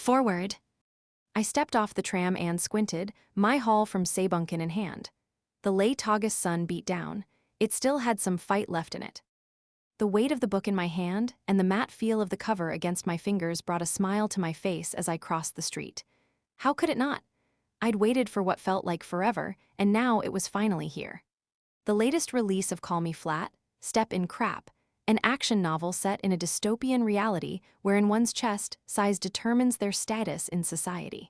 Foreword. I stepped off the tram and squinted, my haul from Seibunken in hand. The late August sun beat down. It still had some fight left in it. The weight of the book in my hand and the matte feel of the cover against my fingers brought a smile to my face as I crossed the street. How could it not? I'd waited for what felt like forever, and now it was finally here. The latest release of Call Me Flat, Step in Crap, an action novel set in a dystopian reality wherein one's chest size determines their status in society.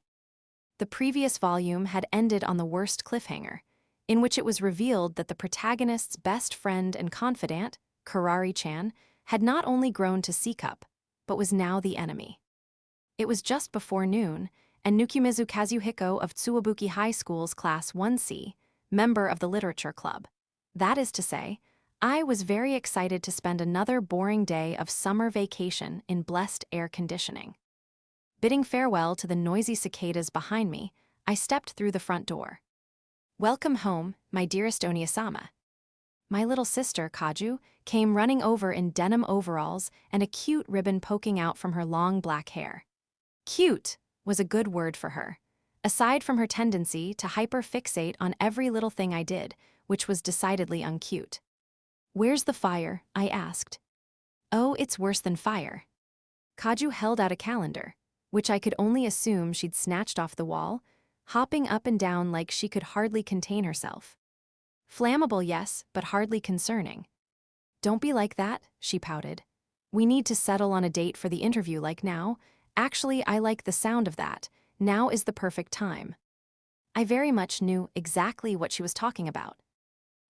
The previous volume had ended on the worst cliffhanger, in which it was revealed that the protagonist's best friend and confidant, Kurari-chan, had not only grown to C-cup, but was now the enemy. It was just before noon, and Nukimezu Kazuhiko of Tsuwabuki High School's Class 1C, member of the Literature Club. That is to say, I was very excited to spend another boring day of summer vacation in blessed air conditioning. Bidding farewell to the noisy cicadas behind me, I stepped through the front door. "Welcome home, my dearest Oniasama." My little sister, Kaju, came running over in denim overalls and a cute ribbon poking out from her long black hair. Cute was a good word for her, aside from her tendency to hyper-fixate on every little thing I did, which was decidedly uncute. "Where's the fire?" I asked. "Oh, it's worse than fire." Kaju held out a calendar, which I could only assume she'd snatched off the wall, hopping up and down like she could hardly contain herself. "Flammable, yes, but hardly concerning." "Don't be like that," she pouted. "We need to settle on a date for the interview like now. Actually, I like the sound of that. Now is the perfect time." I very much knew exactly what she was talking about.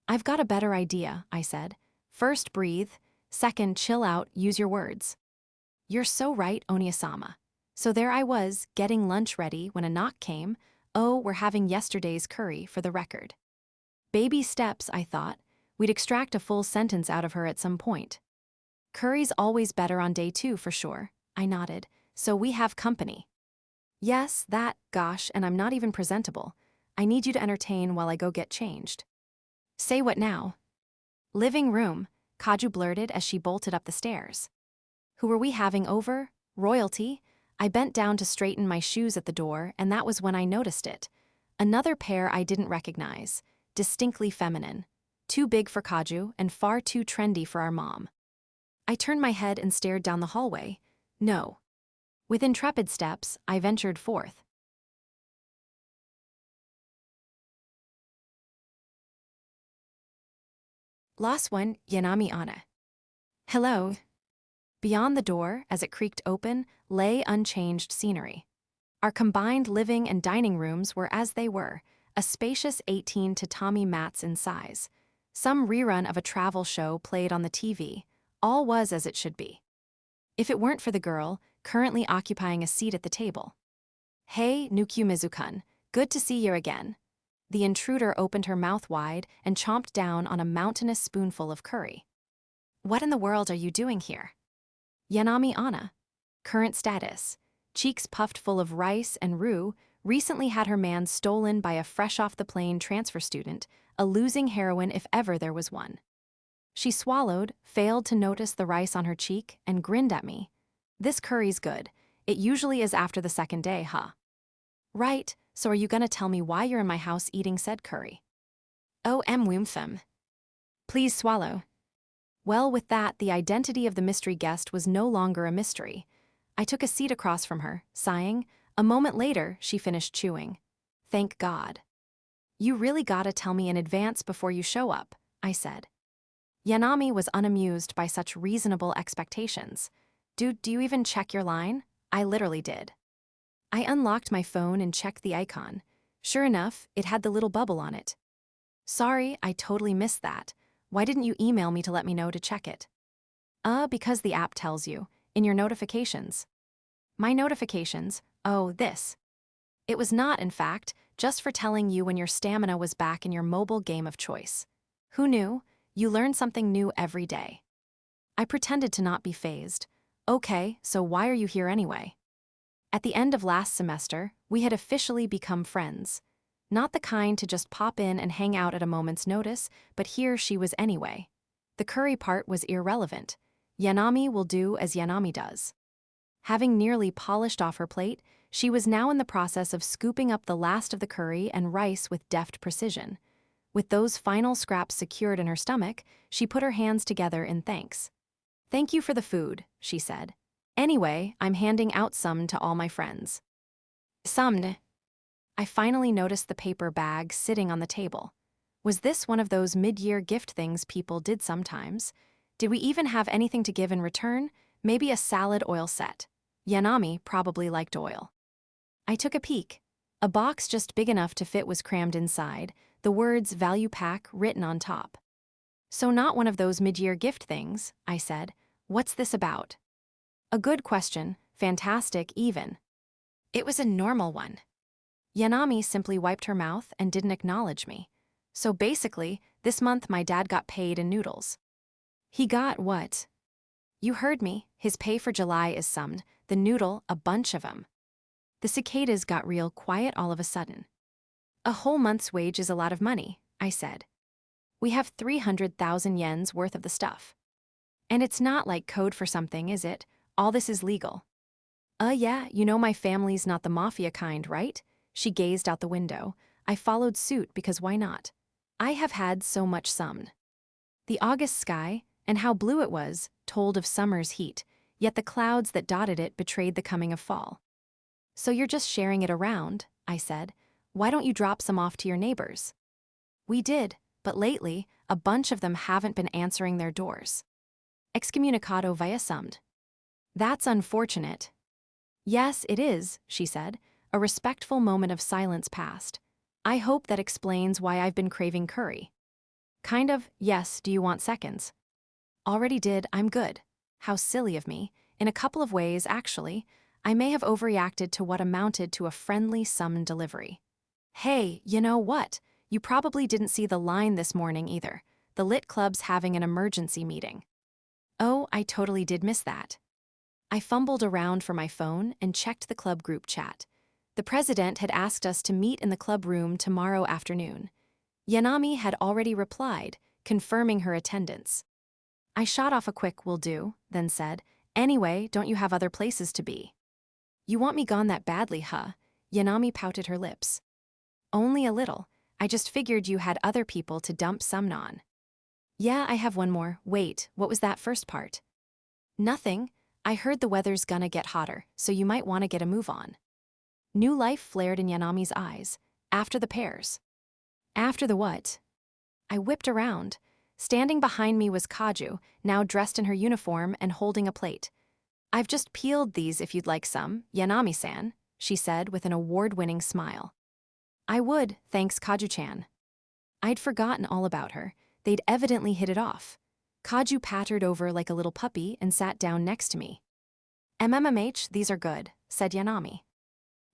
"I've got a better idea," I said. "First, breathe. Second, chill out, use your words." "You're so right, Oniasama." So there I was, getting lunch ready when a knock came. "Oh, we're having yesterday's curry, for the record." Baby steps, I thought. We'd extract a full sentence out of her at some point. "Curry's always better on day 2, for sure," I nodded. "So we have company." "Yes, that, gosh, and I'm not even presentable. I need you to entertain while I go get changed." "Say what now?" "Living room," Kaju blurted as she bolted up the stairs. Who were we having over? Royalty? I bent down to straighten my shoes at the door, and that was when I noticed it. Another pair I didn't recognize, distinctly feminine. Too big for Kaju and far too trendy for our mom. I turned my head and stared down the hallway. No. With intrepid steps, I ventured forth. "Last one, Yanami Anna." "Hello." Beyond the door, as it creaked open, lay unchanged scenery. Our combined living and dining rooms were as they were, a spacious 18 tatami mats in size. Some rerun of a travel show played on the TV. All was as it should be. If it weren't for the girl, currently occupying a seat at the table. "Hey, Nukimezu-kun, good to see you again." The intruder opened her mouth wide and chomped down on a mountainous spoonful of curry. "What in the world are you doing here?" Yanami Anna. Current status. Cheeks puffed full of rice and roux, recently had her man stolen by a fresh-off-the-plane transfer student, a losing heroine if ever there was one. She swallowed, failed to notice the rice on her cheek, and grinned at me. "This curry's good. It usually is after the second day, huh?" "Right, so are you gonna tell me why you're in my house eating said curry?" "Oh, wumfem." "Please swallow." Well, with that, the identity of the mystery guest was no longer a mystery. I took a seat across from her, sighing. A moment later, she finished chewing. "Thank God." "You really gotta tell me in advance before you show up," I said. Yanami was unamused by such reasonable expectations. "Dude, do you even check your line?" I literally did. I unlocked my phone and checked the icon. Sure enough, it had the little bubble on it. "Sorry, I totally missed that. Why didn't you email me to let me know to check it?" Because the app tells you, in your notifications." "My notifications? Oh, this." It was not, in fact, just for telling you when your stamina was back in your mobile game of choice. Who knew? You learn something new every day. I pretended to not be fazed. "Okay, so why are you here anyway?" At the end of last semester, we had officially become friends. Not the kind to just pop in and hang out at a moment's notice, but here she was anyway. The curry part was irrelevant. Yanami will do as Yanami does. Having nearly polished off her plate, she was now in the process of scooping up the last of the curry and rice with deft precision. With those final scraps secured in her stomach, she put her hands together in thanks. "Thank you for the food," she said. "Anyway, I'm handing out some to all my friends." Some. I finally noticed the paper bag sitting on the table. Was this one of those mid-year gift things people did sometimes? Did we even have anything to give in return? Maybe a salad oil set. Yanami probably liked oil. I took a peek. A box just big enough to fit was crammed inside, the words "value pack" written on top. "So not one of those mid-year gift things," I said. "What's this about?" "A good question, fantastic even." "It was a normal one." Yanami simply wiped her mouth and didn't acknowledge me. "So basically, this month my dad got paid in noodles." "He got what?" "You heard me, his pay for July is summed, the noodle, a bunch of 'em." The cicadas got real quiet all of a sudden. "A whole month's wage is a lot of money," I said. "We have 300,000 yens worth of the stuff. And it's not like code for something, is it? All this is legal." Yeah, you know my family's not the mafia kind, right?" She gazed out the window. I followed suit because why not? I have had so much sun. The August sky, and how blue it was, told of summer's heat, yet the clouds that dotted it betrayed the coming of fall. "So you're just sharing it around," I said. "Why don't you drop some off to your neighbors?" "We did, but lately, a bunch of them haven't been answering their doors. Excommunicado via summed." "That's unfortunate." "Yes, it is," she said. A respectful moment of silence passed. "I hope that explains why I've been craving curry." "Kind of, yes, do you want seconds?" "Already did, I'm good." How silly of me. In a couple of ways, actually. I may have overreacted to what amounted to a friendly summon delivery. "Hey, you know what? You probably didn't see the line this morning either. The Lit Club's having an emergency meeting." "Oh, I totally did miss that." I fumbled around for my phone and checked the club group chat. The president had asked us to meet in the club room tomorrow afternoon. Yanami had already replied, confirming her attendance. I shot off a quick "will do," then said, "Anyway, don't you have other places to be?" "You want me gone that badly, huh?" Yanami pouted her lips. "Only a little. I just figured you had other people to dump some on." "Yeah, I have one more. Wait, what was that first part?" "Nothing. I heard the weather's gonna get hotter, so you might want to get a move on." New life flared in Yanami's eyes. "After the pears." "After the what?" I whipped around. Standing behind me was Kaju, now dressed in her uniform and holding a plate. "I've just peeled these if you'd like some, Yanami-san," she said with an award-winning smile. "I would, thanks Kaju-chan." I'd forgotten all about her. They'd evidently hit it off. Kaju pattered over like a little puppy and sat down next to me. "MMMH, these are good," said Yanami.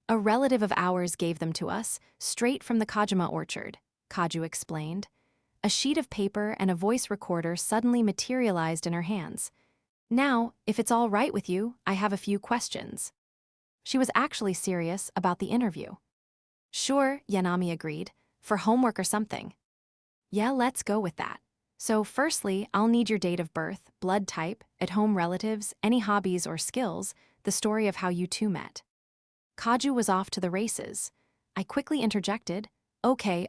"A relative of ours gave them to us, straight from the Kajima orchard," Kaju explained. A sheet of paper and a voice recorder suddenly materialized in her hands. "Now, if it's all right with you, I have a few questions." She was actually serious about the interview. "Sure," Yanami agreed. "For homework or something." "Yeah, let's go with that. So firstly, I'll need your date of birth, blood type, at-home relatives, any hobbies or skills, the story of how you two met." Kaju was off to the races. I quickly interjected, Okay,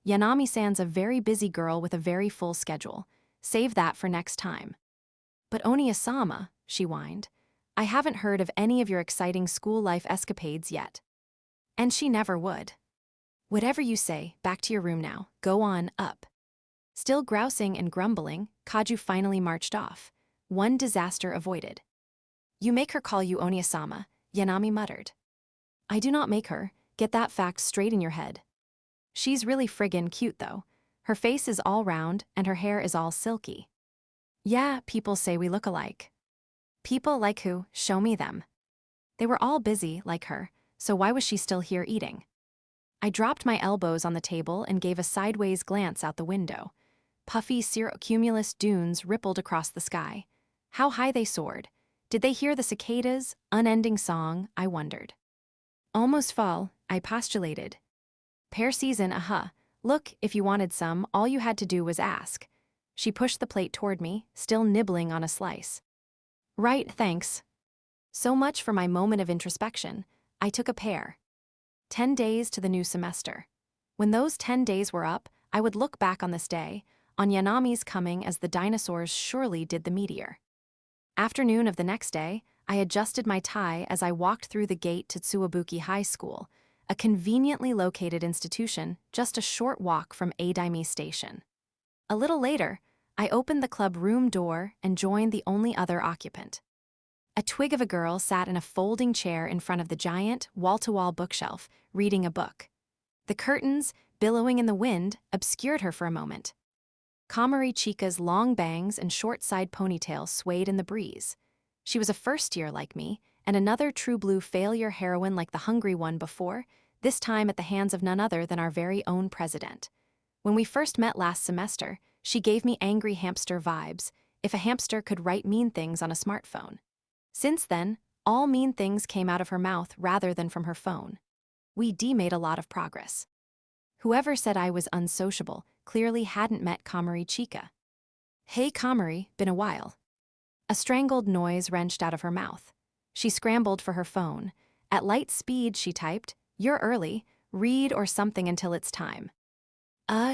Yanami-san's a very busy girl with a very full schedule. Save that for next time." "But Onia-sama," she whined, "I haven't heard of any of your exciting school life escapades yet." And she never would. "Whatever you say, back to your room now, go on, up." Still grousing and grumbling, Kaju finally marched off. One disaster avoided. "You make her call you Onia-sama," Yanami muttered. "I do not make her, get that fact straight in your head." "She's really friggin' cute though. Her face is all round and her hair is all silky." "Yeah, people say we look alike." "People like who? Show me them." They were all busy, like her, so why was she still here eating? I dropped my elbows on the table and gave a sideways glance out the window. Puffy cirrocumulus dunes rippled across the sky. How high they soared. Did they hear the cicadas' unending song, I wondered. "Almost fall," I postulated. "Pear season, Look, if you wanted some, all you had to do was ask." She pushed the plate toward me, still nibbling on a slice. "Right, thanks." So much for my moment of introspection. I took a pair. 10 days to the new semester. When those 10 days were up, I would look back on this day, on Yanami's coming as the dinosaurs surely did the meteor. Afternoon of the next day, I adjusted my tie as I walked through the gate to Tsuwabuki High School, a conveniently located institution just a short walk from Edaimi Station. A little later, I opened the club room door and joined the only other occupant. A twig of a girl sat in a folding chair in front of the giant, wall-to-wall bookshelf, reading a book. The curtains, billowing in the wind, obscured her for a moment. Kamari Chika's long bangs and short-side ponytail swayed in the breeze. She was a first-year like me, and another true blue failure heroine like the hungry one before, this time at the hands of none other than our very own president. When we first met last semester, she gave me angry hamster vibes, if a hamster could write mean things on a smartphone. Since then, all mean things came out of her mouth rather than from her phone. We made a lot of progress. Whoever said I was unsociable clearly hadn't met Kamari Chika. "Hey Kamari, been a while." A strangled noise wrenched out of her mouth. She scrambled for her phone. At light speed, she typed, "You're early, read or something until it's time."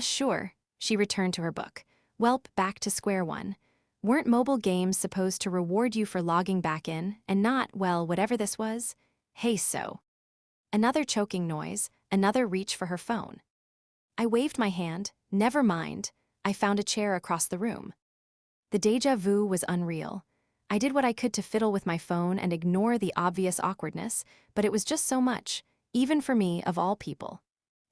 Sure, she returned to her book. Welp, back to square one. Weren't mobile games supposed to reward you for logging back in, and not, well, whatever this was? Hey, so. Another choking noise, another reach for her phone. I waved my hand. Never mind. I found a chair across the room. The déjà vu was unreal. I did what I could to fiddle with my phone and ignore the obvious awkwardness, but it was just so much, even for me, of all people.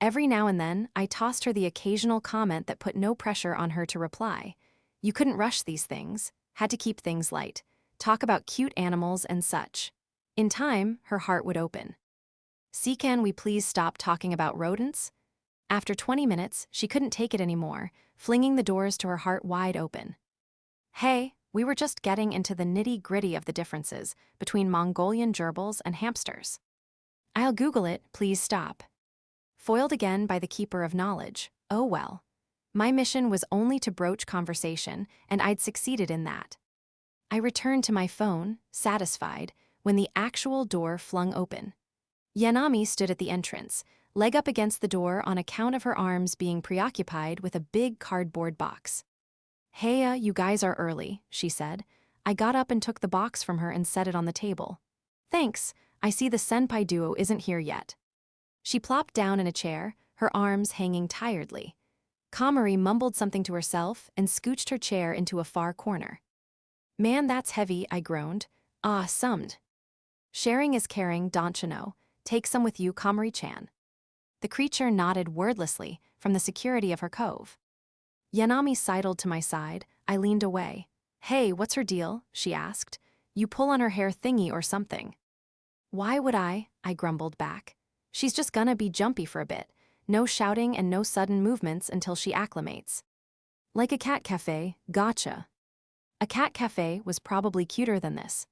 Every now and then, I tossed her the occasional comment that put no pressure on her to reply. You couldn't rush these things, had to keep things light, talk about cute animals and such. In time, her heart would open. "See, can we please stop talking about rodents?" After 20 minutes, she couldn't take it anymore, flinging the doors to her heart wide open. Hey, we were just getting into the nitty-gritty of the differences between Mongolian gerbils and hamsters. "I'll Google it, please stop." Foiled again by the keeper of knowledge, oh well. My mission was only to broach conversation, and I'd succeeded in that. I returned to my phone, satisfied, when the actual door flung open. Yanami stood at the entrance, leg up against the door on account of her arms being preoccupied with a big cardboard box. "Hey, you guys are early," she said. I got up and took the box from her and set it on the table. "Thanks, I see the senpai duo isn't here yet." She plopped down in a chair, her arms hanging tiredly. Kamari mumbled something to herself and scooched her chair into a far corner. "Man, that's heavy," I groaned. Summed. "Sharing is caring, don't you know? Take some with you, Kamari-chan." The creature nodded wordlessly from the security of her cove. Yanami sidled to my side. I leaned away. "Hey, what's her deal?" she asked. "You pull on her hair thingy or something." "Why would I?" I grumbled back. "She's just gonna be jumpy for a bit. No shouting and no sudden movements until she acclimates." "Like a cat cafe, gotcha." A cat cafe was probably cuter than this.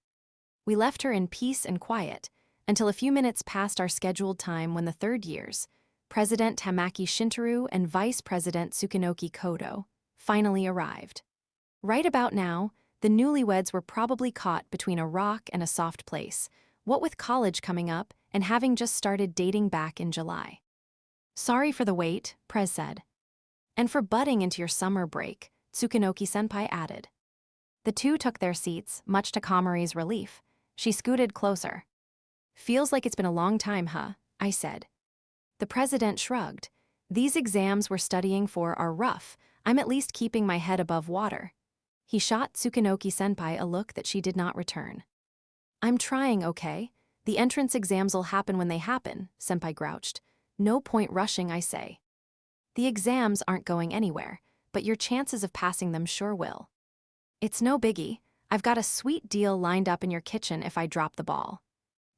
We left her in peace and quiet, until a few minutes past our scheduled time when the third years, President Tamaki Shintaro and Vice President Tsukunoki Kodo, finally arrived. Right about now, the newlyweds were probably caught between a rock and a soft place, what with college coming up and having just started dating back in July. "Sorry for the wait," Prez said. "And for butting into your summer break," Tsukunoki-senpai added. The two took their seats, much to Kamari's relief. She scooted closer. "Feels like it's been a long time, huh?" I said. The president shrugged. "These exams we're studying for are rough. I'm at least keeping my head above water." He shot Tsukunoki-senpai a look that she did not return. "I'm trying, okay? The entrance exams'll happen when they happen," senpai grouched. "No point rushing, I say." "The exams aren't going anywhere, but your chances of passing them sure will." "It's no biggie. I've got a sweet deal lined up in your kitchen if I drop the ball."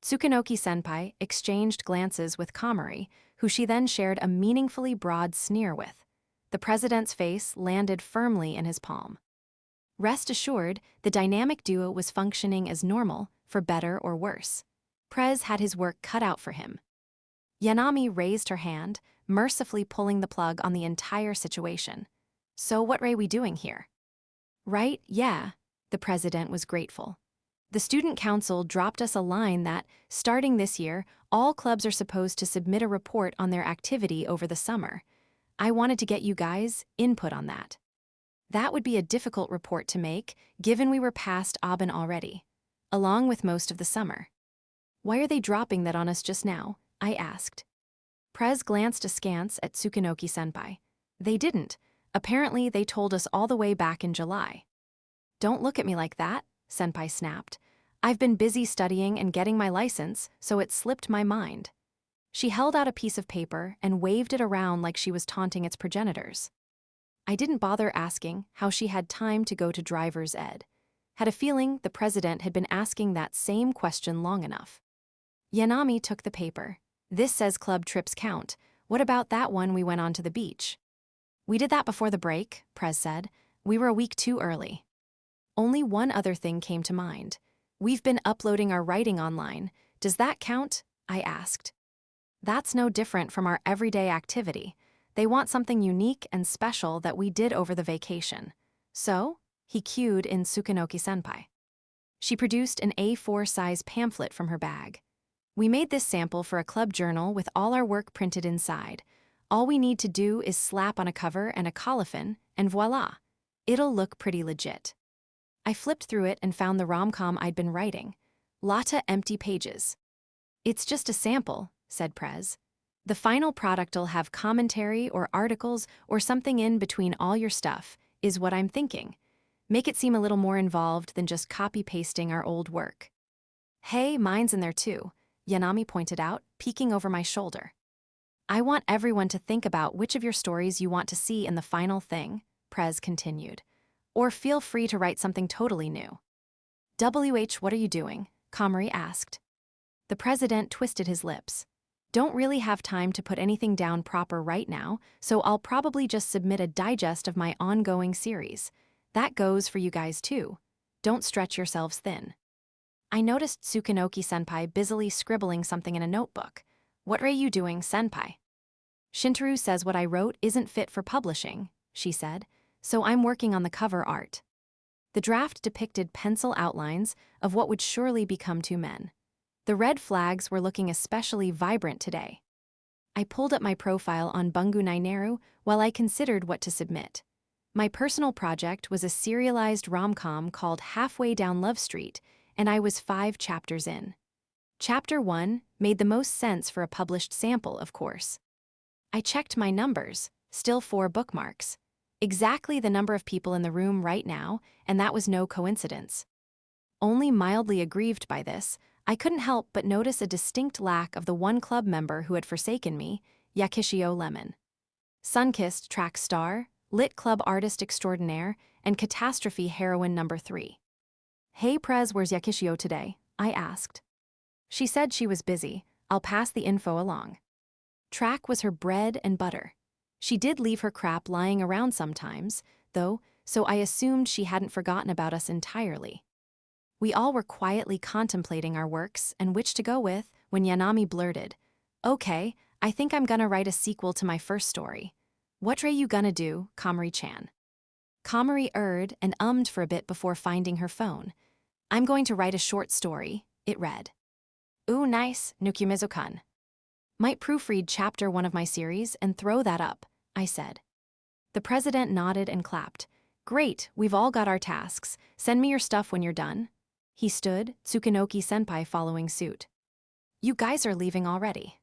Tsukunoki-senpai exchanged glances with Kamari, who she then shared a meaningfully broad sneer with. The president's face landed firmly in his palm. Rest assured, the dynamic duo was functioning as normal, for better or worse. Prez had his work cut out for him. Yanami raised her hand, mercifully pulling the plug on the entire situation. "So what are we doing here?" "Right, yeah," the president was grateful. The student council dropped us a line that, starting this year, all clubs are supposed to submit a report on their activity over the summer. I wanted to get you guys' input on that. That would be a difficult report to make, given we were past Aben already, along with most of the summer. Why are they dropping that on us just now? I asked. Prez glanced askance at Tsukunoki-senpai. They didn't. Apparently, they told us all the way back in July. Don't look at me like that, Senpai snapped. I've been busy studying and getting my license, so it slipped my mind. She held out a piece of paper and waved it around like she was taunting its progenitors. I didn't bother asking how she had time to go to driver's ed. Had a feeling the president had been asking that same question long enough. Yanami took the paper. This says club trips count. What about that one we went on to the beach? We did that before the break, Prez said. We were a week too early. Only one other thing came to mind. We've been uploading our writing online. Does that count? I asked. That's no different from our everyday activity. They want something unique and special that we did over the vacation. So, he cued in Tsukunoki-senpai. She produced an A4 size pamphlet from her bag. We made this sample for a club journal with all our work printed inside. All we need to do is slap on a cover and a colophon, and voila! It'll look pretty legit. I flipped through it and found the rom-com I'd been writing. Lotta empty pages. It's just a sample, said Prez. The final product'll have commentary or articles or something in between all your stuff, is what I'm thinking. Make it seem a little more involved than just copy-pasting our old work. Hey, mine's in there too, Yanami pointed out, peeking over my shoulder. I want everyone to think about which of your stories you want to see in the final thing, Prez continued. Or feel free to write something totally new. What are you doing? Komori asked. The president twisted his lips. Don't really have time to put anything down proper right now, so I'll probably just submit a digest of my ongoing series. That goes for you guys too. Don't stretch yourselves thin. I noticed Tsukunoki-senpai busily scribbling something in a notebook. What are you doing, senpai? Shintaro says what I wrote isn't fit for publishing, she said, so I'm working on the cover art. The draft depicted pencil outlines of what would surely become two men. The red flags were looking especially vibrant today. I pulled up my profile on Bungu Naineru while I considered what to submit. My personal project was a serialized rom-com called Halfway Down Love Street, and I was 5 chapters in. Chapter 1 made the most sense for a published sample, of course. I checked my numbers, still 4 bookmarks. Exactly the number of people in the room right now, and that was no coincidence. Only mildly aggrieved by this, I couldn't help but notice a distinct lack of the one club member who had forsaken me, Yakishio Lemon. Sunkissed track star, lit club artist extraordinaire, and catastrophe heroine number 3. Hey Prez, where's Yakishio today? I asked. She said she was busy. I'll pass the info along. Track was her bread and butter. She did leave her crap lying around sometimes, though, so I assumed she hadn't forgotten about us entirely. We all were quietly contemplating our works and which to go with when Yanami blurted, Okay, I think I'm gonna write a sequel to my first story. What are you gonna do, Komori-chan? Komori erred and ummed for a bit before finding her phone. I'm going to write a short story, it read. Ooh, nice, Nukimezo-kun. Might proofread chapter 1 of my series and throw that up, I said. The president nodded and clapped. Great, we've all got our tasks. Send me your stuff when you're done. He stood, Tsukunoki-senpai following suit. You guys are leaving already.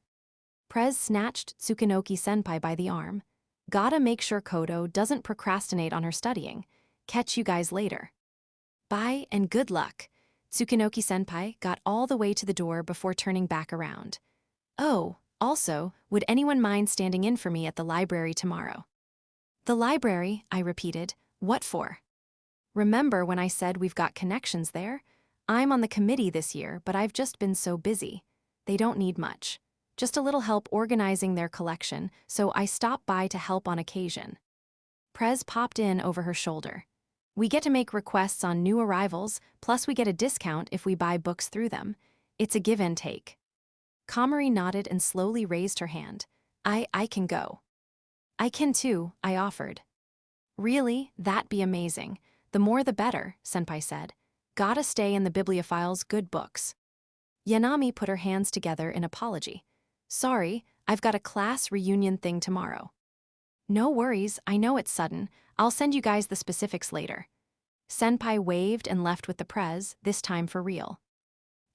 Prez snatched Tsukunoki-senpai by the arm. Gotta make sure Kodo doesn't procrastinate on her studying. Catch you guys later. Bye and good luck. Tsukunoki-senpai got all the way to the door before turning back around. Oh, also, would anyone mind standing in for me at the library tomorrow? The library, I repeated. What for? Remember when I said we've got connections there? I'm on the committee this year, but I've just been so busy. They don't need much. Just a little help organizing their collection, so I stopped by to help on occasion. Prez popped in over her shoulder. We get to make requests on new arrivals, plus we get a discount if we buy books through them. It's a give and take. Komori nodded and slowly raised her hand. I can go. I can too, I offered. Really? That'd be amazing. The more the better, Senpai said. Gotta stay in the bibliophile's good books. Yanami put her hands together in apology. Sorry, I've got a class reunion thing tomorrow. No worries, I know it's sudden. I'll send you guys the specifics later. Senpai waved and left with the prez, this time for real.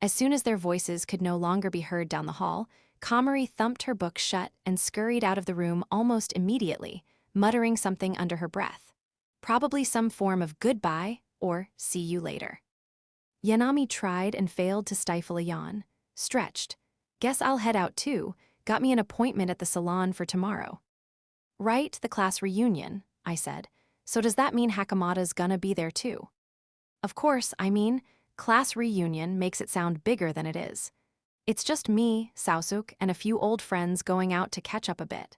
As soon as their voices could no longer be heard down the hall, Kamari thumped her book shut and scurried out of the room almost immediately, muttering something under her breath. Probably some form of goodbye or see you later. Yanami tried and failed to stifle a yawn. Stretched. Guess I'll head out too. Got me an appointment at the salon for tomorrow. Right, the class reunion, I said. So does that mean Hakamada's gonna be there too? Of course, I mean, class reunion makes it sound bigger than it is. It's just me, Saosuke, and a few old friends going out to catch up a bit.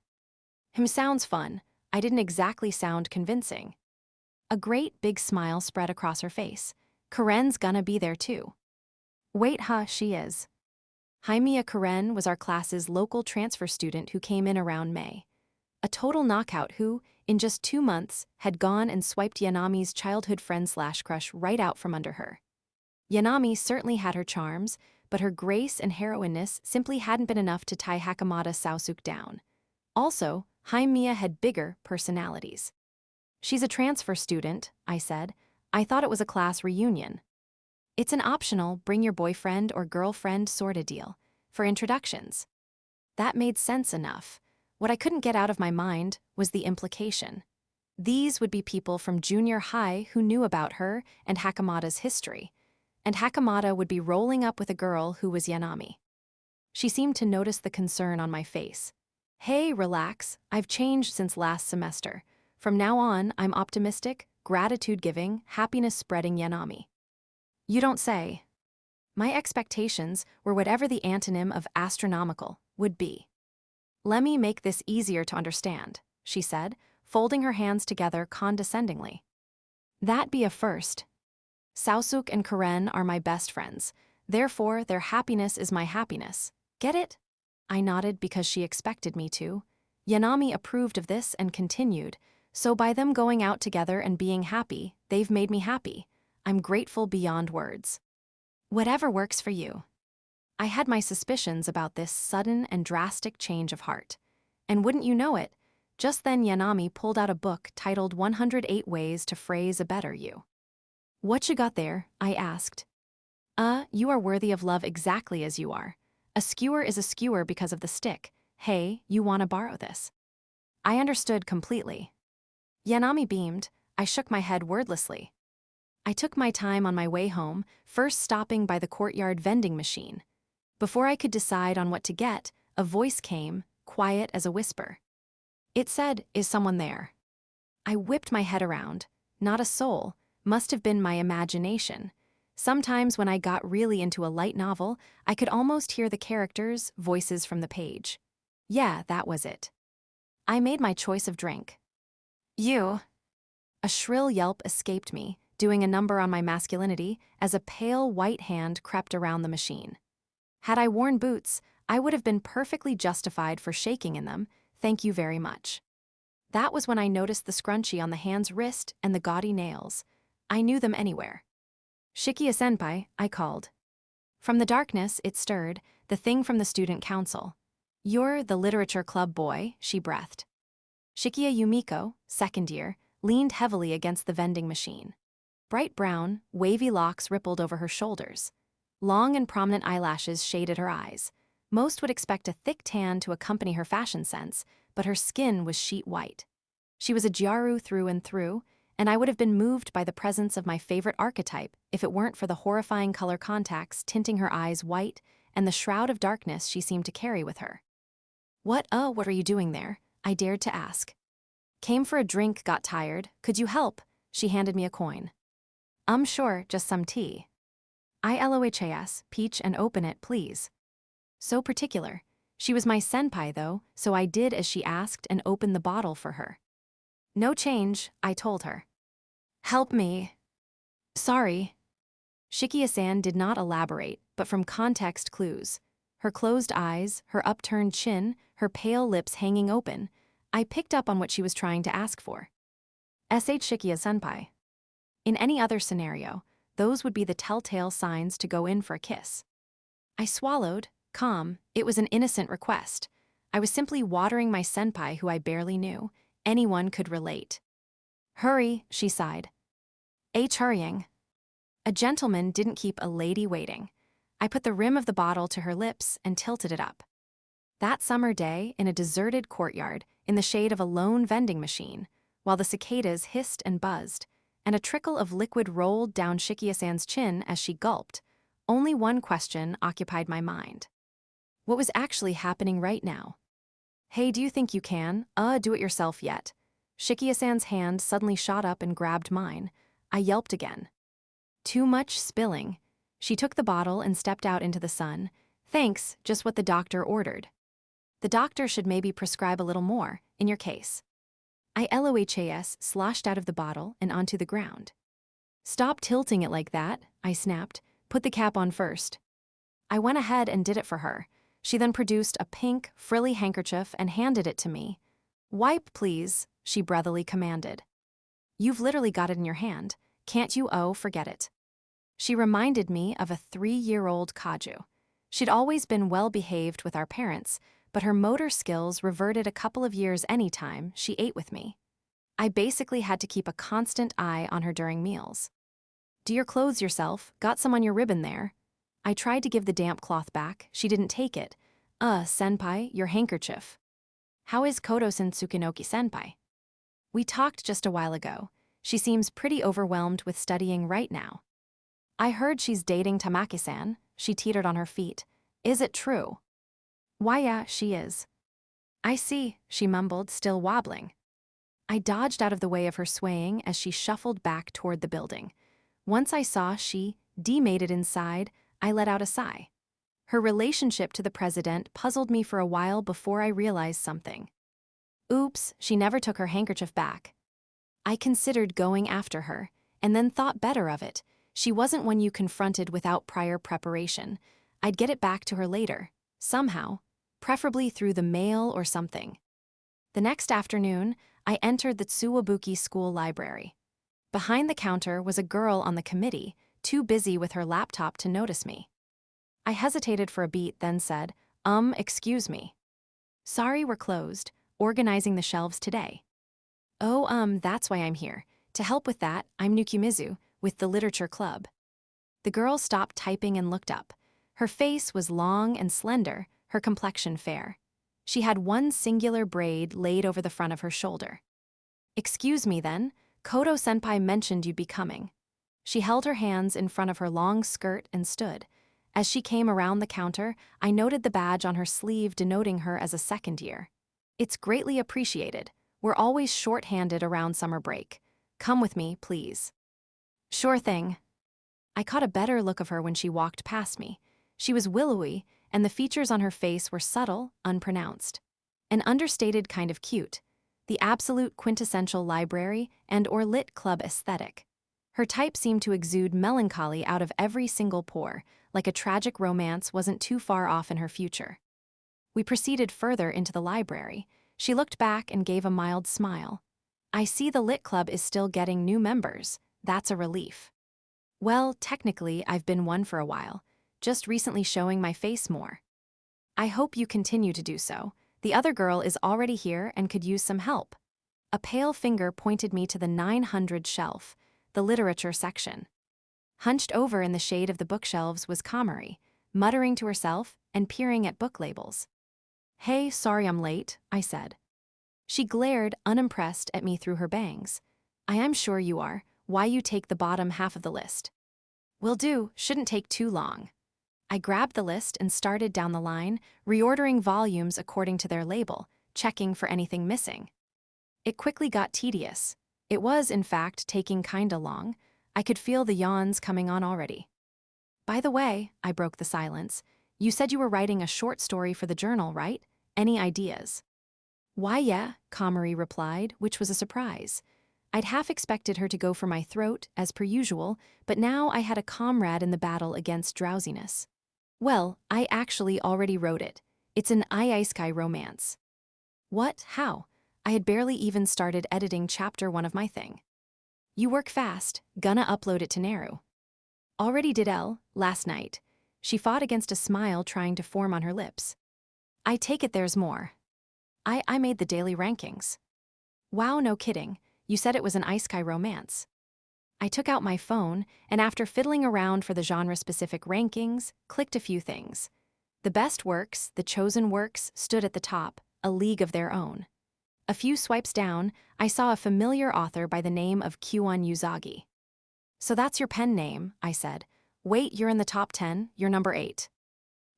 Sounds fun. I didn't exactly sound convincing. A great big smile spread across her face. Karen's gonna be there too. Wait, she is. Haimiya Karen was our class's local transfer student who came in around May. A total knockout who, in just 2 months, had gone and swiped Yanami's childhood friend/crush right out from under her. Yanami certainly had her charms, but her grace and heroiness simply hadn't been enough to tie Hakamada Saosuke down. Also, Haimiya had bigger personalities. She's a transfer student, I said. I thought it was a class reunion. It's an optional bring your boyfriend or girlfriend sorta deal, for introductions. That made sense enough. What I couldn't get out of my mind was the implication. These would be people from junior high who knew about her and Hakamada's history, and Hakamada would be rolling up with a girl who was Yanami. She seemed to notice the concern on my face. Hey, relax, I've changed since last semester. From now on, I'm optimistic, gratitude-giving, happiness-spreading Yanami. You don't say. My expectations were whatever the antonym of astronomical would be. Let me make this easier to understand, she said, folding her hands together condescendingly. That be a first. Saosuke and Karen are my best friends. Therefore, their happiness is my happiness. Get it? I nodded because she expected me to. Yanami approved of this and continued. So by them going out together and being happy, they've made me happy. I'm grateful beyond words. Whatever works for you. I had my suspicions about this sudden and drastic change of heart. And wouldn't you know it, just then Yanami pulled out a book titled 108 Ways to Phrase a Better You. What you got there? I asked. You are worthy of love exactly as you are. A skewer is a skewer because of the stick. Hey, you wanna borrow this? I understood completely. Yanami beamed. I shook my head wordlessly. I took my time on my way home, first stopping by the courtyard vending machine. Before I could decide on what to get, a voice came, quiet as a whisper. It said, "Is someone there?" I whipped my head around. Not a soul. Must have been my imagination. Sometimes when I got really into a light novel, I could almost hear the characters' voices from the page. Yeah, that was it. I made my choice of drink. You. A shrill yelp escaped me, doing a number on my masculinity, as a pale white hand crept around the machine. Had I worn boots, I would have been perfectly justified for shaking in them, thank you very much. That was when I noticed the scrunchie on the hand's wrist and the gaudy nails. I knew them anywhere. Shikiya-senpai, I called. From the darkness, it stirred, the thing from the student council. You're the literature club boy, she breathed. Shikiya Yumiko, second year, leaned heavily against the vending machine. Bright brown, wavy locks rippled over her shoulders. Long and prominent eyelashes shaded her eyes. Most would expect a thick tan to accompany her fashion sense, but her skin was sheet white. She was a Gyaru through and through, and I would have been moved by the presence of my favorite archetype if it weren't for the horrifying color contacts tinting her eyes white and the shroud of darkness she seemed to carry with her. What are you doing there? I dared to ask. Came for a drink, got tired. Could you help? She handed me a coin. Sure, just some tea. ILOHAS, peach and open it, please. So particular. She was my senpai, though, so I did as she asked and opened the bottle for her. No change, I told her. Help me. Sorry. Shikiya-san did not elaborate, but from context clues. Her closed eyes, her upturned chin, her pale lips hanging open, I picked up on what she was trying to ask for. Shikiya-senpai. In any other scenario, those would be the telltale signs to go in for a kiss. I swallowed, calm. It was an innocent request. I was simply watering my senpai who I barely knew. Anyone could relate. Hurry, she sighed. Hurrying. A gentleman didn't keep a lady waiting. I put the rim of the bottle to her lips and tilted it up. That summer day, in a deserted courtyard, in the shade of a lone vending machine, while the cicadas hissed and buzzed, and a trickle of liquid rolled down Shikia-san's chin as she gulped, only one question occupied my mind. What was actually happening right now? Hey, do you think you can? Do it yourself yet. Shikia-san's hand suddenly shot up and grabbed mine. I yelped again. Too much spilling. She took the bottle and stepped out into the sun. Thanks, just what the doctor ordered. The doctor should maybe prescribe a little more, in your case. I LOHAS sloshed out of the bottle and onto the ground. Stop tilting it like that, I snapped. Put the cap on first. I went ahead and did it for her. She then produced a pink, frilly handkerchief and handed it to me. Wipe, please, she breathily commanded. You've literally got it in your hand. Can't you? Oh, forget it. She reminded me of a 3-year-old Kaju. She'd always been well-behaved with our parents, but her motor skills reverted a couple of years any time she ate with me. I basically had to keep a constant eye on her during meals. Do your clothes yourself, got some on your ribbon there. I tried to give the damp cloth back, she didn't take it. Senpai, your handkerchief. How is Kodo-san Tsukinoki-senpai? We talked just a while ago. She seems pretty overwhelmed with studying right now. I heard she's dating Tamaki-san, she teetered on her feet. Is it true? Why, yeah, she is. I see, she mumbled, still wobbling. I dodged out of the way of her swaying as she shuffled back toward the building. Once I saw she demated inside, I let out a sigh. Her relationship to the president puzzled me for a while before I realized something. Oops, she never took her handkerchief back. I considered going after her, and then thought better of it. She wasn't one you confronted without prior preparation. I'd get it back to her later, somehow, preferably through the mail or something. The next afternoon, I entered the Tsuwabuki school library. Behind the counter was a girl on the committee, too busy with her laptop to notice me. I hesitated for a beat, then said, excuse me. Sorry, we're closed, organizing the shelves today. Oh, that's why I'm here. To help with that, I'm Nukimizu, with the literature club. The girl stopped typing and looked up. Her face was long and slender, her complexion fair. She had one singular braid laid over the front of her shoulder. Excuse me then, Kodo-senpai mentioned you'd be coming. She held her hands in front of her long skirt and stood. As she came around the counter, I noted the badge on her sleeve denoting her as a second year. It's greatly appreciated. We're always short-handed around summer break. Come with me, please. Sure thing. I caught a better look of her when she walked past me. She was willowy, and the features on her face were subtle, unpronounced. An understated kind of cute. The absolute quintessential library and/or lit club aesthetic. Her type seemed to exude melancholy out of every single pore, like a tragic romance wasn't too far off in her future. We proceeded further into the library. She looked back and gave a mild smile. I see the lit club is still getting new members. That's a relief. Well, technically, I've been one for a while, just recently showing my face more. I hope you continue to do so. The other girl is already here and could use some help. A pale finger pointed me to the 900 shelf, the literature section. Hunched over in the shade of the bookshelves was Kamari, muttering to herself and peering at book labels. Hey, sorry I'm late, I said. She glared, unimpressed, at me through her bangs. I am sure you are. Why you take the bottom half of the list? Will do, shouldn't take too long. I grabbed the list and started down the line, reordering volumes according to their label, checking for anything missing. It quickly got tedious. It was, in fact, taking kinda long. I could feel the yawns coming on already. By the way, I broke the silence, you said you were writing a short story for the journal, right? Any ideas? Why, yeah, Kamari replied, which was a surprise. I'd half expected her to go for my throat, as per usual, but now I had a comrade in the battle against drowsiness. Well, I actually already wrote it. It's an Isekai romance. What? How? I had barely even started editing chapter 1 of my thing. You work fast, gonna upload it to Naru. Already did last night. She fought against a smile trying to form on her lips. I take it there's more. I made the daily rankings. Wow, no kidding. You said it was an isekai romance. I took out my phone, and after fiddling around for the genre-specific rankings, clicked a few things. The best works, the chosen works, stood at the top, a league of their own. A few swipes down, I saw a familiar author by the name of Kyuan Yuzagi. So that's your pen name, I said. Wait, you're in the top 10, you're number 8.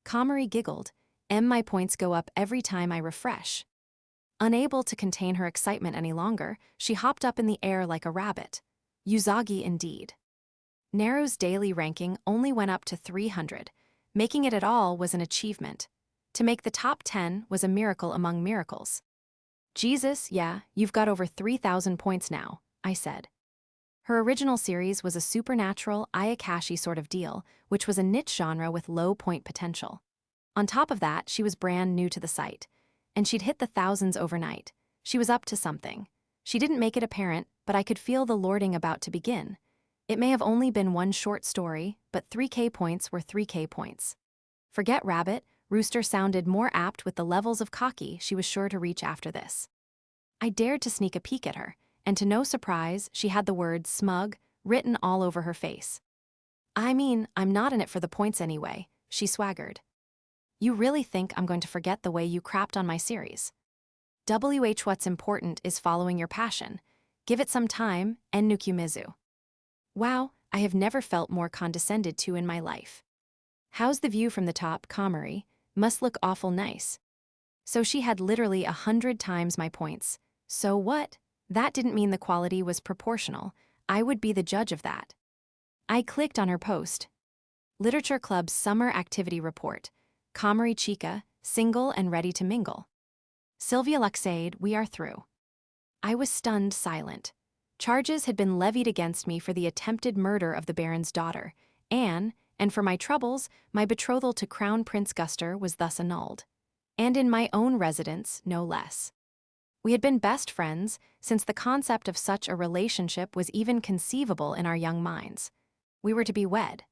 Kamari giggled. My points go up every time I refresh. Unable to contain her excitement any longer, she hopped up in the air like a rabbit. Yuzagi indeed. Naru's daily ranking only went up to 300. Making it at all was an achievement. To make the top 10 was a miracle among miracles. Jesus, yeah, you've got over 3,000 points now, I said. Her original series was a supernatural ayakashi sort of deal, which was a niche genre with low point potential. On top of that, she was brand new to the site. And she'd hit the thousands overnight. She was up to something. She didn't make it apparent, but I could feel the lording about to begin. It may have only been one short story, but 3K points were 3K points. Forget rabbit, rooster sounded more apt with the levels of cocky she was sure to reach after this. I dared to sneak a peek at her, and to no surprise, she had the word smug written all over her face. I mean, I'm not in it for the points anyway, she swaggered. You really think I'm going to forget the way you crapped on my series? What's important is following your passion. Give it some time, and Nukumizu. Wow, I have never felt more condescended to in my life. How's the view from the top, Kamari? Must look awful nice. So she had literally 100 times my points. So what? That didn't mean the quality was proportional. I would be the judge of that. I clicked on her post. Literature Club's Summer Activity Report. Kamari Chika, single and ready to mingle. Sylvia Luxaide, we are through. I was stunned silent. Charges had been levied against me for the attempted murder of the Baron's daughter, Anne, and for my troubles, my betrothal to Crown Prince Guster was thus annulled. And in my own residence, no less. We had been best friends since the concept of such a relationship was even conceivable in our young minds. We were to be wed.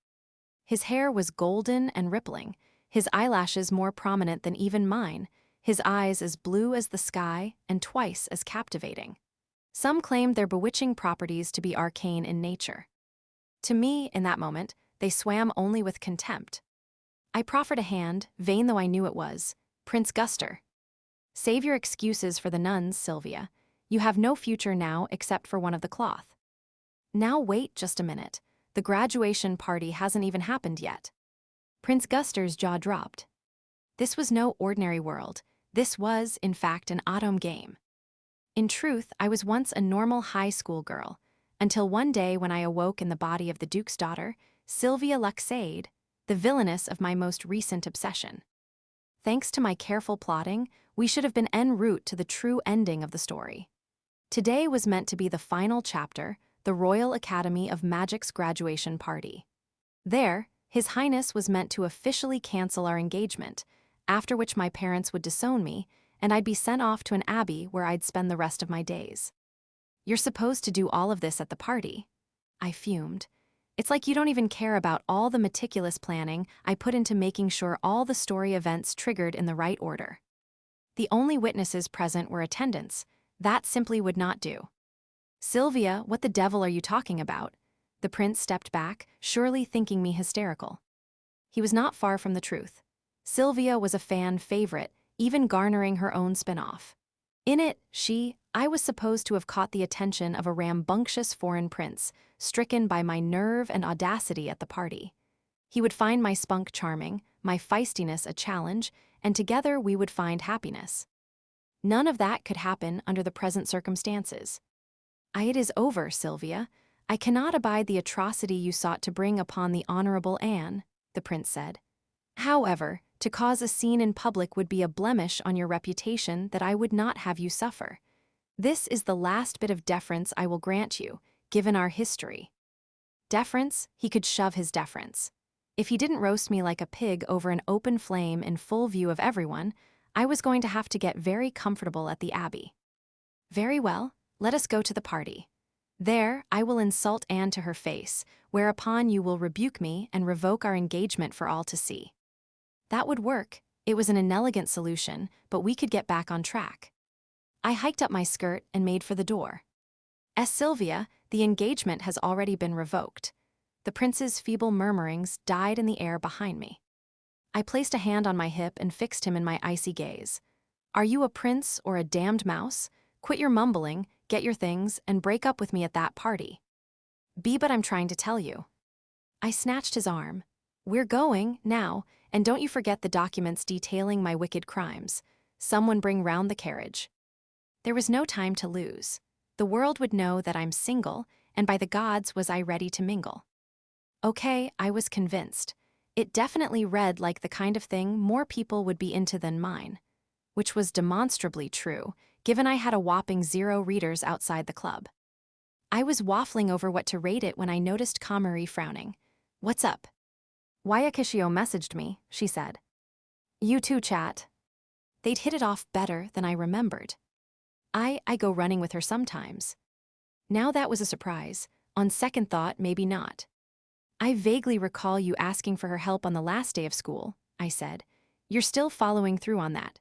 His hair was golden and rippling, his eyelashes more prominent than even mine, his eyes as blue as the sky and twice as captivating. Some claimed their bewitching properties to be arcane in nature. To me, in that moment, they swam only with contempt. I proffered a hand, vain though I knew it was. Prince Guster. Save your excuses for the nuns, Sylvia. You have no future now except for one of the cloth. Now wait just a minute. The graduation party hasn't even happened yet. Prince Guster's jaw dropped. This was no ordinary world. This was, in fact, an autumn game. In truth, I was once a normal high school girl, until one day when I awoke in the body of the Duke's daughter, Sylvia Luxaide, the villainess of my most recent obsession. Thanks to my careful plotting, we should have been en route to the true ending of the story. Today was meant to be the final chapter, the Royal Academy of Magic's graduation party. There, His Highness was meant to officially cancel our engagement, after which my parents would disown me, and I'd be sent off to an abbey where I'd spend the rest of my days. You're supposed to do all of this at the party. I fumed. It's like you don't even care about all the meticulous planning I put into making sure all the story events triggered in the right order. The only witnesses present were attendants. That simply would not do. Sylvia, what the devil are you talking about? The prince stepped back, surely thinking me hysterical. He was not far from the truth. Sylvia was a fan favorite, even garnering her own spin-off. In it, I was supposed to have caught the attention of a rambunctious foreign prince, stricken by my nerve and audacity at the party. He would find my spunk charming, my feistiness a challenge, and together we would find happiness. None of that could happen under the present circumstances. It is over, Sylvia. I cannot abide the atrocity you sought to bring upon the Honorable Anne, the prince said. However, to cause a scene in public would be a blemish on your reputation that I would not have you suffer. This is the last bit of deference I will grant you, given our history. Deference? He could shove his deference. If he didn't roast me like a pig over an open flame in full view of everyone, I was going to have to get very comfortable at the abbey. Very well, let us go to the party. There, I will insult Anne to her face, whereupon you will rebuke me and revoke our engagement for all to see. That would work. It was an inelegant solution, but we could get back on track. I hiked up my skirt and made for the door. Sylvia, the engagement has already been revoked. The prince's feeble murmurings died in the air behind me. I placed a hand on my hip and fixed him in my icy gaze. Are you a prince or a damned mouse? Quit your mumbling, get your things, and break up with me at that party. Be but I'm trying to tell you. I snatched his arm. We're going, now, and don't you forget the documents detailing my wicked crimes. Someone bring round the carriage. There was no time to lose. The world would know that I'm single, and by the gods was I ready to mingle. Okay, I was convinced. It definitely read like the kind of thing more people would be into than mine. Which was demonstrably true, given I had a whopping 0 readers outside the club. I was waffling over what to rate it when I noticed Kamari frowning. What's up? Yakishio messaged me, she said. You too, chat. They'd hit it off better than I remembered. I go running with her sometimes. Now that was a surprise. On second thought, maybe not. I vaguely recall you asking for her help on the last day of school, I said. You're still following through on that.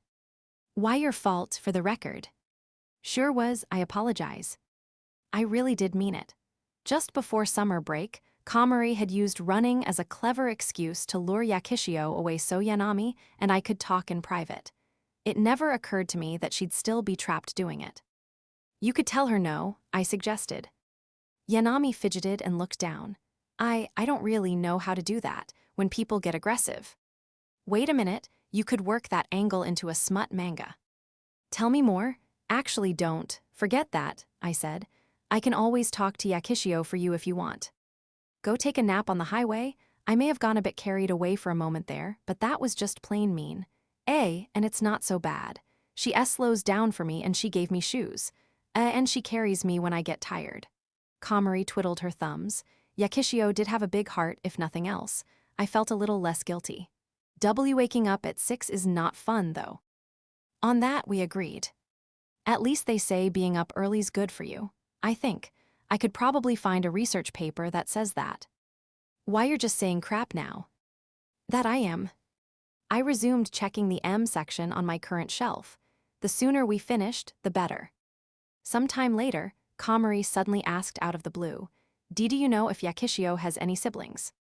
Why your fault, for the record? Sure was, I apologize. I really did mean it. Just before summer break, Kamari had used running as a clever excuse to lure Yakishio away so Yanami and I could talk in private. It never occurred to me that she'd still be trapped doing it. You could tell her no, I suggested. Yanami fidgeted and looked down. I don't really know how to do that when people get aggressive. Wait a minute, you could work that angle into a smut manga. Tell me more? Actually don't, forget that, I said. I can always talk to Yakishio for you if you want. Go take a nap on the highway? I may have gone a bit carried away for a moment there, but that was just plain mean. And it's not so bad. She slows down for me and she gave me shoes. And she carries me when I get tired. Kamari twiddled her thumbs. Yakishio did have a big heart, if nothing else. I felt a little less guilty. Waking up at 6 is not fun, though. On that, we agreed. At least they say being up early's good for you. I think. I could probably find a research paper that says that. Why you're just saying crap now? That I am. I resumed checking the M section on my current shelf. The sooner we finished, the better. Sometime later, Kamari suddenly asked out of the blue, do you know if Yakishio has any siblings?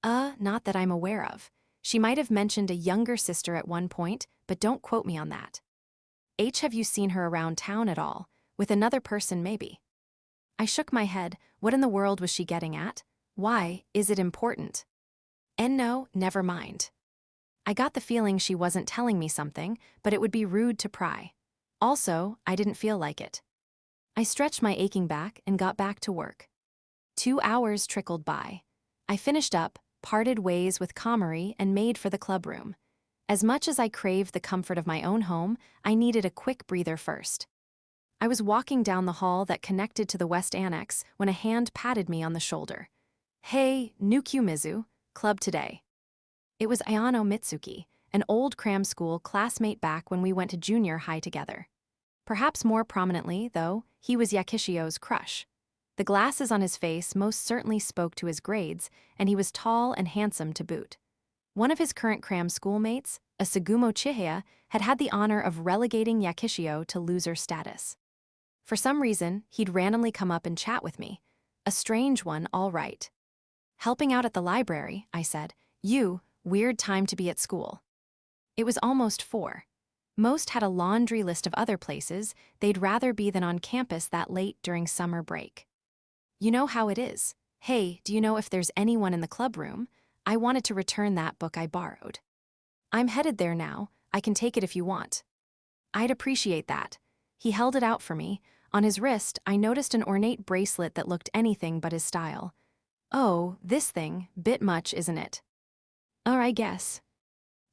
Not that I'm aware of. She might have mentioned a younger sister at one point, but don't quote me on that. Have you seen her around town at all? With another person, maybe. I shook my head. What in the world was she getting at? Why, is it important? And no, never mind. I got the feeling she wasn't telling me something, but it would be rude to pry. Also, I didn't feel like it. I stretched my aching back and got back to work. 2 hours trickled by. I finished up, parted ways with Kamari, and made for the clubroom. As much as I craved the comfort of my own home, I needed a quick breather first. I was walking down the hall that connected to the West Annex when a hand patted me on the shoulder. Hey, new Mizu, club today. It was Ayano Mitsuki, an old cram school classmate back when we went to junior high together. Perhaps more prominently, though, he was Yakishio's crush. The glasses on his face most certainly spoke to his grades, and he was tall and handsome to boot. One of his current cram schoolmates, Asagumo Chihaya, had had the honor of relegating Yakishio to loser status. For some reason, he'd randomly come up and chat with me. A strange one, all right. Helping out at the library, I said. Weird time to be at school. It was almost 4. Most had a laundry list of other places they'd rather be than on campus that late during summer break. You know how it is. Hey, do you know if there's anyone in the clubroom? I wanted to return that book I borrowed. I'm headed there now. I can take it if you want. I'd appreciate that. He held it out for me. On his wrist, I noticed an ornate bracelet that looked anything but his style. Oh, this thing, bit much, isn't it? I guess.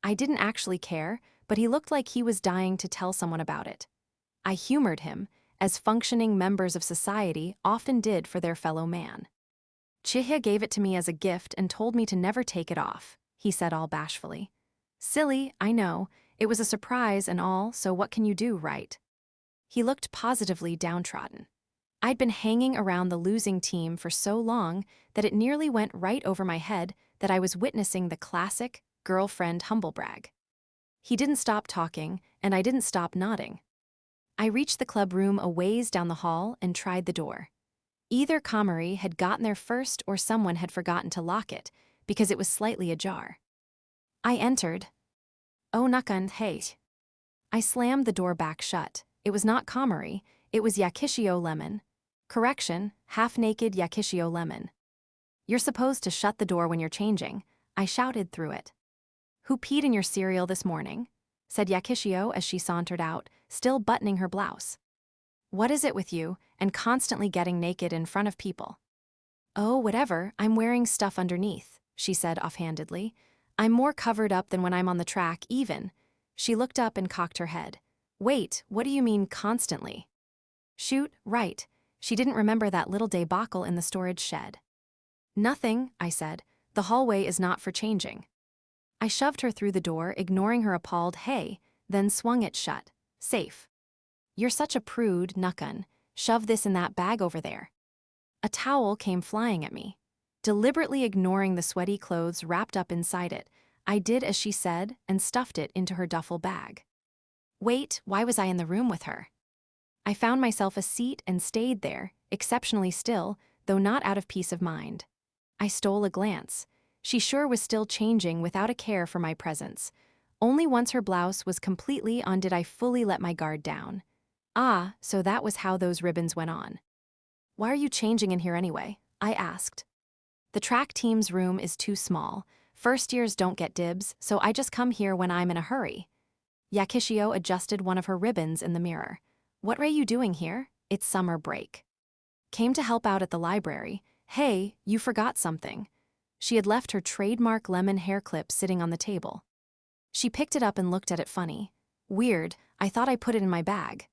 I didn't actually care, but he looked like he was dying to tell someone about it. I humored him, as functioning members of society often did for their fellow man. Chihaya gave it to me as a gift and told me to never take it off, he said all bashfully. Silly, I know. It was a surprise and all, so what can you do, right? He looked positively downtrodden. I'd been hanging around the losing team for so long that it nearly went right over my head that I was witnessing the classic girlfriend humblebrag. He didn't stop talking, and I didn't stop nodding. I reached the club room a ways down the hall and tried the door. Either Kamari had gotten there first or someone had forgotten to lock it, because it was slightly ajar. I entered. Oh, nakan, hey. I slammed the door back shut. It was not Kamari, it was Yakishio Lemon. Correction, half-naked Yakishio Lemon. You're supposed to shut the door when you're changing, I shouted through it. Who peed in your cereal this morning? Said Yakishio as she sauntered out, still buttoning her blouse. What is it with you, and constantly getting naked in front of people? Oh, whatever, I'm wearing stuff underneath, she said offhandedly. I'm more covered up than when I'm on the track, even. She looked up and cocked her head. Wait, what do you mean constantly? Shoot, right. She didn't remember that little debacle in the storage shed. Nothing, I said. The hallway is not for changing. I shoved her through the door, ignoring her appalled hey, then swung it shut. Safe. You're such a prude, Nukkun. Shove this in that bag over there. A towel came flying at me. Deliberately ignoring the sweaty clothes wrapped up inside it, I did as she said and stuffed it into her duffel bag. Wait, why was I in the room with her? I found myself a seat and stayed there, exceptionally still, though not out of peace of mind. I stole a glance. She sure was still changing without a care for my presence. Only once her blouse was completely on did I fully let my guard down. Ah, so that was how those ribbons went on. Why are you changing in here anyway? I asked. The track team's room is too small. First years don't get dibs, so I just come here when I'm in a hurry. Yakishio adjusted one of her ribbons in the mirror. What are you doing here? It's summer break. Came to help out at the library. Hey, you forgot something. She had left her trademark lemon hair clip sitting on the table. She picked it up and looked at it funny. Weird, I thought I put it in my bag.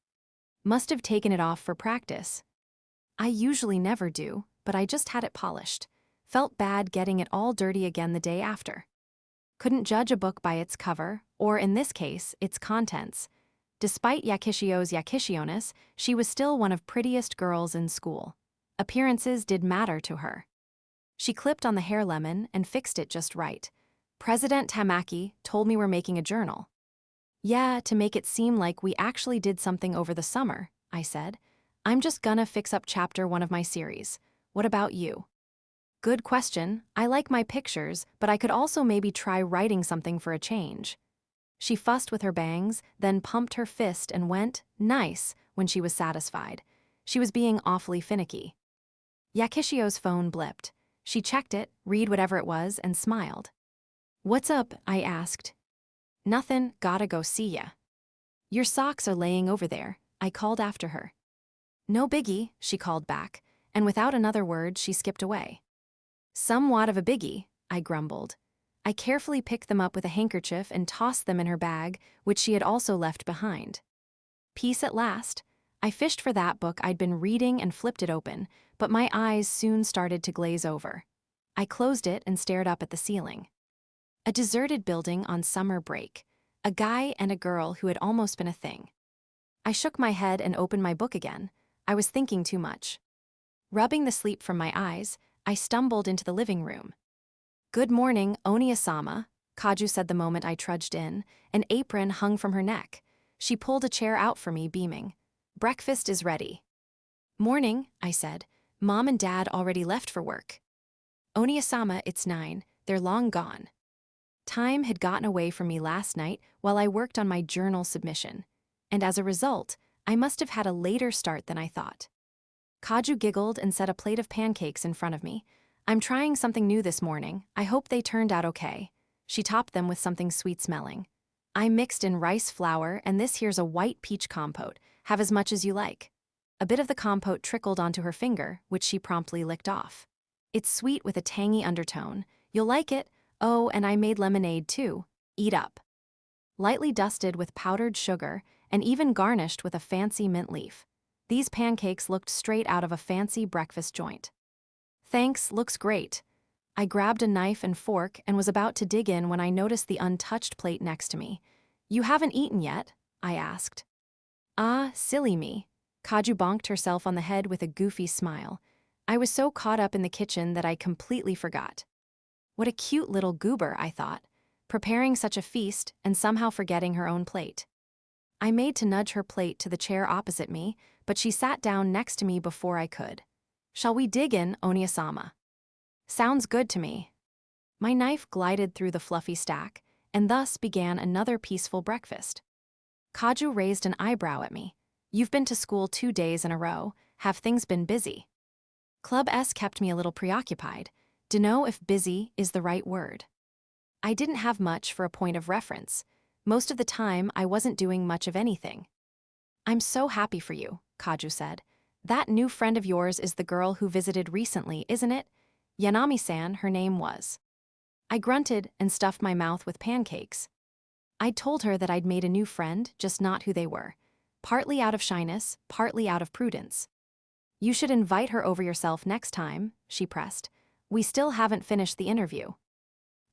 Must have taken it off for practice. I usually never do, but I just had it polished. Felt bad getting it all dirty again the day after. Couldn't judge a book by its cover, or in this case, its contents. Despite Yakishio's Yakishioness, she was still one of prettiest girls in school. Appearances did matter to her. She clipped on the hair lemon and fixed it just right. President Tamaki told me we're making a journal. Yeah, to make it seem like we actually did something over the summer, I said. I'm just gonna fix up chapter 1 of my series. What about you? Good question. I like my pictures, but I could also maybe try writing something for a change. She fussed with her bangs, then pumped her fist and went, nice, when she was satisfied. She was being awfully finicky. Yakishio's phone blipped. She checked it, read whatever it was, and smiled. What's up? I asked. Nothin', gotta go see ya. Your socks are laying over there, I called after her. No biggie, she called back, and without another word she skipped away. Somewhat of a biggie, I grumbled. I carefully picked them up with a handkerchief and tossed them in her bag, which she had also left behind. Peace at last. I fished for that book I'd been reading and flipped it open, but my eyes soon started to glaze over. I closed it and stared up at the ceiling. A deserted building on summer break. A guy and a girl who had almost been a thing. I shook my head and opened my book again. I was thinking too much. Rubbing the sleep from my eyes, I stumbled into the living room. Good morning, Oni-sama, Kaju said the moment I trudged in. An apron hung from her neck. She pulled a chair out for me, beaming. Breakfast is ready. Morning, I said. Mom and Dad already left for work. Oni-sama, it's 9. They're long gone. Time had gotten away from me last night while I worked on my journal submission. And as a result, I must have had a later start than I thought. Kaju giggled and set a plate of pancakes in front of me. I'm trying something new this morning. I hope they turned out okay. She topped them with something sweet-smelling. I mixed in rice flour, and this here's a white peach compote. Have as much as you like. A bit of the compote trickled onto her finger, which she promptly licked off. It's sweet with a tangy undertone. You'll like it. Oh, and I made lemonade too. Eat up. Lightly dusted with powdered sugar, and even garnished with a fancy mint leaf. These pancakes looked straight out of a fancy breakfast joint. Thanks, looks great. I grabbed a knife and fork and was about to dig in when I noticed the untouched plate next to me. You haven't eaten yet? I asked. Ah, silly me. Kaju bonked herself on the head with a goofy smile. I was so caught up in the kitchen that I completely forgot. What a cute little goober, I thought, preparing such a feast and somehow forgetting her own plate. I made to nudge her plate to the chair opposite me, but she sat down next to me before I could. Shall we dig in, Onia-sama? Sounds good to me. My knife glided through the fluffy stack, and thus began another peaceful breakfast. Kaju raised an eyebrow at me. You've been to school 2 days in a row. Have things been busy? Club S kept me a little preoccupied. To know if busy is the right word. I didn't have much for a point of reference. Most of the time, I wasn't doing much of anything. I'm so happy for you, Kaju said. That new friend of yours is the girl who visited recently, isn't it? Yanami-san, her name was. I grunted and stuffed my mouth with pancakes. I'd told her that I'd made a new friend, just not who they were. Partly out of shyness, partly out of prudence. You should invite her over yourself next time, she pressed. We still haven't finished the interview.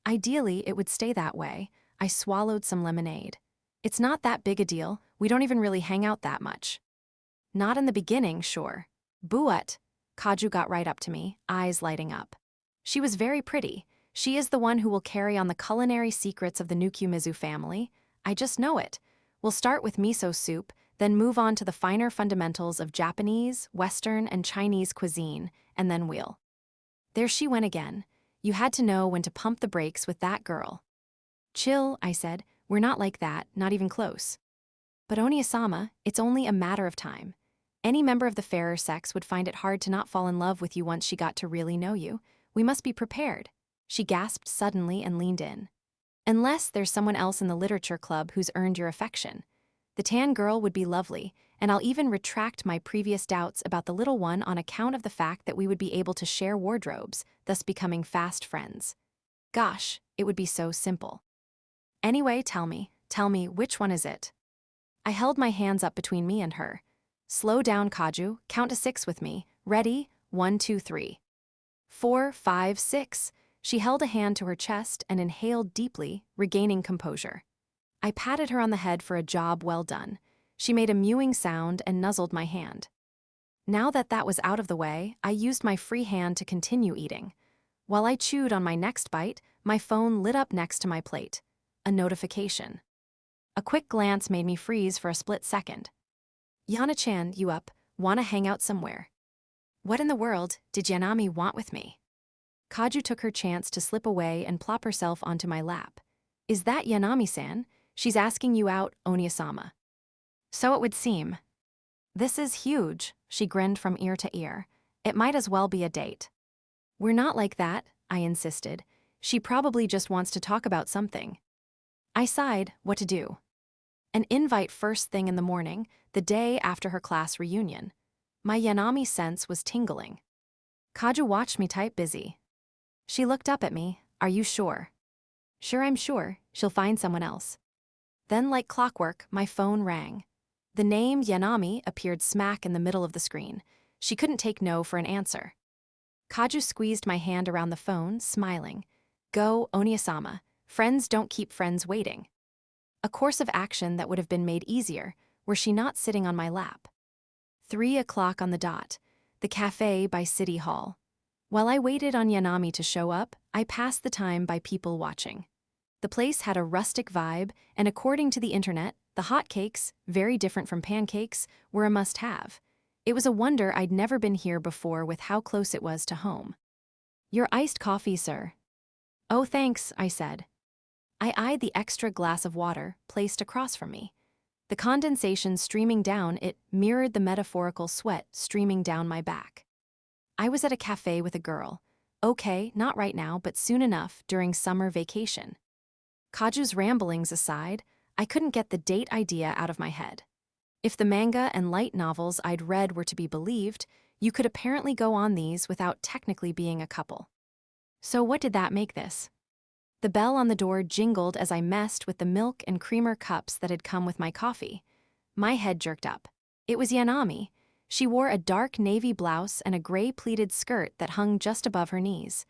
Ideally, it would stay that way. I swallowed some lemonade. It's not that big a deal. We don't even really hang out that much. Not in the beginning, sure. Buat. Kaju got right up to me, eyes lighting up. She was very pretty. She is the one who will carry on the culinary secrets of the Nukumizu family. I just know it. We'll start with miso soup, then move on to the finer fundamentals of Japanese, Western, and Chinese cuisine, and then we'll. There she went again. You had to know when to pump the brakes with that girl. Chill, I said. We're not like that, not even close. But Onia-sama, it's only a matter of time. Any member of the fairer sex would find it hard to not fall in love with you once she got to really know you. We must be prepared. She gasped suddenly and leaned in. Unless there's someone else in the literature club who's earned your affection. The tan girl would be lovely, and I'll even retract my previous doubts about the little one on account of the fact that we would be able to share wardrobes, thus becoming fast friends. Gosh, it would be so simple. Anyway, tell me, which one is it? I held my hands up between me and her. Slow down, Kaju, count to 6 with me. Ready? 1, 2, 3. 4, 5, 6. She held a hand to her chest and inhaled deeply, regaining composure. I patted her on the head for a job well done. She made a mewing sound and nuzzled my hand. Now that that was out of the way, I used my free hand to continue eating. While I chewed on my next bite, my phone lit up next to my plate. A notification. A quick glance made me freeze for a split second. Yana-chan, you up? Wanna hang out somewhere? What in the world did Yanami want with me? Kaju took her chance to slip away and plop herself onto my lap. Is that Yanami-san? She's asking you out, Onia-sama. So it would seem. This is huge, she grinned from ear to ear. It might as well be a date. We're not like that, I insisted. She probably just wants to talk about something. I sighed, what to do? An invite first thing in the morning, the day after her class reunion. My Yanami sense was tingling. Kaju watched me type busy. She looked up at me, are you sure? Sure, I'm sure, she'll find someone else. Then like clockwork, my phone rang. The name Yanami appeared smack in the middle of the screen. She couldn't take no for an answer. Kaju squeezed my hand around the phone, smiling. Go, Onia-sama. Friends don't keep friends waiting. A course of action that would have been made easier, were she not sitting on my lap. 3 o'clock on the dot, the cafe by City Hall. While I waited on Yanami to show up, I passed the time by people watching. The place had a rustic vibe, and according to the internet, the hotcakes, very different from pancakes, were a must-have. It was a wonder I'd never been here before with how close it was to home. Your iced coffee, sir. Oh, thanks, I said. I eyed the extra glass of water placed across from me. The condensation streaming down it mirrored the metaphorical sweat streaming down my back. I was at a cafe with a girl. Okay, not right now, but soon enough during summer vacation. Kaju's ramblings aside, I couldn't get the date idea out of my head. If the manga and light novels I'd read were to be believed, you could apparently go on these without technically being a couple. So what did that make this? The bell on the door jingled as I messed with the milk and creamer cups that had come with my coffee. My head jerked up. It was Yanami. She wore a dark navy blouse and a gray pleated skirt that hung just above her knees.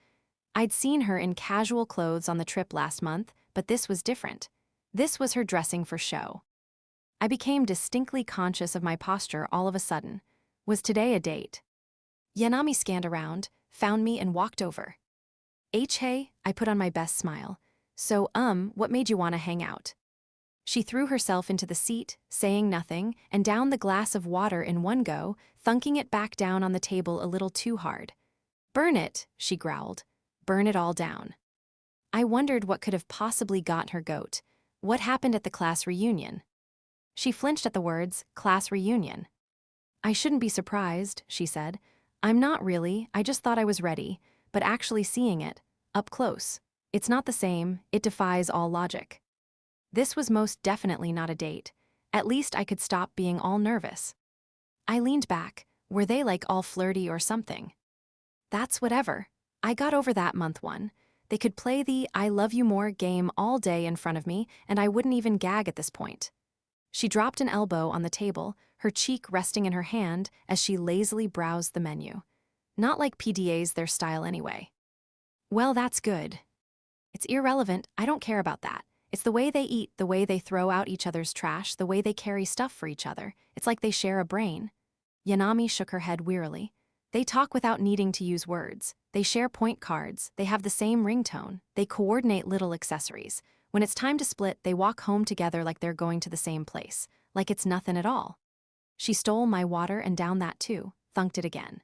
I'd seen her in casual clothes on the trip last month, but this was different. This was her dressing for show. I became distinctly conscious of my posture all of a sudden. Was today a date? Yanami scanned around, found me and walked over. Hey, I put on my best smile. So, what made you want to hang out? She threw herself into the seat, saying nothing, and downed the glass of water in one go, thunking it back down on the table a little too hard. Burn it, she growled. Burn it all down. I wondered what could have possibly got her goat. What happened at the class reunion? She flinched at the words, class reunion. I shouldn't be surprised, she said. I'm not really, I just thought I was ready, but actually seeing it, up close, it's not the same, it defies all logic. This was most definitely not a date. At least I could stop being all nervous. I leaned back. Were they like all flirty or something? That's whatever. I got over that month one. They could play the I love you more game all day in front of me, and I wouldn't even gag at this point. She dropped an elbow on the table, her cheek resting in her hand as she lazily browsed the menu. Not like PDA's their style anyway. Well, that's good. It's irrelevant, I don't care about that. It's the way they eat, the way they throw out each other's trash, the way they carry stuff for each other. It's like they share a brain. Yanami shook her head wearily. They talk without needing to use words. They share point cards. They have the same ringtone. They coordinate little accessories. When it's time to split, they walk home together like they're going to the same place. Like it's nothing at all. She stole my water and downed that too, thunked it again.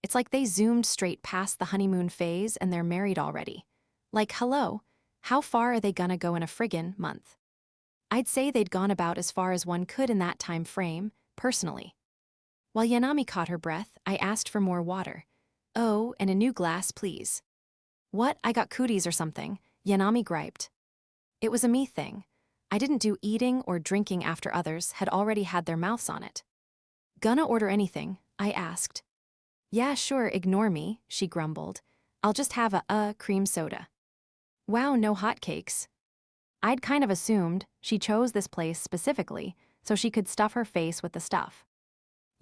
It's like they zoomed straight past the honeymoon phase and they're married already. Like, hello, how far are they gonna go in a friggin' month? I'd say they'd gone about as far as one could in that time frame, personally. While Yanami caught her breath, I asked for more water. Oh, and a new glass, please. What, I got cooties or something, Yanami griped. It was a me thing. I didn't do eating or drinking after others had already had their mouths on it. Gonna order anything? I asked. Yeah, sure, ignore me, she grumbled. I'll just have a cream soda. Wow, no hotcakes. I'd kind of assumed she chose this place specifically so she could stuff her face with the stuff.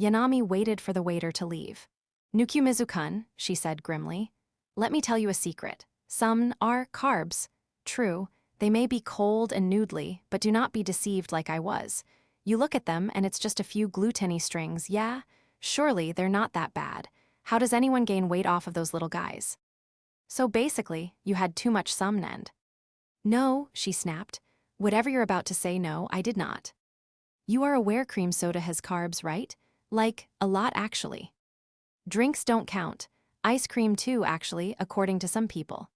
Yanami waited for the waiter to leave. Nukumizu-kun, she said grimly. Let me tell you a secret. Some are carbs. True, they may be cold and noodly, but do not be deceived like I was. You look at them and it's just a few gluten-y strings, yeah? Surely they're not that bad. How does anyone gain weight off of those little guys? So basically, you had too much sumnend. No, she snapped. Whatever you're about to say, no, I did not. You are aware cream soda has carbs, right? Like, a lot actually. Drinks don't count. Ice cream too, actually, according to some people.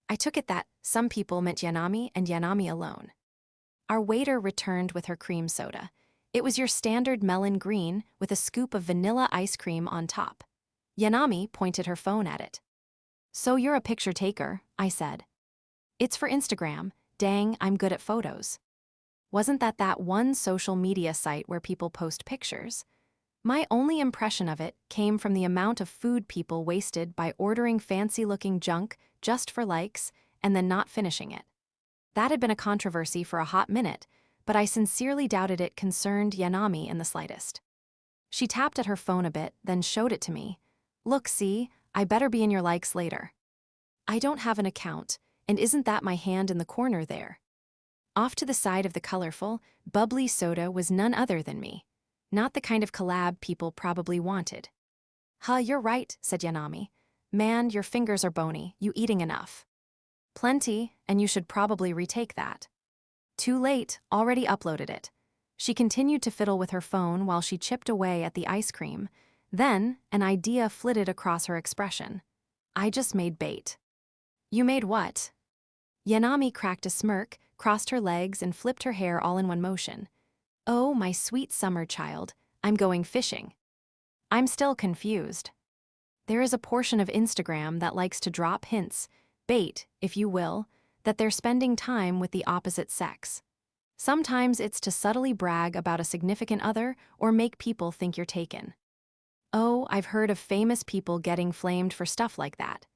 I took it that some people meant Yanami and Yanami alone. Our waiter returned with her cream soda. It was your standard melon green with a scoop of vanilla ice cream on top. Yanami pointed her phone at it. So you're a picture taker, I said. It's for Instagram. Dang, I'm good at photos. Wasn't that one social media site where people post pictures? My only impression of it came from the amount of food people wasted by ordering fancy-looking junk just for likes and then not finishing it. That had been a controversy for a hot minute, but I sincerely doubted it concerned Yanami in the slightest. She tapped at her phone a bit, then showed it to me. Look, see, I better be in your likes later. I don't have an account, and isn't that my hand in the corner there? Off to the side of the colorful, bubbly soda was none other than me. Not the kind of collab people probably wanted. Huh, you're right, said Yanami. Man, your fingers are bony, you eating enough. Plenty, and you should probably retake that. Too late, already uploaded it. She continued to fiddle with her phone while she chipped away at the ice cream. Then, an idea flitted across her expression. I just made bait. You made what? Yanami cracked a smirk, crossed her legs, and flipped her hair all in one motion. Oh, my sweet summer child, I'm going fishing. I'm still confused. There is a portion of Instagram that likes to drop hints, bait, if you will, that they're spending time with the opposite sex. Sometimes it's to subtly brag about a significant other or make people think you're taken. Oh, I've heard of famous people getting flamed for stuff like that.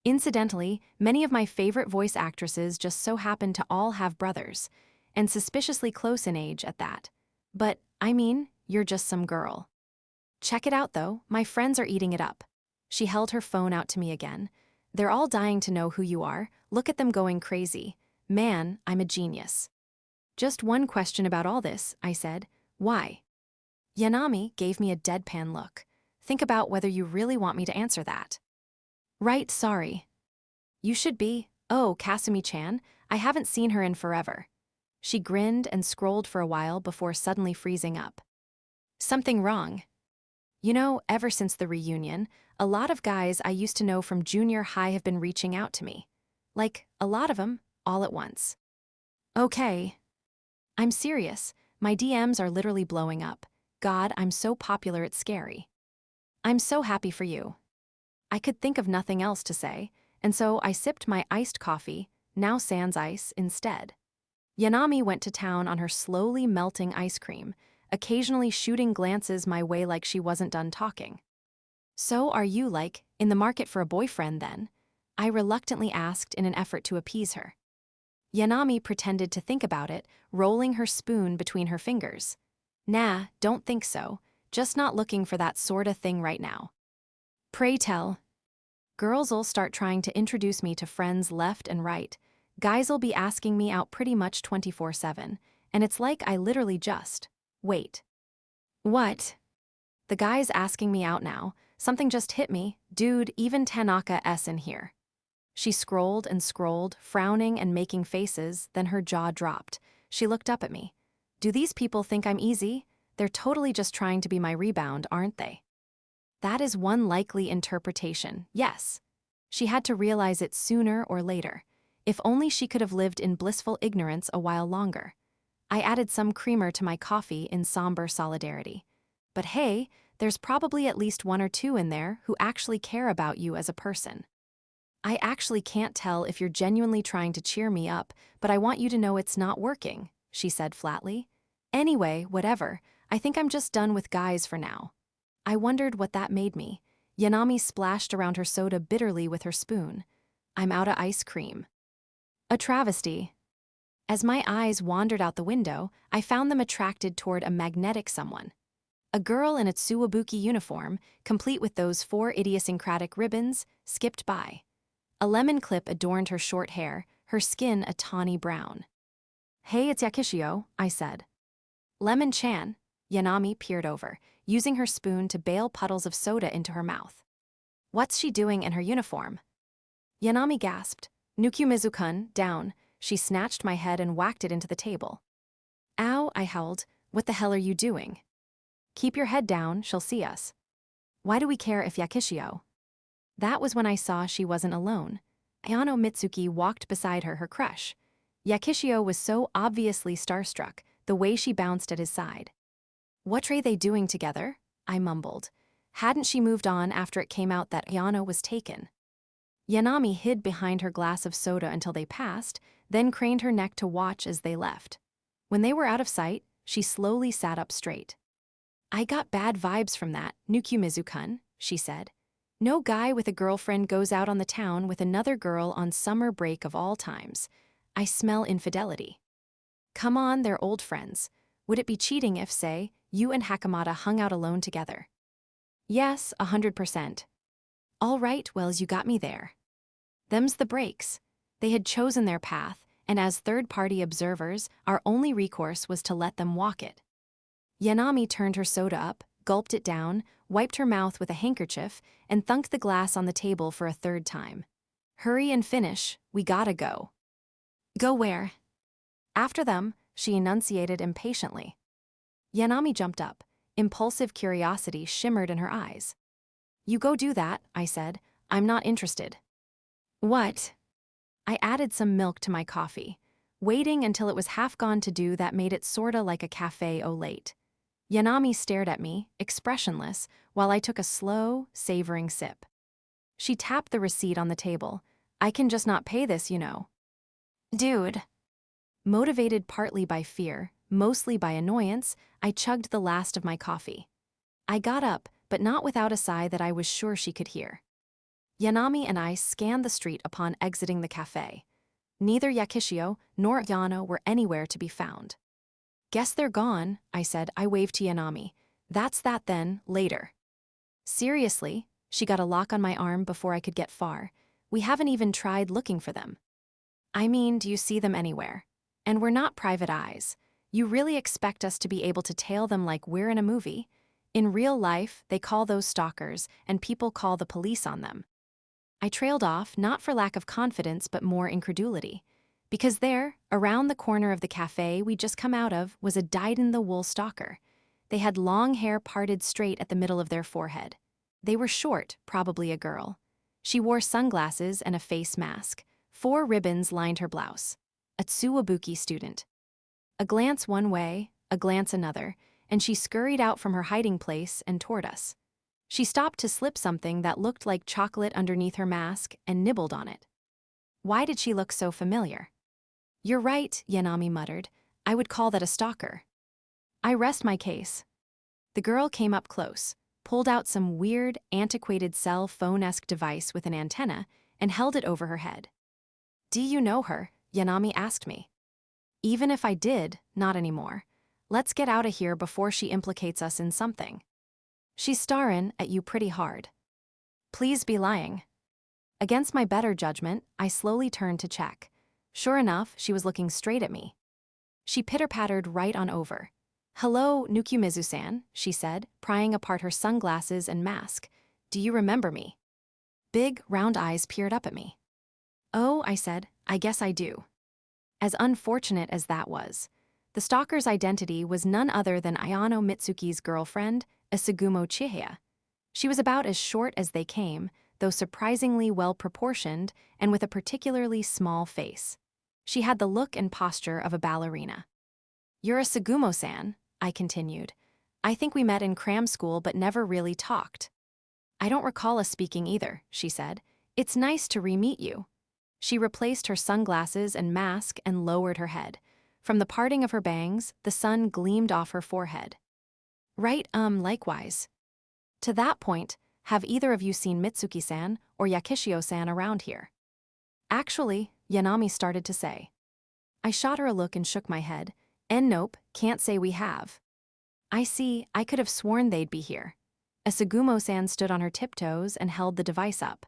Incidentally, many of my favorite voice actresses just so happen to all have brothers, and suspiciously close in age at that. But, I mean, you're just some girl. Check it out though, my friends are eating it up. She held her phone out to me again. They're all dying to know who you are, look at them going crazy. Man, I'm a genius. Just one question about all this, I said. Why? Yanami gave me a deadpan look. Think about whether you really want me to answer that. Right, sorry. You should be. Oh, Kasumi-chan, I haven't seen her in forever. She grinned and scrolled for a while before suddenly freezing up. Something wrong. You know, ever since the reunion, a lot of guys I used to know from junior high have been reaching out to me. Like, a lot of them, all at once. Okay. I'm serious. My DMs are literally blowing up. God, I'm so popular it's scary. I'm so happy for you. I could think of nothing else to say, and so I sipped my iced coffee, now sans ice, instead. Yanami went to town on her slowly melting ice cream, occasionally shooting glances my way like she wasn't done talking. So are you, like, in the market for a boyfriend then? I reluctantly asked in an effort to appease her. Yanami pretended to think about it, rolling her spoon between her fingers. Nah, don't think so. Just not looking for that sorta thing right now. Pray tell. Girls'll start trying to introduce me to friends left and right. Guys'll be asking me out pretty much 24/7, and it's like I literally just... Wait. What? The guy's asking me out now. Something just hit me. Dude, even Tanaka-s in here. She scrolled and scrolled, frowning and making faces, then her jaw dropped. She looked up at me. Do these people think I'm easy? They're totally just trying to be my rebound, aren't they? That is one likely interpretation, yes. She had to realize it sooner or later. If only she could have lived in blissful ignorance a while longer. I added some creamer to my coffee in somber solidarity. But hey, there's probably at least one or two in there who actually care about you as a person. I actually can't tell if you're genuinely trying to cheer me up, but I want you to know it's not working, she said flatly. Anyway, whatever, I think I'm just done with guys for now. I wondered what that made me. Yanami splashed around her soda bitterly with her spoon. I'm out of ice cream. A travesty. As my eyes wandered out the window, I found them attracted toward a magnetic someone. A girl in a Tsuwabuki uniform, complete with those 4 idiosyncratic ribbons, skipped by. A lemon clip adorned her short hair, her skin a tawny brown. Hey, it's Yakishio, I said. Lemon-chan. Yanami peered over, using her spoon to bail puddles of soda into her mouth. What's she doing in her uniform? Yanami gasped. Nukyumizu-kun, down. She snatched my head and whacked it into the table. Ow, I howled. What the hell are you doing? Keep your head down, she'll see us. Why do we care if Yakishio? That was when I saw she wasn't alone. Ayano Mitsuki walked beside her crush. Yakishio was so obviously starstruck, the way she bounced at his side. What are they doing together? I mumbled. Hadn't she moved on after it came out that Ayano was taken? Yanami hid behind her glass of soda until they passed, then craned her neck to watch as they left. When they were out of sight, she slowly sat up straight. I got bad vibes from that, Nukyumizu-kun, she said. No guy with a girlfriend goes out on the town with another girl on summer break of all times. I smell infidelity. Come on, they're old friends. Would it be cheating if, say, you and Hakamata hung out alone together? Yes, 100%. All right, Wells, you got me there. Them's the breaks. They had chosen their path, and as third-party observers, our only recourse was to let them walk it. Yanami turned her soda up, gulped it down, wiped her mouth with a handkerchief, and thunked the glass on the table for a third time. Hurry and finish, we gotta go. Go where? After them, she enunciated impatiently. Yanami jumped up. Impulsive curiosity shimmered in her eyes. You go do that, I said. I'm not interested. What? I added some milk to my coffee, waiting until it was half gone to do that made it sorta like a cafe au lait. Yanami stared at me, expressionless, while I took a slow, savoring sip. She tapped the receipt on the table. I can just not pay this, you know. Dude. Motivated partly by fear, mostly by annoyance, I chugged the last of my coffee. I got up, but not without a sigh that I was sure she could hear. Yanami and I scanned the street upon exiting the cafe. Neither Yakishio nor Yano were anywhere to be found. Guess they're gone, I said. I waved to Yanami. That's that then, later. Seriously, she got a lock on my arm before I could get far. We haven't even tried looking for them. I mean, do you see them anywhere? And we're not private eyes. You really expect us to be able to tail them like we're in a movie? In real life, they call those stalkers, and people call the police on them. I trailed off, not for lack of confidence but more incredulity. Because there, around the corner of the cafe we'd just come out of, was a dyed-in-the-wool stalker. They had long hair parted straight at the middle of their forehead. They were short, probably a girl. She wore sunglasses and a face mask. 4 ribbons lined her blouse. A Tsuwabuki student. A glance one way, a glance another, and she scurried out from her hiding place and toward us. She stopped to slip something that looked like chocolate underneath her mask and nibbled on it. Why did she look so familiar? You're right, Yanami muttered. I would call that a stalker. I rest my case. The girl came up close, pulled out some weird, antiquated cell phone-esque device with an antenna, and held it over her head. Do you know her? Yanami asked me. Even if I did, not anymore. Let's get out of here before she implicates us in something. She's staring at you pretty hard. Please be lying. Against my better judgment, I slowly turned to check. Sure enough, she was looking straight at me. She pitter-pattered right on over. Hello, Nukumizu-san, she said, prying apart her sunglasses and mask. Do you remember me? Big, round eyes peered up at me. Oh, I said, I guess I do. As unfortunate as that was, the stalker's identity was none other than Ayano Mitsuki's girlfriend, Asagumo Chihaya. She was about as short as they came, though surprisingly well-proportioned and with a particularly small face. She had the look and posture of a ballerina. You're Asagumo-san, I continued. I think we met in cram school but never really talked. I don't recall us speaking either, she said. It's nice to re-meet you. She replaced her sunglasses and mask and lowered her head. From the parting of her bangs, the sun gleamed off her forehead. Right, likewise. To that point, have either of you seen Mitsuki-san or Yakishio-san around here? Actually, Yanami started to say. I shot her a look and shook my head. Nope, can't say we have. I see, I could have sworn they'd be here. Asagumo-san stood on her tiptoes and held the device up.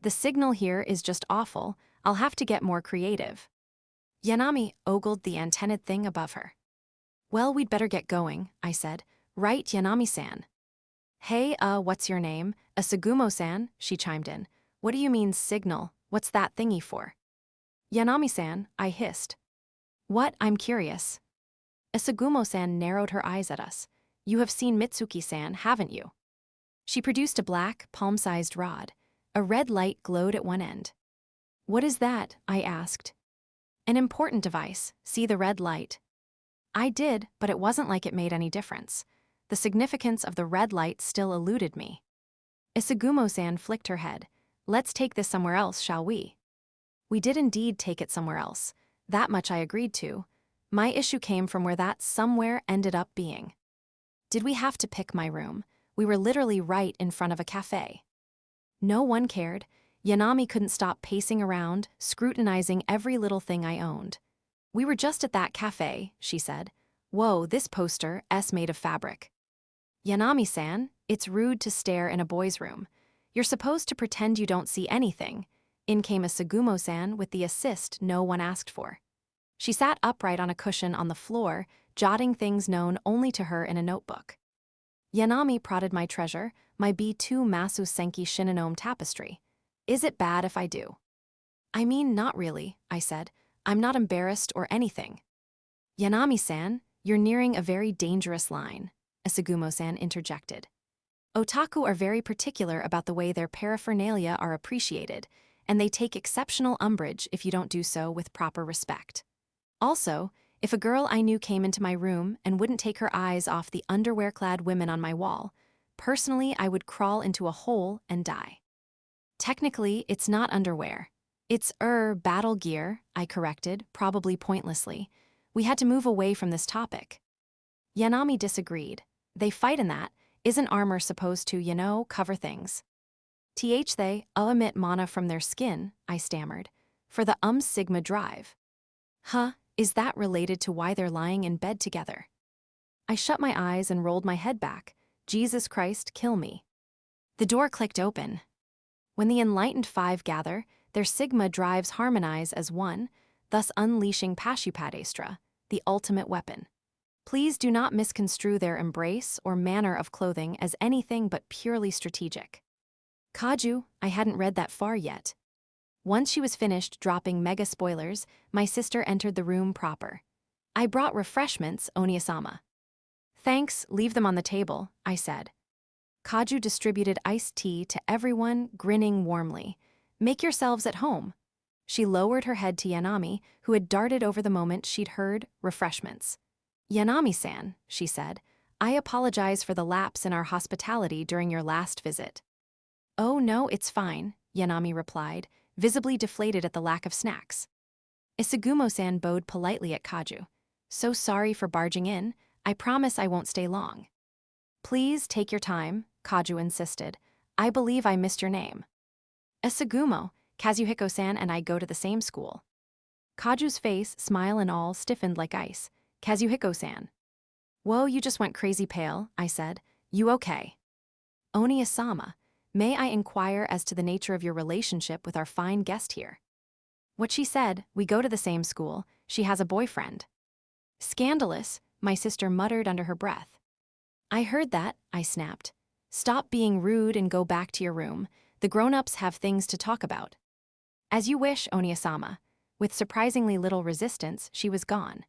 The signal here is just awful. I'll have to get more creative. Yanami ogled the antennaed thing above her. Well, we'd better get going, I said. Right, Yanami-san? Hey, what's your name? Asagumo-san, she chimed in. What do you mean, signal? What's that thingy for? Yanami-san, I hissed. What? I'm curious. Asagumo-san narrowed her eyes at us. You have seen Mitsuki-san, haven't you? She produced a black, palm-sized rod. A red light glowed at one end. What is that? I asked. An important device. See the red light. I did, but it wasn't like it made any difference. The significance of the red light still eluded me. Asagumo-san flicked her head. Let's take this somewhere else, shall we? We did indeed take it somewhere else. That much I agreed to. My issue came from where that somewhere ended up being. Did we have to pick my room? We were literally right in front of a cafe. No one cared. Yanami couldn't stop pacing around, scrutinizing every little thing I owned. We were just at that cafe, she said. Whoa, this poster, S made of fabric. Yanami-san, it's rude to stare in a boy's room. You're supposed to pretend you don't see anything. In came Asagumo-san with the assist no one asked for. She sat upright on a cushion on the floor, jotting things known only to her in a notebook. Yanami prodded my treasure, my v02 Masu Senki Shinonome tapestry. Is it bad if I do? I mean, not really, I said. I'm not embarrassed or anything. Yanami-san, you're nearing a very dangerous line, Asagumo-san interjected. Otaku are very particular about the way their paraphernalia are appreciated, and they take exceptional umbrage if you don't do so with proper respect. Also, if a girl I knew came into my room and wouldn't take her eyes off the underwear-clad women on my wall, personally I would crawl into a hole and die. Technically, it's not underwear. It's battle gear, I corrected, probably pointlessly. We had to move away from this topic. Yanami disagreed. They fight in that. Isn't armor supposed to, cover things? They emit mana from their skin, I stammered. For the Sigma drive. Huh, is that related to why they're lying in bed together? I shut my eyes and rolled my head back. Jesus Christ, kill me. The door clicked open. When the enlightened five gather, their Sigma drives harmonize as one. thus unleashing Pashupadestra, the ultimate weapon. Please do not misconstrue their embrace or manner of clothing as anything but purely strategic. Kaju, I hadn't read that far yet. Once she was finished dropping mega spoilers, my sister entered the room proper. I brought refreshments, Oniasama. Thanks, leave them on the table, I said. Kaju distributed iced tea to everyone, grinning warmly. Make yourselves at home. She lowered her head to Yanami, who had darted over the moment she'd heard refreshments. Yanami-san, she said, I apologize for the lapse in our hospitality during your last visit. Oh no, it's fine, Yanami replied, visibly deflated at the lack of snacks. Asagumo-san bowed politely at Kaju. So sorry for barging in, I promise I won't stay long. Please take your time, Kaju insisted. I believe I missed your name. Asagumo, Kazuhiko-san and I go to the same school. Kaju's face, smile and all, stiffened like ice. Kazuhiko-san. Whoa, you just went crazy pale, I said. You okay? Oniasama, may I inquire as to the nature of your relationship with our fine guest here? What she said, we go to the same school, she has a boyfriend. Scandalous, my sister muttered under her breath. I heard that, I snapped. Stop being rude and go back to your room. The grown-ups have things to talk about. As you wish, Oniasama. With surprisingly little resistance, she was gone.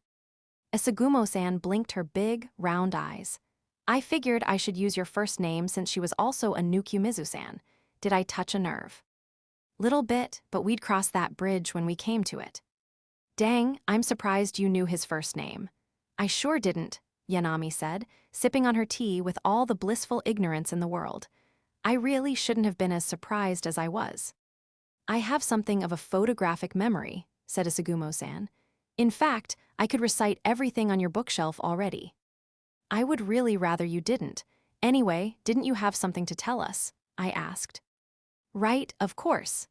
Asagumo-san blinked her big, round eyes. I figured I should use your first name since she was also a Nukumizu-san. Did I touch a nerve? Little bit, but we'd cross that bridge when we came to it. Dang, I'm surprised you knew his first name. I sure didn't, Yanami said, sipping on her tea with all the blissful ignorance in the world. I really shouldn't have been as surprised as I was. I have something of a photographic memory, said Asagumo-san. In fact, I could recite everything on your bookshelf already. I would really rather you didn't. Anyway, didn't you have something to tell us? I asked. Right, of course.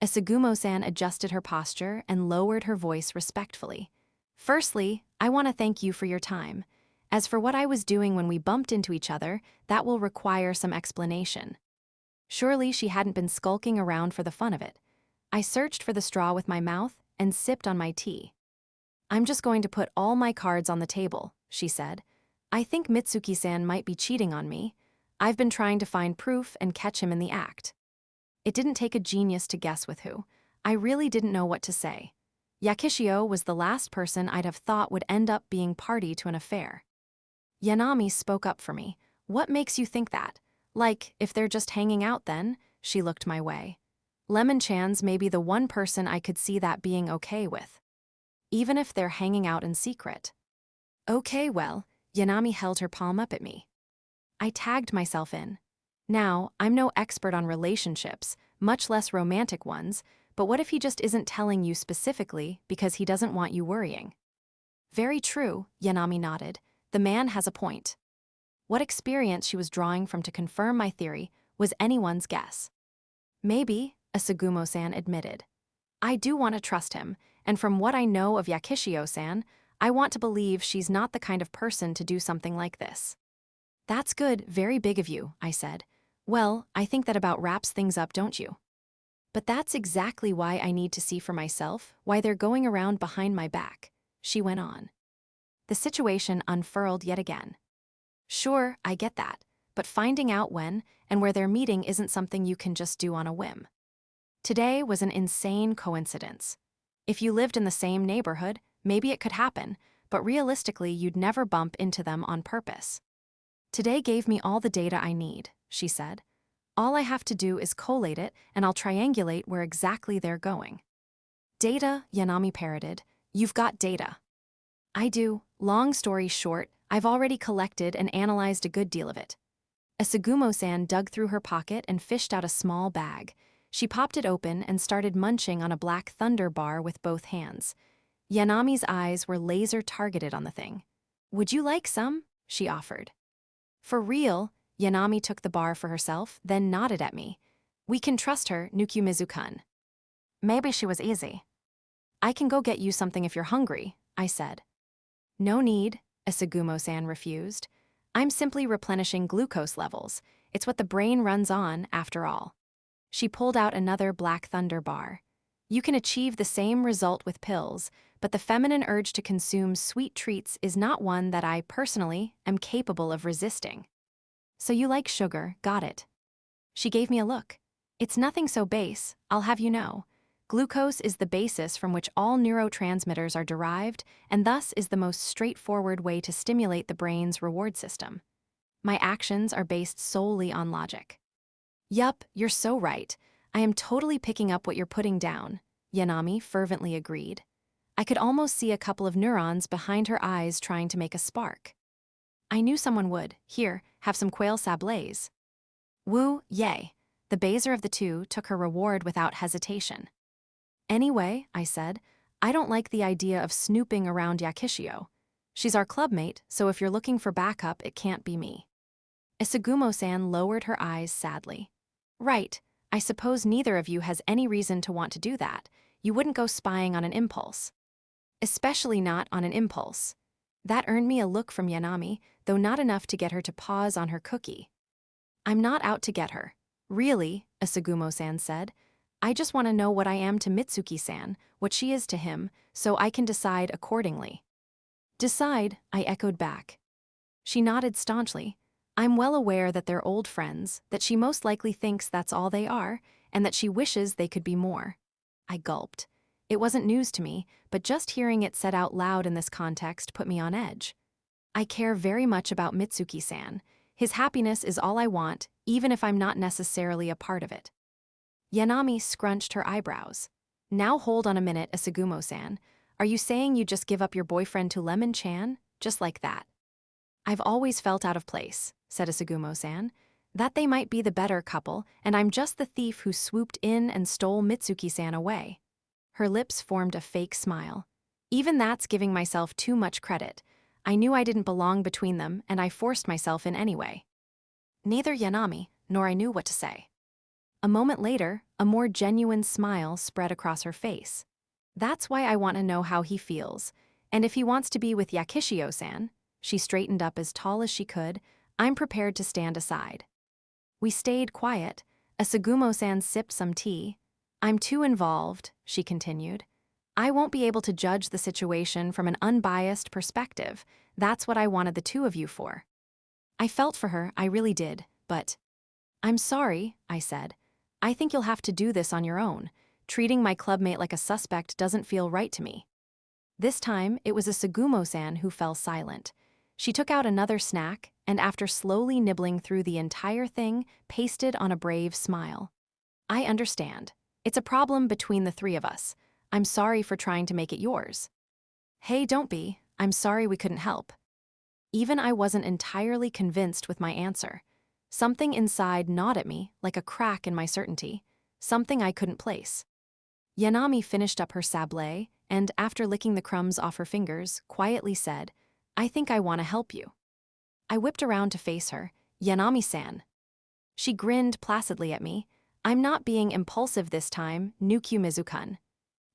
Asagumo-san adjusted her posture and lowered her voice respectfully. Firstly, I want to thank you for your time. As for what I was doing when we bumped into each other, that will require some explanation. Surely she hadn't been skulking around for the fun of it. I searched for the straw with my mouth and sipped on my tea. I'm just going to put all my cards on the table, she said. I think Mitsuki-san might be cheating on me. I've been trying to find proof and catch him in the act. It didn't take a genius to guess with who. I really didn't know what to say. Yakishio was the last person I'd have thought would end up being party to an affair. Yanami spoke up for me. What makes you think that? Like, if they're just hanging out then? She looked my way. Lemon-chan's may be the one person I could see that being okay with. Even if they're hanging out in secret. Okay, well, Yanami held her palm up at me. I tagged myself in. Now, I'm no expert on relationships, much less romantic ones, but what if he just isn't telling you specifically because he doesn't want you worrying? Very true, Yanami nodded. The man has a point. What experience she was drawing from to confirm my theory was anyone's guess. Maybe, Asagumo-san admitted. I do want to trust him, and from what I know of Yakishio-san, I want to believe she's not the kind of person to do something like this. That's good, very big of you, I said. Well, I think that about wraps things up, don't you? But that's exactly why I need to see for myself why they're going around behind my back, she went on. The situation unfurled yet again. Sure, I get that, but finding out when and where they're meeting isn't something you can just do on a whim. Today was an insane coincidence. If you lived in the same neighborhood, maybe it could happen, but realistically you'd never bump into them on purpose. Today gave me all the data I need, she said. All I have to do is collate it and I'll triangulate where exactly they're going. Data, Yanami parroted. You've got data. I do. Long story short, I've already collected and analyzed a good deal of it. Asagumo-san dug through her pocket and fished out a small bag. She popped it open and started munching on a black thunder bar with both hands. Yanami's eyes were laser-targeted on the thing. Would you like some? She offered. For real, Yanami took the bar for herself, then nodded at me. We can trust her, Nukumizu-kun. Maybe she was easy. I can go get you something if you're hungry, I said. No need, Asagumo-san refused. I'm simply replenishing glucose levels. It's what the brain runs on, after all. She pulled out another Black Thunder bar. You can achieve the same result with pills, but the feminine urge to consume sweet treats is not one that I, personally, am capable of resisting. So you like sugar, got it. She gave me a look. It's nothing so base, I'll have you know. Glucose is the basis from which all neurotransmitters are derived, and thus is the most straightforward way to stimulate the brain's reward system. My actions are based solely on logic. Yup, you're so right. I am totally picking up what you're putting down, Yanami fervently agreed. I could almost see a couple of neurons behind her eyes trying to make a spark. I knew someone would. Here, have some quail sablés. Woo, yay. The baser of the two took her reward without hesitation. Anyway, I said, I don't like the idea of snooping around Yakishio. She's our clubmate, so if you're looking for backup, it can't be me. Asagumo-san lowered her eyes sadly. Right, I suppose neither of you has any reason to want to do that. You wouldn't go spying on an impulse. Especially not on an impulse. That earned me a look from Yanami, though not enough to get her to pause on her cookie. I'm not out to get her. Really, Asagumo-san said. I just want to know what I am to Mitsuki-san, what she is to him, so I can decide accordingly. Decide, I echoed back. She nodded staunchly. I'm well aware that they're old friends, that she most likely thinks that's all they are, and that she wishes they could be more. I gulped. It wasn't news to me, but just hearing it said out loud in this context put me on edge. I care very much about Mitsuki-san. His happiness is all I want, even if I'm not necessarily a part of it. Yanami scrunched her eyebrows. Now hold on a minute, Asagumo-san. Are you saying you just give up your boyfriend to Lemon-chan? Just like that? I've always felt out of place, said Asagumo-san. That they might be the better couple, and I'm just the thief who swooped in and stole Mitsuki-san away. Her lips formed a fake smile. Even that's giving myself too much credit. I knew I didn't belong between them, and I forced myself in anyway. Neither Yanami, nor I knew what to say. A moment later, a more genuine smile spread across her face. That's why I want to know how he feels. And if he wants to be with Yakishio-san, she straightened up as tall as she could, I'm prepared to stand aside. We stayed quiet. Asagumo-san sipped some tea. I'm too involved, she continued. I won't be able to judge the situation from an unbiased perspective. That's what I wanted the two of you for. I felt for her, I really did, but... I'm sorry, I said. I think you'll have to do this on your own. Treating my clubmate like a suspect doesn't feel right to me. This time, it was Asagumo-san who fell silent. She took out another snack, and after slowly nibbling through the entire thing, pasted on a brave smile. I understand. It's a problem between the three of us. I'm sorry for trying to make it yours. Hey, don't be. I'm sorry we couldn't help. Even I wasn't entirely convinced with my answer. Something inside gnawed at me, like a crack in my certainty. Something I couldn't place. Yanami finished up her sablé, and after licking the crumbs off her fingers, quietly said, I think I want to help you. I whipped around to face her. Yanami-san. She grinned placidly at me. I'm not being impulsive this time, Nukyumizu-kun.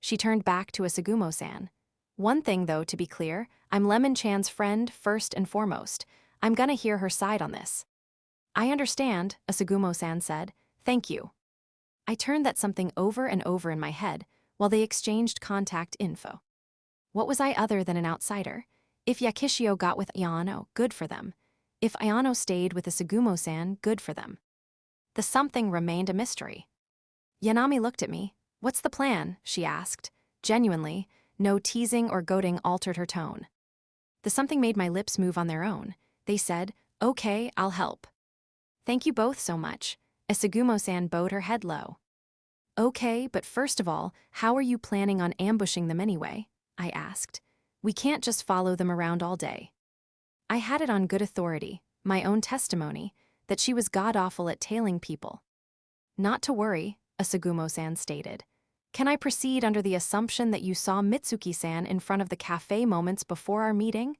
She turned back to Asagumo-san. One thing, though, to be clear, I'm Lemon-chan's friend first and foremost. I'm gonna hear her side on this. I understand, Asagumo-san said. Thank you. I turned that something over and over in my head while they exchanged contact info. What was I other than an outsider? If Yakishio got with Ayano, good for them. If Ayano stayed with Asagumo-san, good for them. The something remained a mystery. Yanami looked at me. What's the plan? She asked. Genuinely, no teasing or goading altered her tone. The something made my lips move on their own. They said, okay, I'll help. Thank you both so much. Asagumo-san bowed her head low. Okay, but first of all, how are you planning on ambushing them anyway? I asked. We can't just follow them around all day. I had it on good authority, my own testimony, that she was god-awful at tailing people. Not to worry, Asagumo-san stated. Can I proceed under the assumption that you saw Mitsuki-san in front of the cafe moments before our meeting?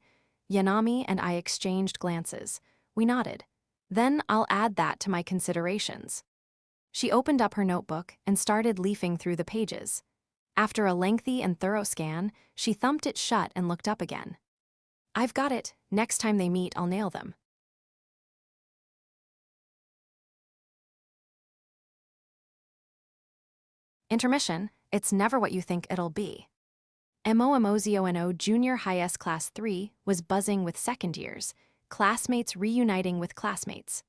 Yanami and I exchanged glances. We nodded. Then I'll add that to my considerations. She opened up her notebook and started leafing through the pages. After a lengthy and thorough scan, she thumped it shut and looked up again. I've got it. Next time they meet, I'll nail them. Intermission, It's never what you think it'll be. Emozio Junior High S Class 3 was buzzing with second years, classmates reuniting with classmates.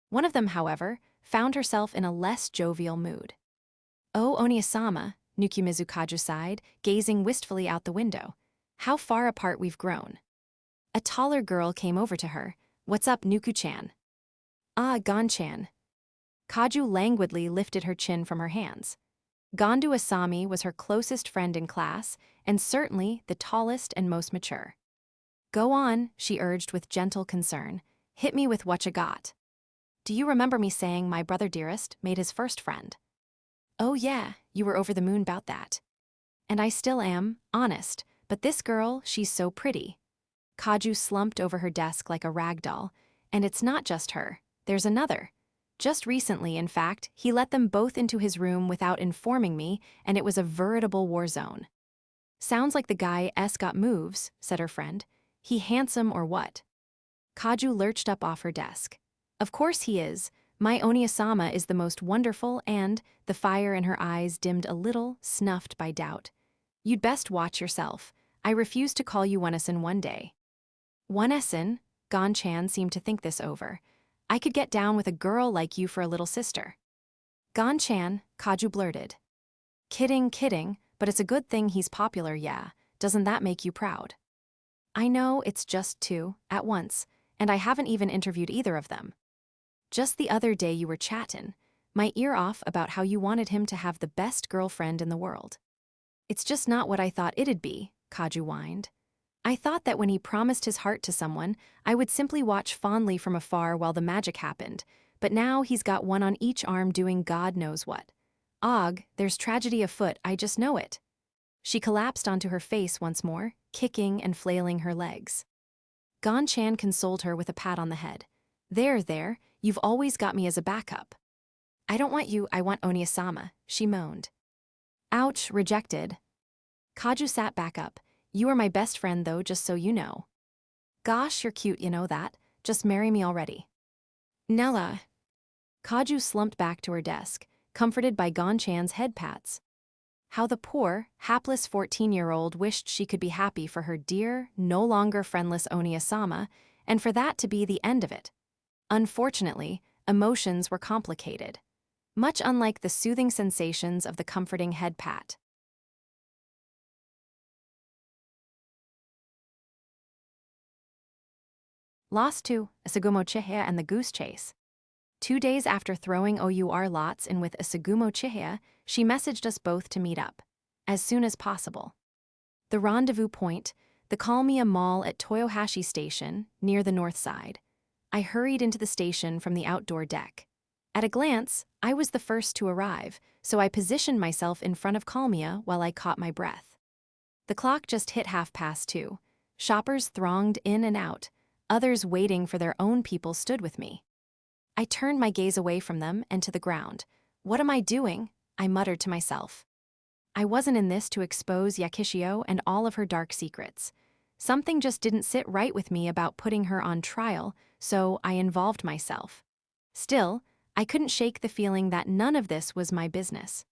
One of them, however, found herself in a less jovial mood. "Oh, Oniasama," Nukimizu Kaju sighed, gazing wistfully out the window. "How far apart we've grown." A taller girl came over to her. "What's up, Nuku-chan?" "Ah, Gon-chan." Kaju languidly lifted her chin from her hands. Gondu Asami was her closest friend in class, and certainly the tallest and most mature. "Go on," she urged with gentle concern. "Hit me with what you got." "Do you remember me saying my brother dearest made his first friend?" "Oh yeah, you were over the moon about that." "And I still am, honest, but this girl, she's so pretty." Kaju slumped over her desk like a rag doll. "And it's not just her. There's another. Just recently, in fact, he let them both into his room without informing me, and it was a veritable war zone." "Sounds like the guy S got moves," said her friend. "He handsome or what?" Kaju lurched up off her desk. "Of course he is. My Oniasama is the most wonderful and," the fire in her eyes dimmed a little, snuffed by doubt. "You'd best watch yourself. I refuse to call you One-essen one day." "One-essen?" Gon-chan seemed to think this over. "I could get down with a girl like you for a little sister." "Gon-chan," Kaju blurted. "Kidding, kidding, but it's a good thing he's popular, yeah. Doesn't that make you proud?" "I know, it's just two, at once, and I haven't even interviewed either of them. Just the other day you were chattin', my ear off about how you wanted him to have the best girlfriend in the world." "It's just not what I thought it'd be," Kaju whined. "I thought that when he promised his heart to someone, I would simply watch fondly from afar while the magic happened, but now he's got one on each arm doing God knows what. Og, there's tragedy afoot, I just know it." She collapsed onto her face once more, kicking and flailing her legs. Gon-chan consoled her with a pat on the head. There, you've always got me as a backup." "I don't want you, I want Oniasama," she moaned. "Ouch, rejected." Kaju sat back up. "You are my best friend though, just so you know." "Gosh, you're cute, you know that. Just marry me already." "Nella." Kaju slumped back to her desk, comforted by Gon-chan's head pats. How the poor, hapless 14-year-old wished she could be happy for her dear, no longer friendless Oniasama, and for that to be the end of it. Unfortunately, emotions were complicated, much unlike the soothing sensations of the comforting head pat. Lost to Asagumo Chihaya and the Goose Chase. 2 days after throwing our lots in with Asagumo Chihaya, she messaged us both to meet up, as soon as possible. The rendezvous point, the Kalmiya Mall at Toyohashi Station, near the north side. I hurried into the station from the outdoor deck. At a glance, I was the first to arrive, so I positioned myself in front of Kalmiya while I caught my breath. The clock just hit 2:30. Shoppers thronged in and out. Others waiting for their own people stood with me. I turned my gaze away from them and to the ground. "What am I doing?" I muttered to myself. I wasn't in this to expose Yakishio and all of her dark secrets. Something just didn't sit right with me about putting her on trial, so I involved myself. Still, I couldn't shake the feeling that none of this was my business.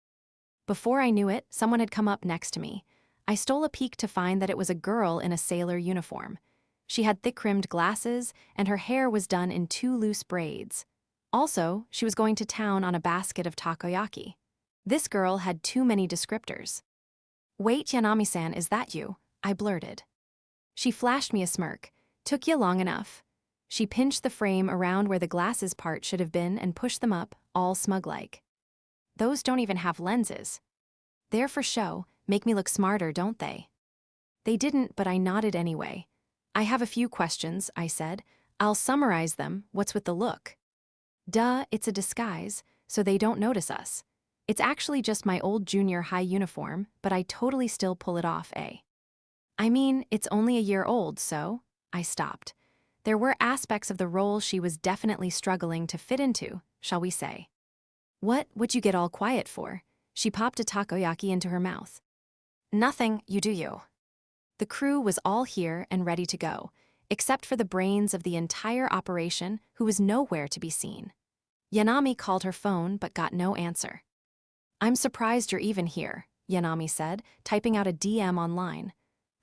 Before I knew it, someone had come up next to me. I stole a peek to find that it was a girl in a sailor uniform. She had thick-rimmed glasses, and her hair was done in 2 loose braids. Also, she was going to town on a basket of takoyaki. This girl had too many descriptors. "Wait, Yanami-san, is that you?" I blurted. She flashed me a smirk. "Took you long enough." She pinched the frame around where the glasses part should have been and pushed them up, all smug-like. "Those don't even have lenses." "They're for show, make me look smarter, don't they?" They didn't, but I nodded anyway. "I have a few questions," I said. "I'll summarize them. What's with the look?" "Duh, it's a disguise, so they don't notice us. It's actually just my old junior high uniform, but I totally still pull it off, eh?" "I mean, it's only a year old, so..." I stopped. There were aspects of the role she was definitely struggling to fit into, shall we say. What'd you get all quiet for?" She popped a takoyaki into her mouth. "Nothing, you do you." The crew was all here and ready to go, except for the brains of the entire operation, who was nowhere to be seen. Yanami called her phone but got no answer. "I'm surprised you're even here," Yanami said, typing out a DM online.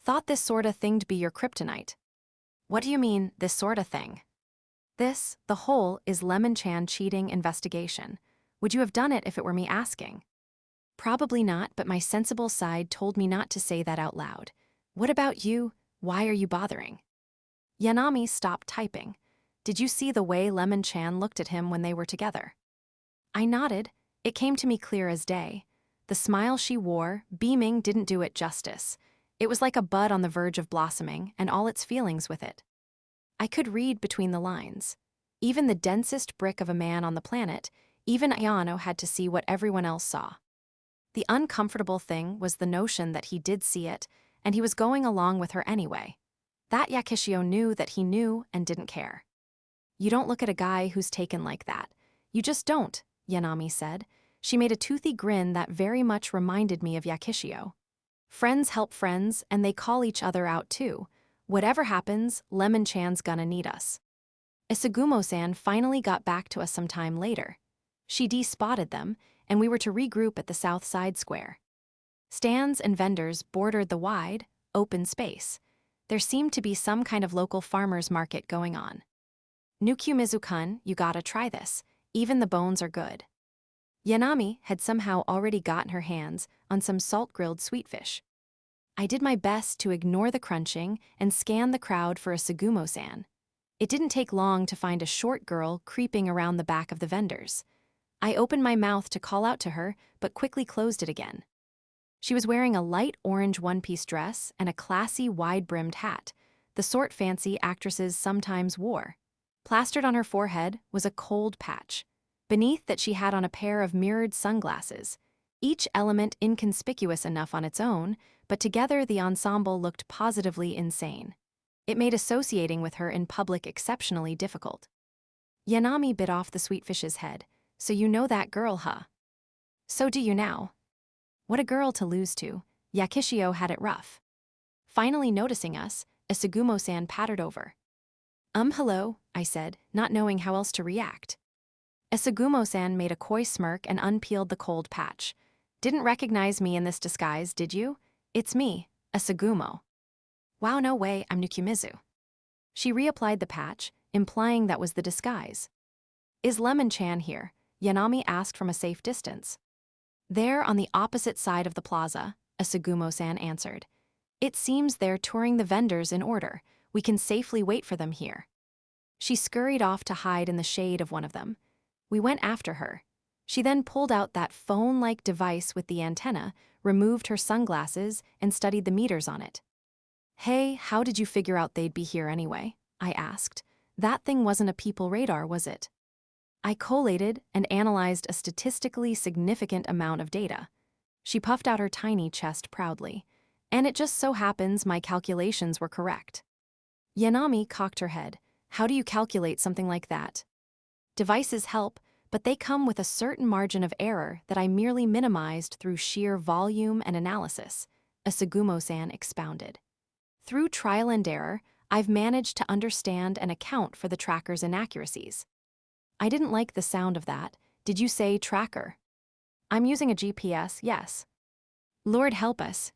Thought this sorta thing'd be your kryptonite. What do you mean, this sorta thing? This, the whole, is Lemon-chan cheating investigation. Would you have done it if it were me asking? Probably not, but my sensible side told me not to say that out loud. What about you? Why are you bothering? Yanami stopped typing. Did you see the way Lemon-chan looked at him when they were together? I nodded. It came to me clear as day. The smile she wore, beaming, didn't do it justice. It was like a bud on the verge of blossoming, and all its feelings with it. I could read between the lines. Even the densest brick of a man on the planet, even Ayano had to see what everyone else saw. The uncomfortable thing was the notion that he did see it, and he was going along with her anyway. That Yakishio knew that he knew and didn't care. You don't look at a guy who's taken like that. You just don't, Yanami said. She made a toothy grin that very much reminded me of Yakishio. Friends help friends, and they call each other out too. Whatever happens, Lemon-chan's gonna need us. Asagumo-san finally got back to us some time later. She de-spotted them, and we were to regroup at the south side square. Stands and vendors bordered the wide, open space. There seemed to be some kind of local farmer's market going on. Nukumizu-kun, you gotta try this. Even the bones are good. Yanami had somehow already gotten her hands on some salt-grilled sweetfish. I did my best to ignore the crunching and scan the crowd for Asagumo-san. It didn't take long to find a short girl creeping around the back of the vendors. I opened my mouth to call out to her, but quickly closed it again. She was wearing a light orange one-piece dress and a classy wide-brimmed hat, the sort fancy actresses sometimes wore. Plastered on her forehead was a cold patch. Beneath that she had on a pair of mirrored sunglasses, each element inconspicuous enough on its own, but together the ensemble looked positively insane. It made associating with her in public exceptionally difficult. Yanami bit off the sweetfish's head. So you know that girl, huh? So do you now. What a girl to lose to. Yakishio had it rough. Finally noticing us, Asagumo-san pattered over. Hello, I said, not knowing how else to react. Asagumo-san made a coy smirk and unpeeled the cold patch. Didn't recognize me in this disguise, did you? It's me, Asagumo. Wow, no way, I'm Nukumizu. She reapplied the patch, implying that was the disguise. Is Lemon-chan here? Yanami asked from a safe distance. There on the opposite side of the plaza, Asagumo-san answered. It seems they're touring the vendors in order. We can safely wait for them here. She scurried off to hide in the shade of one of them. We went after her. She then pulled out that phone-like device with the antenna, removed her sunglasses, and studied the meters on it. Hey, how did you figure out they'd be here anyway? I asked. That thing wasn't a people radar, was it? I collated and analyzed a statistically significant amount of data. She puffed out her tiny chest proudly. And it just so happens my calculations were correct. Yanami cocked her head. How do you calculate something like that? Devices help, but they come with a certain margin of error that I merely minimized through sheer volume and analysis, Asagumo-san expounded. Through trial and error, I've managed to understand and account for the tracker's inaccuracies. I didn't like the sound of that. Did you say tracker? I'm using a GPS, yes. Lord help us.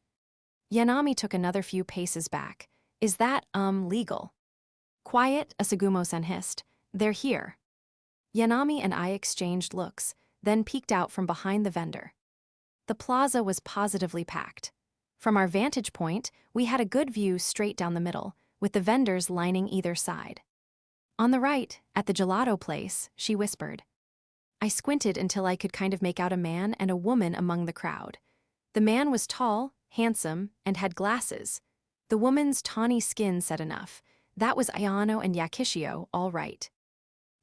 Yanami took another few paces back. Is that, legal? Quiet, Asagumo-san hissed. They're here. Yanami and I exchanged looks, then peeked out from behind the vendor. The plaza was positively packed. From our vantage point, we had a good view straight down the middle, with the vendors lining either side. On the right, at the gelato place, she whispered. I squinted until I could kind of make out a man and a woman among the crowd. The man was tall, handsome, and had glasses. The woman's tawny skin said enough. That was Ayano and Yakishio, all right.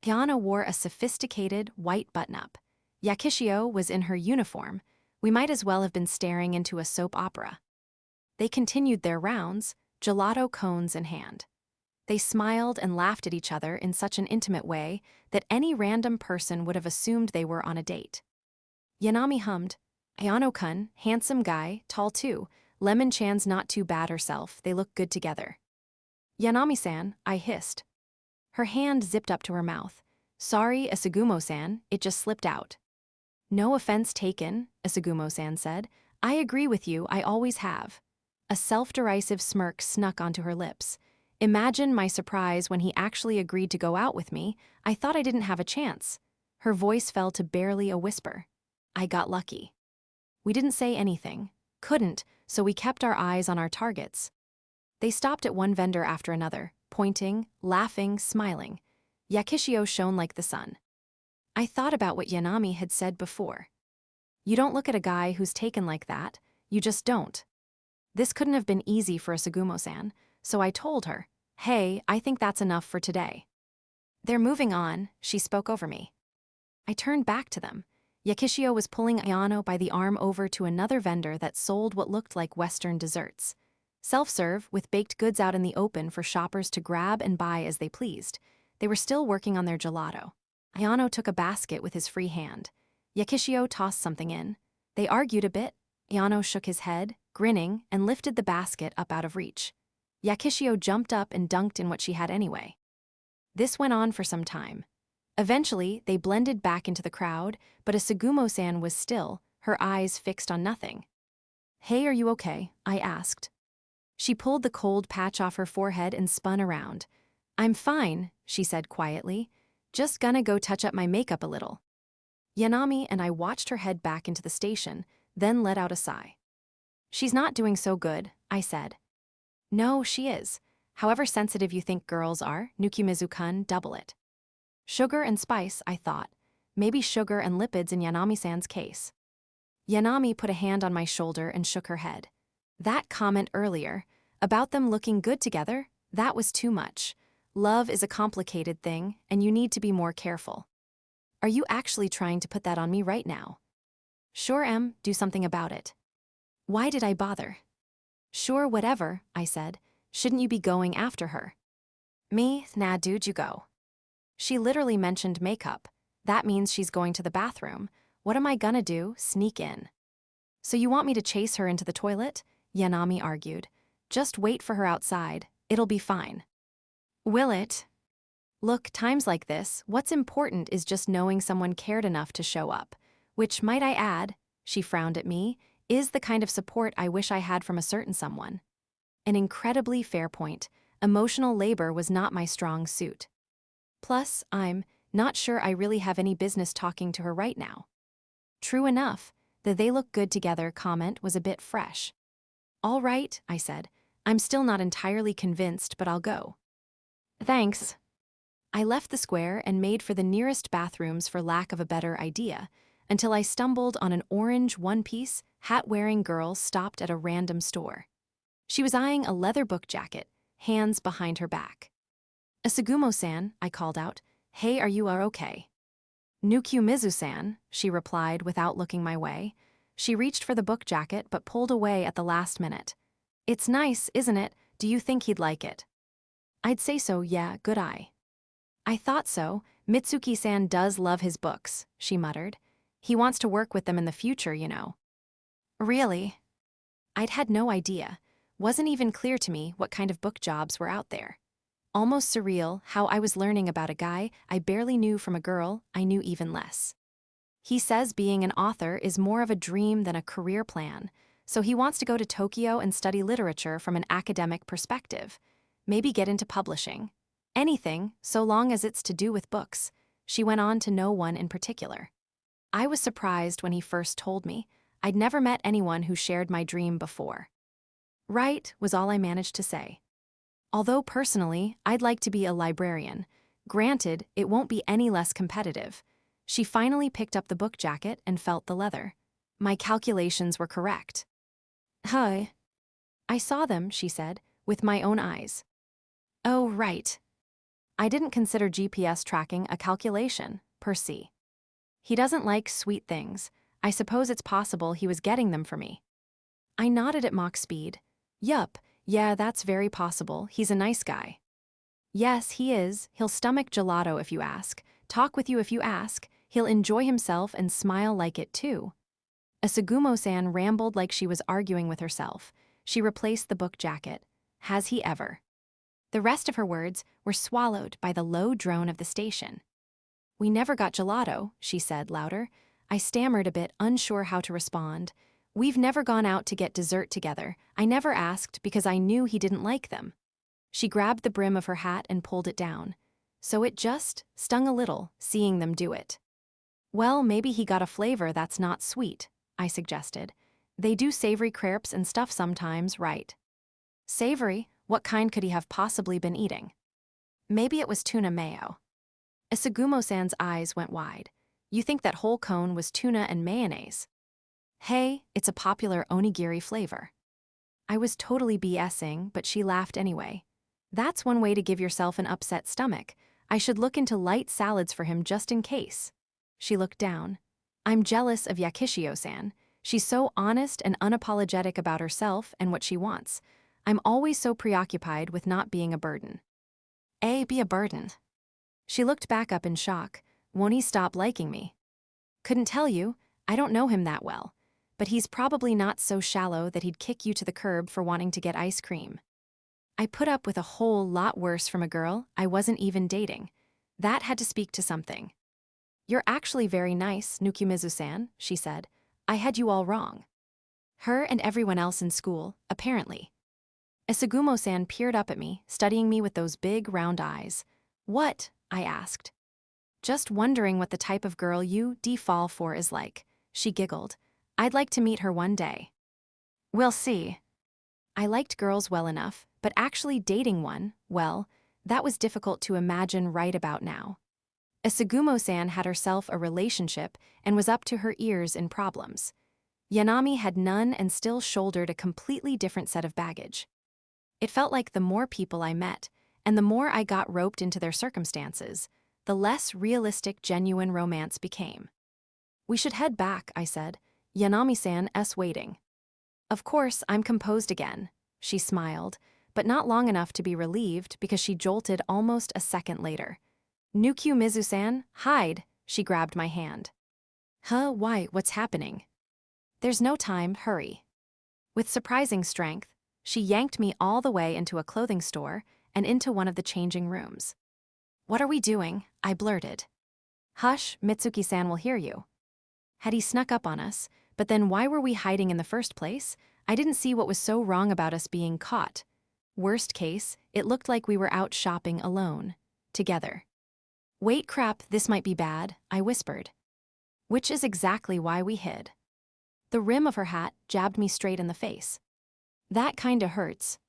Ayano wore a sophisticated white button-up. Yakishio was in her uniform. We might as well have been staring into a soap opera. They continued their rounds, gelato cones in hand. They smiled and laughed at each other in such an intimate way that any random person would have assumed they were on a date. Yanami hummed, Ayano-kun, handsome guy, tall too. Lemon-chan's not too bad herself, they look good together. Yanami-san, I hissed. Her hand zipped up to her mouth. Sorry, Asagumo-san, it just slipped out. No offense taken, Asagumo-san said. I agree with you, I always have. A self-derisive smirk snuck onto her lips. Imagine my surprise when he actually agreed to go out with me. I thought I didn't have a chance. Her voice fell to barely a whisper. I got lucky. We didn't say anything. Couldn't, so we kept our eyes on our targets. They stopped at one vendor after another, pointing, laughing, smiling. Yakishio shone like the sun. I thought about what Yanami had said before. You don't look at a guy who's taken like that, you just don't. This couldn't have been easy for Asagumo-san, so I told her, hey, I think that's enough for today. They're moving on, she spoke over me. I turned back to them. Yakishio was pulling Ayano by the arm over to another vendor that sold what looked like Western desserts. Self-serve, with baked goods out in the open for shoppers to grab and buy as they pleased. They were still working on their gelato. Ayano took a basket with his free hand. Yakishio tossed something in. They argued a bit. Ayano shook his head, grinning, and lifted the basket up out of reach. Yakishio jumped up and dunked in what she had anyway. This went on for some time. Eventually, they blended back into the crowd, but Asagumo-san was still, her eyes fixed on nothing. Hey, are you okay? I asked. She pulled the cold patch off her forehead and spun around. I'm fine, she said quietly. Just gonna go touch up my makeup a little. Yanami and I watched her head back into the station, then let out a sigh. She's not doing so good, I said. No, she is. However sensitive you think girls are, Nukimizu-kun, double it. Sugar and spice, I thought. Maybe sugar and lipids in Yanami-san's case. Yanami put a hand on my shoulder and shook her head. That comment earlier, about them looking good together, that was too much. Love is a complicated thing, and you need to be more careful. Are you actually trying to put that on me right now? Sure am, do something about it. Why did I bother? Sure, whatever, I said. Shouldn't you be going after her? Me, nah dude, you go. She literally mentioned makeup. That means she's going to the bathroom. What am I gonna do, sneak in? So you want me to chase her into the toilet? Yanami argued. Just wait for her outside, it'll be fine. Will it? Look, times like this, what's important is just knowing someone cared enough to show up. Which, might I add, she frowned at me, is the kind of support I wish I had from a certain someone. An incredibly fair point. Emotional labor was not my strong suit. Plus, I'm not sure I really have any business talking to her right now. True enough, the "they look good together" comment was a bit fresh. All right, I said. I'm still not entirely convinced, but I'll go. Thanks. I left the square and made for the nearest bathrooms for lack of a better idea, until I stumbled on an orange one-piece, hat-wearing girl stopped at a random store. She was eyeing a leather book jacket, hands behind her back. Asagumo-san, I called out. Hey, are you okay? Nukimizu-san, she replied without looking my way. She reached for the book jacket but pulled away at the last minute. It's nice, isn't it? Do you think he'd like it? I'd say so, yeah, good eye. I thought so. Mitsuki-san does love his books, she muttered. He wants to work with them in the future, you know. Really? I'd had no idea. Wasn't even clear to me what kind of book jobs were out there. Almost surreal how I was learning about a guy I barely knew from a girl I knew even less. He says being an author is more of a dream than a career plan, so he wants to go to Tokyo and study literature from an academic perspective. Maybe get into publishing. Anything, so long as it's to do with books. She went on to no one in particular. I was surprised when he first told me. I'd never met anyone who shared my dream before. Right, was all I managed to say. Although personally, I'd like to be a librarian. Granted, it won't be any less competitive. She finally picked up the book jacket and felt the leather. My calculations were correct. Hi. I saw them, she said, with my own eyes. Oh, right. I didn't consider GPS tracking a calculation, per se. He doesn't like sweet things. I suppose it's possible he was getting them for me. I nodded at mock speed. Yup, yeah, that's very possible. He's a nice guy. Yes, he is. He'll stomach gelato if you ask, talk with you if you ask, he'll enjoy himself and smile like it too. Asagumo-san rambled like she was arguing with herself. She replaced the book jacket. Has he ever? The rest of her words were swallowed by the low drone of the station. We never got gelato, she said louder. I stammered a bit, unsure how to respond. We've never gone out to get dessert together. I never asked because I knew he didn't like them. She grabbed the brim of her hat and pulled it down. So it just stung a little, seeing them do it. Well, maybe he got a flavor that's not sweet, I suggested. They do savory crepes and stuff sometimes, right? Savory? What kind could he have possibly been eating? Maybe it was tuna mayo. Asagumo-san's eyes went wide. You think that whole cone was tuna and mayonnaise? Hey, it's a popular onigiri flavor. I was totally BSing, but she laughed anyway. That's one way to give yourself an upset stomach. I should look into light salads for him just in case. She looked down. I'm jealous of Yakishio-san. She's so honest and unapologetic about herself and what she wants. I'm always so preoccupied with not being a burden. Be a burden. She looked back up in shock. Won't he stop liking me? Couldn't tell you. I don't know him that well. But he's probably not so shallow that he'd kick you to the curb for wanting to get ice cream. I put up with a whole lot worse from a girl I wasn't even dating. That had to speak to something. You're actually very nice, Nukimizu-san, she said. I had you all wrong. Her and everyone else in school, apparently. Asagumo-san peered up at me, studying me with those big, round eyes. What? I asked. Just wondering what the type of girl you fall for is like. She giggled. I'd like to meet her one day. We'll see. I liked girls well enough, but actually dating one, well, that was difficult to imagine right about now. Asagumo-san had herself a relationship and was up to her ears in problems. Yanami had none and still shouldered a completely different set of baggage. It felt like the more people I met, and the more I got roped into their circumstances, the less realistic genuine romance became. We should head back, I said. Yanami-san waiting. Of course, I'm composed again, she smiled, but not long enough to be relieved because she jolted almost a second later. Nukiyomizu-san, hide, she grabbed my hand. Why, what's happening? There's no time, hurry. With surprising strength, she yanked me all the way into a clothing store and into one of the changing rooms. What are we doing? I blurted. Hush, Mitsuki-san will hear you. Had he snuck up on us, but then why were we hiding in the first place? I didn't see what was so wrong about us being caught. Worst case, it looked like we were out shopping alone. Together. Wait, crap, this might be bad, I whispered. Which is exactly why we hid. The rim of her hat jabbed me straight in the face. That kinda hurts.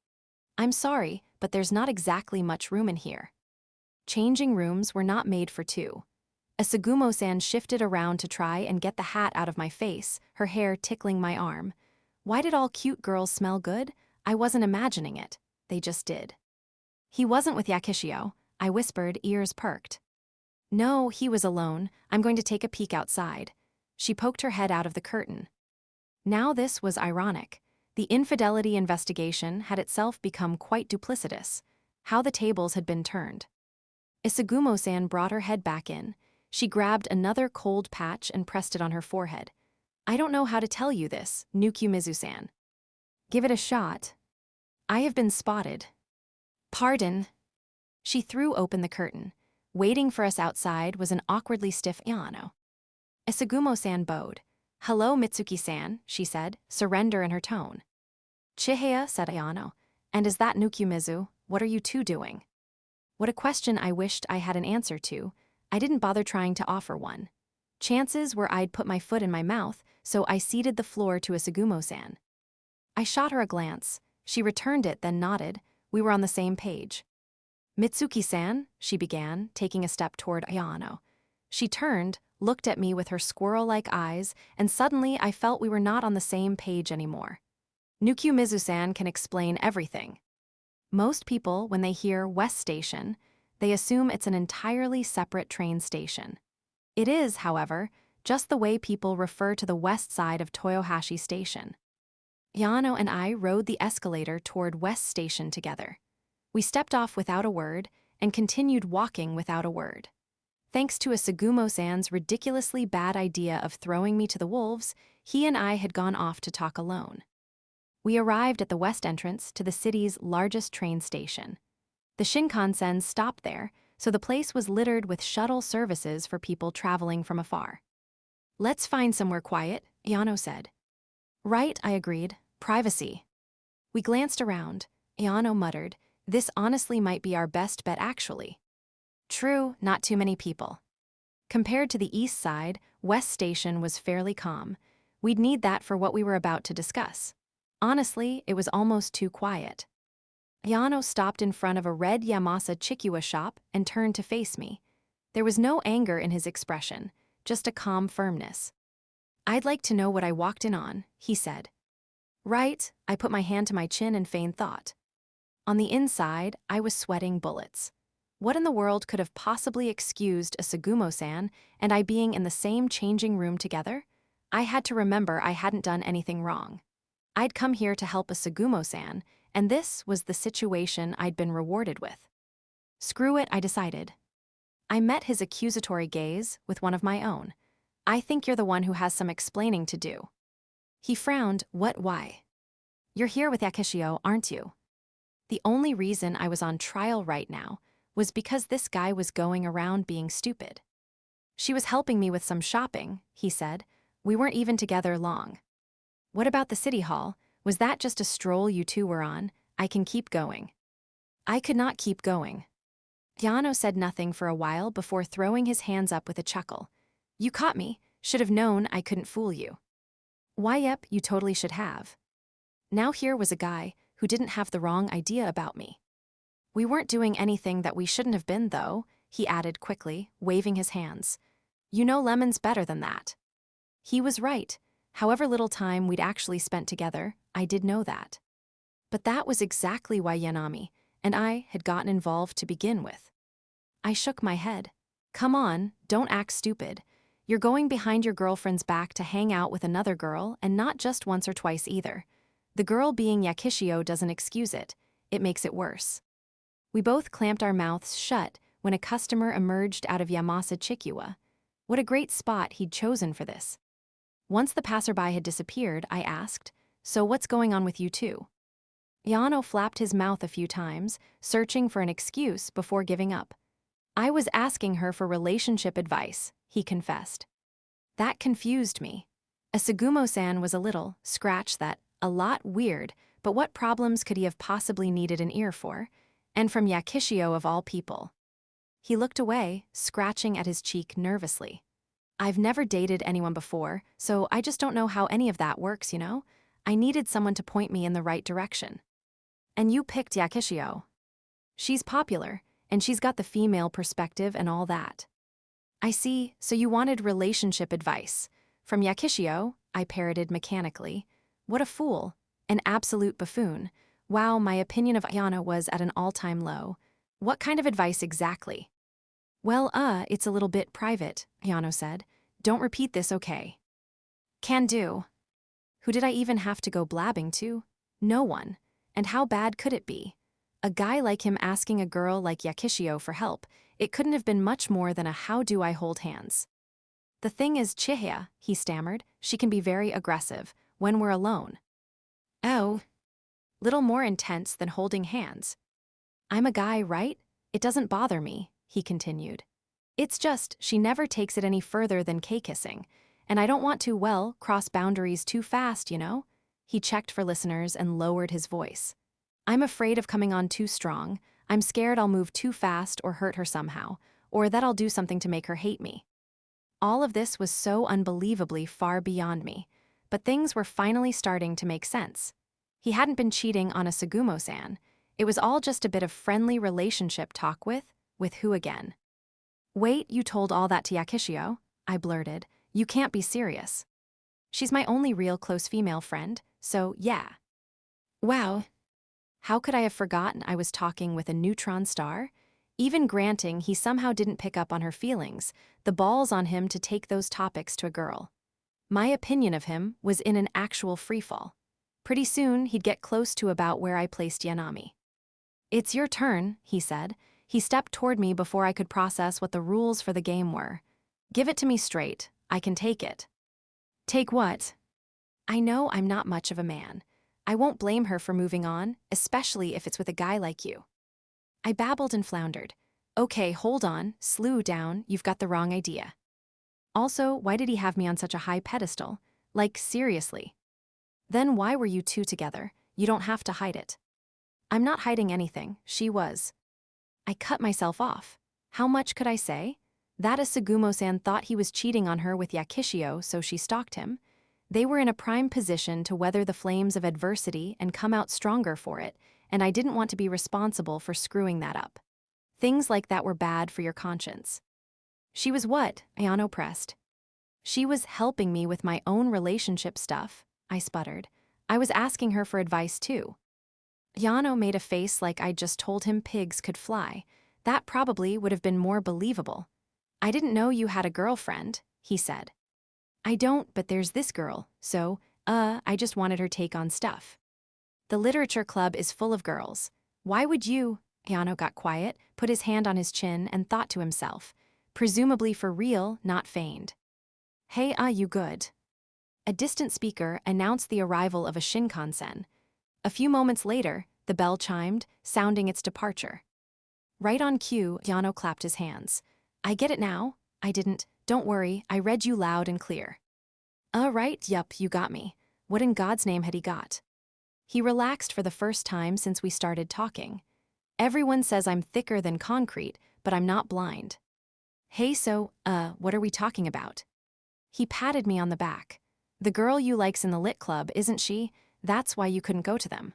I'm sorry, but there's not exactly much room in here. Changing rooms were not made for two. Asagumo-san shifted around to try and get the hat out of my face, her hair tickling my arm. Why did all cute girls smell good? I wasn't imagining it. They just did. He wasn't with Yakishio, I whispered, ears perked. No, he was alone. I'm going to take a peek outside. She poked her head out of the curtain. Now this was ironic. The infidelity investigation had itself become quite duplicitous. How the tables had been turned. Asagumo-san brought her head back in. She grabbed another cold patch and pressed it on her forehead. I don't know how to tell you this, Nukiyomizu-san. Give it a shot. I have been spotted. Pardon. She threw open the curtain. Waiting for us outside was an awkwardly stiff Ayano. Asagumo-san bowed. Hello, Mitsuki-san, she said, surrender in her tone. Chihaya, said Ayano. And is that Nukiyomizu? What are you two doing? What a question I wished I had an answer to. I didn't bother trying to offer one. Chances were I'd put my foot in my mouth, so I ceded the floor to Asagumo-san. I shot her a glance. She returned it, then nodded. We were on the same page. Mitsuki-san, she began, taking a step toward Ayano. She turned, looked at me with her squirrel-like eyes, and suddenly I felt we were not on the same page anymore. Nukiyomizu-san can explain everything. Most people, when they hear West Station, they assume it's an entirely separate train station. It is, however, just the way people refer to the west side of Toyohashi Station. Yano and I rode the escalator toward West Station together. We stepped off without a word and continued walking without a word. Thanks to Asagumo-san's ridiculously bad idea of throwing me to the wolves, he and I had gone off to talk alone. We arrived at the west entrance to the city's largest train station. The Shinkansen stopped there, so the place was littered with shuttle services for people traveling from afar. Let's find somewhere quiet, Yano said. Right, I agreed. Privacy. We glanced around. Ayano muttered, "This honestly might be our best bet actually." True, not too many people. Compared to the east side, West Station was fairly calm. We'd need that for what we were about to discuss. Honestly, it was almost too quiet. Ayano stopped in front of a red Yamasa Chikua shop and turned to face me. There was no anger in his expression, just a calm firmness. "I'd like to know what I walked in on," he said. Right, I put my hand to my chin and feigned thought. On the inside, I was sweating bullets. What in the world could have possibly excused Asagumo-san and I being in the same changing room together? I had to remember I hadn't done anything wrong. I'd come here to help Asagumo-san, and this was the situation I'd been rewarded with. Screw it, I decided. I met his accusatory gaze with one of my own. "I think you're the one who has some explaining to do." He frowned. Why? "You're here with Yakishio, aren't you?" The only reason I was on trial right now was because this guy was going around being stupid. "She was helping me with some shopping," he said. "We weren't even together long." "What about the city hall? Was that just a stroll you two were on? I can keep going." I could not keep going. Yano said nothing for a while before throwing his hands up with a chuckle. "You caught me. Should have known I couldn't fool you." "Why, yep, you totally should have." Now here was a guy who didn't have the wrong idea about me. "We weren't doing anything that we shouldn't have been, though," he added quickly, waving his hands. "You know Lemon's better than that." He was right. However little time we'd actually spent together, I did know that. But that was exactly why Yanami and I had gotten involved to begin with. I shook my head. "Come on, don't act stupid. You're going behind your girlfriend's back to hang out with another girl, and not just once or twice either. The girl being Yakishio doesn't excuse it. It makes it worse." We both clamped our mouths shut when a customer emerged out of Yamasa Chikua. What a great spot he'd chosen for this. Once the passerby had disappeared, I asked, "So what's going on with you two?" Yano flapped his mouth a few times, searching for an excuse before giving up. "I was asking her for relationship advice," he confessed. That confused me. Asagumo-san was a lot weird, but what problems could he have possibly needed an ear for? And from Yakishio of all people. He looked away, scratching at his cheek nervously. "I've never dated anyone before, so I just don't know how any of that works, you know? I needed someone to point me in the right direction." "And you picked Yakishio." "She's popular, and she's got the female perspective and all that." "I see, so you wanted relationship advice. From Yakishio," I parroted mechanically. What a fool. An absolute buffoon. Wow, my opinion of Ayano was at an all-time low. What kind of advice exactly? "Well, it's a little bit private," Ayano said. "Don't repeat this, okay?" "Can do." Who did I even have to go blabbing to? No one. And how bad could it be? A guy like him asking a girl like Yakishio for help, it couldn't have been much more than a "how do I hold hands?" "The thing is, Chihaya," he stammered, "she can be very aggressive when we're alone." "Oh." Little more intense than holding hands. "I'm a guy, right? It doesn't bother me," he continued. "It's just, she never takes it any further than K-kissing. And I don't want to, well, cross boundaries too fast, you know?" He checked for listeners and lowered his voice. "I'm afraid of coming on too strong. I'm scared I'll move too fast or hurt her somehow, or that I'll do something to make her hate me." All of this was so unbelievably far beyond me, but things were finally starting to make sense. He hadn't been cheating on Asagumo-san. It was all just a bit of friendly relationship talk with who again? "Wait, you told all that to Yakishio?" I blurted. "You can't be serious." "She's my only real close female friend, so yeah." Wow. How could I have forgotten I was talking with a neutron star? Even granting he somehow didn't pick up on her feelings, the ball's on him to take those topics to a girl. My opinion of him was in an actual freefall. Pretty soon, he'd get close to about where I placed Yanami. "It's your turn," he said. He stepped toward me before I could process what the rules for the game were. "Give it to me straight. I can take it." "Take what?" "I know I'm not much of a man. I won't blame her for moving on, especially if it's with a guy like you." I babbled and floundered. "Okay, hold on, slew down, you've got the wrong idea." Also, why did he have me on such a high pedestal? Like, seriously. Then why were you two together? You don't have to hide it. I'm not hiding anything, she was. I cut myself off. How much could I say? That Asagumo-san thought he was cheating on her with Yakishio, so she stalked him. They were in a prime position to weather the flames of adversity and come out stronger for it, and I didn't want to be responsible for screwing that up. Things like that were bad for your conscience. She was what? Ayano pressed. She was helping me with my own relationship stuff, I sputtered. I was asking her for advice too. Ayano made a face like I'd just told him pigs could fly. That probably would have been more believable. I didn't know you had a girlfriend, he said. I don't, but there's this girl, so, I just wanted her take on stuff. The literature club is full of girls. Why would you? Ayano got quiet, put his hand on his chin, and thought to himself. Presumably for real, not feigned. Hey, you good? A distant speaker announced the arrival of a Shinkansen. A few moments later, the bell chimed, sounding its departure. Right on cue, Yano clapped his hands. I get it now. I didn't. Don't worry, I read you loud and clear. Right, yup, you got me. What in God's name had he got? He relaxed for the first time since we started talking. Everyone says I'm thicker than concrete, but I'm not blind. Hey, so, what are we talking about? He patted me on the back. The girl you likes in the lit club, isn't she? That's why you couldn't go to them.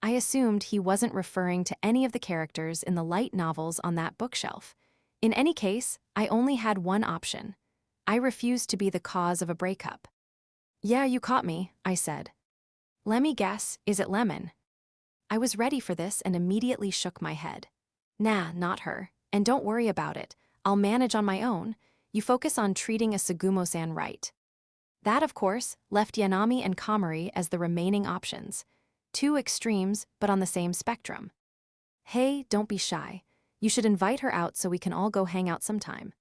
I assumed he wasn't referring to any of the characters in the light novels on that bookshelf. In any case, I only had one option. I refused to be the cause of a breakup. Yeah, you caught me, I said. Let me guess, is it Lemon? I was ready for this and immediately shook my head. Nah, not her. And don't worry about it. I'll manage on my own. You focus on treating Asagumo-san right. That, of course, left Yanami and Kamari as the remaining options. Two extremes, but on the same spectrum. Hey, don't be shy. You should invite her out so we can all go hang out sometime.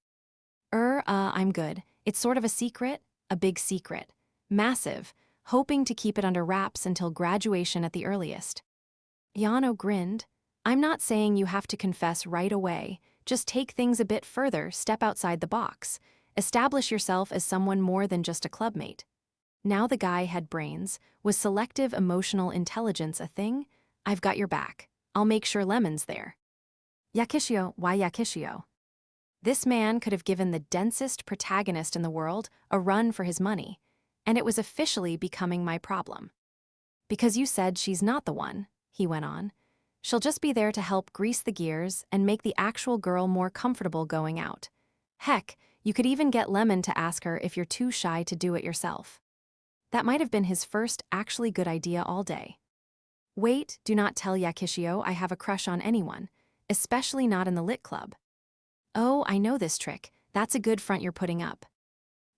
I'm good. It's sort of a secret, a big secret. Massive, hoping to keep it under wraps until graduation at the earliest. Yano grinned. I'm not saying you have to confess right away. Just take things a bit further, step outside the box. Establish yourself as someone more than just a clubmate. Now the guy had brains. Was selective emotional intelligence a thing? I've got your back. I'll make sure Lemon's there. Yakishio, why Yakishio? This man could have given the densest protagonist in the world a run for his money, and it was officially becoming my problem. Because you said she's not the one, he went on. She'll just be there to help grease the gears and make the actual girl more comfortable going out. Heck, you could even get Lemon to ask her if you're too shy to do it yourself. That might have been his first actually good idea all day. Wait, do not tell Yakishio I have a crush on anyone, especially not in the lit club. Oh, I know this trick. That's a good front you're putting up.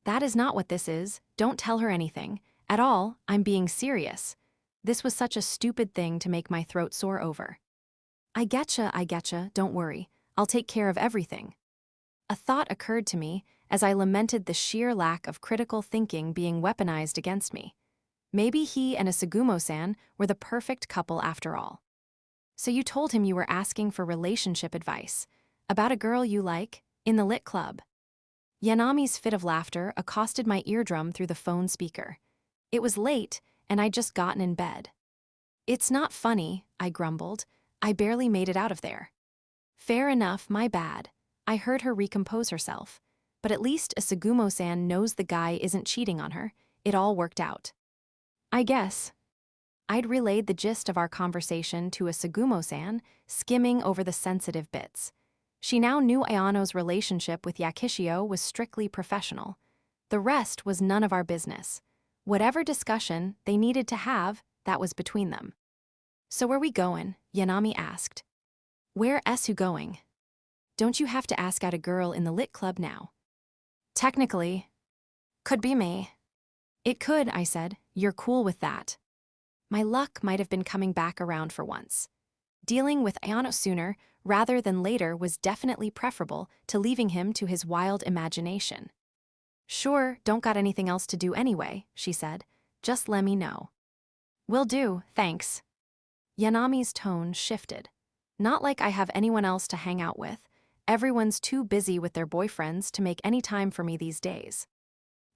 That is not what this is. Don't tell her anything. At all, I'm being serious. This was such a stupid thing to make my throat sore over. I getcha, don't worry. I'll take care of everything. A thought occurred to me as I lamented the sheer lack of critical thinking being weaponized against me. Maybe he and Asagumo-san were the perfect couple after all. So you told him you were asking for relationship advice, about a girl you like, in the lit club. Yanami's fit of laughter accosted my eardrum through the phone speaker. It was late, and I'd just gotten in bed. It's not funny, I grumbled. I barely made it out of there. Fair enough, my bad. I heard her recompose herself. But at least Asagumo-san knows the guy isn't cheating on her. It all worked out. I guess. I'd relayed the gist of our conversation to Asagumo-san, skimming over the sensitive bits. She now knew Ayano's relationship with Yakishio was strictly professional. The rest was none of our business. Whatever discussion they needed to have, that was between them. So where we going? Yanami asked. Where you going? Don't you have to ask out a girl in the lit club now? Technically. Could be me. It could, I said. You're cool with that. My luck might have been coming back around for once. Dealing with Ayano sooner rather than later was definitely preferable to leaving him to his wild imagination. Sure, don't got anything else to do anyway, she said. Just let me know. Will do, thanks. Yanami's tone shifted. Not like I have anyone else to hang out with. Everyone's too busy with their boyfriends to make any time for me these days.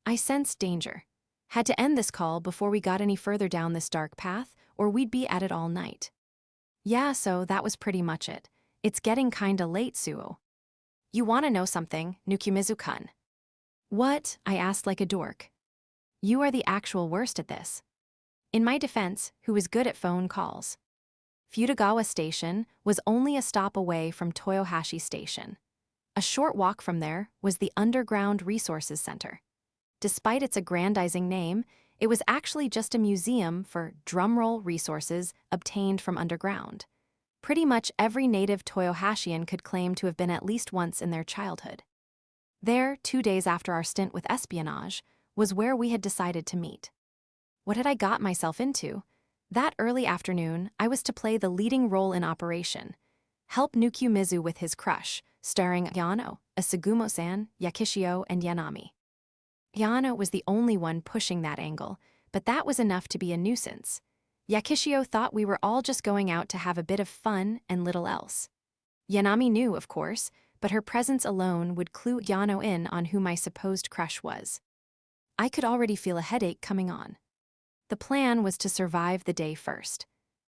I sensed danger. Had to end this call before we got any further down this dark path, or we'd be at it all night. Yeah, so that was pretty much it. It's getting kinda late, Suo. You wanna know something, Nukumizu-kun? What? I asked like a dork. You are the actual worst at this. In my defense, who is good at phone calls. Futagawa Station was only a stop away from Toyohashi Station. A short walk from there was the Underground Resources Center. Despite its aggrandizing name, it was actually just a museum for drumroll resources obtained from underground. Pretty much every native Toyohashian could claim to have been at least once in their childhood. There, 2 days after our stint with espionage, was where we had decided to meet. What had I got myself into? That early afternoon, I was to play the leading role in Operation. Help Nukumizu with his crush, starring Yano, Asagumo-san, Yakishio, and Yanami. Yano was the only one pushing that angle, but that was enough to be a nuisance. Yakishio thought we were all just going out to have a bit of fun and little else. Yanami knew, of course, but her presence alone would clue Yano in on who my supposed crush was. I could already feel a headache coming on. The plan was to survive the day first.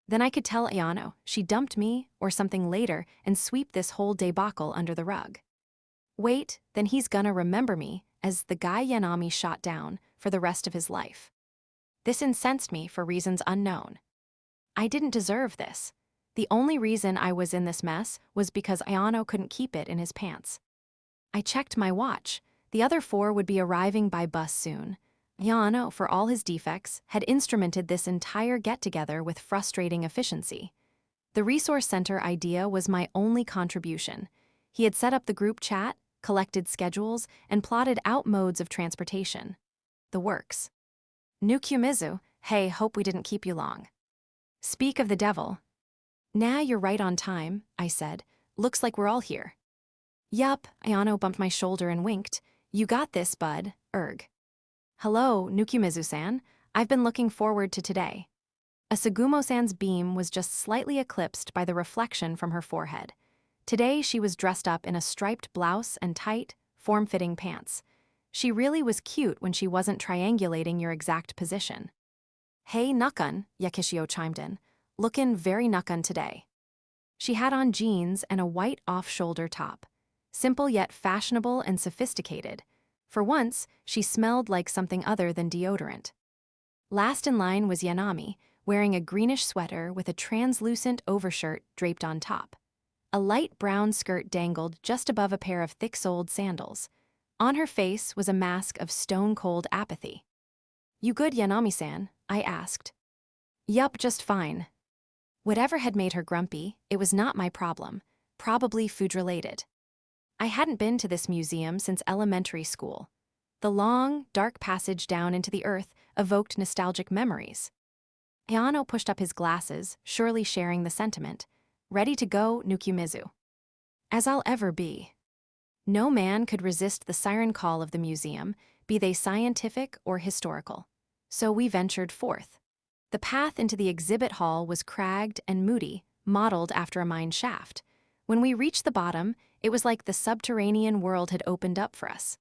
Then I could tell Yano she dumped me or something later and sweep this whole debacle under the rug. Wait, then he's gonna remember me as the guy Yanami shot down for the rest of his life. This incensed me for reasons unknown. I didn't deserve this. The only reason I was in this mess was because Yano couldn't keep it in his pants. I checked my watch. The other 4 would be arriving by bus soon. Yano, for all his defects, had instrumented this entire get-together with frustrating efficiency. The resource center idea was my only contribution. He had set up the group chat, collected schedules, and plotted out modes of transportation. The works. Nukumizu, hey, hope we didn't keep you long. Speak of the devil. Nah, you're right on time, I said. Looks like we're all here. Yup, Ayano bumped my shoulder and winked. You got this, bud, erg. Hello, Nukumizu-san. I've been looking forward to today. Asagumo-san's beam was just slightly eclipsed by the reflection from her forehead. Today she was dressed up in a striped blouse and tight, form-fitting pants. She really was cute when she wasn't triangulating your exact position. Hey, Nakun, Yakishio chimed in. Lookin' very Nakun today. She had on jeans and a white off-shoulder top. Simple yet fashionable and sophisticated. For once, she smelled like something other than deodorant. Last in line was Yanami, wearing a greenish sweater with a translucent overshirt draped on top. A light brown skirt dangled just above a pair of thick-soled sandals. On her face was a mask of stone-cold apathy. You good, Yanami-san? I asked. Yup, just fine. Whatever had made her grumpy, it was not my problem, probably food-related. I hadn't been to this museum since elementary school. The long, dark passage down into the earth evoked nostalgic memories. Ayano pushed up his glasses, surely sharing the sentiment. Ready to go, Nukumizu. As I'll ever be. No man could resist the siren call of the museum, be they scientific or historical. So we ventured forth. The path into the exhibit hall was cragged and moody, modeled after a mine shaft. When we reached the bottom, it was like the subterranean world had opened up for us.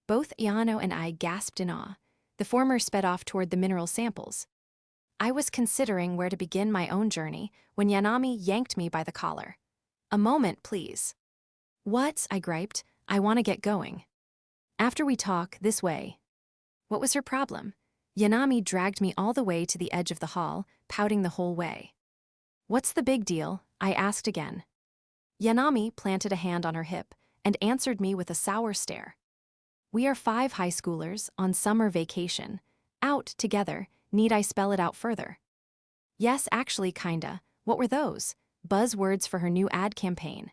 Both Iano and I gasped in awe. The former sped off toward the mineral samples. I was considering where to begin my own journey when Yanami yanked me by the collar. A moment, please. What? I griped. I want to get going. After we talk, this way. What was her problem? Yanami dragged me all the way to the edge of the hall, pouting the whole way. What's the big deal? I asked again. Yanami planted a hand on her hip and answered me with a sour stare. We are 5 high schoolers on summer vacation. Out together, need I spell it out further? Yes, actually, kinda. What were those? Buzzwords for her new ad campaign.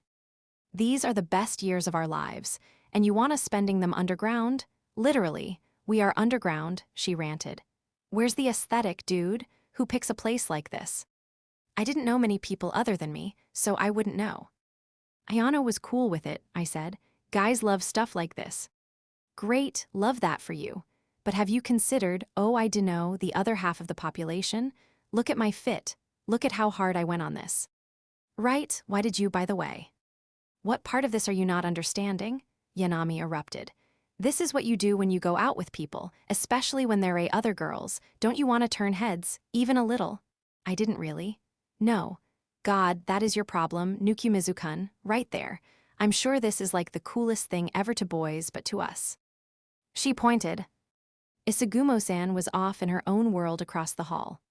These are the best years of our lives, and you want us spending them underground? Literally, we are underground, she ranted. Where's the aesthetic, dude? Who picks a place like this? I didn't know many people other than me, so I wouldn't know. Ayano was cool with it, I said. Guys love stuff like this. Great, love that for you. But have you considered, I dunno, the other half of the population? Look at my fit. Look at how hard I went on this. Right, why did you, by the way? What part of this are you not understanding? Yanami erupted. This is what you do when you go out with people, especially when there are other girls. Don't you want to turn heads, even a little? I didn't really. No. God, that is your problem, Nukumizu-kun, right there. I'm sure this is like the coolest thing ever to boys, but to us. She pointed. Asagumo-san was off in her own world across the hall.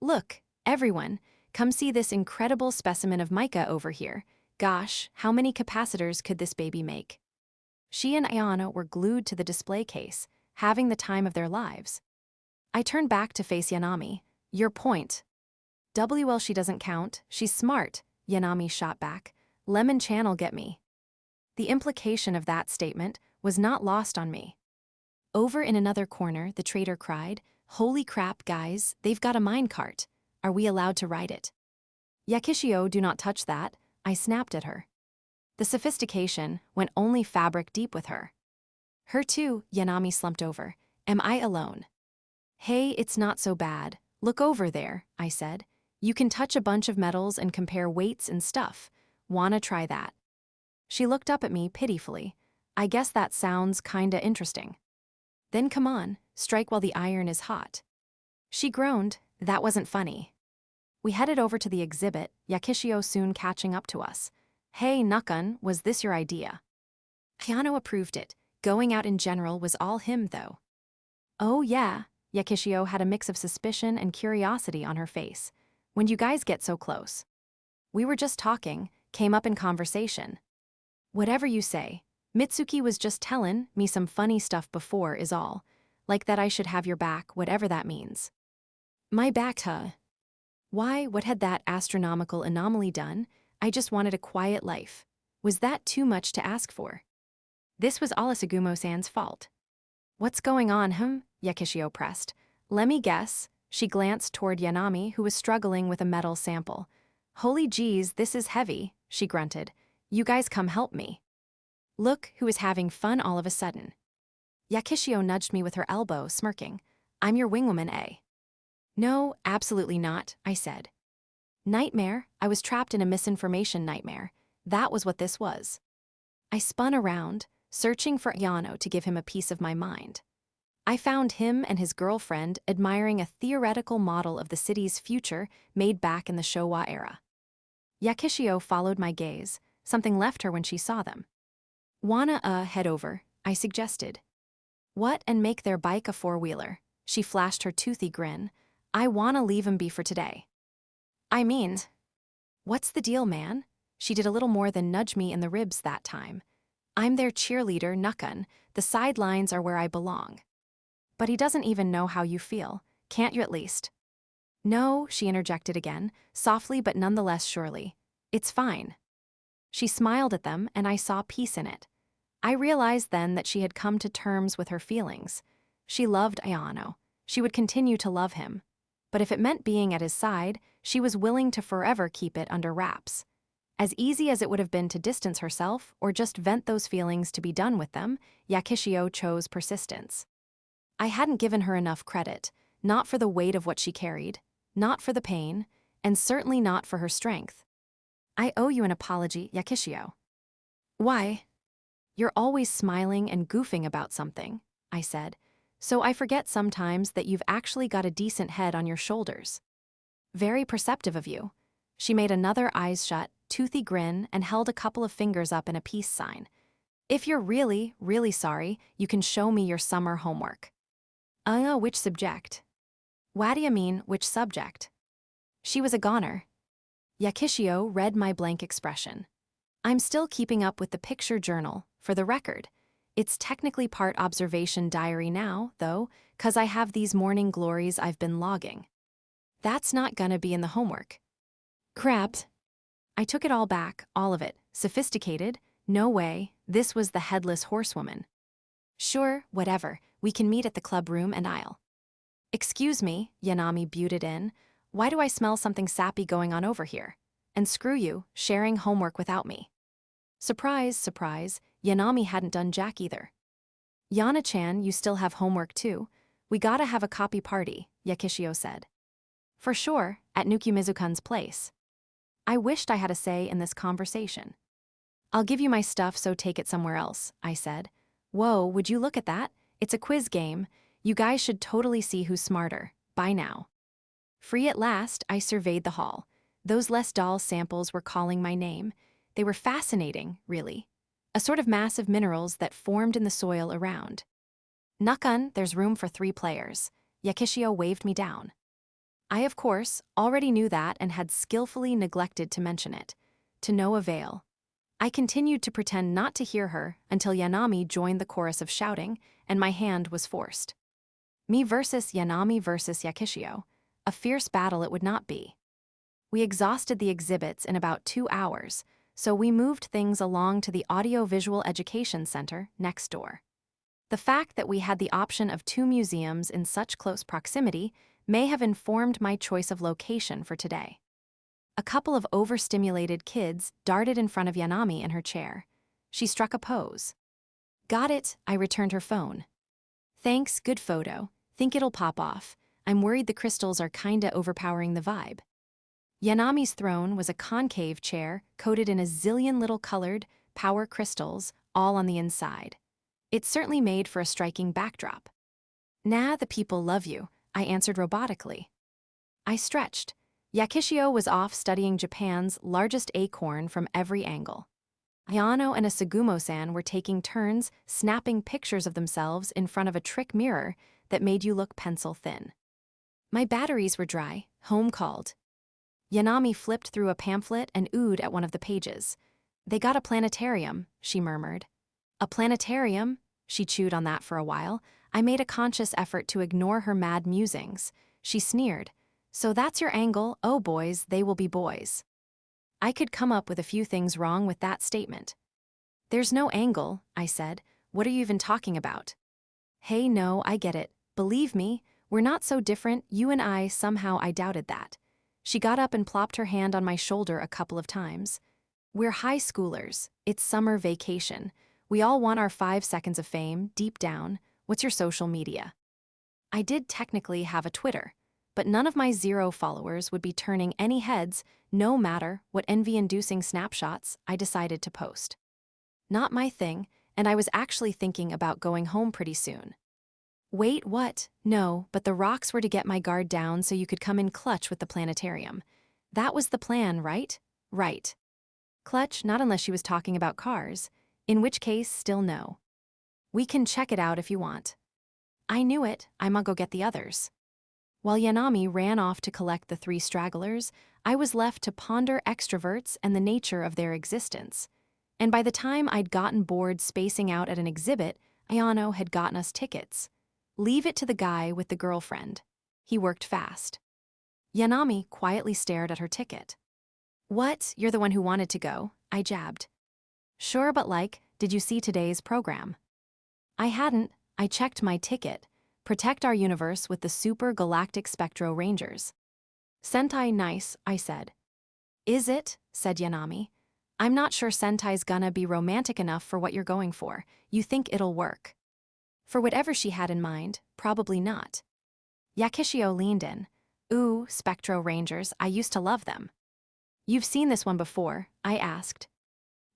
Look, everyone, come see this incredible specimen of mica over here. Gosh, how many capacitors could this baby make? She and Ayano were glued to the display case, having the time of their lives. I turned back to face Yanami. Your point. WL she doesn't count, she's smart, Yanami shot back. Lemon Channel get me. The implication of that statement was not lost on me. Over in another corner, the trader cried, Holy crap, guys, they've got a minecart. Are we allowed to ride it? Yakishio, do not touch that, I snapped at her. The sophistication went only fabric deep with her. Her too, Yanami slumped over. Am I alone? Hey, it's not so bad. Look over there, I said. You can touch a bunch of metals and compare weights and stuff. Wanna try that? She looked up at me pitifully. I guess that sounds kinda interesting. Then come on, strike while the iron is hot. She groaned. That wasn't funny. We headed over to the exhibit, Yakishio soon catching up to us. Hey, Nakun, was this your idea? Hyano approved it. Going out in general was all him, though. Oh yeah, Yakishio had a mix of suspicion and curiosity on her face. When you guys get so close? We were just talking, came up in conversation. Whatever you say. Mitsuki was just tellin' me some funny stuff before is all. Like that I should have your back, whatever that means. My back, huh? Why, what had that astronomical anomaly done? I just wanted a quiet life. Was that too much to ask for? This was all Asagumo-san's fault. What's going on, Yakishio pressed. Let me guess. She glanced toward Yanami, who was struggling with a metal sample. Holy geez, this is heavy, she grunted. You guys come help me. Look who is having fun all of a sudden. Yakishio nudged me with her elbow, smirking. I'm your wingwoman, eh? No, absolutely not, I said. Nightmare, I was trapped in a misinformation nightmare. That was what this was. I spun around, searching for Ayano to give him a piece of my mind. I found him and his girlfriend admiring a theoretical model of the city's future made back in the Showa era. Yakishio followed my gaze. Something left her when she saw them. Wanna, head over, I suggested. What, and make their bike a four-wheeler? She flashed her toothy grin. I wanna leave 'em be for today. I mean, what's the deal, man? She did a little more than nudge me in the ribs that time. I'm their cheerleader, Nakun. The sidelines are where I belong. But he doesn't even know how you feel. Can't you at least? No, she interjected again, softly but nonetheless surely. It's fine. She smiled at them, and I saw peace in it. I realized then that she had come to terms with her feelings. She loved Ayano. She would continue to love him. But if it meant being at his side, she was willing to forever keep it under wraps. As easy as it would have been to distance herself or just vent those feelings to be done with them, Yakishio chose persistence. I hadn't given her enough credit, not for the weight of what she carried, not for the pain, and certainly not for her strength. I owe you an apology, Yakishio. Why? You're always smiling and goofing about something, I said, so I forget sometimes that you've actually got a decent head on your shoulders. Very perceptive of you. She made another eyes shut, toothy grin and held a couple of fingers up in a peace sign. If you're really, really sorry, you can show me your summer homework. Which subject? What do you mean, which subject? She was a goner. Yakishio read my blank expression. I'm still keeping up with the picture journal, for the record. It's technically part observation diary now, though, 'cause I have these morning glories I've been logging. That's not gonna be in the homework. Crap. I took it all back, all of it. Sophisticated? No way, this was the headless horsewoman. Sure, whatever, we can meet at the club room and I'll. Excuse me, Yanami butted in. Why do I smell something sappy going on over here? And screw you, sharing homework without me. Surprise, surprise, Yanami hadn't done jack either. Yana-chan, you still have homework too. We gotta have a copy party, Yakishio said. For sure, at Nukumizu-kun's place. I wished I had a say in this conversation. I'll give you my stuff, so take it somewhere else, I said. Whoa, would you look at that? It's a quiz game. You guys should totally see who's smarter. Bye now. Free at last, I surveyed the hall. Those less dull samples were calling my name. They were fascinating, really. A sort of mass of minerals that formed in the soil around. Nakun, there's room for 3 players. Yakishio waved me down. I, of course, already knew that and had skillfully neglected to mention it. To no avail. I continued to pretend not to hear her until Yanami joined the chorus of shouting, and my hand was forced. Me versus Yanami versus Yakishio. A fierce battle it would not be. We exhausted the exhibits in about 2 hours, so we moved things along to the Audiovisual Education Center next door. The fact that we had the option of 2 museums in such close proximity may have informed my choice of location for today. A couple of overstimulated kids darted in front of Yanami in her chair. She struck a pose. Got it, I returned her phone. Thanks, good photo. Think it'll pop off. I'm worried the crystals are kinda overpowering the vibe. Yanami's throne was a concave chair coated in a zillion little colored, power crystals, all on the inside. It certainly made for a striking backdrop. Nah, the people love you, I answered robotically. I stretched. Yakishio was off studying Japan's largest acorn from every angle. Ayano and Asagumo-san were taking turns snapping pictures of themselves in front of a trick mirror that made you look pencil thin. My batteries were dry, home called. Yanami flipped through a pamphlet and oohed at one of the pages. They got a planetarium, she murmured. A planetarium? She chewed on that for a while. I made a conscious effort to ignore her mad musings. She sneered. So that's your angle, oh boys, they will be boys. I could come up with a few things wrong with that statement. There's no angle, I said. What are you even talking about? Hey, no, I get it. Believe me, we're not so different, you and I. Somehow I doubted that. She got up and plopped her hand on my shoulder a couple of times. We're high schoolers. It's summer vacation. We all want our 5 seconds of fame, deep down. What's your social media? I did technically have a Twitter, but none of my 0 followers would be turning any heads, no matter what envy-inducing snapshots I decided to post. Not my thing, and I was actually thinking about going home pretty soon. Wait, what? No, but the rocks were to get my guard down so you could come in clutch with the planetarium. That was the plan, right? Right. Clutch, not unless she was talking about cars, in which case, still no. We can check it out if you want. I knew it, I'ma go get the others. While Yanami ran off to collect the 3 stragglers, I was left to ponder extroverts and the nature of their existence. And by the time I'd gotten bored spacing out at an exhibit, Ayano had gotten us tickets. Leave it to the guy with the girlfriend. He worked fast. Yanami quietly stared at her ticket. What, you're the one who wanted to go? I jabbed. Sure, but did you see today's program? I hadn't. I checked my ticket. Protect our universe with the Super Galactic Spectro Rangers. Sentai nice, I said. Is it? Said Yanami. I'm not sure Sentai's gonna be romantic enough for what you're going for. You think it'll work? For whatever she had in mind, probably not. Yakishio leaned in. Ooh, Spectro Rangers, I used to love them. You've seen this one before, I asked.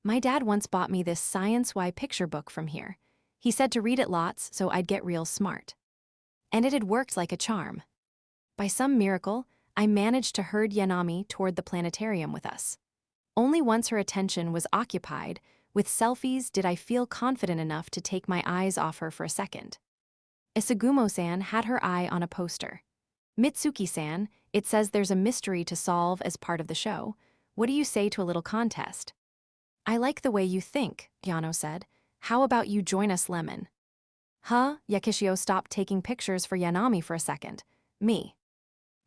My dad once bought me this Science-Y picture book from here. He said to read it lots so I'd get real smart. And it had worked like a charm. By some miracle, I managed to herd Yanami toward the planetarium with us. Only once her attention was occupied with selfies did I feel confident enough to take my eyes off her for a second. Asagumo-san had her eye on a poster. Mitsuki-san, it says there's a mystery to solve as part of the show. What do you say to a little contest? I like the way you think, Yano said. How about you join us, Lemon? Huh? Yakishio stopped taking pictures for Yanami for a second. Me.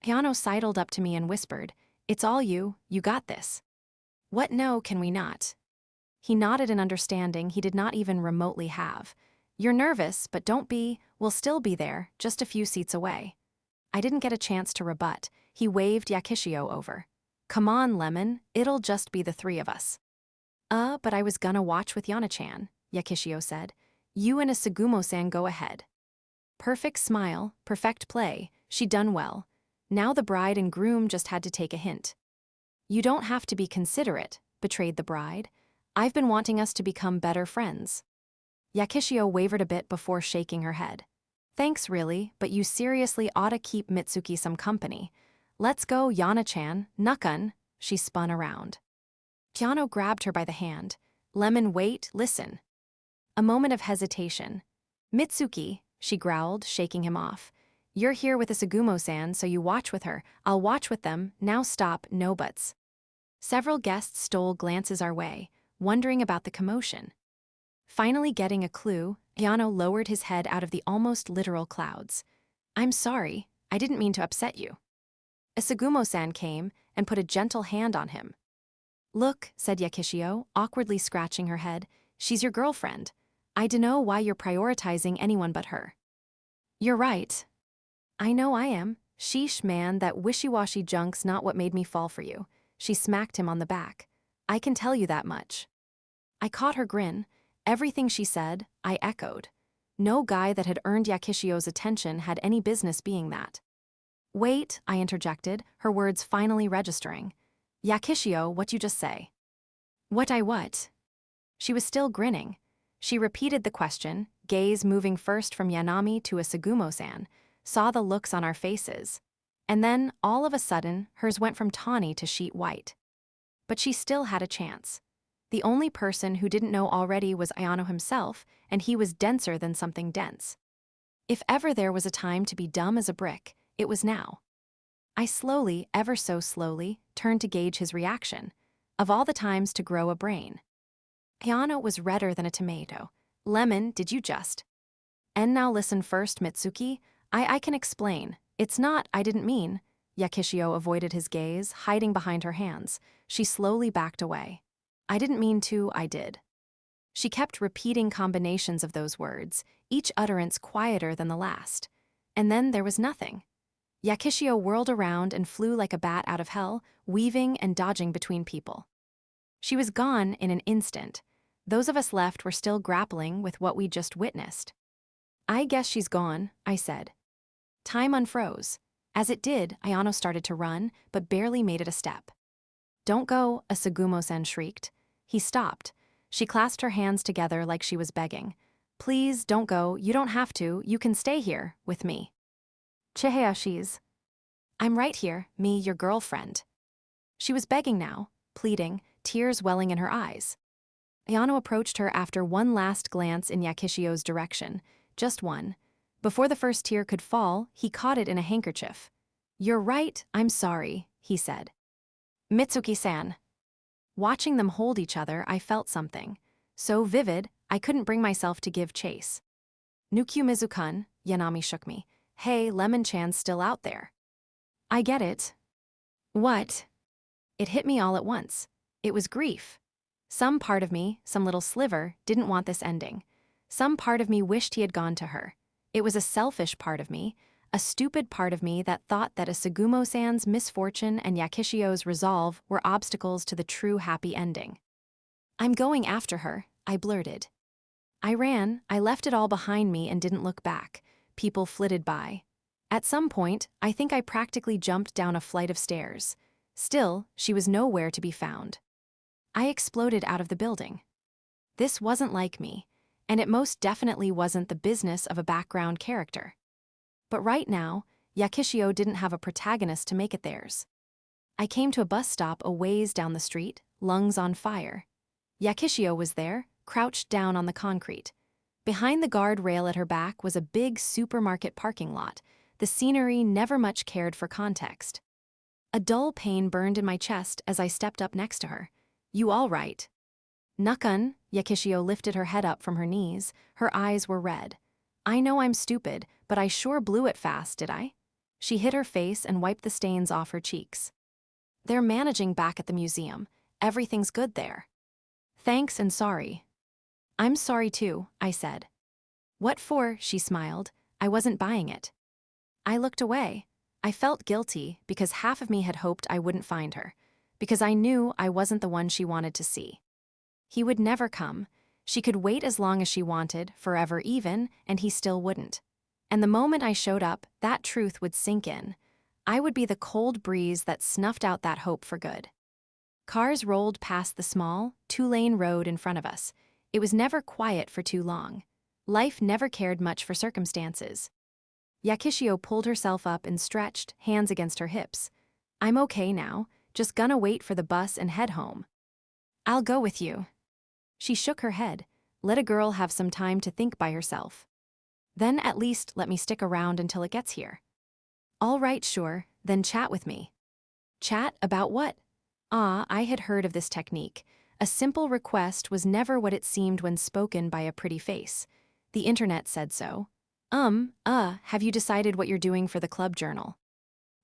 Yano sidled up to me and whispered, It's all you got this. What no, can we not? He nodded in understanding he did not even remotely have. You're nervous, but don't be, we'll still be there, just a few seats away. I didn't get a chance to rebut. He waved Yakishio over. Come on, Lemon, it'll just be the 3 of us. But I was gonna watch with Yana-chan, Yakishio said. You and Asagumo-san go ahead. Perfect smile, perfect play, she done well. Now the bride and groom just had to take a hint. You don't have to be considerate, betrayed the bride. I've been wanting us to become better friends. Yakishio wavered a bit before shaking her head. Thanks really, but you seriously oughta keep Mitsuki some company. Let's go, Yana-chan, Nakun. She spun around. Kyano grabbed her by the hand. Lemon, wait, listen. A moment of hesitation. Mitsuki, she growled, shaking him off. You're here with Asagumo-san, so you watch with her. I'll watch with them. Now stop, no buts. Several guests stole glances our way, wondering about the commotion. Finally getting a clue, Kyano lowered his head out of the almost literal clouds. I'm sorry, I didn't mean to upset you. Asagumo-san came and put a gentle hand on him. Look, said Yakishio, awkwardly scratching her head, she's your girlfriend. I dunno why you're prioritizing anyone but her. You're right. I know I am. Sheesh, man, that wishy-washy junk's not what made me fall for you. She smacked him on the back. I can tell you that much. I caught her grin. Everything she said, I echoed. No guy that had earned Yakishio's attention had any business being that. Wait, I interjected, her words finally registering. Yakishio, what you just say? What? She was still grinning. She repeated the question, gaze moving first from Yanami to Asagumo-san, saw the looks on our faces. And then, all of a sudden, hers went from tawny to sheet white. But she still had a chance. The only person who didn't know already was Ayano himself, and he was denser than something dense. If ever there was a time to be dumb as a brick, it was now. I slowly, ever so slowly, turned to gauge his reaction. Of all the times to grow a brain. Ayano was redder than a tomato. Lemon, did you just? And now listen first, Mitsuki. I can explain. It's not, I didn't mean. Yakishio avoided his gaze, hiding behind her hands. She slowly backed away. I didn't mean to, I did. She kept repeating combinations of those words, each utterance quieter than the last. And then there was nothing. Yakishio whirled around and flew like a bat out of hell, weaving and dodging between people. She was gone in an instant. Those of us left were still grappling with what we'd just witnessed. I guess she's gone, I said. Time unfroze. As it did, Ayano started to run, but barely made it a step. Don't go, Asagumo-san shrieked. He stopped. She clasped her hands together like she was begging. Please, don't go, you don't have to, you can stay here, with me. Chihaya, I'm right here, me, your girlfriend. She was begging now, pleading, tears welling in her eyes. Ayano approached her after one last glance in Yakishio's direction, just one. Before the first tear could fall, he caught it in a handkerchief. You're right, I'm sorry, he said. Mitsuki-san. Watching them hold each other, I felt something. So vivid, I couldn't bring myself to give chase. Nukyu Mizu-kun, Yanami shook me. Hey, Lemon-chan's still out there. I get it. What? It hit me all at once. It was grief. Some part of me, some little sliver, didn't want this ending. Some part of me wished he had gone to her. It was a selfish part of me, a stupid part of me that thought that Asagumo-san's misfortune and Yakishio's resolve were obstacles to the true happy ending. I'm going after her, I blurted. I ran, I left it all behind me and didn't look back. People flitted by. At some point, I think I practically jumped down a flight of stairs. Still, she was nowhere to be found. I exploded out of the building. This wasn't like me, and it most definitely wasn't the business of a background character. But right now, Yakishio didn't have a protagonist to make it theirs. I came to a bus stop a ways down the street, lungs on fire. Yakishio was there, crouched down on the concrete. Behind the guardrail at her back was a big supermarket parking lot, the scenery never much cared for context. A dull pain burned in my chest as I stepped up next to her. You all right? Nakun, Yakishio lifted her head up from her knees, her eyes were red. I know I'm stupid, but I sure blew it fast, did I? She hid her face and wiped the stains off her cheeks. They're managing back at the museum. Everything's good there. Thanks and sorry. I'm sorry too, I said. What for? She smiled. I wasn't buying it. I looked away. I felt guilty because half of me had hoped I wouldn't find her, because I knew I wasn't the one she wanted to see. He would never come. She could wait as long as she wanted, forever even, and he still wouldn't. And the moment I showed up, that truth would sink in. I would be the cold breeze that snuffed out that hope for good. Cars rolled past the small, two-lane road in front of us. It was never quiet for too long. Life never cared much for circumstances. Yakishio pulled herself up and stretched, hands against her hips. I'm okay now, just gonna wait for the bus and head home. I'll go with you. She shook her head. Let a girl have some time to think by herself. Then at least let me stick around until it gets here. All right, sure, then chat with me. Chat about what? I had heard of this technique. A simple request was never what it seemed when spoken by a pretty face. The internet said so. Have you decided what you're doing for the club journal?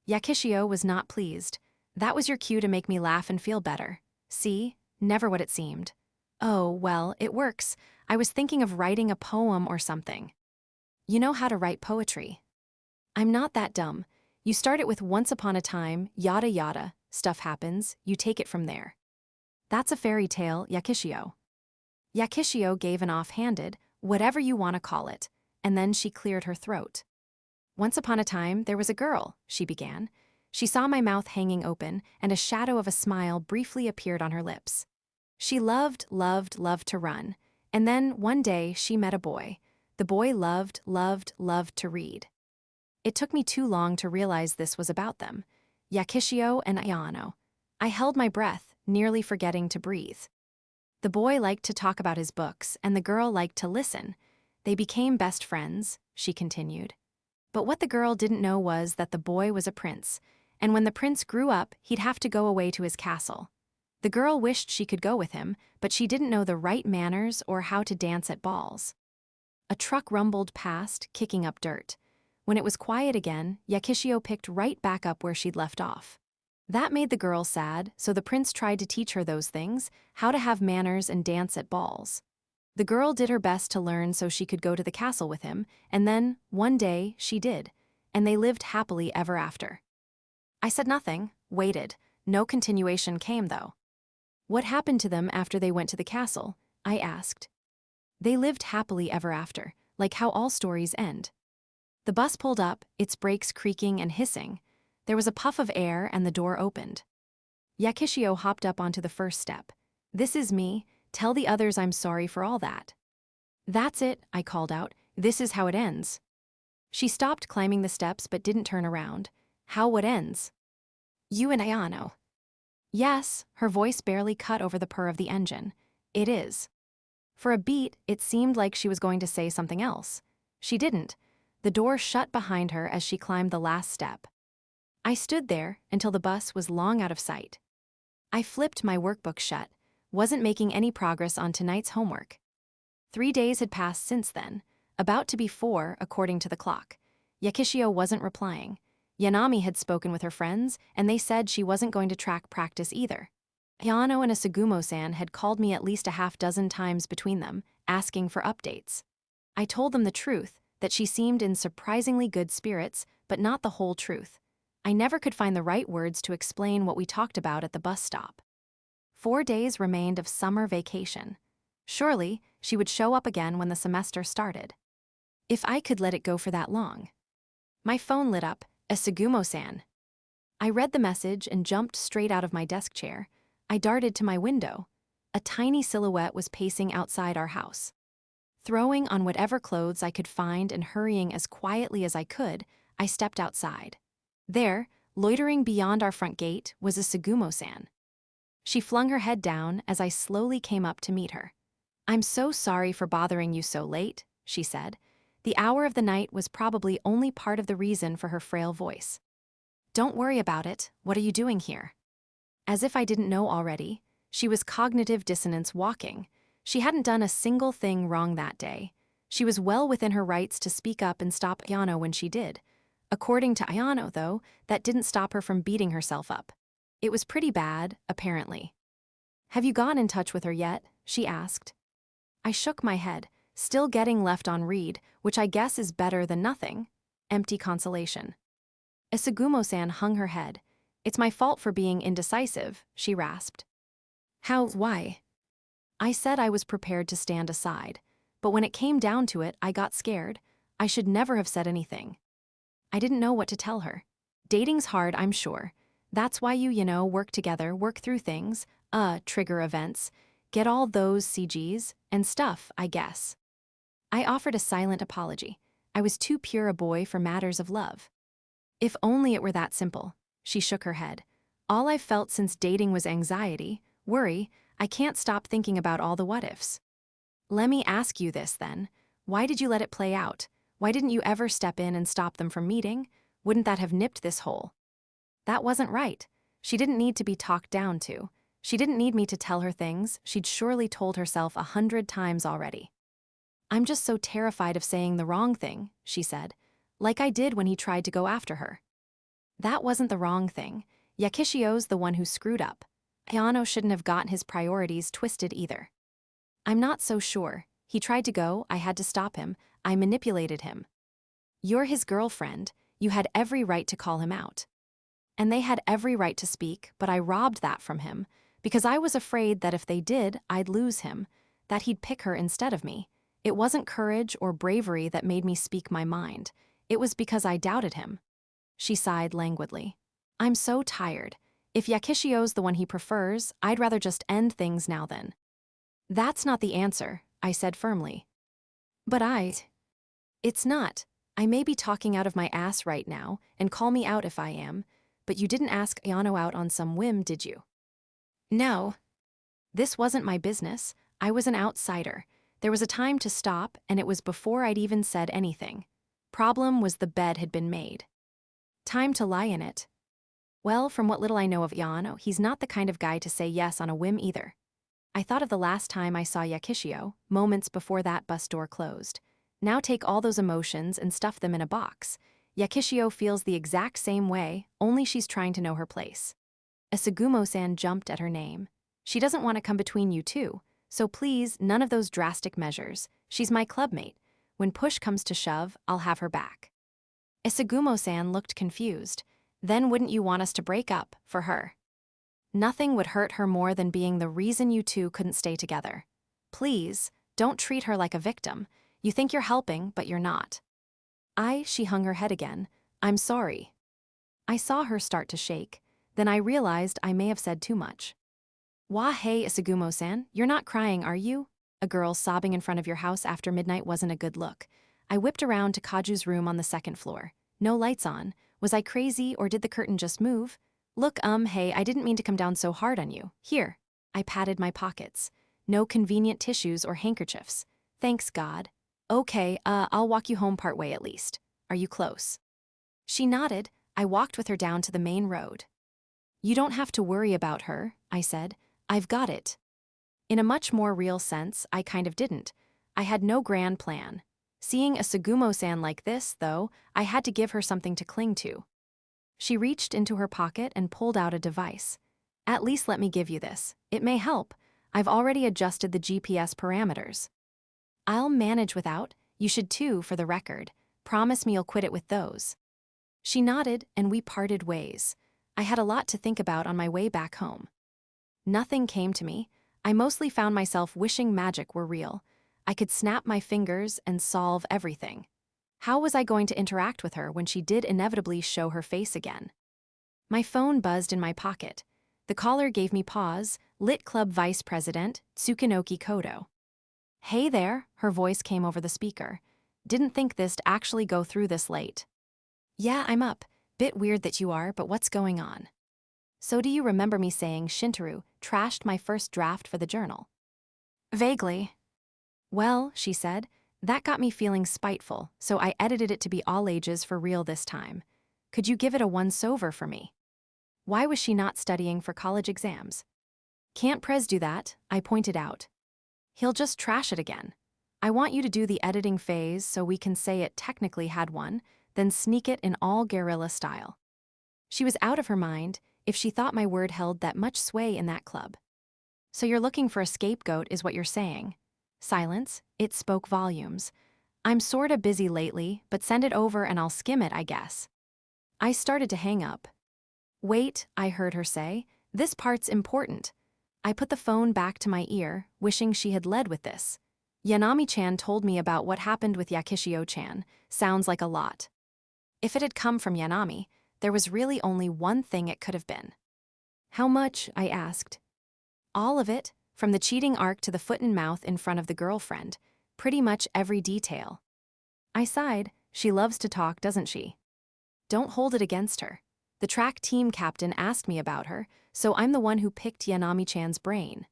Yakishio was not pleased. That was your cue to make me laugh and feel better. See? Never what it seemed. Oh, well, it works. I was thinking of writing a poem or something. You know how to write poetry. I'm not that dumb. You start it with once upon a time, yada yada, stuff happens, you take it from there. That's a fairy tale, Yakishio. Yakishio gave an offhanded, whatever you want to call it, and then she cleared her throat. Once upon a time, there was a girl, she began. She saw my mouth hanging open, and a shadow of a smile briefly appeared on her lips. She loved to run, and then one day she met a boy. The boy loved to read. It took me too long to realize this was about them, Yakishio and Ayano. I held my breath, nearly forgetting to breathe. The boy liked to talk about his books, and the girl liked to listen. They became best friends, she continued. But what the girl didn't know was that the boy was a prince, and when the prince grew up, he'd have to go away to his castle. The girl wished she could go with him, but she didn't know the right manners or how to dance at balls. A truck rumbled past, kicking up dirt. When it was quiet again, Yakishio picked right back up where she'd left off. That made the girl sad, so the prince tried to teach her those things, how to have manners and dance at balls. The girl did her best to learn so she could go to the castle with him, and then, one day, she did, and they lived happily ever after. I said nothing, waited. No continuation came, though. What happened to them after they went to the castle? I asked. They lived happily ever after, like how all stories end. The bus pulled up, its brakes creaking and hissing. There was a puff of air and the door opened. Yakishio hopped up onto the first step. This is me. Tell the others I'm sorry for all that. That's it, I called out. This is how it ends. She stopped climbing the steps but didn't turn around. How what ends? You and Ayano. Yes, her voice barely cut over the purr of the engine. It is. For a beat, it seemed like she was going to say something else. She didn't. The door shut behind her as she climbed the last step. I stood there until the bus was long out of sight. I flipped my workbook shut, wasn't making any progress on tonight's homework. 3 days had passed since then, about to be 4 according to the clock. Yakishio wasn't replying. Yanami had spoken with her friends, and they said she wasn't going to track practice either. Ayano and Asagumo-san had called me at least a half-dozen times between them, asking for updates. I told them the truth, that she seemed in surprisingly good spirits, but not the whole truth. I never could find the right words to explain what we talked about at the bus stop. 4 days remained of summer vacation. Surely, she would show up again when the semester started. If I could let it go for that long. My phone lit up, Asagumo-san. I read the message and jumped straight out of my desk chair. I darted to my window. A tiny silhouette was pacing outside our house. Throwing on whatever clothes I could find and hurrying as quietly as I could, I stepped outside. There, loitering beyond our front gate, was Asagumo-san. She flung her head down as I slowly came up to meet her. I'm so sorry for bothering you so late, she said. The hour of the night was probably only part of the reason for her frail voice. Don't worry about it, what are you doing here? As if I didn't know already, she was cognitive dissonance walking. She hadn't done a single thing wrong that day. She was well within her rights to speak up and stop Ayano when she did. According to Ayano, though, that didn't stop her from beating herself up. It was pretty bad, apparently. Have you gone in touch with her yet? She asked. I shook my head, still getting left on read, which I guess is better than nothing. Empty consolation. Asagumo-san hung her head. It's my fault for being indecisive, she rasped. Why? I said I was prepared to stand aside, but when it came down to it, I got scared. I should never have said anything. I didn't know what to tell her. Dating's hard, I'm sure. That's why you work together, work through things, trigger events. Get all those CGs and stuff, I guess. I offered a silent apology. I was too pure a boy for matters of love. If only it were that simple. She shook her head. All I've felt since dating was anxiety, worry. I can't stop thinking about all the what-ifs. Let me ask you this then. Why did you let it play out? Why didn't you ever step in and stop them from meeting? Wouldn't that have nipped this hole? That wasn't right. She didn't need to be talked down to. She didn't need me to tell her things she'd surely told herself 100 times already. I'm just so terrified of saying the wrong thing, she said, like I did when he tried to go after her. That wasn't the wrong thing. Yakishio's the one who screwed up. Ayano shouldn't have gotten his priorities twisted either. I'm not so sure. He tried to go, I had to stop him, I manipulated him. You're his girlfriend, you had every right to call him out. And they had every right to speak, but I robbed that from him, because I was afraid that if they did, I'd lose him, that he'd pick her instead of me. It wasn't courage or bravery that made me speak my mind. It was because I doubted him. She sighed languidly. I'm so tired. If Yakishio's the one he prefers, I'd rather just end things now then. That's not the answer, I said firmly. But It's not. I may be talking out of my ass right now, and call me out if I am, but you didn't ask Ayano out on some whim, did you? No. This wasn't my business. I was an outsider. There was a time to stop, and it was before I'd even said anything. Problem was the bed had been made. Time to lie in it. Well, from what little I know of Ayano, he's not the kind of guy to say yes on a whim either. I thought of the last time I saw Yakishio, moments before that bus door closed. Now take all those emotions and stuff them in a box. Yakishio feels the exact same way, only she's trying to know her place. Asagumo-san jumped at her name. She doesn't want to come between you two, so please, none of those drastic measures. She's my clubmate. When push comes to shove, I'll have her back. Asagumo-san looked confused. Then wouldn't you want us to break up, for her? Nothing would hurt her more than being the reason you two couldn't stay together. Please, don't treat her like a victim. You think you're helping, but you're not. She hung her head again. I'm sorry. I saw her start to shake. Then I realized I may have said too much. Hey, Asagumo-san, you're not crying, are you? A girl sobbing in front of your house after midnight wasn't a good look. I whipped around to Kaju's room on the second floor. No lights on. Was I crazy or did the curtain just move? Look, hey, I didn't mean to come down so hard on you. Here. I patted my pockets. No convenient tissues or handkerchiefs. Thanks, God. Okay, I'll walk you home part way at least. Are you close? She nodded. I walked with her down to the main road. You don't have to worry about her, I said. I've got it. In a much more real sense, I kind of didn't. I had no grand plan. Seeing Asagumo-san like this, though, I had to give her something to cling to. She reached into her pocket and pulled out a device. At least let me give you this. It may help. I've already adjusted the GPS parameters. I'll manage without. You should too, for the record. Promise me you'll quit it with those. She nodded, and we parted ways. I had a lot to think about on my way back home. Nothing came to me. I mostly found myself wishing magic were real. I could snap my fingers and solve everything. How was I going to interact with her when she did inevitably show her face again? My phone buzzed in my pocket. The caller gave me pause, Lit Club Vice President, Tsukinoki Kodo. Hey there, her voice came over the speaker. Didn't think this'd actually go through this late. Yeah, I'm up. Bit weird that you are, but what's going on? So do you remember me saying Shintaro trashed my first draft for the journal? Vaguely. Well, she said, that got me feeling spiteful, so I edited it to be all ages for real this time. Could you give it a once-over for me? Why was she not studying for college exams? Can't Prez do that, I pointed out. He'll just trash it again. I want you to do the editing phase so we can say it technically had one, then sneak it in all guerrilla style. She was out of her mind if she thought my word held that much sway in that club. So you're looking for a scapegoat is what you're saying. Silence, it spoke volumes. I'm sorta busy lately, but send it over and I'll skim it, I guess. I started to hang up. Wait, I heard her say, this part's important. I put the phone back to my ear, wishing she had led with this. Yanami-chan told me about what happened with Yakishio-chan. Sounds like a lot. If it had come from Yanami, there was really only one thing it could have been. How much? I asked. All of it, from the cheating arc to the foot and mouth in front of the girlfriend, pretty much every detail. I sighed. She loves to talk, doesn't she? Don't hold it against her. The track team captain asked me about her, so I'm the one who picked Yanami-chan's brain.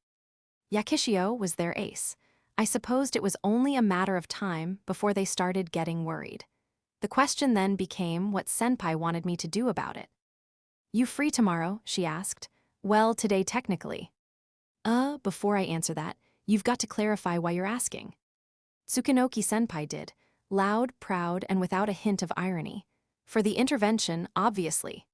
Yakishio was their ace. I supposed it was only a matter of time before they started getting worried. The question then became what Senpai wanted me to do about it. You free tomorrow? She asked. Well, today technically. Before I answer that, you've got to clarify why you're asking. Tsukunoki-senpai did, loud, proud, and without a hint of irony. For the intervention, obviously.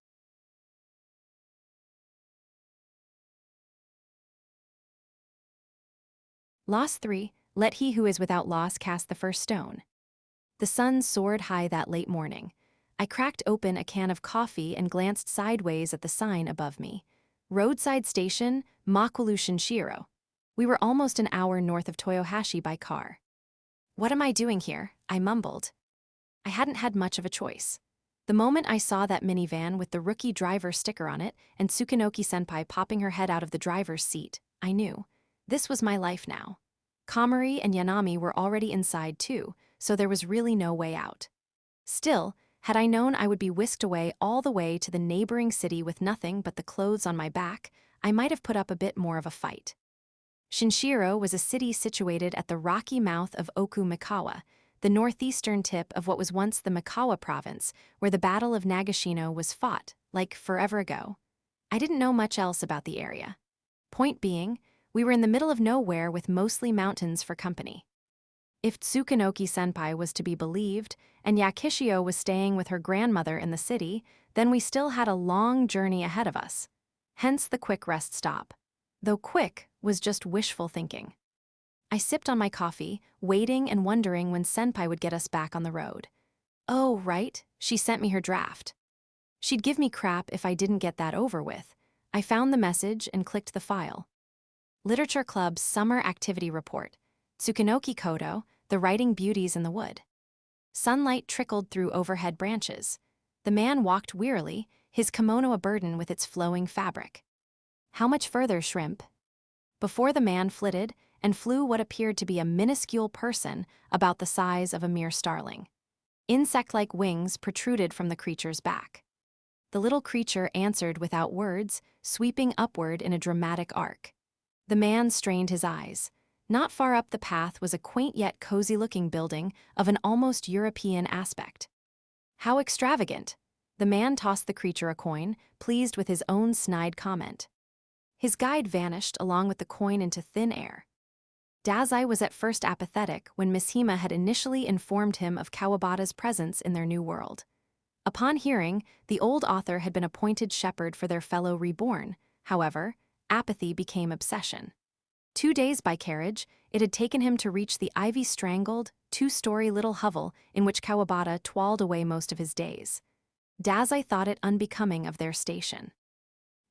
Loss 3, let he who is without loss cast the first stone. The sun soared high that late morning. I cracked open a can of coffee and glanced sideways at the sign above me. Roadside Station, Makulu Shinshiro. We were almost an hour north of Toyohashi by car. What am I doing here? I mumbled. I hadn't had much of a choice. The moment I saw that minivan with the rookie driver sticker on it and Tsukunoki-senpai popping her head out of the driver's seat, I knew. This was my life now. Kamari and Yanami were already inside too, so there was really no way out. Still, had I known I would be whisked away all the way to the neighboring city with nothing but the clothes on my back, I might have put up a bit more of a fight. Shinshiro was a city situated at the rocky mouth of Oku-Mikawa, the northeastern tip of what was once the Mikawa province, where the Battle of Nagashino was fought, like forever ago. I didn't know much else about the area. Point being, we were in the middle of nowhere with mostly mountains for company. If Tsukunoki-senpai was to be believed, and Yakishio was staying with her grandmother in the city, then we still had a long journey ahead of us. Hence the quick rest stop. Though quick was just wishful thinking. I sipped on my coffee, waiting and wondering when Senpai would get us back on the road. Oh, right, she sent me her draft. She'd give me crap if I didn't get that over with. I found the message and clicked the file. Literature Club's Summer Activity Report. Tsukunoki Kodo, the writing beauties in the wood. Sunlight trickled through overhead branches. The man walked wearily, his kimono a burden with its flowing fabric. How much further, shrimp? Before the man flitted and flew what appeared to be a minuscule person about the size of a mere starling. Insect-like wings protruded from the creature's back. The little creature answered without words, sweeping upward in a dramatic arc. The man strained his eyes. Not far up the path was a quaint yet cozy-looking building of an almost European aspect. How extravagant! The man tossed the creature a coin, pleased with his own snide comment. His guide vanished along with the coin into thin air. Dazai was at first apathetic when Mishima had initially informed him of Kawabata's presence in their new world. Upon hearing, the old author had been appointed shepherd for their fellow reborn. However, apathy became obsession. 2 days by carriage, it had taken him to reach the ivy-strangled, 2-story little hovel in which Kawabata twirled away most of his days. Dazai thought it unbecoming of their station.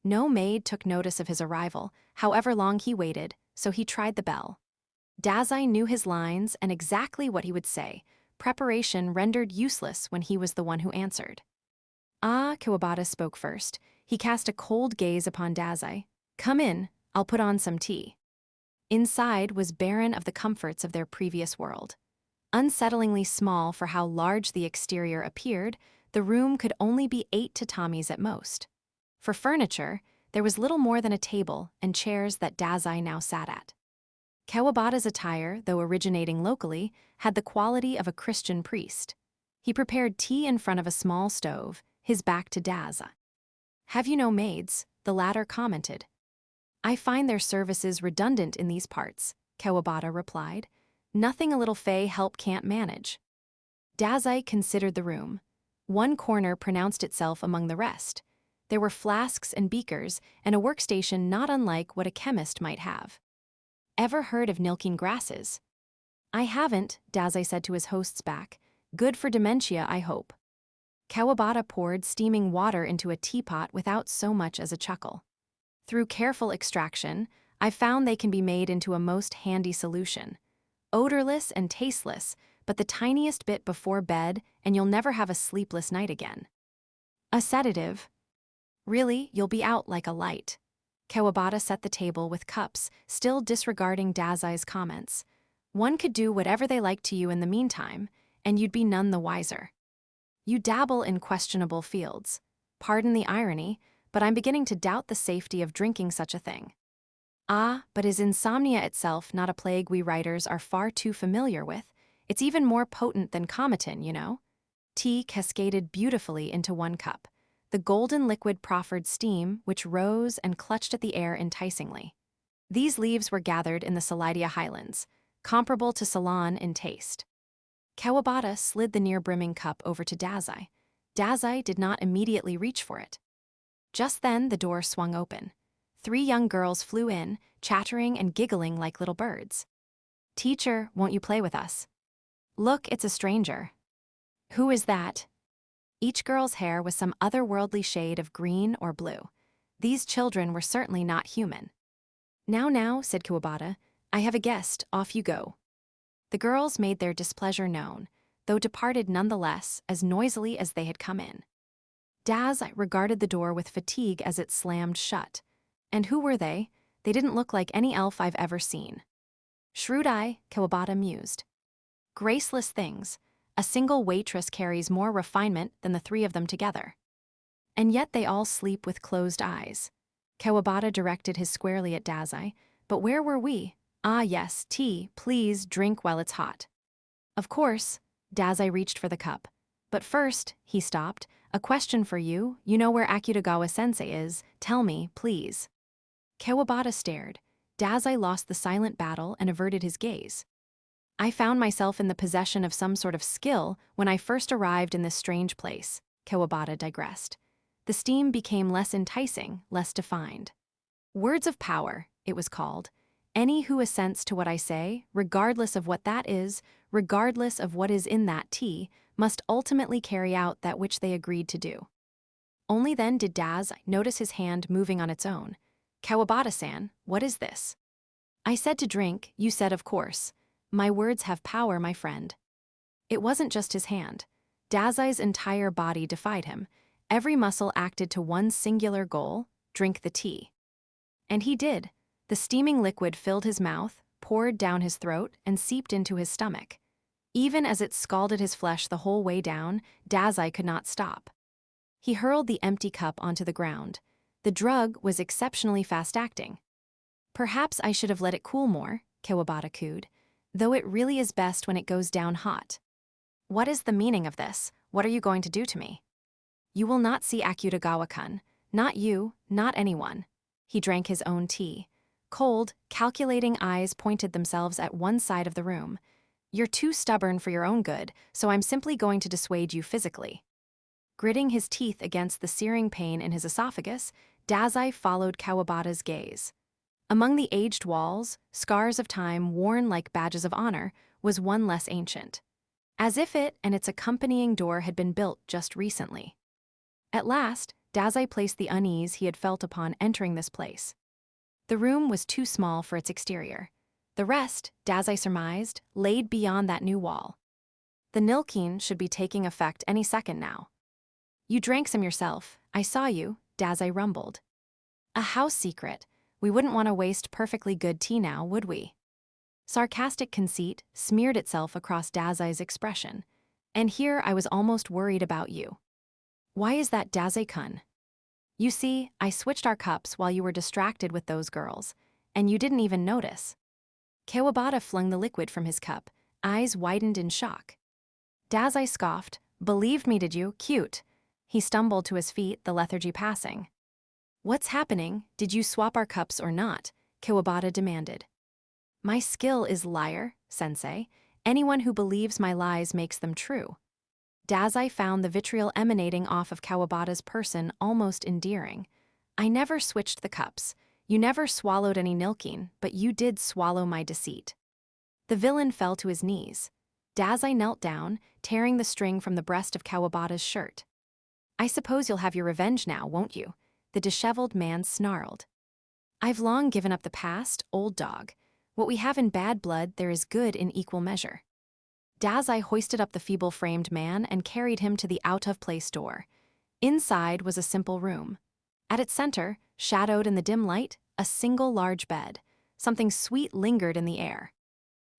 No maid took notice of his arrival, however long he waited, so he tried the bell. Dazai knew his lines and exactly what he would say, preparation rendered useless when he was the one who answered. Kawabata spoke first. He cast a cold gaze upon Dazai. Come in, I'll put on some tea. Inside was barren of the comforts of their previous world. Unsettlingly small for how large the exterior appeared, the room could only be 8 tatamis at most. For furniture, there was little more than a table and chairs that Dazai now sat at. Kawabata's attire, though originating locally, had the quality of a Christian priest. He prepared tea in front of a small stove, his back to Dazai. Have you no maids? The latter commented. I find their services redundant in these parts, Kawabata replied. Nothing a little fey help can't manage. Dazai considered the room. One corner pronounced itself among the rest. There were flasks and beakers and a workstation not unlike what a chemist might have. Ever heard of milking grasses? I haven't, Dazai said to his host's back. Good for dementia, I hope. Kawabata poured steaming water into a teapot without so much as a chuckle. Through careful extraction, I found they can be made into a most handy solution. Odorless and tasteless, but the tiniest bit before bed and you'll never have a sleepless night again. A sedative. Really, you'll be out like a light. Kawabata set the table with cups, still disregarding Dazai's comments. One could do whatever they like to you in the meantime, and you'd be none the wiser. You dabble in questionable fields. Pardon the irony, but I'm beginning to doubt the safety of drinking such a thing. Ah, but is insomnia itself not a plague we writers are far too familiar with? It's even more potent than Cometon, you know? Tea cascaded beautifully into one cup. The golden liquid proffered steam, which rose and clutched at the air enticingly. These leaves were gathered in the Solidia highlands, comparable to Ceylon in taste. Kawabata slid the near-brimming cup over to Dazai. Dazai did not immediately reach for it. Just then, the door swung open. 3 young girls flew in, chattering and giggling like little birds. "Teacher, won't you play with us?" "Look, it's a stranger." "Who is that?" Each girl's hair was some otherworldly shade of green or blue. These children were certainly not human. Now, said Kawabata, "I have a guest, off you go." The girls made their displeasure known, though departed nonetheless as noisily as they had come in. Daz regarded the door with fatigue as it slammed shut. And who were they? They didn't look like any elf I've ever seen. Shrewd eye, Kawabata mused. Graceless things. A single waitress carries more refinement than the 3 of them together. And yet they all sleep with closed eyes. Kawabata directed his squarely at Dazai. But where were we? Ah yes, tea, please drink while it's hot. Of course, Dazai reached for the cup. But first, he stopped, a question for you. You know where Akutagawa-sensei is. Tell me, please. Kawabata stared. Dazai lost the silent battle and averted his gaze. I found myself in the possession of some sort of skill when I first arrived in this strange place, Kawabata digressed. The steam became less enticing, less defined. Words of power, it was called. Any who assents to what I say, regardless of what that is, regardless of what is in that tea, must ultimately carry out that which they agreed to do. Only then did Daz notice his hand moving on its own. Kawabata-san, what is this? I said to drink, you said of course. My words have power, my friend. It wasn't just his hand. Dazai's entire body defied him. Every muscle acted to one singular goal, drink the tea. And he did. The steaming liquid filled his mouth, poured down his throat, and seeped into his stomach. Even as it scalded his flesh the whole way down, Dazai could not stop. He hurled the empty cup onto the ground. The drug was exceptionally fast-acting. Perhaps I should have let it cool more, Kawabata cooed, though it really is best when it goes down hot. What is the meaning of this? What are you going to do to me? You will not see Akutagawa-kun. Not you, not anyone. He drank his own tea. Cold, calculating eyes pointed themselves at one side of the room. You're too stubborn for your own good, so I'm simply going to dissuade you physically. Gritting his teeth against the searing pain in his esophagus, Dazai followed Kawabata's gaze. Among the aged walls, scars of time worn like badges of honor, was one less ancient. As if it and its accompanying door had been built just recently. At last, Dazai placed the unease he had felt upon entering this place. The room was too small for its exterior. The rest, Dazai surmised, laid beyond that new wall. The Nilkeen should be taking effect any second now. You drank some yourself. I saw you, Dazai rumbled. A house secret. We wouldn't want to waste perfectly good tea now, would we? Sarcastic conceit smeared itself across Dazai's expression. And here I was almost worried about you. Why is that, Dazai-kun? You see, I switched our cups while you were distracted with those girls, and you didn't even notice. Kawabata flung the liquid from his cup, eyes widened in shock. Dazai scoffed. Believed me, did you? Cute. He stumbled to his feet, the lethargy passing. What's happening? Did you swap our cups or not? Kawabata demanded. My skill is liar, sensei. Anyone who believes my lies makes them true. Dazai found the vitriol emanating off of Kawabata's person almost endearing. I never switched the cups. You never swallowed any Nilkeen, but you did swallow my deceit. The villain fell to his knees. Dazai knelt down, tearing the string from the breast of Kawabata's shirt. I suppose you'll have your revenge now, won't you? The disheveled man snarled. I've long given up the past, old dog. What we have in bad blood, there is good in equal measure. Dazai hoisted up the feeble-framed man and carried him to the out-of-place door. Inside was a simple room. At its center, shadowed in the dim light, a single large bed. Something sweet lingered in the air.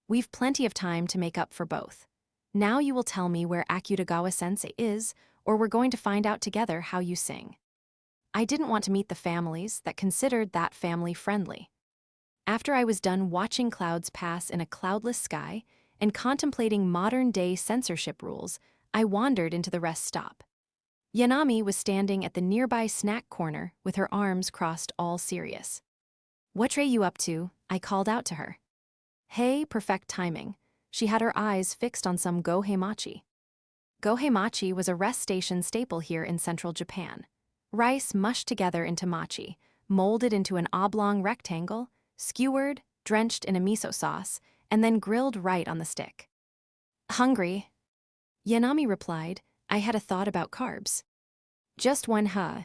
We've plenty of time to make up for both. Now you will tell me where Akutagawa-sensei is, or we're going to find out together how you sing. I didn't want to meet the families that considered that family friendly. After I was done watching clouds pass in a cloudless sky and contemplating modern-day censorship rules, I wandered into the rest stop. Yanami was standing at the nearby snack corner with her arms crossed, all serious. "What are you up to?" I called out to her. Hey, perfect timing. She had her eyes fixed on some goheimachi. Goheimachi was a rest station staple here in central Japan. Rice mushed together into machi, molded into an oblong rectangle, skewered, drenched in a miso sauce, and then grilled right on the stick. "Hungry?" Yanami replied. I had a thought about carbs. "Just one, huh?"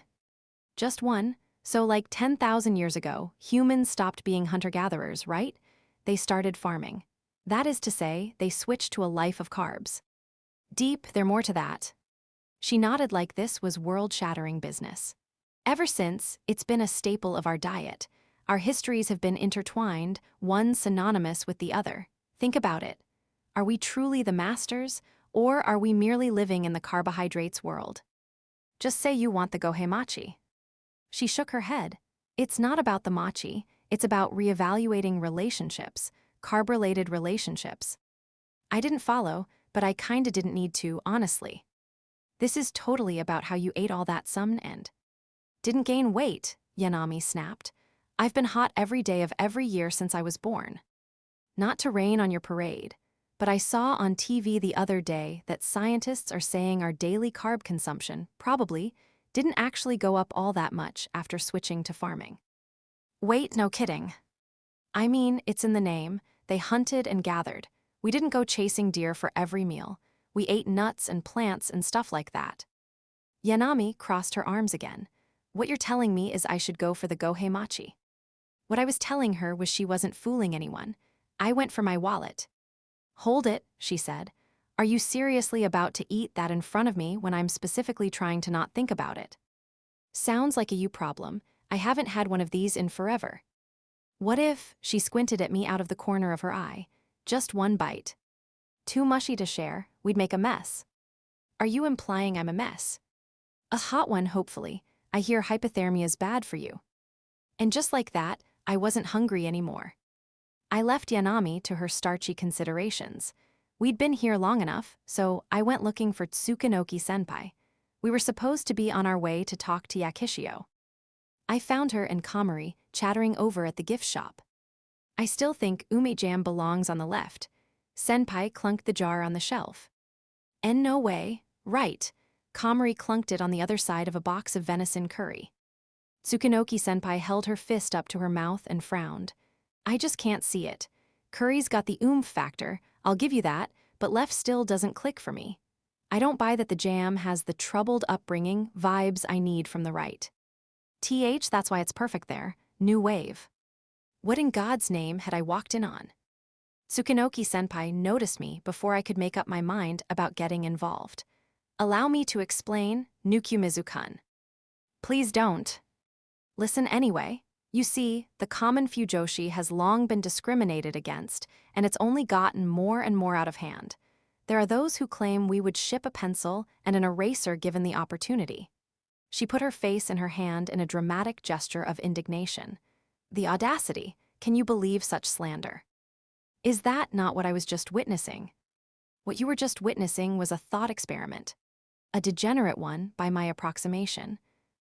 "Just one? So like 10,000 years ago, humans stopped being hunter-gatherers, right? They started farming. That is to say, they switched to a life of carbs." "Deep, there's more to that." She nodded like this was world-shattering business. Ever since, it's been a staple of our diet. Our histories have been intertwined, one synonymous with the other. Think about it. Are we truly the masters, or are we merely living in the carbohydrates world? Just say you want the goheimachi. She shook her head. It's not about the machi, it's about reevaluating relationships, carb-related relationships. I didn't follow, but I kinda didn't need to, honestly. This is totally about how you ate all that some and didn't gain weight, Yanami snapped. I've been hot every day of every year since I was born. Not to rain on your parade, but I saw on TV the other day that scientists are saying our daily carb consumption probably didn't actually go up all that much after switching to farming. Wait, no kidding. I mean, it's in the name. They hunted and gathered. We didn't go chasing deer for every meal. We ate nuts and plants and stuff like that. Yanami crossed her arms again. What you're telling me is I should go for the goheimachi. What I was telling her was she wasn't fooling anyone. I went for my wallet. Hold it, she said. Are you seriously about to eat that in front of me when I'm specifically trying to not think about it? Sounds like a you problem. I haven't had one of these in forever. What if, she squinted at me out of the corner of her eye, just one bite? Too mushy to share, we'd make a mess. Are you implying I'm a mess? A hot one, hopefully. I hear hypothermia's bad for you. And just like that, I wasn't hungry anymore. I left Yanami to her starchy considerations. We'd been here long enough, so I went looking for Tsukunoki-senpai. We were supposed to be on our way to talk to Yakishio. I found her and Kamari chattering over at the gift shop. I still think umejam belongs on the left. Senpai clunked the jar on the shelf. And no way, right. Kamari clunked it on the other side of a box of venison curry. Tsukunoki-senpai held her fist up to her mouth and frowned. I just can't see it. Curry's got the oomph factor, I'll give you that, but left still doesn't click for me. I don't buy that the jam has the troubled upbringing vibes I need from the right. That's why it's perfect there, new wave. What in God's name had I walked in on? Tsukunoki-senpai noticed me before I could make up my mind about getting involved. Allow me to explain, Nukumizu-kun. Please don't. Listen anyway. You see, the common fujoshi has long been discriminated against, and it's only gotten more and more out of hand. There are those who claim we would ship a pencil and an eraser given the opportunity. She put her face in her hand in a dramatic gesture of indignation. The audacity, can you believe such slander? Is that not what I was just witnessing? What you were just witnessing was a thought experiment. A degenerate one, by my approximation.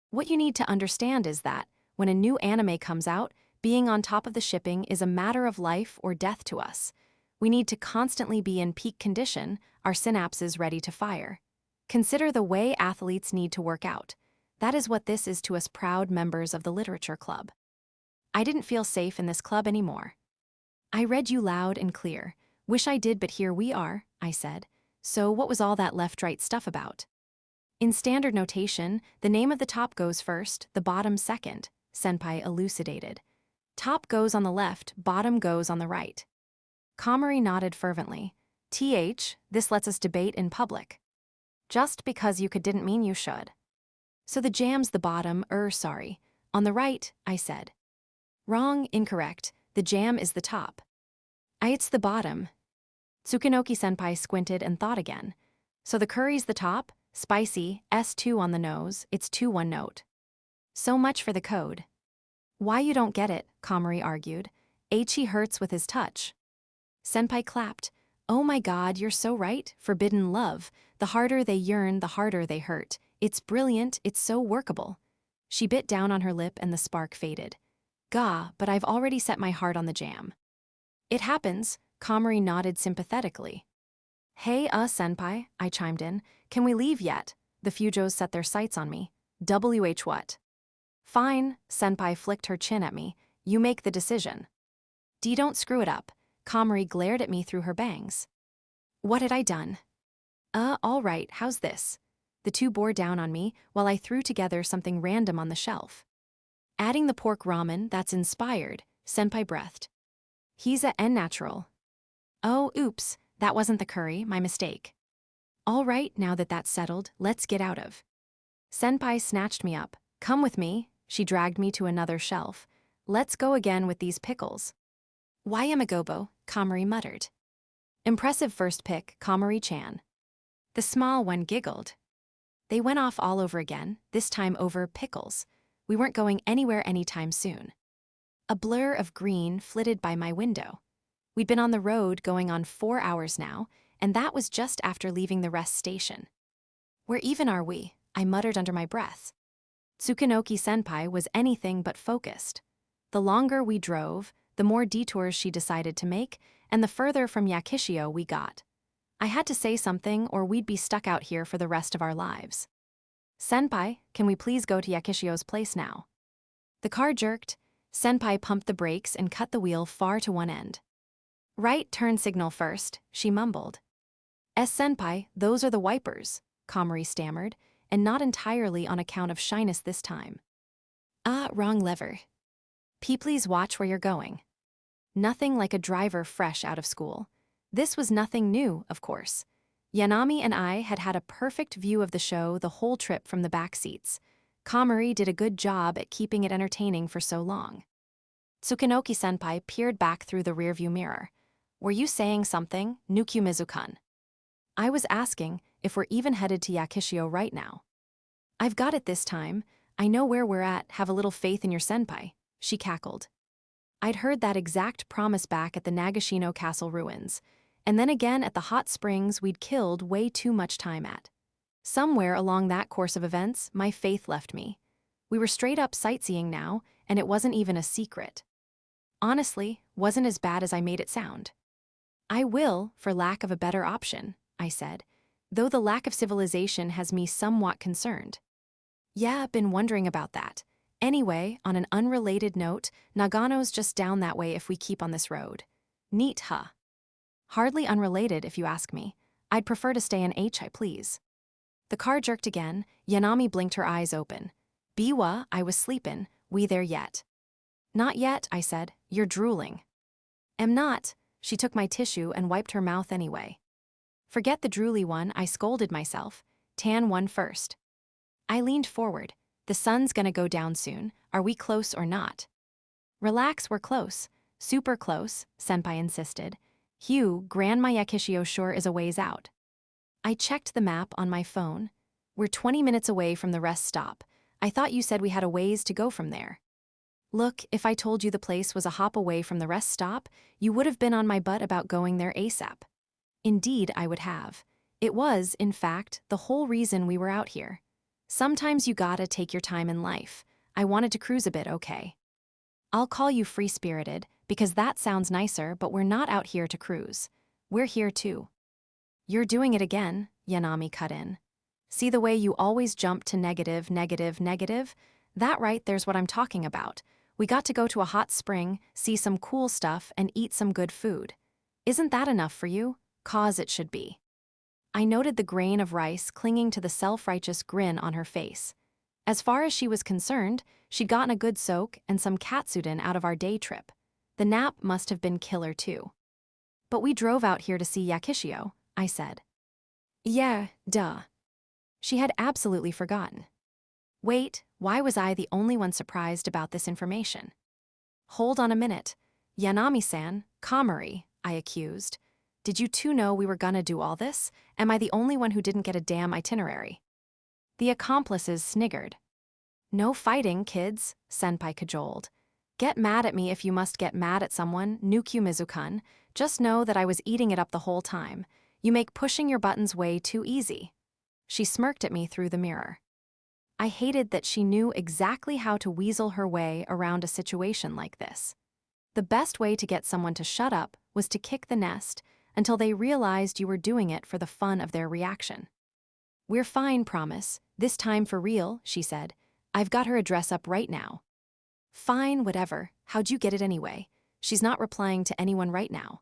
What you need to understand is that, when a new anime comes out, being on top of the shipping is a matter of life or death to us. We need to constantly be in peak condition, our synapses ready to fire. Consider the way athletes need to work out. That is what this is to us proud members of the literature club. I didn't feel safe in this club anymore. I read you loud and clear. Wish I did, but here we are, I said. So what was all that left-right stuff about? In standard notation, the name of the top goes first, the bottom second, Senpai elucidated. Top goes on the left, bottom goes on the right. Kamari nodded fervently. This lets us debate in public. Just because you could didn't mean you should. So the jam's the bottom, sorry. On the right, I said. Wrong, incorrect. The jam is the top. It's the bottom. Tsukunoki-senpai squinted and thought again. So the curry's the top, spicy, S2 on the nose, it's 2-1 note. So much for the code. Why you don't get it, Komori argued. He hurts with his touch. Senpai clapped. Oh my god, you're so right, forbidden love. The harder they yearn, the harder they hurt. It's brilliant, it's so workable. She bit down on her lip and the spark faded. Gah, but I've already set my heart on the jam. It happens, Komori nodded sympathetically. Hey, senpai, I chimed in. Can we leave yet? The Fujos set their sights on me. WH what? Fine, senpai flicked her chin at me. You make the decision. Don't screw it up. Komori glared at me through her bangs. What had I done? All right, how's this? The two bore down on me while I threw together something random on the shelf. Adding the pork ramen, that's inspired, senpai breathed. He's a natural. Oh, oops, that wasn't the curry, my mistake. All right, now that that's settled, let's get out of. Senpai snatched me up. Come with me, she dragged me to another shelf. Let's go again with these pickles. Why Yamagobo, Komori muttered. Impressive first pick, Komori-chan. The small one giggled. They went off all over again, this time over pickles. We weren't going anywhere anytime soon. A blur of green flitted by my window. We'd been on the road going on 4 hours now, and that was just after leaving the rest station. Where even are we? I muttered under my breath. Tsukunoki-senpai was anything but focused. The longer we drove, the more detours she decided to make, and the further from Yakishio we got. I had to say something or we'd be stuck out here for the rest of our lives. Senpai, can we please go to Yakishio's place now? The car jerked. Senpai pumped the brakes and cut the wheel far to one end. Right turn signal first, she mumbled. Senpai, those are the wipers, Komori stammered, and not entirely on account of shyness this time. Wrong lever. Please watch where you're going. Nothing like a driver fresh out of school. This was nothing new, of course. Yanami and I had had a perfect view of the show the whole trip from the back seats. Komori did a good job at keeping it entertaining for so long. Tsukunoki-senpai peered back through the rearview mirror. Were you saying something, Nukyumizu-kun? I was asking if we're even headed to Yakishio right now. I've got it this time. I know where we're at, have a little faith in your senpai, she cackled. I'd heard that exact promise back at the Nagashino Castle ruins, and then again at the hot springs we'd killed way too much time at. Somewhere along that course of events, my faith left me. We were straight up sightseeing now, and it wasn't even a secret. Honestly, wasn't as bad as I made it sound. I will, for lack of a better option, I said, though the lack of civilization has me somewhat concerned. Yeah, been wondering about that. Anyway, on an unrelated note, Nagano's just down that way if we keep on this road. Neat, huh? Hardly unrelated, if you ask me. I'd prefer to stay in Hi, please. The car jerked again. Yanami blinked her eyes open. Biwa, I was sleepin'. We there yet? Not yet, I said. You're drooling. Am not. She took my tissue and wiped her mouth anyway. Forget the drooly one, I scolded myself. Tan one first. I leaned forward. The sun's gonna go down soon. Are we close or not? Relax, we're close. Super close, senpai insisted. Grandma Yakishio sure is a ways out. I checked the map on my phone. We're 20 minutes away from the rest stop. I thought you said we had a ways to go from there. Look, if I told you the place was a hop away from the rest stop, you would have been on my butt about going there ASAP. Indeed, I would have. It was, in fact, the whole reason we were out here. Sometimes you gotta take your time in life. I wanted to cruise a bit, okay? I'll call you free-spirited, because that sounds nicer, but we're not out here to cruise. We're here too. You're doing it again, Yanami cut in. See the way you always jump to negative, negative, negative? That right there's what I'm talking about. We got to go to a hot spring, see some cool stuff, and eat some good food. Isn't that enough for you? 'Cause it should be. I noted the grain of rice clinging to the self-righteous grin on her face. As far as she was concerned, she'd gotten a good soak and some katsudon out of our day trip. The nap must have been killer too. But we drove out here to see Yakishio, I said. Yeah, duh. She had absolutely forgotten. Wait, Why was I the only one surprised about this information? Hold on a minute. Yanami-san, Kamari, I accused. Did you two know we were gonna do all this? Am I the only one who didn't get a damn itinerary? The accomplices sniggered. No fighting, kids, Senpai cajoled. Get mad at me if you must get mad at someone, Nukyu Mizu-kun. Just know that I was eating it up the whole time. You make pushing your buttons way too easy. She smirked at me through the mirror. I hated that she knew exactly how to weasel her way around a situation like this. The best way to get someone to shut up was to kick the nest until they realized you were doing it for the fun of their reaction. We're fine, promise. This time for real, she said. I've got her address up right now. Fine, whatever. How'd you get it anyway? She's not replying to anyone right now.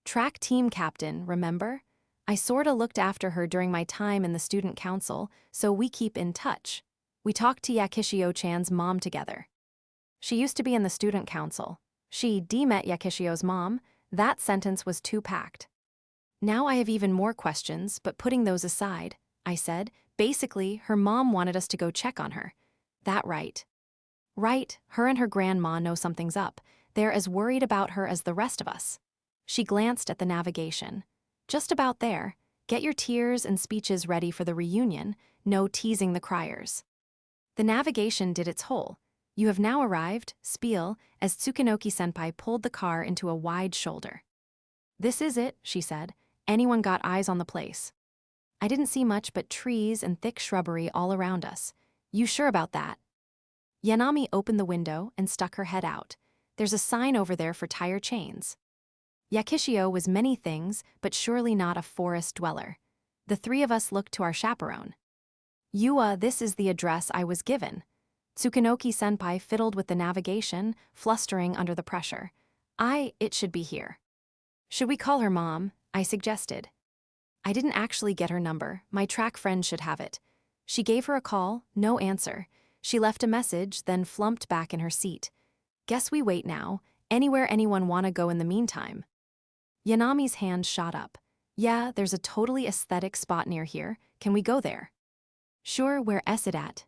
Track team captain, remember? I sorta looked after her during my time in the student council, so we keep in touch. We talked to Yakishio-chan's mom together. She used to be in the student council. She met Yakishio's mom. That sentence was too packed. Now I have even more questions, but putting those aside, I said, basically, her mom wanted us to go check on her. That right. Right, her and her grandma know something's up. They're as worried about her as the rest of us. She glanced at the navigation. Just about there. Get your tears and speeches ready for the reunion. No teasing the criers. The navigation did its whole. You have now arrived, spiel, as Tsukunoki-senpai pulled the car into a wide shoulder. This is it, she said. Anyone got eyes on the place? I didn't see much but trees and thick shrubbery all around us. You sure about that? Yanami opened the window and stuck her head out. There's a sign over there for tire chains. Yakishio was many things, but surely not a forest dweller. The three of us looked to our chaperone. This is the address I was given. Tsukunoki-senpai fiddled with the navigation, flustering under the pressure. It should be here. Should we call her mom? I suggested. I didn't actually get her number. My track friend should have it. She gave her a call, no answer. She left a message, then flumped back in her seat. Guess we wait now. Anywhere anyone wanna go in the meantime? Yanami's hand shot up. Yeah, there's a totally aesthetic spot near here. Can we go there? Sure, where's it at?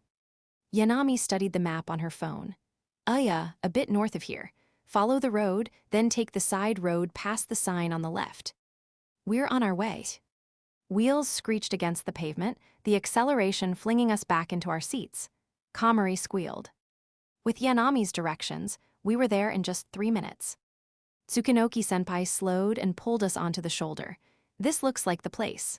Yanami studied the map on her phone. A bit north of here. Follow the road, then take the side road past the sign on the left. We're on our way. Wheels screeched against the pavement, the acceleration flinging us back into our seats. Kamari squealed. With Yanami's directions, we were there in just 3 minutes. Tsukunoki-senpai slowed and pulled us onto the shoulder. This looks like the place.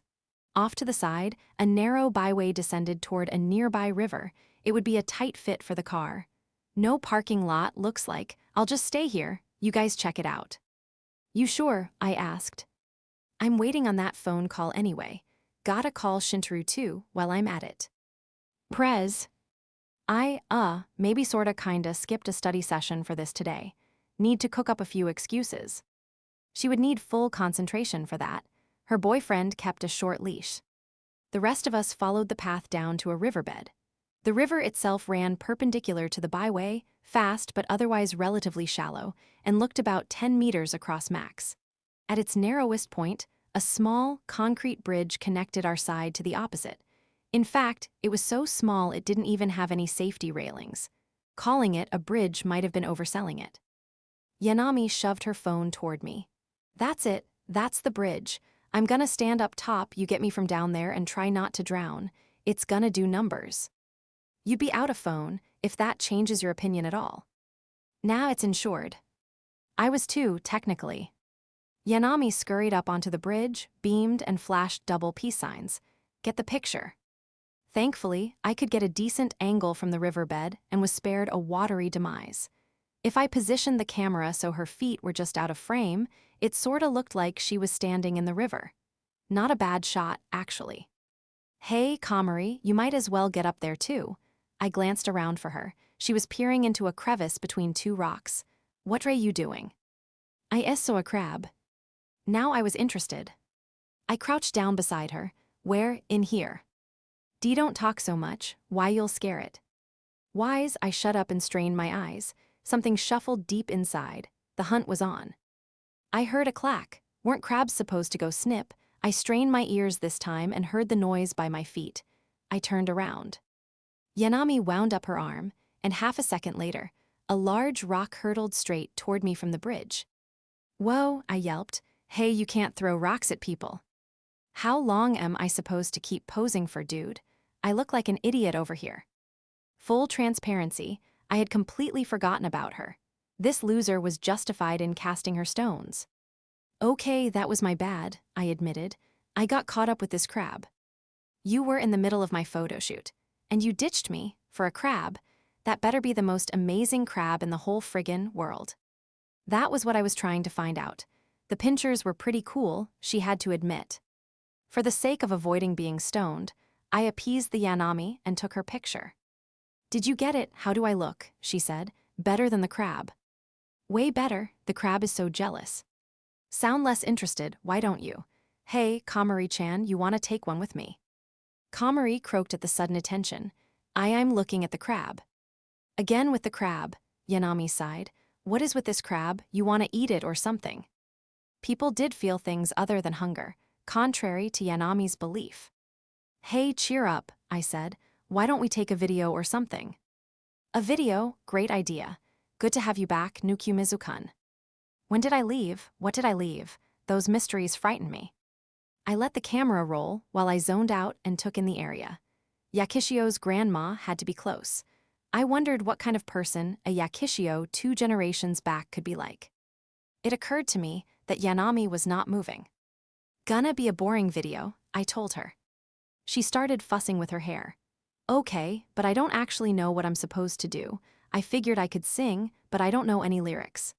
Off to the side, a narrow byway descended toward a nearby river. It would be a tight fit for the car. No parking lot, looks like. I'll just stay here. You guys check it out. You sure? I asked. I'm waiting on that phone call anyway. Gotta call Shintaro too while I'm at it. Prez. Maybe sorta kinda skipped a study session for this today. Need to cook up a few excuses. She would need full concentration for that. Her boyfriend kept a short leash. The rest of us followed the path down to a riverbed. The river itself ran perpendicular to the byway, fast but otherwise relatively shallow, and looked about 10 meters across max. At its narrowest point, a small, concrete bridge connected our side to the opposite. In fact, it was so small it didn't even have any safety railings. Calling it a bridge might have been overselling it. Yanami shoved her phone toward me. That's it, that's the bridge. I'm gonna stand up top, you get me from down there and try not to drown. It's gonna do numbers. You'd be out of phone, if that changes your opinion at all. Now it's insured. I was too, technically. Yanami scurried up onto the bridge, beamed and flashed double peace signs. Get the picture. Thankfully, I could get a decent angle from the riverbed and was spared a watery demise. If I positioned the camera so her feet were just out of frame, it sorta looked like she was standing in the river. Not a bad shot, actually. Hey, Kamari, you might as well get up there too. I glanced around for her. She was peering into a crevice between two rocks. What are you doing? I saw a crab. Now I was interested. I crouched down beside her. Where? In here. Don't talk so much, why you'll scare it. Wise, I shut up and strained my eyes. Something shuffled deep inside. The hunt was on. I heard a clack. Weren't crabs supposed to go snip? I strained my ears this time and heard the noise by my feet. I turned around. Yanami wound up her arm, and half a second later, a large rock hurtled straight toward me from the bridge. "Whoa," I yelped. "Hey, you can't throw rocks at people." "How long am I supposed to keep posing for, dude? I look like an idiot over here." Full transparency, I had completely forgotten about her. This loser was justified in casting her stones. "Okay, that was my bad," I admitted. "I got caught up with this crab." "You were in the middle of my photo shoot, and you ditched me for a crab. That better be the most amazing crab in the whole friggin' world." That was what I was trying to find out. The pinchers were pretty cool, she had to admit. For the sake of avoiding being stoned, I appeased the Yanami and took her picture. "Did you get it? How do I look?" she said. "Better than the crab." "Way better, the crab is so jealous." "Sound less interested, why don't you? Hey, Kamari-chan, you wanna take one with me?" Kamari croaked at the sudden attention. I'm looking at the crab." "Again with the crab," Yanami sighed. "What is with this crab? You wanna eat it or something?" People did feel things other than hunger, contrary to Yanami's belief. "Hey, cheer up," I said. "Why don't we take a video or something?" "A video? Great idea. Good to have you back, Nukyumizu-kun." "When did I leave? What did I leave? Those mysteries frighten me." I let the camera roll while I zoned out and took in the area. Yakishio's grandma had to be close. I wondered what kind of person a Yakishio 2 generations back could be like. It occurred to me that Yanami was not moving. "Gonna be a boring video," I told her. She started fussing with her hair. "Okay, but I don't actually know what I'm supposed to do. I figured I could sing, but I don't know any lyrics."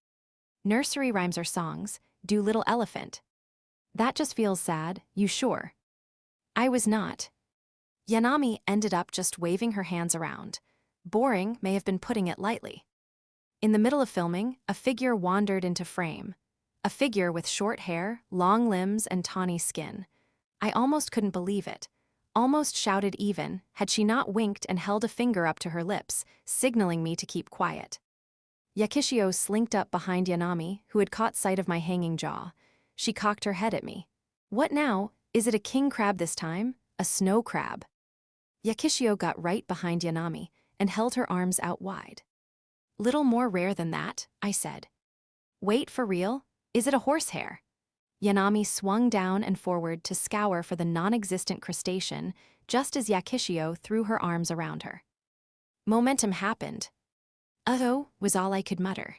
"Nursery rhymes are songs. Do Little Elephant." "That just feels sad, you sure?" I was not. Yanami ended up just waving her hands around. Boring may have been putting it lightly. In the middle of filming, a figure wandered into frame. A figure with short hair, long limbs, and tawny skin. I almost couldn't believe it. Almost shouted even, had she not winked and held a finger up to her lips, signaling me to keep quiet. Yakishio slinked up behind Yanami, who had caught sight of my hanging jaw. She cocked her head at me. "What now? Is it a king crab this time? A snow crab?" Yakishio got right behind Yanami and held her arms out wide. "Little more rare than that," I said. "Wait, for real? Is it a horsehair?" Yanami swung down and forward to scour for the non-existent crustacean, just as Yakishio threw her arms around her. Momentum happened. "Uh-oh," was all I could mutter.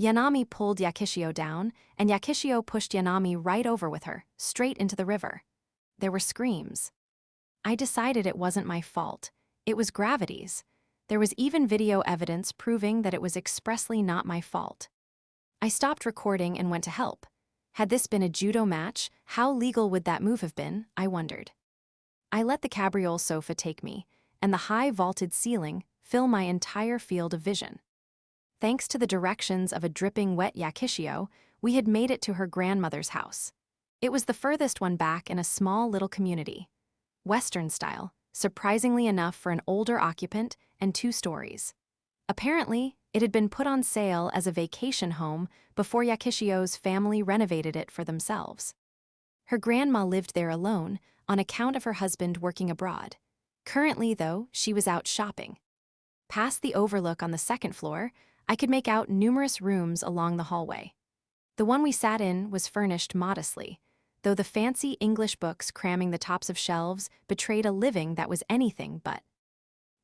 Yanami pulled Yakishio down, and Yakishio pushed Yanami right over with her, straight into the river. There were screams. I decided it wasn't my fault. It was gravity's. There was even video evidence proving that it was expressly not my fault. I stopped recording and went to help. Had this been a judo match, how legal would that move have been, I wondered. I let the cabriole sofa take me, and the high vaulted ceiling fill my entire field of vision. Thanks to the directions of a dripping wet Yakishio, we had made it to her grandmother's house. It was the furthest one back in a small little community. Western style, surprisingly enough for an older occupant, and 2 stories. Apparently, it had been put on sale as a vacation home before Yakishio's family renovated it for themselves. Her grandma lived there alone on account of her husband working abroad. Currently, though, she was out shopping. Past the overlook on the 2nd floor, I could make out numerous rooms along the hallway. The one we sat in was furnished modestly, though the fancy English books cramming the tops of shelves betrayed a living that was anything but.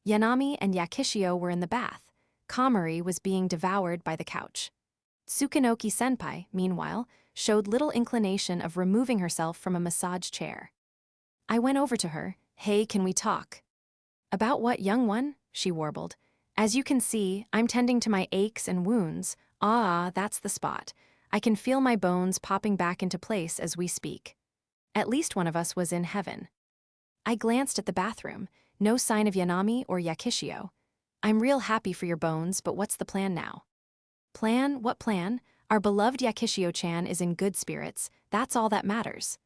Yanami and Yakishio were in the bath. Kamari was being devoured by the couch. Tsukunoki-senpai, meanwhile, showed little inclination of removing herself from a massage chair. I went over to her. "Hey, can we talk?" "About what, young one?" she warbled. "As you can see, I'm tending to my aches and wounds. Ah, that's the spot. I can feel my bones popping back into place as we speak. At least one of us was in heaven." I glanced at the bathroom. No sign of Yanami or Yakishio. "I'm real happy for your bones, but what's the plan now?" "Plan? What plan? Our beloved Yakishio-chan is in good spirits. That's all that matters."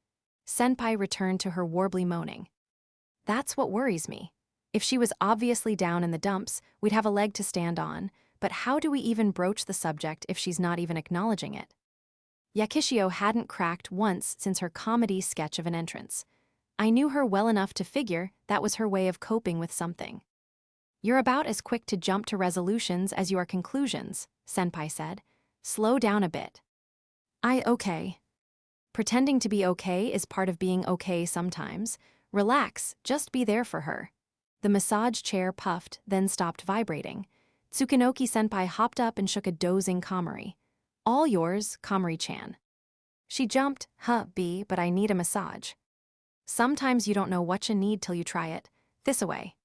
Senpai returned to her warbly moaning. "That's what worries me. If she was obviously down in the dumps, we'd have a leg to stand on, but how do we even broach the subject if she's not even acknowledging it?" Yakishio hadn't cracked once since her comedy sketch of an entrance. I knew her well enough to figure that was her way of coping with something. You're about as quick to jump to resolutions as you are conclusions, Senpai said. Slow down a bit. Okay. Pretending to be okay is part of being okay sometimes. Relax, just be there for her. The massage chair puffed, then stopped vibrating. Tsukunoki-senpai hopped up and shook a dozing Kamari. All yours, Kamari-chan. She jumped, but I need a massage. Sometimes you don't know what you need till you try it. This away.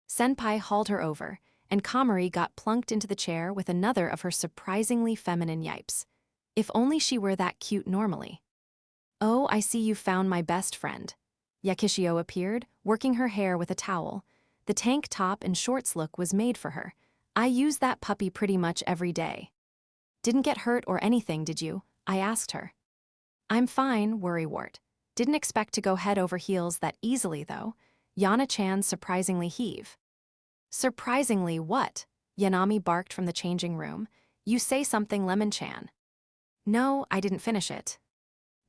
Senpai hauled her over, and Kamari got plunked into the chair with another of her surprisingly feminine yipes. If only she were that cute normally. Oh, I see you found my best friend. Yakishio appeared, working her hair with a towel. The tank top and shorts look was made for her. I use that puppy pretty much every day. Didn't get hurt or anything, did you? I asked her. I'm fine, worrywart. Didn't expect to go head over heels that easily, though. Yana-chan surprisingly heave. Surprisingly what? Yanami barked from the changing room. You say something, Lemon-chan. No, I didn't finish it.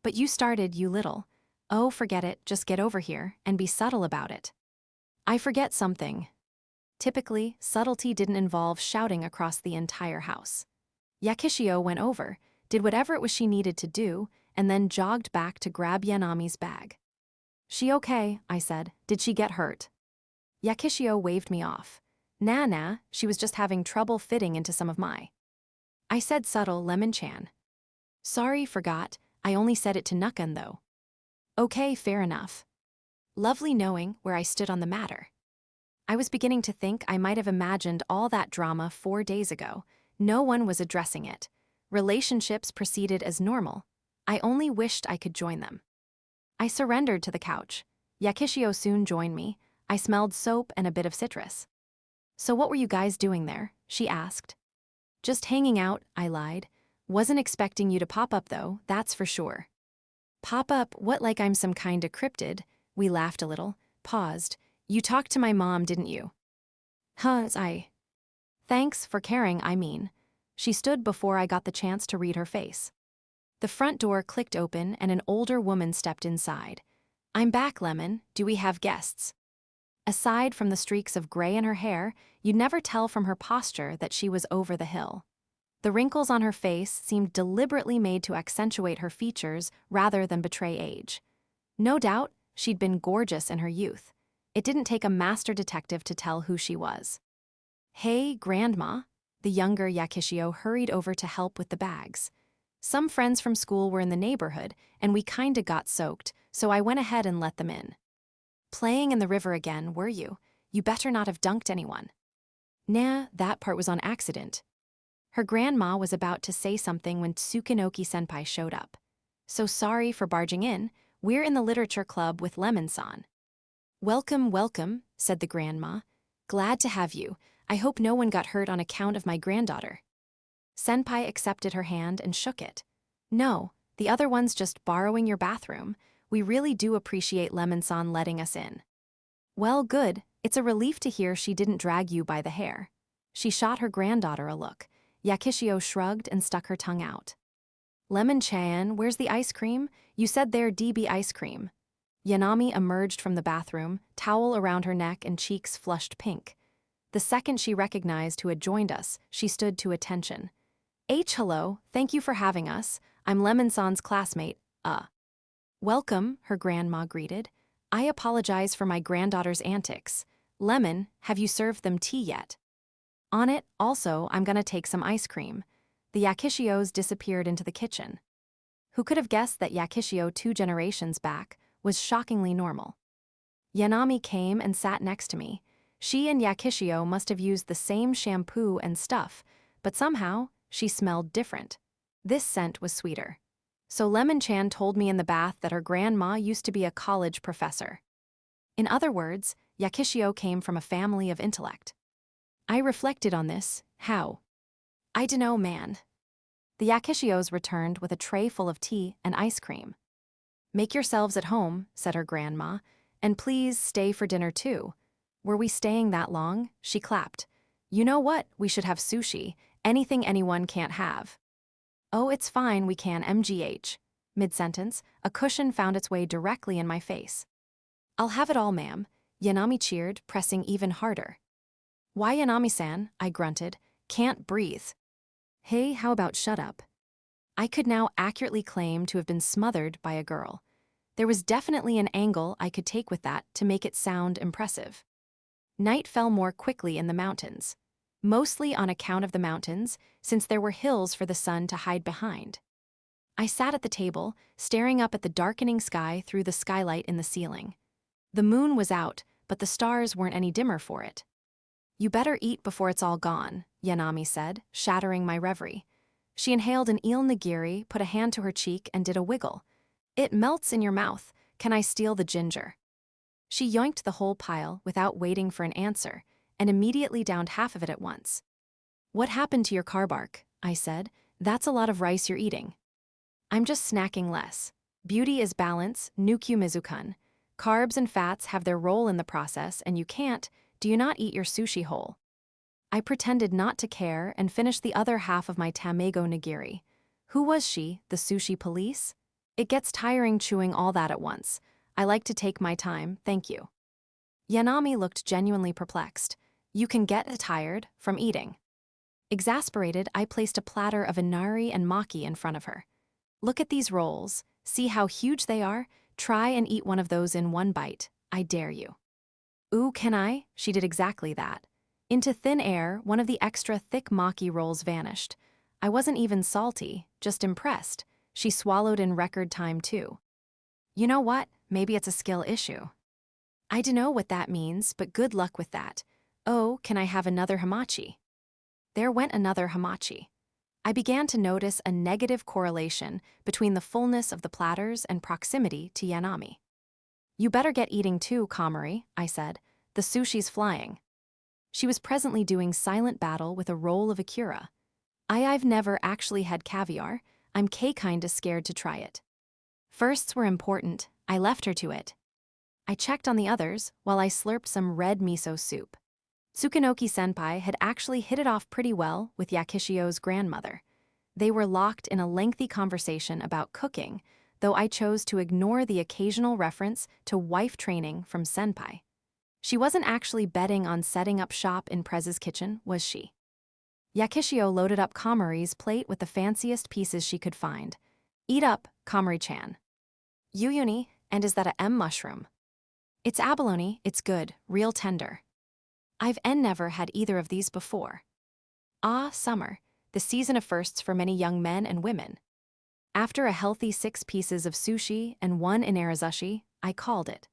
But you started, you little. Oh, forget it, just get over here, and be subtle about it. I forget something. Typically, subtlety didn't involve shouting across the entire house. Yakishio went over, did whatever it was she needed to do, and then jogged back to grab Yanami's bag. She okay, I said. Did she get hurt? Yakishio waved me off. Nah, she was just having trouble fitting into some of my. I said subtle, Lemon-chan. Sorry, forgot. I only said it to Nukan, though. Okay, fair enough. Lovely knowing where I stood on the matter. I was beginning to think I might have imagined all that drama 4 days ago. No one was addressing it. Relationships proceeded as normal. I only wished I could join them. I surrendered to the couch. Yakishio soon joined me. I smelled soap and a bit of citrus. So what were you guys doing there? She asked. Just hanging out, I lied. Wasn't expecting you to pop up though, that's for sure. Pop up, what, like I'm some kinda cryptid? We laughed a little, paused. You talked to my mom, didn't you? Thanks for caring, I mean. She stood before I got the chance to read her face. The front door clicked open and an older woman stepped inside. I'm back, Lemon. Do we have guests? Aside from the streaks of gray in her hair, you'd never tell from her posture that she was over the hill. The wrinkles on her face seemed deliberately made to accentuate her features rather than betray age. No doubt, she'd been gorgeous in her youth. It didn't take a master detective to tell who she was. Hey, Grandma. The younger Yakishio hurried over to help with the bags. Some friends from school were in the neighborhood, and we kinda got soaked, so I went ahead and let them in. Playing in the river again, were you? You better not have dunked anyone. Nah, that part was on accident. Her grandma was about to say something when Tsukunoki-senpai showed up. So sorry for barging in. We're in the literature club with Lemon-san. Welcome, said the grandma. Glad to have you. I hope no one got hurt on account of my granddaughter. Senpai accepted her hand and shook it. No, the other one's just borrowing your bathroom. We really do appreciate Lemon-san letting us in. Well, good. It's a relief to hear she didn't drag you by the hair. She shot her granddaughter a look. Yakishio shrugged and stuck her tongue out. Lemon-chan, where's the ice cream? You said there DB ice cream. Yanami emerged from the bathroom, towel around her neck and cheeks flushed pink. The second she recognized who had joined us, she stood to attention. Hello, thank you for having us. I'm Lemon-san's classmate, Welcome, her grandma greeted. I apologize for my granddaughter's antics. Lemon, have you served them tea yet? On it, also, I'm gonna take some ice cream. The Yakishios disappeared into the kitchen. Who could have guessed that Yakishio 2 generations back was shockingly normal? Yanami came and sat next to me. She and Yakishio must have used the same shampoo and stuff, but somehow, she smelled different. This scent was sweeter. So Lemon-chan told me in the bath that her grandma used to be a college professor. In other words, Yakishio came from a family of intellect. I reflected on this. How? I dunno, man. The Yakishios returned with a tray full of tea and ice cream. Make yourselves at home, said her grandma, and please stay for dinner too. Were we staying that long? She clapped. You know what? We should have sushi. Anything anyone can't have. Oh, it's fine, we can MGH. Mid-sentence, a cushion found its way directly in my face. I'll have it all, ma'am. Yanami cheered, pressing even harder. Why Yanami-san? I grunted. Can't breathe. Hey, how about shut up? I could now accurately claim to have been smothered by a girl. There was definitely an angle I could take with that to make it sound impressive. Night fell more quickly in the mountains. Mostly on account of the mountains, since there were hills for the sun to hide behind. I sat at the table, staring up at the darkening sky through the skylight in the ceiling. The moon was out, but the stars weren't any dimmer for it. You better eat before it's all gone, Yanami said, shattering my reverie. She inhaled an eel nigiri, put a hand to her cheek, and did a wiggle. It melts in your mouth. Can I steal the ginger? She yoinked the whole pile without waiting for an answer, and immediately downed half of it at once. What happened to your carbark? I said. That's a lot of rice you're eating. I'm just snacking less. Beauty is balance, Nukyu Mizukun. Carbs and fats have their role in the process, and you can't, do you not eat your sushi whole? I pretended not to care and finished the other half of my tamago nigiri. Who was she, the sushi police? It gets tiring chewing all that at once. I like to take my time, thank you. Yanami looked genuinely perplexed. You can get tired from eating. Exasperated, I placed a platter of inari and maki in front of her. Look at these rolls. See how huge they are? Try and eat one of those in one bite. I dare you. Ooh, can I? She did exactly that. Into thin air, one of the extra thick maki rolls vanished. I wasn't even salty, just impressed. She swallowed in record time too. You know what? Maybe it's a skill issue. I dunno what that means, but good luck with that. Oh, can I have another hamachi? There went another hamachi. I began to notice a negative correlation between the fullness of the platters and proximity to Yanami. You better get eating too, Kamari, I said. The sushi's flying. She was presently doing silent battle with a roll of akira. I've never actually had caviar. I'm kinda scared to try it. Firsts were important. I left her to it. I checked on the others while I slurped some red miso soup. Tsukunoki-senpai had actually hit it off pretty well with Yakishio's grandmother. They were locked in a lengthy conversation about cooking, though I chose to ignore the occasional reference to wife training from senpai. She wasn't actually betting on setting up shop in Prez's kitchen, was she? Yakishio loaded up Kamari's plate with the fanciest pieces she could find. Eat up, Kamari-chan. Yuyuni, and is that a M mushroom? It's abalone, it's good, real tender. I've never had either of these before. Ah, summer, the season of firsts for many young men and women. After a healthy 6 pieces of sushi and 1 inarazushi, I called it.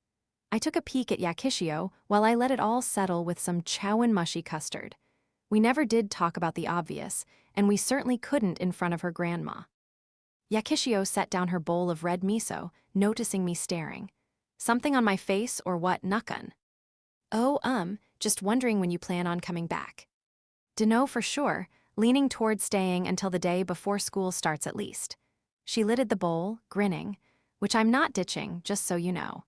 I took a peek at Yakishio while I let it all settle with some chowan mushy custard. We never did talk about the obvious, and we certainly couldn't in front of her grandma. Yakishio set down her bowl of red miso, noticing me staring. Something on my face or what, Nakun? Oh, just wondering when you plan on coming back. Dunno for sure, leaning toward staying until the day before school starts at least. She lidded the bowl, grinning, which I'm not ditching, just so you know.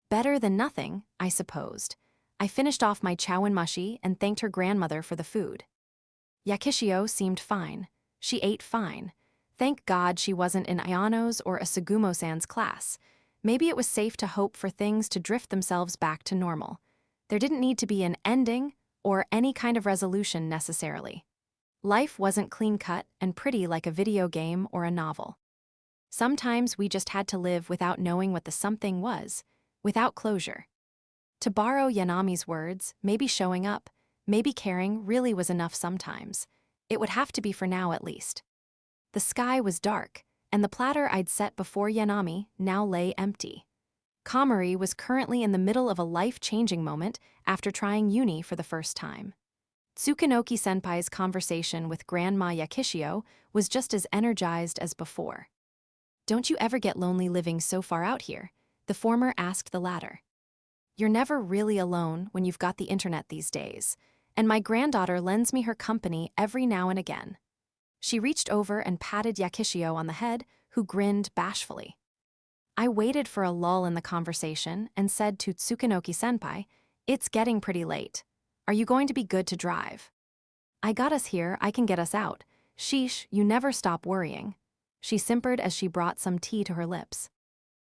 Better than nothing, I supposed. I finished off my chowan mushi and thanked her grandmother for the food. Yakishio seemed fine. She ate fine. Thank God she wasn't in Ayano's or Asagumo-san's class. Maybe it was safe to hope for things to drift themselves back to normal. There didn't need to be an ending or any kind of resolution necessarily. Life wasn't clean-cut and pretty like a video game or a novel. Sometimes we just had to live without knowing what the something was, without closure. To borrow Yanami's words, maybe showing up, maybe caring really was enough sometimes. It would have to be for now at least. The sky was dark, and the platter I'd set before Yanami now lay empty. Kamari was currently in the middle of a life-changing moment after trying uni for the first time. Tsukunoki-senpai's conversation with Grandma Yakishio was just as energized as before. Don't you ever get lonely living so far out here? The former asked the latter. You're never really alone when you've got the internet these days, and my granddaughter lends me her company every now and again. She reached over and patted Yakishio on the head, who grinned bashfully. I waited for a lull in the conversation and said to Tsukunoki-senpai, "It's getting pretty late. Are you going to be good to drive? I got us here, I can get us out. Sheesh, you never stop worrying." She simpered as she brought some tea to her lips.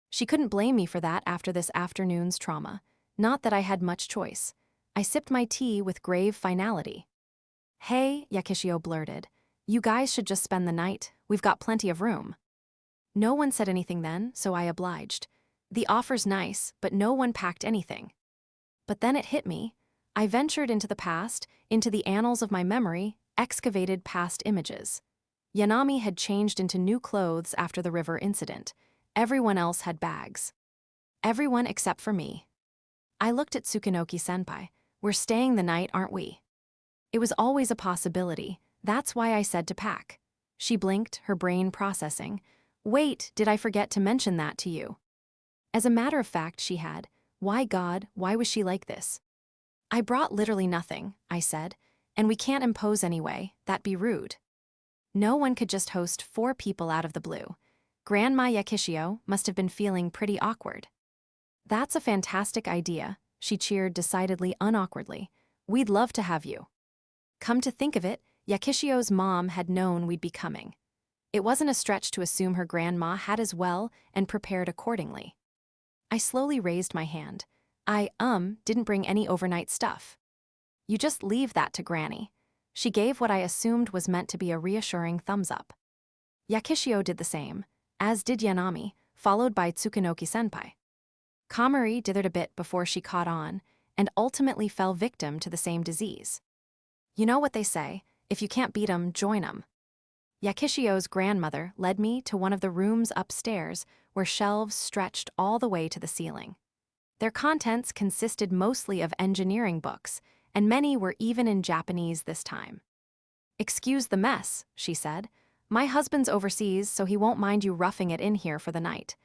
She couldn't blame me for that after this afternoon's trauma. Not that I had much choice. I sipped my tea with grave finality. Hey, Yakishio blurted. You guys should just spend the night. We've got plenty of room. No one said anything then, so I obliged. The offer's nice, but no one packed anything. But then it hit me. I ventured into the past, into the annals of my memory, excavated past images. Yanami had changed into new clothes after the river incident. Everyone else had bags. Everyone except for me. I looked at Tsukunoki-senpai. We're staying the night, aren't we? It was always a possibility. That's why I said to pack. She blinked, her brain processing. Wait, did I forget to mention that to you? As a matter of fact, she had. Why God, why was she like this? I brought literally nothing, I said, and we can't impose anyway, that'd be rude. No one could just host 4 people out of the blue. Grandma Yakishio must have been feeling pretty awkward. That's a fantastic idea, she cheered decidedly unawkwardly. We'd love to have you. Come to think of it, Yakishio's mom had known we'd be coming. It wasn't a stretch to assume her grandma had as well and prepared accordingly. I slowly raised my hand. I didn't bring any overnight stuff. You just leave that to Granny. She gave what I assumed was meant to be a reassuring thumbs up. Yakishio did the same, as did Yanami, followed by Tsukunoki-senpai. Kamari dithered a bit before she caught on, and ultimately fell victim to the same disease. You know what they say, if you can't beat 'em, join 'em. Yakishio's grandmother led me to one of the rooms upstairs where shelves stretched all the way to the ceiling. Their contents consisted mostly of engineering books, and many were even in Japanese this time. Excuse the mess, she said. My husband's overseas, so he won't mind you roughing it in here for the night.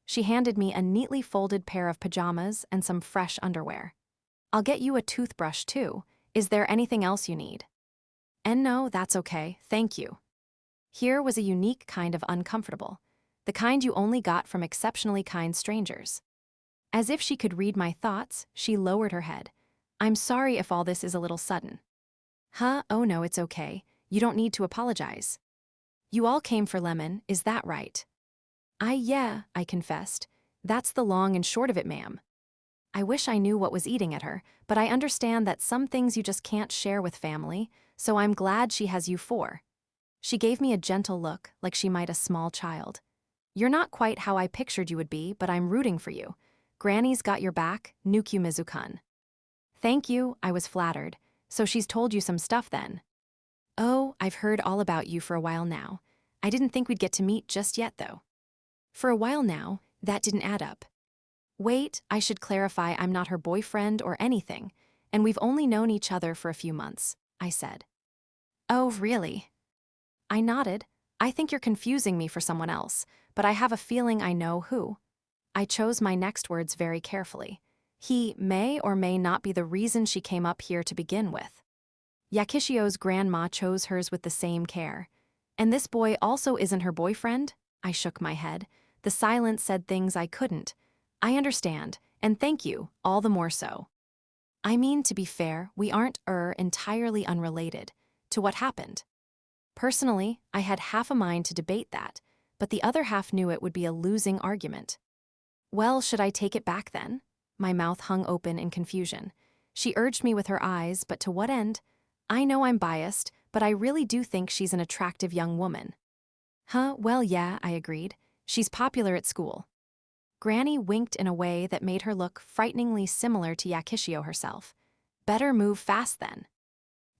She handed me a neatly folded pair of pajamas and some fresh underwear. I'll get you a toothbrush too. Is there anything else you need? And no, that's okay, thank you. Here was a unique kind of uncomfortable, the kind you only got from exceptionally kind strangers. As if she could read my thoughts, she lowered her head. I'm sorry if all this is a little sudden. Huh? Oh no, it's okay. You don't need to apologize. You all came for Lemon, is that right? Yeah, I confessed. That's the long and short of it, ma'am. I wish I knew what was eating at her, but I understand that some things you just can't share with family, so I'm glad she has you 4. She gave me a gentle look, like she might a small child. You're not quite how I pictured you would be, but I'm rooting for you. Granny's got your back, Nukyumizu-kun. Thank you, I was flattered. So she's told you some stuff then? Oh, I've heard all about you for a while now. I didn't think we'd get to meet just yet, though. For a while now, that didn't add up. Wait, I should clarify I'm not her boyfriend or anything, and we've only known each other for a few months, I said. Oh, really? I nodded. I think you're confusing me for someone else, but I have a feeling I know who. I chose my next words very carefully. He may or may not be the reason she came up here to begin with. Yakishio's grandma chose hers with the same care. And this boy also isn't her boyfriend? I shook my head. The silence said things I couldn't. I understand, and thank you, all the more so. I mean, to be fair, we aren't entirely unrelated to what happened. Personally, I had half a mind to debate that, but the other half knew it would be a losing argument. Well, should I take it back then? My mouth hung open in confusion. She urged me with her eyes, but to what end? I know I'm biased, but I really do think she's an attractive young woman. Huh, well, yeah, I agreed. She's popular at school. Granny winked in a way that made her look frighteningly similar to Yakishio herself. Better move fast then.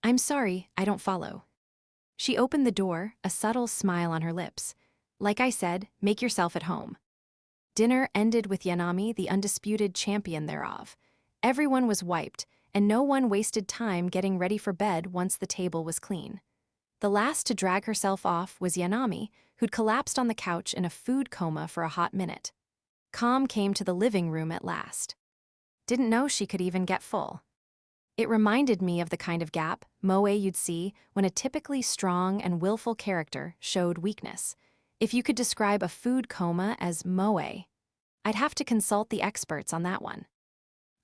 I'm sorry, I don't follow. She opened the door, a subtle smile on her lips. Like I said, make yourself at home. Dinner ended with Yanami, the undisputed champion thereof. Everyone was wiped, and no one wasted time getting ready for bed once the table was clean. The last to drag herself off was Yanami, who'd collapsed on the couch in a food coma for a hot minute. Calm came to the living room at last. Didn't know she could even get full. It reminded me of the kind of gap, moe, you'd see when a typically strong and willful character showed weakness. If you could describe a food coma as moe, I'd have to consult the experts on that one.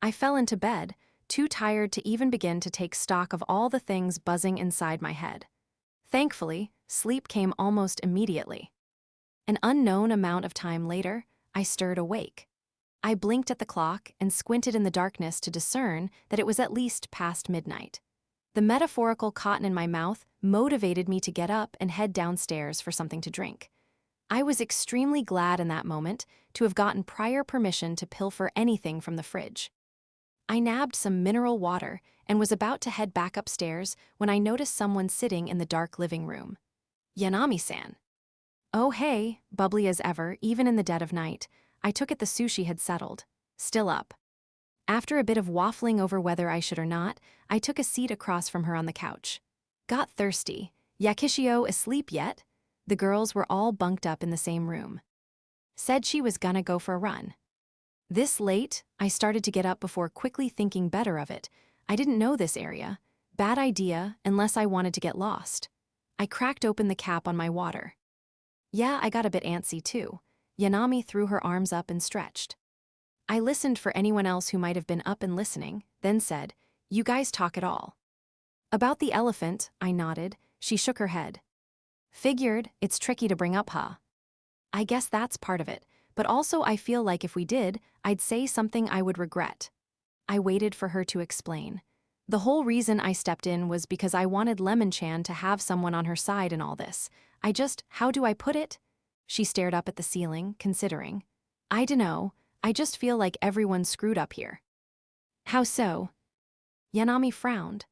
I fell into bed, too tired to even begin to take stock of all the things buzzing inside my head. Thankfully, sleep came almost immediately. An unknown amount of time later, I stirred awake. I blinked at the clock and squinted in the darkness to discern that it was at least past midnight. The metaphorical cotton in my mouth motivated me to get up and head downstairs for something to drink. I was extremely glad in that moment to have gotten prior permission to pilfer anything from the fridge. I nabbed some mineral water and was about to head back upstairs when I noticed someone sitting in the dark living room. Yanami-san. Oh hey, bubbly as ever, even in the dead of night, I took it the sushi had settled. Still up. After a bit of waffling over whether I should or not, I took a seat across from her on the couch. Got thirsty. Yakishio asleep yet? The girls were all bunked up in the same room. Said she was gonna go for a run. This late, I started to get up before quickly thinking better of it. I didn't know this area. Bad idea, unless I wanted to get lost. I cracked open the cap on my water. Yeah, I got a bit antsy too. Yanami threw her arms up and stretched. I listened for anyone else who might have been up and listening, then said, "You guys talk at all." About the elephant, I nodded. She shook her head. Figured, it's tricky to bring up, huh? I guess that's part of it, but also I feel like if we did, I'd say something I would regret. I waited for her to explain. The whole reason I stepped in was because I wanted Lemon-chan to have someone on her side in all this. How do I put it? She stared up at the ceiling, considering. I dunno, I just feel like everyone's screwed up here. How so? Yanami frowned.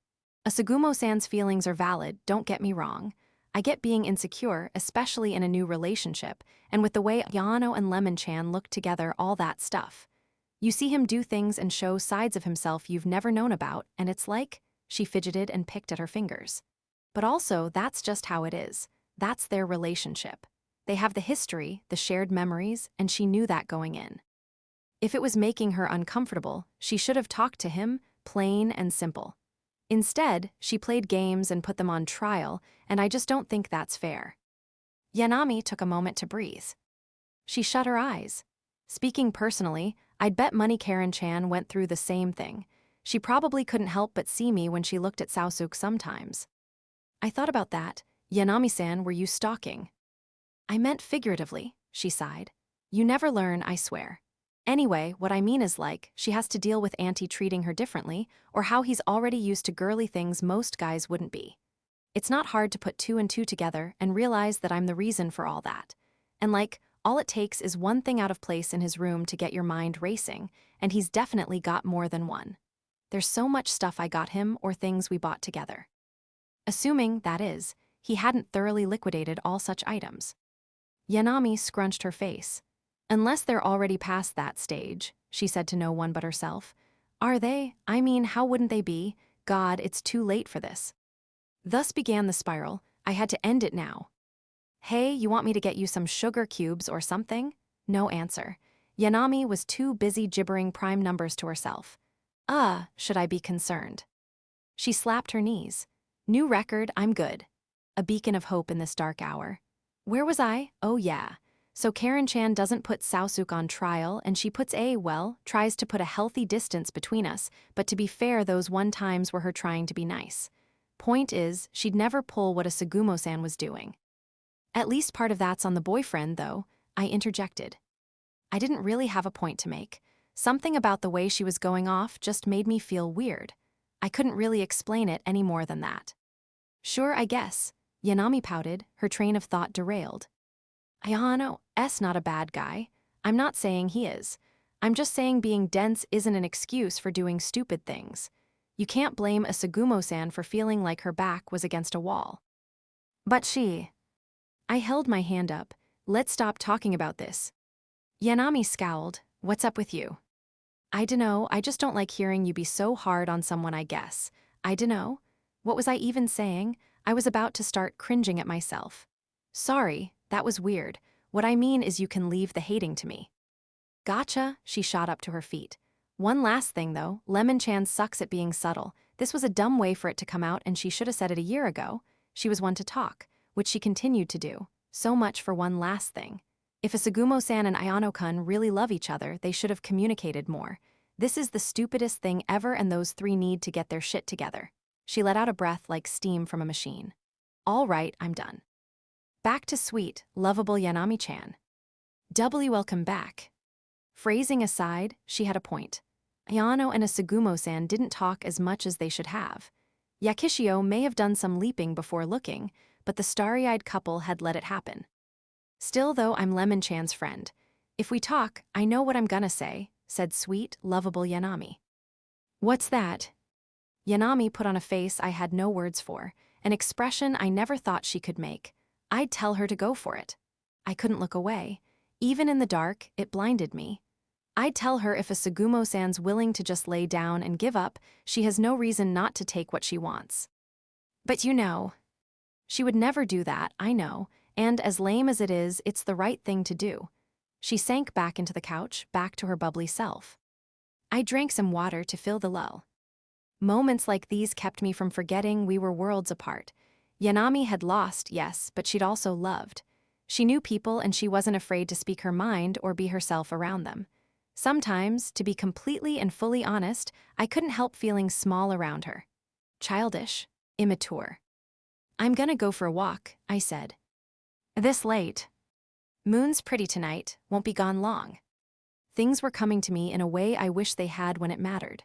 Asagumo-san's feelings are valid, don't get me wrong. I get being insecure, especially in a new relationship, and with the way Yano and Lemon-chan look together, all that stuff. You see him do things and show sides of himself you've never known about, and it's like, she fidgeted and picked at her fingers. But also, that's just how it is. That's their relationship. They have the history, the shared memories, and she knew that going in. If it was making her uncomfortable, she should have talked to him, plain and simple. Instead, she played games and put them on trial, and I just don't think that's fair. Yanami took a moment to breathe. She shut her eyes. Speaking personally, I'd bet money Karen-chan went through the same thing. She probably couldn't help but see me when she looked at Saosuke sometimes. I thought about that. Yanami-san, were you stalking? I meant figuratively, she sighed. You never learn, I swear. Anyway, what I mean is she has to deal with Auntie treating her differently, or how he's already used to girly things most guys wouldn't be. It's not hard to put two and two together and realize that I'm the reason for all that. And all it takes is one thing out of place in his room to get your mind racing, and he's definitely got more than one. There's so much stuff I got him or things we bought together. Assuming, that is, he hadn't thoroughly liquidated all such items. Yanami scrunched her face. Unless they're already past that stage, she said to no one but herself. Are they? I mean, how wouldn't they be? God, it's too late for this. Thus began the spiral. I had to end it now. Hey, you want me to get you some sugar cubes or something? No answer. Yanami was too busy gibbering prime numbers to herself. Should I be concerned? She slapped her knees. New record, I'm good. A beacon of hope in this dark hour. Where was I? Oh yeah. So Karen-chan doesn't put Saosuke on trial, and she tries to put a healthy distance between us, but to be fair, those one times were her trying to be nice. Point is, she'd never pull what Asagumo-san was doing. At least part of that's on the boyfriend, though, I interjected. I didn't really have a point to make. Something about the way she was going off just made me feel weird. I couldn't really explain it any more than that. Sure, I guess. Yanami pouted, her train of thought derailed. Ayano's not a bad guy. I'm not saying he is. I'm just saying being dense isn't an excuse for doing stupid things. You can't blame Asagumo-san for feeling like her back was against a wall. But I held my hand up. Let's stop talking about this. Yanami scowled. What's up with you? I dunno, I just don't like hearing you be so hard on someone, I guess. I dunno. What was I even saying? I was about to start cringing at myself. Sorry, that was weird. What I mean is you can leave the hating to me. Gotcha, she shot up to her feet. One last thing though, Lemon-chan sucks at being subtle. This was a dumb way for it to come out and she should have said it a year ago. She was one to talk, which she continued to do. So much for one last thing. If Asagumo-san and Ayano-kun really love each other, they should have communicated more. This is the stupidest thing ever and those three need to get their shit together. She let out a breath like steam from a machine. All right, I'm done. Back to sweet, lovable Yanami-chan. Doubly welcome back. Phrasing aside, she had a point. Ayano and Asagumo-san didn't talk as much as they should have. Yakishio may have done some leaping before looking, but the starry-eyed couple had let it happen. Still, though, I'm Lemon-chan's friend. If we talk, I know what I'm gonna say, said sweet, lovable Yanami. What's that? Yanami put on a face I had no words for, an expression I never thought she could make. I'd tell her to go for it. I couldn't look away. Even in the dark, it blinded me. I'd tell her if Asagumo-san's willing to just lay down and give up, she has no reason not to take what she wants. But you know. She would never do that, I know, and as lame as it is, it's the right thing to do. She sank back into the couch, back to her bubbly self. I drank some water to fill the lull. Moments like these kept me from forgetting we were worlds apart. Yanami had lost, yes, but she'd also loved. She knew people and she wasn't afraid to speak her mind or be herself around them. Sometimes, to be completely and fully honest, I couldn't help feeling small around her. Childish, immature. I'm gonna go for a walk, I said. This late. Moon's pretty tonight, won't be gone long. Things were coming to me in a way I wish they had when it mattered.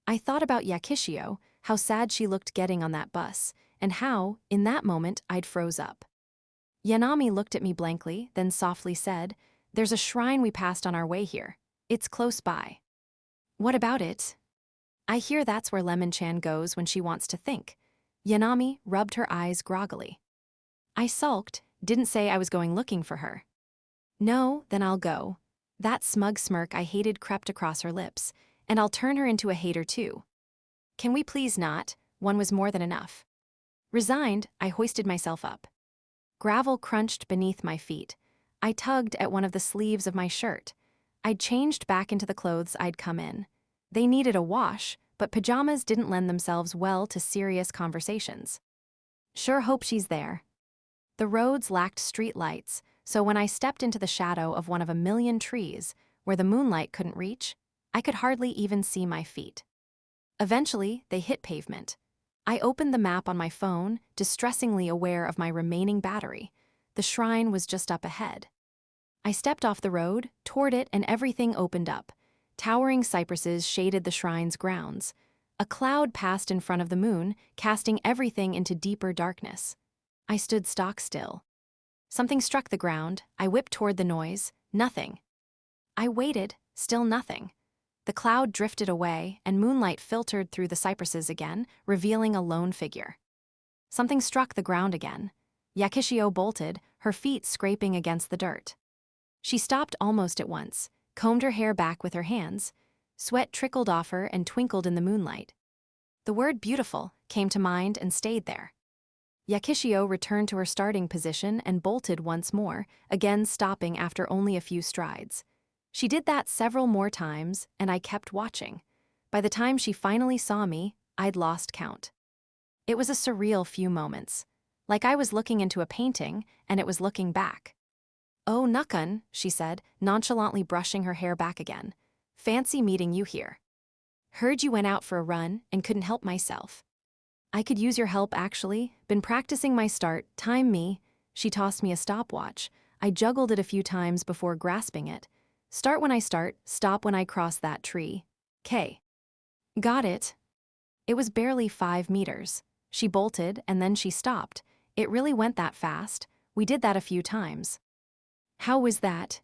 I thought about Yakishio, how sad she looked getting on that bus, and how, in that moment, I'd froze up. Yanami looked at me blankly, then softly said, "There's a shrine we passed on our way here. It's close by." What about it? I hear that's where Lemon-chan goes when she wants to think. Yanami rubbed her eyes groggily. I sulked, didn't say I was going looking for her. No, then I'll go. That smug smirk I hated crept across her lips, and I'll turn her into a hater too. Can we please not? One was more than enough. Resigned, I hoisted myself up. Gravel crunched beneath my feet. I tugged at one of the sleeves of my shirt. I'd changed back into the clothes I'd come in. They needed a wash, but pajamas didn't lend themselves well to serious conversations. Sure hope she's there. The roads lacked street lights, so when I stepped into the shadow of one of a million trees, where the moonlight couldn't reach, I could hardly even see my feet. Eventually, they hit pavement. I opened the map on my phone, distressingly aware of my remaining battery. The shrine was just up ahead. I stepped off the road, toward it, and everything opened up. Towering cypresses shaded the shrine's grounds. A cloud passed in front of the moon, casting everything into deeper darkness. I stood stock still. Something struck the ground. I whipped toward the noise. Nothing. I waited, still nothing. The cloud drifted away, and moonlight filtered through the cypresses again, revealing a lone figure. Something struck the ground again. Yakishio bolted, her feet scraping against the dirt. She stopped almost at once, combed her hair back with her hands. Sweat trickled off her and twinkled in the moonlight. The word beautiful came to mind and stayed there. Yakishio returned to her starting position and bolted once more, again stopping after only a few strides. She did that several more times, and I kept watching. By the time she finally saw me, I'd lost count. It was a surreal few moments. Like I was looking into a painting, and it was looking back. "Oh, Nakun," she said, nonchalantly brushing her hair back again. "Fancy meeting you here. Heard you went out for a run and couldn't help myself. I could use your help, actually. Been practicing my start. Time me." She tossed me a stopwatch. I juggled it a few times before grasping it. "Start when I start, stop when I cross that tree. K." Got it. It was barely 5 meters. She bolted, and then she stopped. It really went that fast. We did that a few times. How was that?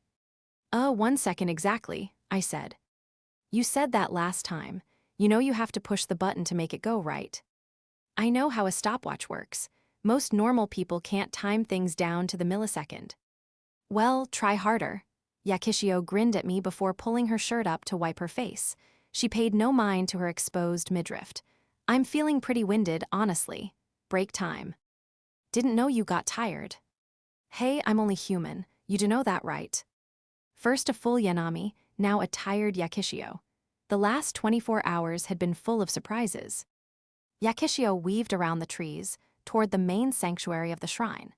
1 second exactly, I said. You said that last time. You know you have to push the button to make it go, right? I know how a stopwatch works. Most normal people can't time things down to the millisecond. Well, try harder. Yakishio grinned at me before pulling her shirt up to wipe her face. She paid no mind to her exposed midriff. I'm feeling pretty winded, honestly. Break time. Didn't know you got tired. Hey, I'm only human. You do know that, right? First a full Yanami, now a tired Yakishio. The last 24 hours had been full of surprises. Yakishio weaved around the trees, toward the main sanctuary of the shrine.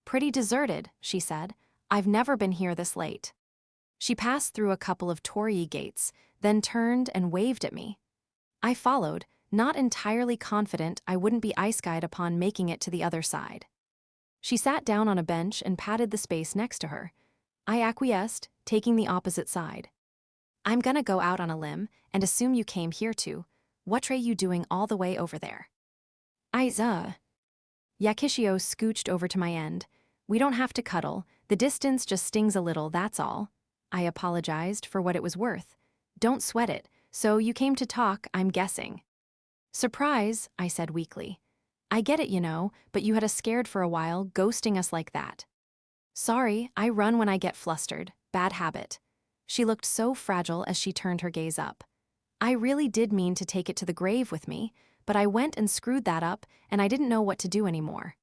Pretty deserted, she said. I've never been here this late. She passed through a couple of torii gates, then turned and waved at me. I followed, not entirely confident I wouldn't be ice-guyed upon making it to the other side. She sat down on a bench and patted the space next to her. I acquiesced, taking the opposite side. I'm gonna go out on a limb and assume you came here too. What are you doing all the way over there? Yakishio scooched over to my end. We don't have to cuddle, the distance just stings a little, that's all. I apologized for what it was worth. Don't sweat it, so you came to talk, I'm guessing. Surprise, I said weakly. I get it, but you had us scared for a while, ghosting us like that. Sorry, I run when I get flustered, bad habit. She looked so fragile as she turned her gaze up. I really did mean to take it to the grave with me, but I went and screwed that up, and I didn't know what to do anymore.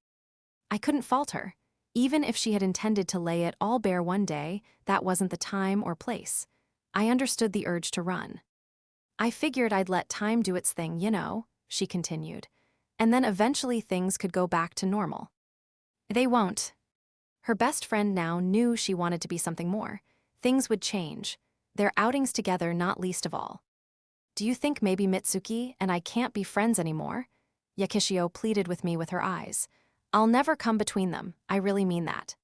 I couldn't fault her. Even if she had intended to lay it all bare one day, that wasn't the time or place. I understood the urge to run. I figured I'd let time do its thing, she continued. And then eventually things could go back to normal. They won't. Her best friend now knew she wanted to be something more. Things would change. Their outings together not least of all. Do you think maybe Mitsuki and I can't be friends anymore? Yakishio pleaded with me with her eyes. I'll never come between them, I really mean that.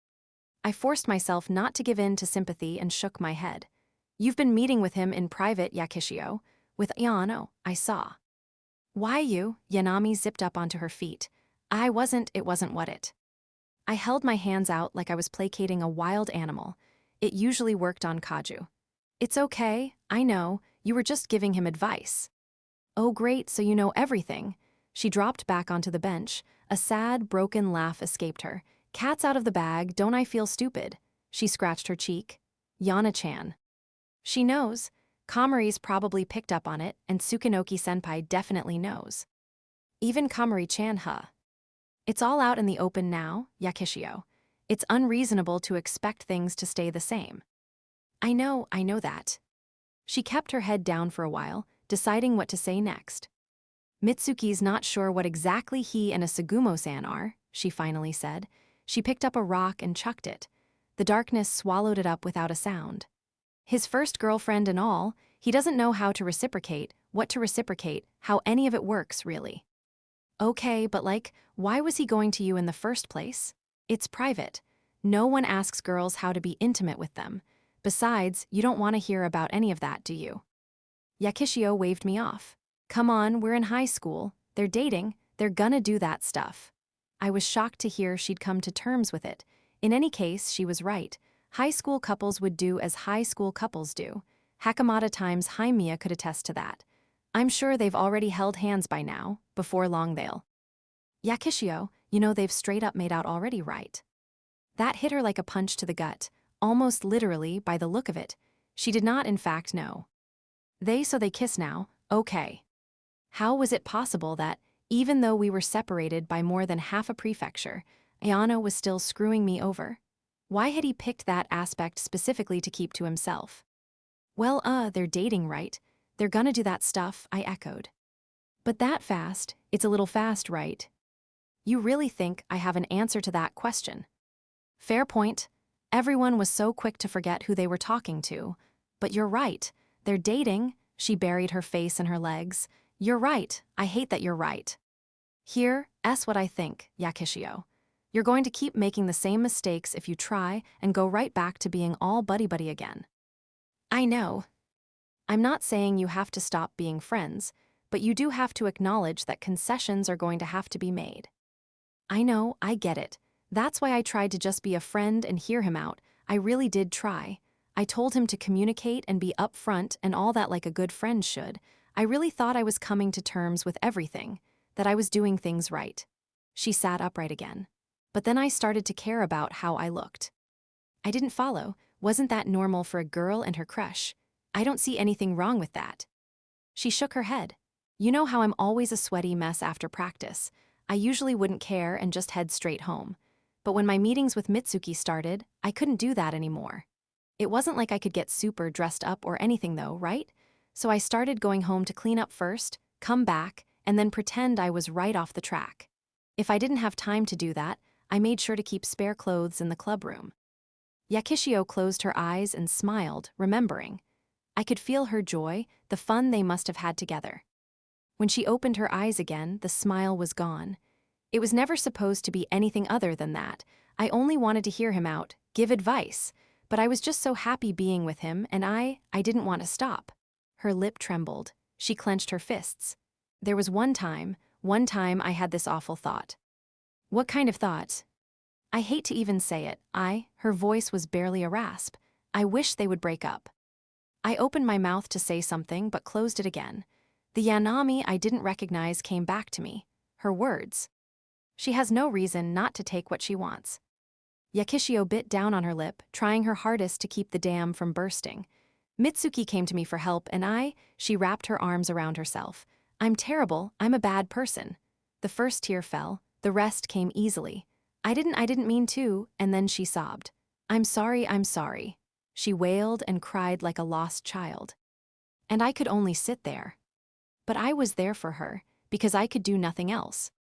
I forced myself not to give in to sympathy and shook my head. You've been meeting with him in private, Yakishio. With Yano, I saw. Why you? Yanami zipped up onto her feet. It wasn't what it. I held my hands out like I was placating a wild animal. It usually worked on Kaju. It's okay, I know, you were just giving him advice. Oh great, so you know everything. She dropped back onto the bench. A sad, broken laugh escaped her. Cat's out of the bag, don't I feel stupid? She scratched her cheek. Yana-chan. She knows. Kamari's probably picked up on it, and Tsukinoki-senpai definitely knows. Even Kamari-chan, It's all out in the open now, Yakishio. It's unreasonable to expect things to stay the same. I know that. She kept her head down for a while, deciding what to say next. Mitsuki's not sure what exactly he and Asagumo-san are, she finally said. She picked up a rock and chucked it. The darkness swallowed it up without a sound. His first girlfriend and all, he doesn't know how to reciprocate, what to reciprocate, how any of it works, really. Okay, but why was he going to you in the first place? It's private. No one asks girls how to be intimate with them. Besides, you don't want to hear about any of that, do you? Yakishio waved me off. Come on, we're in high school. They're dating. They're gonna do that stuff. I was shocked to hear she'd come to terms with it. In any case, she was right. High school couples would do as high school couples do. Hakamata times Haimiya could attest to that. I'm sure they've already held hands by now. Before long they'll. Yakishio, they've straight up made out already, right? That hit her like a punch to the gut, almost literally by the look of it. She did not in fact know. So they kiss now, okay. How was it possible that, even though we were separated by more than half a prefecture, Ayano was still screwing me over? Why had he picked that aspect specifically to keep to himself? Well, they're dating, right? They're gonna do that stuff, I echoed. But that fast, it's a little fast, right? You really think I have an answer to that question? Fair point. Everyone was so quick to forget who they were talking to. But you're right. They're dating. She buried her face in her legs. You're right. I hate that you're right. Here's what I think, Yakishio. You're going to keep making the same mistakes if you try and go right back to being all buddy-buddy again. I know. I'm not saying you have to stop being friends, but you do have to acknowledge that concessions are going to have to be made. I know, I get it. That's why I tried to just be a friend and hear him out. I really did try. I told him to communicate and be upfront and all that like a good friend should. I really thought I was coming to terms with everything, that I was doing things right. She sat upright again. But then I started to care about how I looked. I didn't follow. Wasn't that normal for a girl and her crush? I don't see anything wrong with that. She shook her head. You know how I'm always a sweaty mess after practice. I usually wouldn't care and just head straight home. But when my meetings with Mitsuki started, I couldn't do that anymore. It wasn't like I could get super dressed up or anything though, right? So I started going home to clean up first, come back, and then pretend I was right off the track. If I didn't have time to do that, I made sure to keep spare clothes in the club room. Yakishio closed her eyes and smiled, remembering. I could feel her joy, the fun they must have had together. When she opened her eyes again, the smile was gone. It was never supposed to be anything other than that. I only wanted to hear him out, give advice. but I was just so happy being with him, and I didn't want to stop. Her lip trembled. She clenched her fists. There was one time I had this awful thought. What kind of thought? I hate to even say it. Her voice was barely a rasp. I wish they would break up. I opened my mouth to say something, but closed it again. The Yanami I didn't recognize came back to me. Her words. She has no reason not to take what she wants. Yakishio bit down on her lip, trying her hardest to keep the dam from bursting. Mitsuki came to me for help, and she wrapped her arms around herself. I'm terrible, I'm a bad person. The first tear fell, the rest came easily. I didn't mean to, and then she sobbed. I'm sorry. She wailed and cried like a lost child. And I could only sit there. But I was there for her, because I could do nothing else.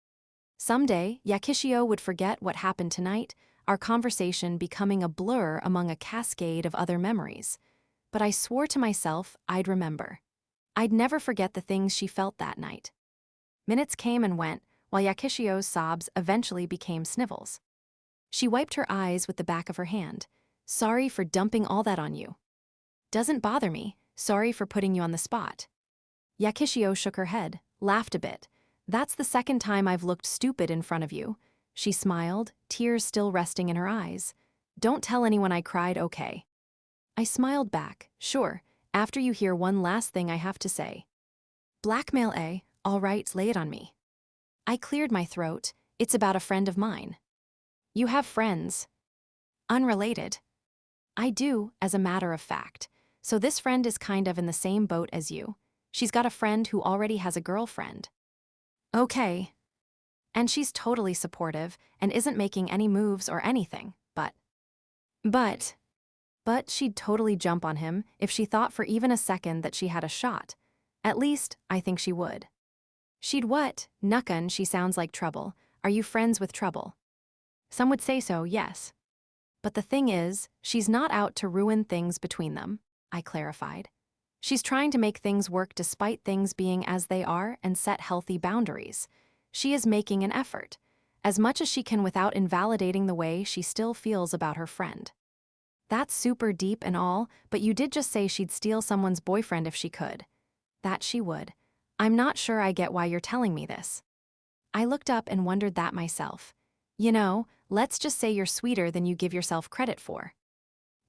Someday, Yakishio would forget what happened tonight, our conversation becoming a blur among a cascade of other memories. But I swore to myself I'd remember. I'd never forget the things she felt that night. Minutes came and went, while Yakishio's sobs eventually became snivels. She wiped her eyes with the back of her hand. Sorry for dumping all that on you. Doesn't bother me, sorry for putting you on the spot. Yakishio shook her head, laughed a bit. That's the second time I've looked stupid in front of you. She smiled, tears still resting in her eyes. Don't tell anyone I cried, okay? I smiled back, sure, after you hear one last thing I have to say. Blackmail, eh? All right, lay it on me. I cleared my throat. It's about a friend of mine. You have friends. Unrelated. I do, as a matter of fact. So this friend is kind of in the same boat as you. She's got a friend who already has a girlfriend. Okay. And she's totally supportive and isn't making any moves or anything, but she'd totally jump on him if she thought for even a second that she had a shot. At least, I think she would. She'd what? Nukkun, she sounds like trouble. Are you friends with trouble? Some would say so, yes. But the thing is, she's not out to ruin things between them, I clarified. She's trying to make things work despite things being as they are and set healthy boundaries. She is making an effort, as much as she can without invalidating the way she still feels about her friend. That's super deep and all, but you did just say she'd steal someone's boyfriend if she could. That she would. I'm not sure I get why you're telling me this. I looked up and wondered that myself. You know, let's just say you're sweeter than you give yourself credit for.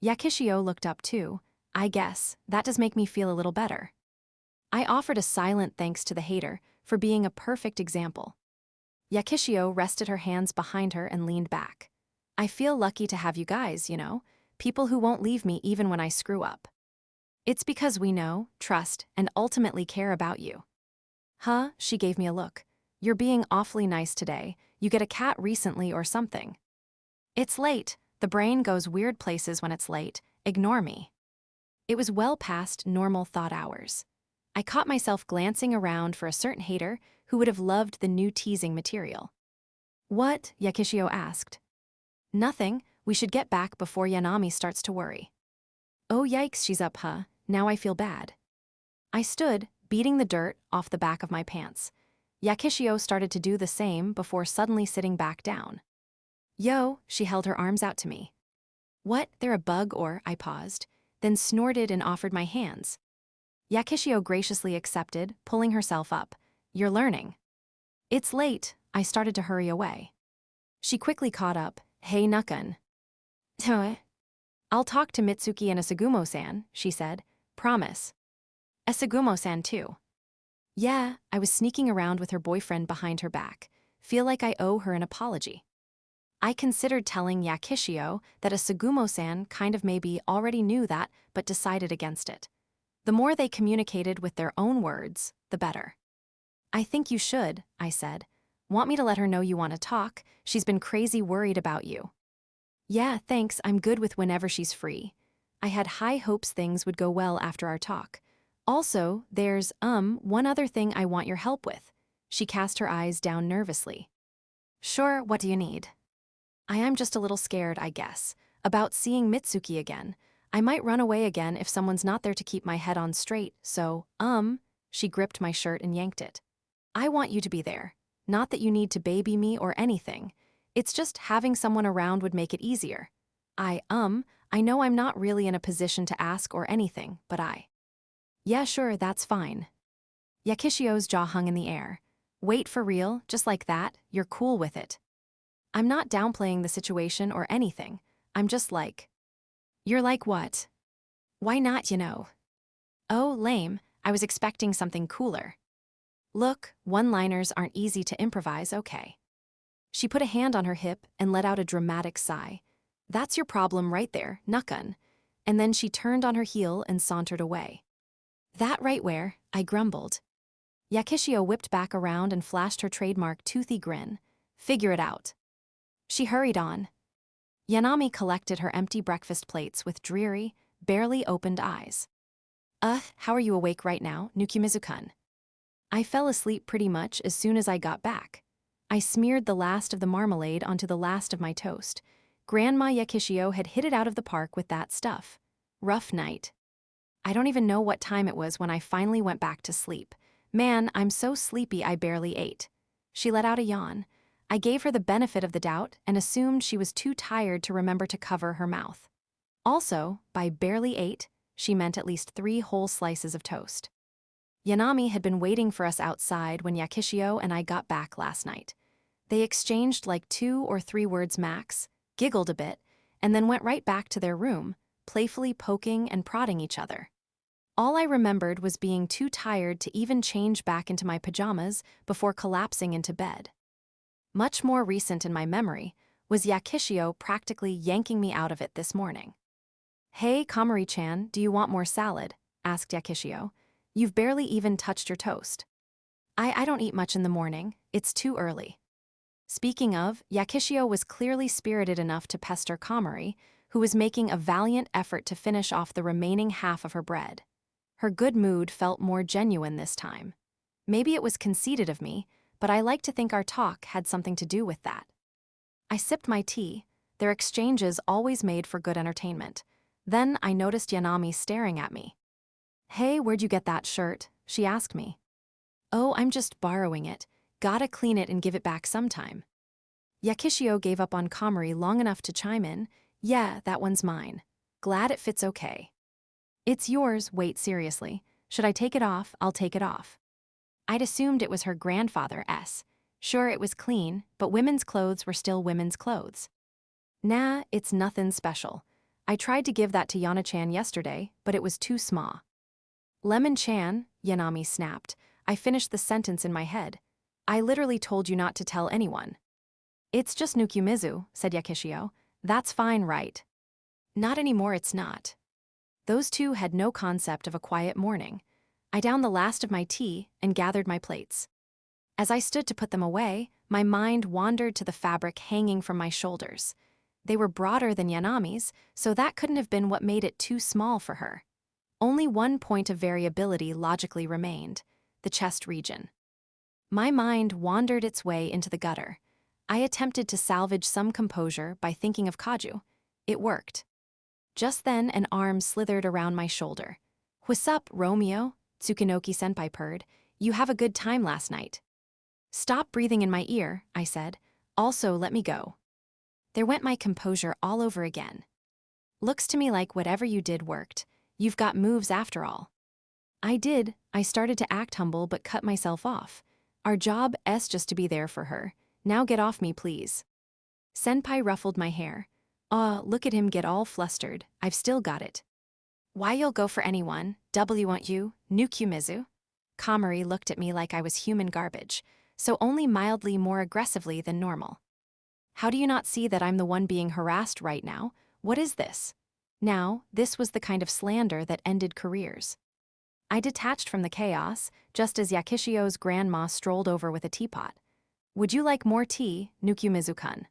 Yakishio looked up too. I guess, that does make me feel a little better. I offered a silent thanks to the hater for being a perfect example. Yakishio rested her hands behind her and leaned back. I feel lucky to have you guys, you know, people who won't leave me even when I screw up. It's because we know, trust, and ultimately care about you. Huh? She gave me a look. You're being awfully nice today. You get a cat recently or something. It's late. The brain goes weird places when it's late. Ignore me. It was well past normal thought hours. I caught myself glancing around for a certain hater who would have loved the new teasing material. What? Yakishio asked. Nothing. We should get back before Yanami starts to worry. Oh yikes, she's up, huh? Now I feel bad. I stood, beating the dirt off the back of my pants. Yakishio started to do the same before suddenly sitting back down. Yo, she held her arms out to me. What, they're a bug or, I paused, then snorted and offered my hands. Yakishio graciously accepted, pulling herself up. You're learning. It's late, I started to hurry away. She quickly caught up. Hey Nukkun. I'll talk to Mitsuki and Asagumo-san, she said. Promise. Asagumo-san too. Yeah, I was sneaking around with her boyfriend behind her back. Feel like I owe her an apology. I considered telling Yakishio that Asagumo-san kind of maybe already knew that, but decided against it. The more they communicated with their own words, the better. I think you should, I said. Want me to let her know you want to talk? She's been crazy worried about you. Yeah, thanks, I'm good with whenever she's free. I had high hopes things would go well after our talk. Also, there's, one other thing I want your help with. She cast her eyes down nervously. Sure, what do you need? I am just a little scared, I guess, about seeing Mitsuki again. I might run away again if someone's not there to keep my head on straight, so, she gripped my shirt and yanked it. I want you to be there. Not that you need to baby me or anything. It's just having someone around would make it easier. I know I'm not really in a position to ask or anything, but Yeah, sure, that's fine. Yakishio's jaw hung in the air. Wait, for real, just like that, you're cool with it. I'm not downplaying the situation or anything. I'm just like, you're like what? Why not, you know? Oh, lame, I was expecting something cooler. Look, one-liners aren't easy to improvise, okay. She put a hand on her hip and let out a dramatic sigh. That's your problem right there, Nukkun. And then she turned on her heel and sauntered away. That right where, I grumbled. Yakishio whipped back around and flashed her trademark toothy grin. Figure it out. She hurried on. Yanami collected her empty breakfast plates with dreary, barely opened eyes. How are you awake right now, Nukumizu-kun? I fell asleep pretty much as soon as I got back. I smeared the last of the marmalade onto the last of my toast. Grandma Yakishio had hit it out of the park with that stuff. Rough night. I don't even know what time it was when I finally went back to sleep. Man, I'm so sleepy I barely ate. She let out a yawn. I gave her the benefit of the doubt and assumed she was too tired to remember to cover her mouth. Also, by barely ate, she meant at least 3 whole slices of toast. Yanami had been waiting for us outside when Yakishio and I got back last night. They exchanged like 2 or 3 words max, giggled a bit, and then went right back to their room, playfully poking and prodding each other. All I remembered was being too tired to even change back into my pajamas before collapsing into bed. Much more recent in my memory was Yakishio practically yanking me out of it this morning. Hey, Kamari-chan, do you want more salad? Asked Yakishio. You've barely even touched your toast. I don't eat much in the morning, it's too early. Speaking of, Yakishio was clearly spirited enough to pester Kamari, who was making a valiant effort to finish off the remaining half of her bread. Her good mood felt more genuine this time. Maybe it was conceited of me, but I like to think our talk had something to do with that. I sipped my tea. Their exchanges always made for good entertainment. Then I noticed Yanami staring at me. Hey, where'd you get that shirt? She asked me. Oh, I'm just borrowing it. Gotta clean it and give it back sometime. Yakishio gave up on Kamari long enough to chime in. Yeah, that one's mine. Glad it fits okay. It's yours, wait, seriously. Should I take it off? I'll take it off. I'd assumed it was her grandfather's. Sure, it was clean, but women's clothes were still women's clothes. Nah, it's nothing special. I tried to give that to Yana-chan yesterday, but it was too small. Lemon-chan, Yanami snapped. I finished the sentence in my head. I literally told you not to tell anyone. It's just Nukumizu, said Yakishio. That's fine, right? Not anymore, it's not. Those two had no concept of a quiet morning. I downed the last of my tea and gathered my plates. As I stood to put them away, my mind wandered to the fabric hanging from my shoulders. They were broader than Yanami's, so that couldn't have been what made it too small for her. Only one point of variability logically remained, the chest region. My mind wandered its way into the gutter. I attempted to salvage some composure by thinking of Kaju. It worked. Just then, an arm slithered around my shoulder. What's up, Romeo? Tsukunoki-senpai purred. You have a good time last night. Stop breathing in my ear, I said. Also, let me go. There went my composure all over again. Looks to me like whatever you did worked. You've got moves after all. I did. I started to act humble but cut myself off. Our job is just to be there for her. Now get off me, please. Senpai ruffled my hair. Aw, look at him get all flustered. I've still got it. Why you'll go for anyone, won't you, Nukumizu? Kamari looked at me like I was human garbage, so only mildly more aggressively than normal. How do you not see that I'm the one being harassed right now? What is this? Now, this was the kind of slander that ended careers. I detached from the chaos, just as Yakishio's grandma strolled over with a teapot. Would you like more tea, Nukumizu-kun?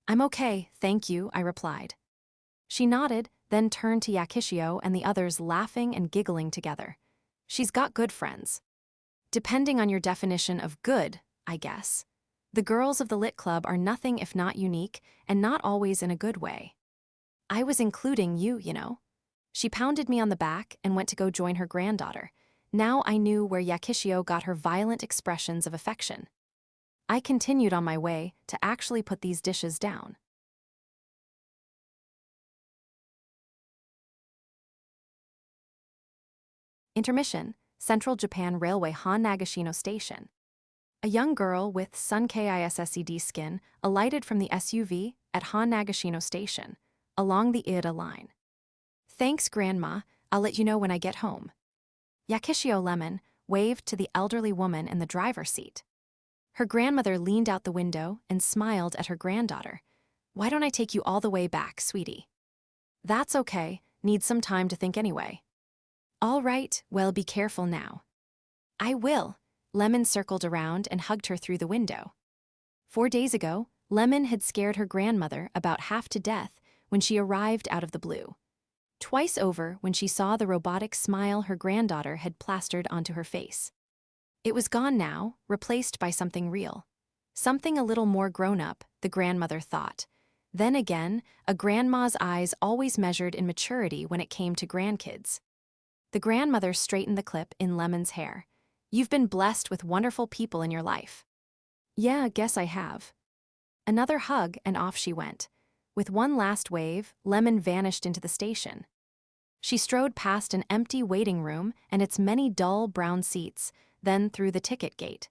I'm okay, thank you, I replied. She nodded, then turned to Yakishio and the others laughing and giggling together. She's got good friends. Depending on your definition of good, I guess. The girls of the Lit Club are nothing if not unique, and not always in a good way. I was including you, you know. She pounded me on the back and went to go join her granddaughter. Now I knew where Yakishio got her violent expressions of affection. I continued on my way to actually put these dishes down. Intermission, Central Japan Railway Hon-Nagashino Station. A young girl with sun-kissed skin alighted from the SUV at Hon-Nagashino Station, along the Ida line. "Thanks, Grandma, I'll let you know when I get home." Yakishio Lemon waved to the elderly woman in the driver's seat. Her grandmother leaned out the window and smiled at her granddaughter. "Why don't I take you all the way back, sweetie?" "That's okay, need some time to think anyway." "All right, well, be careful now." "I will." Lemon circled around and hugged her through the window. 4 days ago, Lemon had scared her grandmother about half to death when she arrived out of the blue. Twice over when she saw the robotic smile her granddaughter had plastered onto her face. It was gone now, replaced by something real. Something a little more grown-up, the grandmother thought. Then again, a grandma's eyes always measured in maturity when it came to grandkids. The grandmother straightened the clip in Lemon's hair. "You've been blessed with wonderful people in your life." "Yeah, guess I have." Another hug, and off she went. With one last wave, Lemon vanished into the station. She strode past an empty waiting room and its many dull brown seats, then through the ticket gate.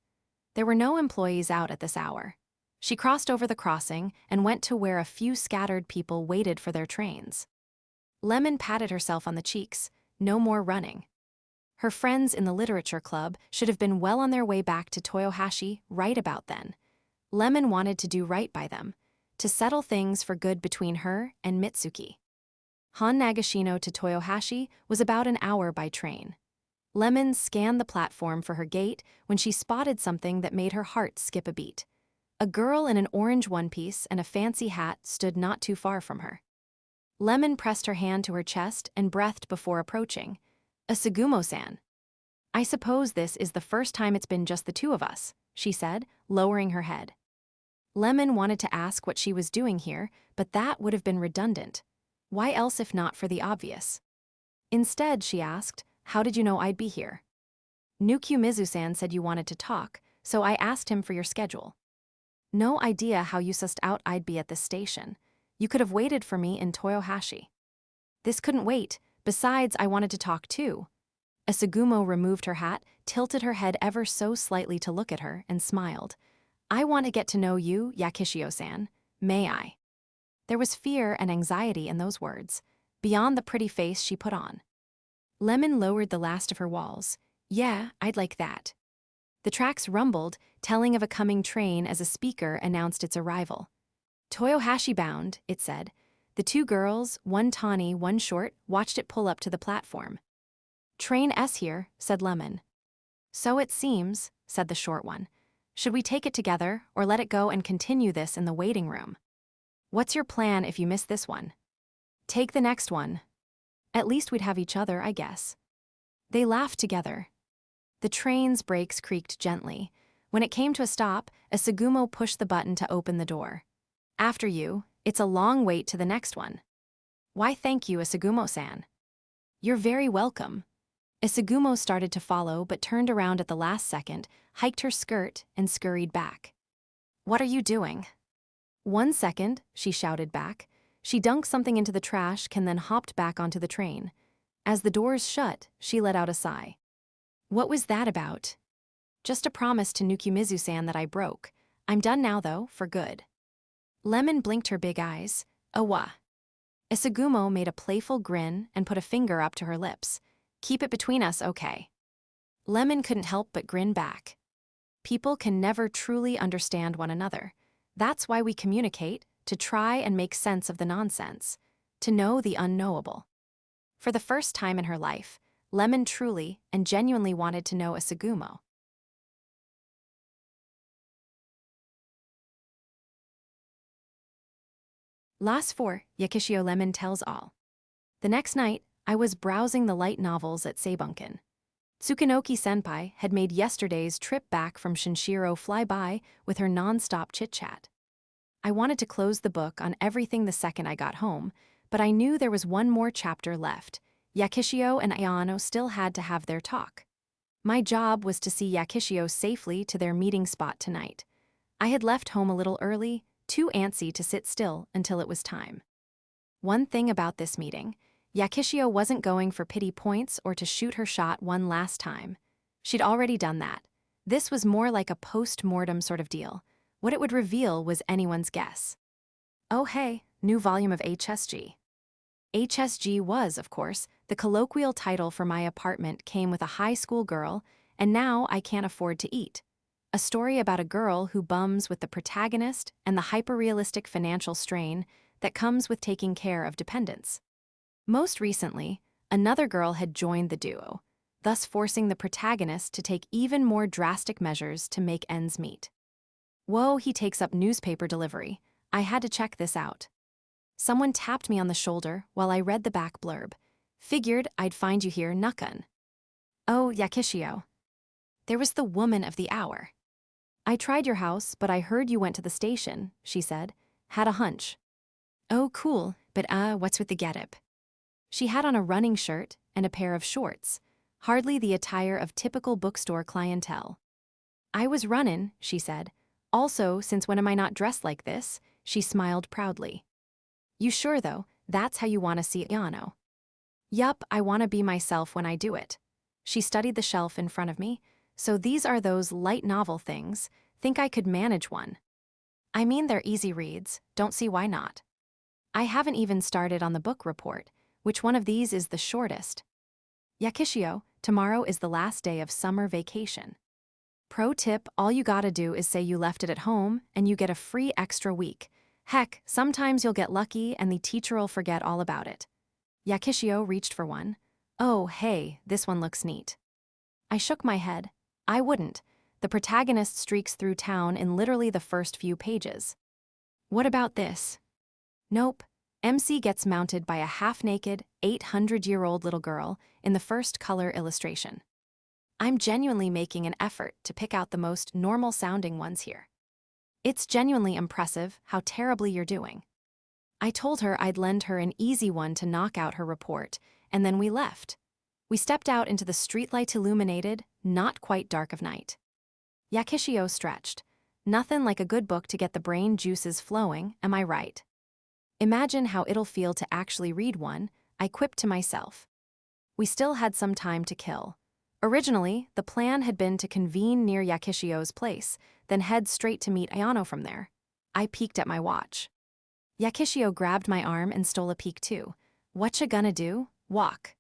There were no employees out at this hour. She crossed over the crossing and went to where a few scattered people waited for their trains. Lemon patted herself on the cheeks. No more running. Her friends in the literature club should have been well on their way back to Toyohashi right about then. Lemon wanted to do right by them, to settle things for good between her and Mitsuki. Hon-Nagashino to Toyohashi was about an hour by train. Lemon scanned the platform for her gate when she spotted something that made her heart skip a beat. A girl in an orange one-piece and a fancy hat stood not too far from her. Lemon pressed her hand to her chest and breathed before approaching. "Asagumo-san." "I suppose this is the first time it's been just the two of us," she said, lowering her head. Lemon wanted to ask what she was doing here, but that would have been redundant. Why else if not for the obvious? Instead, she asked, "How did you know I'd be here?" "Nukyumizu-san said you wanted to talk, so I asked him for your schedule." "No idea how you sussed out I'd be at this station. You could have waited for me in Toyohashi." "This couldn't wait. Besides, I wanted to talk too." Asagumo removed her hat, tilted her head ever so slightly to look at her, and smiled. "I want to get to know you, Yakishio-san. May I?" There was fear and anxiety in those words, beyond the pretty face she put on. Lemon lowered the last of her walls. "Yeah, I'd like that." The tracks rumbled, telling of a coming train as a speaker announced its arrival. "Toyohashi bound," it said. The two girls, one tawny, one short, watched it pull up to the platform. "Train S here," said Lemon. "So it seems," said the short one. "Should we take it together, or let it go and continue this in the waiting room?" "What's your plan if you miss this one?" "Take the next one. At least we'd have each other, I guess." They laughed together. The train's brakes creaked gently. When it came to a stop, Asagumo pushed the button to open the door. "After you, it's a long wait to the next one." "Why thank you, Asagumo-san." "You're very welcome." Asagumo started to follow but turned around at the last second, hiked her skirt, and scurried back. "What are you doing?" "1 second," she shouted back. She dunked something into the trash can then hopped back onto the train. As the doors shut, she let out a sigh. "What was that about?" "Just a promise to Nukyumizu-san that I broke. I'm done now though, for good." Lemon blinked her big eyes. "Awa." Asagumo made a playful grin and put a finger up to her lips. "Keep it between us, okay?" Lemon couldn't help but grin back. People can never truly understand one another. That's why we communicate, to try and make sense of the nonsense, to know the unknowable. For the first time in her life, Lemon truly and genuinely wanted to know Asagumo. Last 4, Yakishio Lemon tells all. The next night, I was browsing the light novels at Seibunken. Tsukunoki-senpai had made yesterday's trip back from Shinshiro fly by with her non-stop chit-chat. I wanted to close the book on everything the second I got home, but I knew there was one more chapter left. Yakishio and Ayano still had to have their talk. My job was to see Yakishio safely to their meeting spot tonight. I had left home a little early, too antsy to sit still until it was time. One thing about this meeting, Yakishio wasn't going for pity points or to shoot her shot one last time. She'd already done that. This was more like a post-mortem sort of deal. What it would reveal was anyone's guess. Oh hey, new volume of HSG. HSG was, of course, the colloquial title for my apartment came with a high school girl, and now I can't afford to eat. A story about a girl who bums with the protagonist and the hyper-realistic financial strain that comes with taking care of dependents. Most recently, another girl had joined the duo, thus forcing the protagonist to take even more drastic measures to make ends meet. Whoa, he takes up newspaper delivery. I had to check this out. Someone tapped me on the shoulder while I read the back blurb. Figured I'd find you here, Nakun. Oh, Yakishio. There was the woman of the hour. I tried your house, but I heard you went to the station, she said. Had a hunch. Oh, cool, but what's with the getup? She had on a running shirt and a pair of shorts, hardly the attire of typical bookstore clientele. I was runnin', she said. Also, since when am I not dressed like this? She smiled proudly. You sure though, that's how you want to see Yano? Yup, I want to be myself when I do it. She studied the shelf in front of me. So these are those light novel things. Think I could manage one? I mean, they're easy reads, don't see why not. I haven't even started on the book report. Which one of these is the shortest? Yakishio, tomorrow is the last day of summer vacation. Pro tip, all you gotta do is say you left it at home and you get a free extra week. Heck, sometimes you'll get lucky and the teacher'll forget all about it. Yakishio reached for one. Oh, hey, this one looks neat. I shook my head. I wouldn't. The protagonist streaks through town in literally the first few pages. What about this? Nope. MC gets mounted by a half-naked, 800-year-old little girl in the first color illustration. I'm genuinely making an effort to pick out the most normal-sounding ones here. It's genuinely impressive how terribly you're doing. I told her I'd lend her an easy one to knock out her report, and then we left. We stepped out into the streetlight-illuminated, not quite dark of night. Yakishio stretched. Nothing like a good book to get the brain juices flowing, am I right? Imagine how it'll feel to actually read one, I quipped to myself. We still had some time to kill. Originally, the plan had been to convene near Yakishio's place, then head straight to meet Ayano from there. I peeked at my watch. Yakishio grabbed my arm and stole a peek too. Whatcha gonna do? Walk.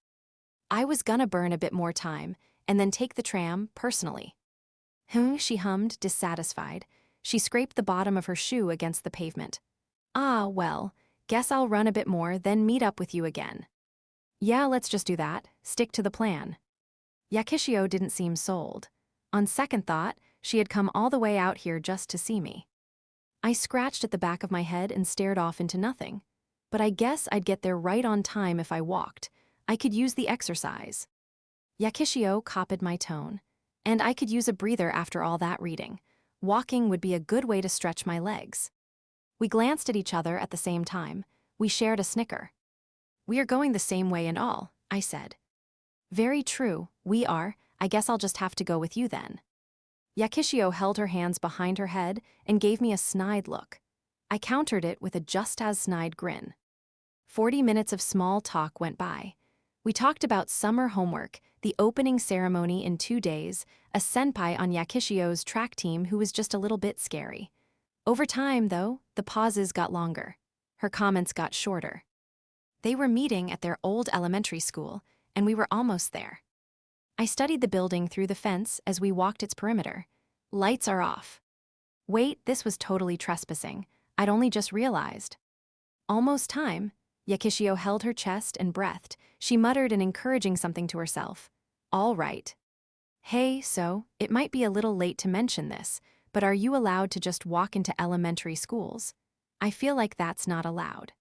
I was gonna burn a bit more time, and then take the tram personally. She hummed, dissatisfied. She scraped the bottom of her shoe against the pavement. Ah, well, guess I'll run a bit more, then meet up with you again. Yeah, let's just do that. Stick to the plan. Yakishio didn't seem sold. On second thought, she had come all the way out here just to see me. I scratched at the back of my head and stared off into nothing. But I guess I'd get there right on time if I walked. I could use the exercise. Yakishio copied my tone. And I could use a breather after all that reading. Walking would be a good way to stretch my legs. We glanced at each other at the same time. We shared a snicker. We are going the same way and all, I said. Very true, we are. I guess I'll just have to go with you then. Yakishio held her hands behind her head and gave me a snide look. I countered it with a just-as-snide grin. 40 minutes of small talk went by. We talked about summer homework, the opening ceremony in 2 days, a senpai on Yakishio's track team who was just a little bit scary. Over time, though, the pauses got longer. Her comments got shorter. They were meeting at their old elementary school, and we were almost there. I studied the building through the fence as we walked its perimeter. Lights are off. Wait, this was totally trespassing. I'd only just realized. Almost time. Yakishio held her chest and breathed. She muttered an encouraging something to herself. All right. Hey, so, it might be a little late to mention this, but are you allowed to just walk into elementary schools? I feel like that's not allowed.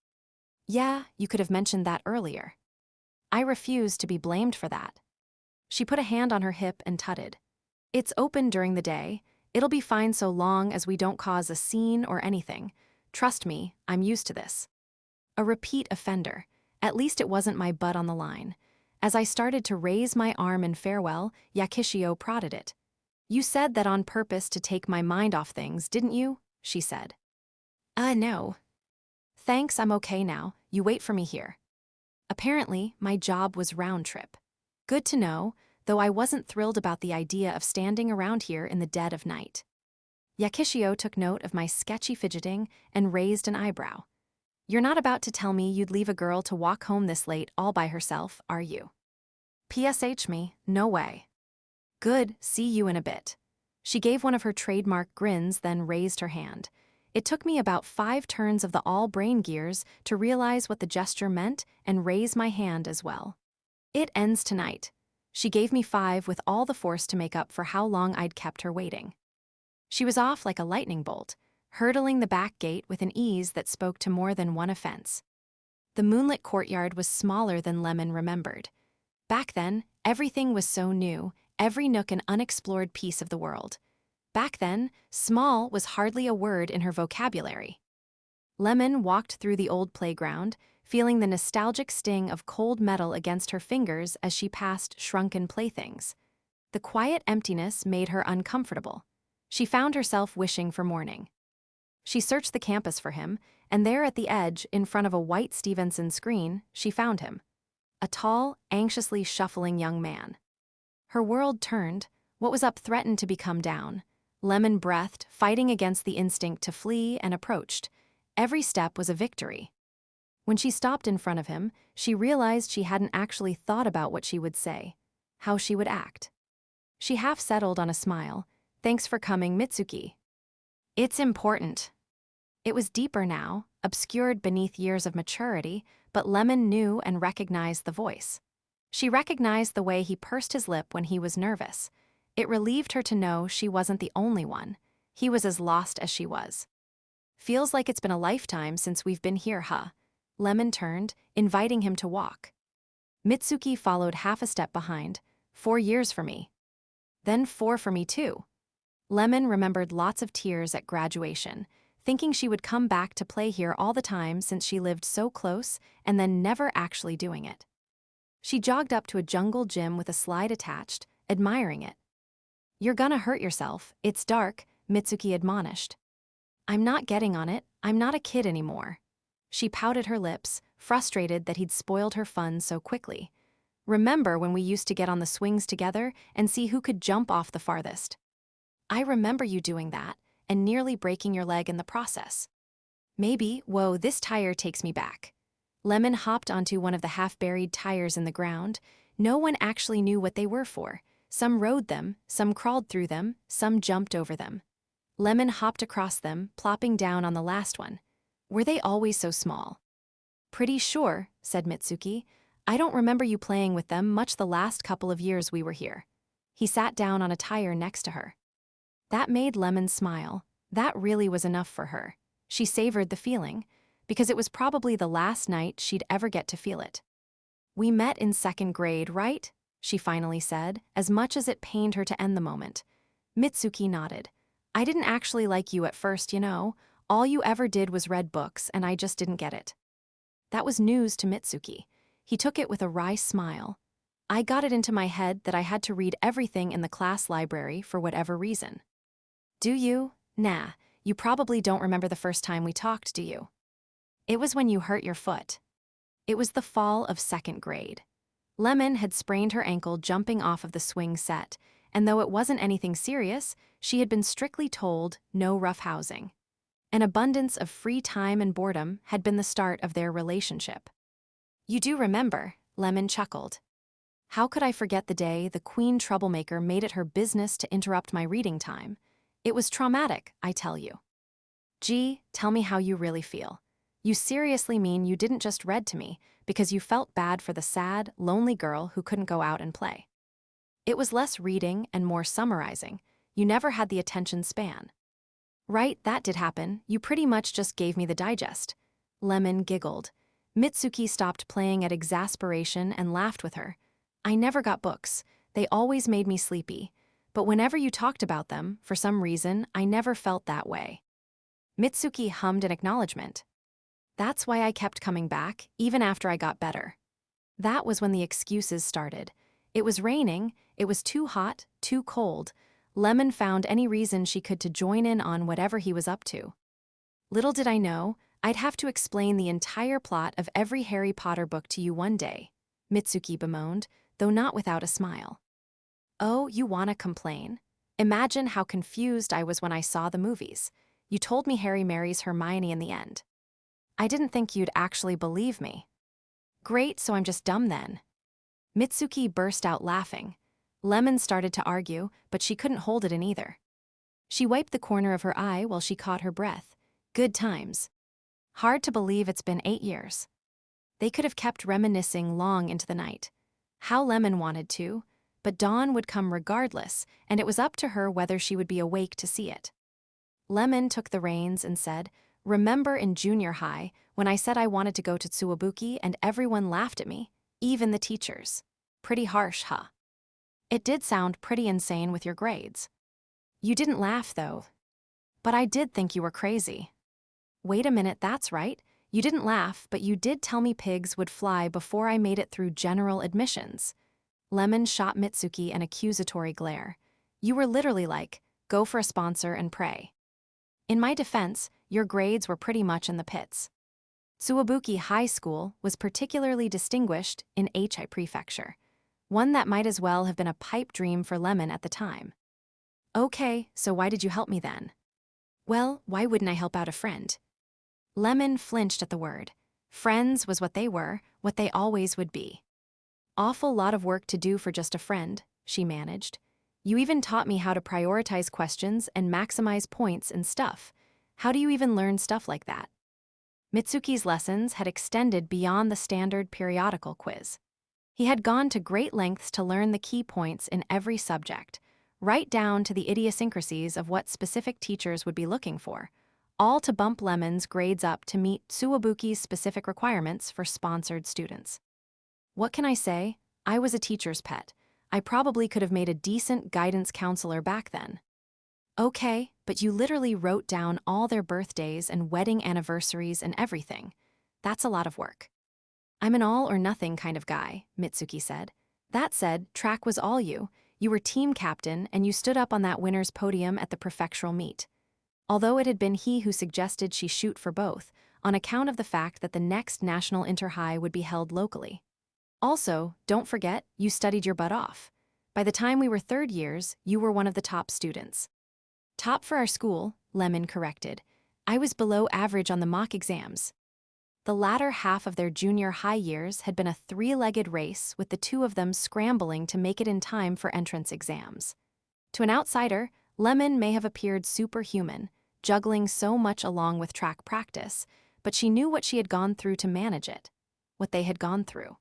Yeah, you could have mentioned that earlier. I refused to be blamed for that. She put a hand on her hip and tutted. It's open during the day. It'll be fine so long as we don't cause a scene or anything. Trust me, I'm used to this. A repeat offender. At least it wasn't my butt on the line. As I started to raise my arm in farewell, Yakishio prodded it. You said that on purpose to take my mind off things, didn't you? She said. No. Thanks, I'm okay now. You wait for me here. Apparently, my job was round trip. Good to know, though I wasn't thrilled about the idea of standing around here in the dead of night. Yakishio took note of my sketchy fidgeting and raised an eyebrow. You're not about to tell me you'd leave a girl to walk home this late all by herself, are you? PSH me, no way. Good, see you in a bit. She gave one of her trademark grins, then raised her hand. It took me about 5 turns of the all-brain gears to realize what the gesture meant and raise my hand as well. It ends tonight. She gave me 5 with all the force to make up for how long I'd kept her waiting. She was off like a lightning bolt, hurdling the back gate with an ease that spoke to more than one offense. The moonlit courtyard was smaller than Lemon remembered. Back then, everything was so new, every nook an unexplored piece of the world. Back then, small was hardly a word in her vocabulary. Lemon walked through the old playground, feeling the nostalgic sting of cold metal against her fingers as she passed shrunken playthings. The quiet emptiness made her uncomfortable. She found herself wishing for morning. She searched the campus for him, and there at the edge, in front of a white Stevenson screen, she found him. A tall, anxiously shuffling young man. Her world turned. What was up threatened to become down. Lemon breathed, fighting against the instinct to flee, and approached. Every step was a victory. When she stopped in front of him, she realized she hadn't actually thought about what she would say, how she would act. She half settled on a smile. Thanks for coming, Mitsuki. It's important. It was deeper now, obscured beneath years of maturity, but Lemon knew and recognized the voice. She recognized the way he pursed his lip when he was nervous. It relieved her to know she wasn't the only one. He was as lost as she was. Feels like it's been a lifetime since we've been here, huh? Lemon turned, inviting him to walk. Mitsuki followed half a step behind. 4 years for me. Then 4 for me too. Lemon remembered lots of tears at graduation, thinking she would come back to play here all the time since she lived so close and then never actually doing it. She jogged up to a jungle gym with a slide attached, admiring it. You're gonna hurt yourself, it's dark, Mitsuki admonished. I'm not getting on it, I'm not a kid anymore. She pouted her lips, frustrated that he'd spoiled her fun so quickly. Remember when we used to get on the swings together and see who could jump off the farthest? I remember you doing that, and nearly breaking your leg in the process. Maybe, whoa, this tire takes me back. Lemon hopped onto one of the half-buried tires in the ground. No one actually knew what they were for. Some rode them, some crawled through them, some jumped over them. Lemon hopped across them, plopping down on the last one. Were they always so small? Pretty sure, said Mitsuki. I don't remember you playing with them much the last couple of years we were here. He sat down on a tire next to her. That made Lemon smile. That really was enough for her. She savored the feeling, because it was probably the last night she'd ever get to feel it. We met in 2nd grade, right? She finally said, as much as it pained her to end the moment. Mitsuki nodded. I didn't actually like you at first, you know. All you ever did was read books, and I just didn't get it. That was news to Mitsuki. He took it with a wry smile. I got it into my head that I had to read everything in the class library for whatever reason. Do you? Nah, you probably don't remember the first time we talked, do you? It was when you hurt your foot. It was the fall of 2nd grade. Lemon had sprained her ankle jumping off of the swing set, and though it wasn't anything serious, she had been strictly told no roughhousing. An abundance of free time and boredom had been the start of their relationship. You do remember, Lemon chuckled. How could I forget the day the queen troublemaker made it her business to interrupt my reading time? It was traumatic, I tell you. Gee, tell me how you really feel. You seriously mean you didn't just read to me because you felt bad for the sad, lonely girl who couldn't go out and play. It was less reading and more summarizing. You never had the attention span. Right, that did happen. You pretty much just gave me the digest. Lemon giggled. Mitsuki stopped playing at exasperation and laughed with her. I never got books. They always made me sleepy. But whenever you talked about them, for some reason, I never felt that way. Mitsuki hummed an acknowledgement. That's why I kept coming back, even after I got better. That was when the excuses started. It was raining, it was too hot, too cold. Lemon found any reason she could to join in on whatever he was up to. Little did I know, I'd have to explain the entire plot of every Harry Potter book to you one day, Mitsuki bemoaned, though not without a smile. Oh, you wanna complain? Imagine how confused I was when I saw the movies. You told me Harry marries Hermione in the end. I didn't think you'd actually believe me. Great, so I'm just dumb then. Mitsuki burst out laughing. Lemon started to argue, but she couldn't hold it in either. She wiped the corner of her eye while she caught her breath. Good times. Hard to believe it's been 8 years. They could have kept reminiscing long into the night. How Lemon wanted to, but dawn would come regardless, and it was up to her whether she would be awake to see it. Lemon took the reins and said, "Remember in junior high when I said I wanted to go to Tsuwabuki and everyone laughed at me, even the teachers? Pretty harsh, huh?" It did sound pretty insane with your grades. You didn't laugh, though. But I did think you were crazy. Wait a minute, that's right. You didn't laugh, but you did tell me pigs would fly before I made it through general admissions. Lemon shot Mitsuki an accusatory glare. You were literally like, go for a sponsor and pray. In my defense, your grades were pretty much in the pits. Tsuwabuki High School was particularly distinguished in Hi Prefecture, one that might as well have been a pipe dream for Lemon at the time. Okay, so why did you help me then? Well, why wouldn't I help out a friend? Lemon flinched at the word. Friends was what they were, what they always would be. Awful lot of work to do for just a friend, she managed. You even taught me how to prioritize questions and maximize points and stuff. How do you even learn stuff like that? Mitsuki's lessons had extended beyond the standard periodical quiz. He had gone to great lengths to learn the key points in every subject, right down to the idiosyncrasies of what specific teachers would be looking for, all to bump Lemon's grades up to meet Tsuwabuki's specific requirements for sponsored students. What can I say? I was a teacher's pet. I probably could have made a decent guidance counselor back then. Okay, but you literally wrote down all their birthdays and wedding anniversaries and everything. That's a lot of work. I'm an all-or-nothing kind of guy, Mitsuki said. That said, track was all you. You were team captain and you stood up on that winner's podium at the prefectural meet. Although it had been he who suggested she shoot for both, on account of the fact that the next national inter-high would be held locally. Also, don't forget, you studied your butt off. By the time we were third years, you were one of the top students. Top for our school, Lemon corrected. I was below average on the mock exams. The latter half of their junior high years had been a three-legged race with the two of them scrambling to make it in time for entrance exams. To an outsider, Lemon may have appeared superhuman, juggling so much along with track practice, but she knew what she had gone through to manage it, what they had gone through.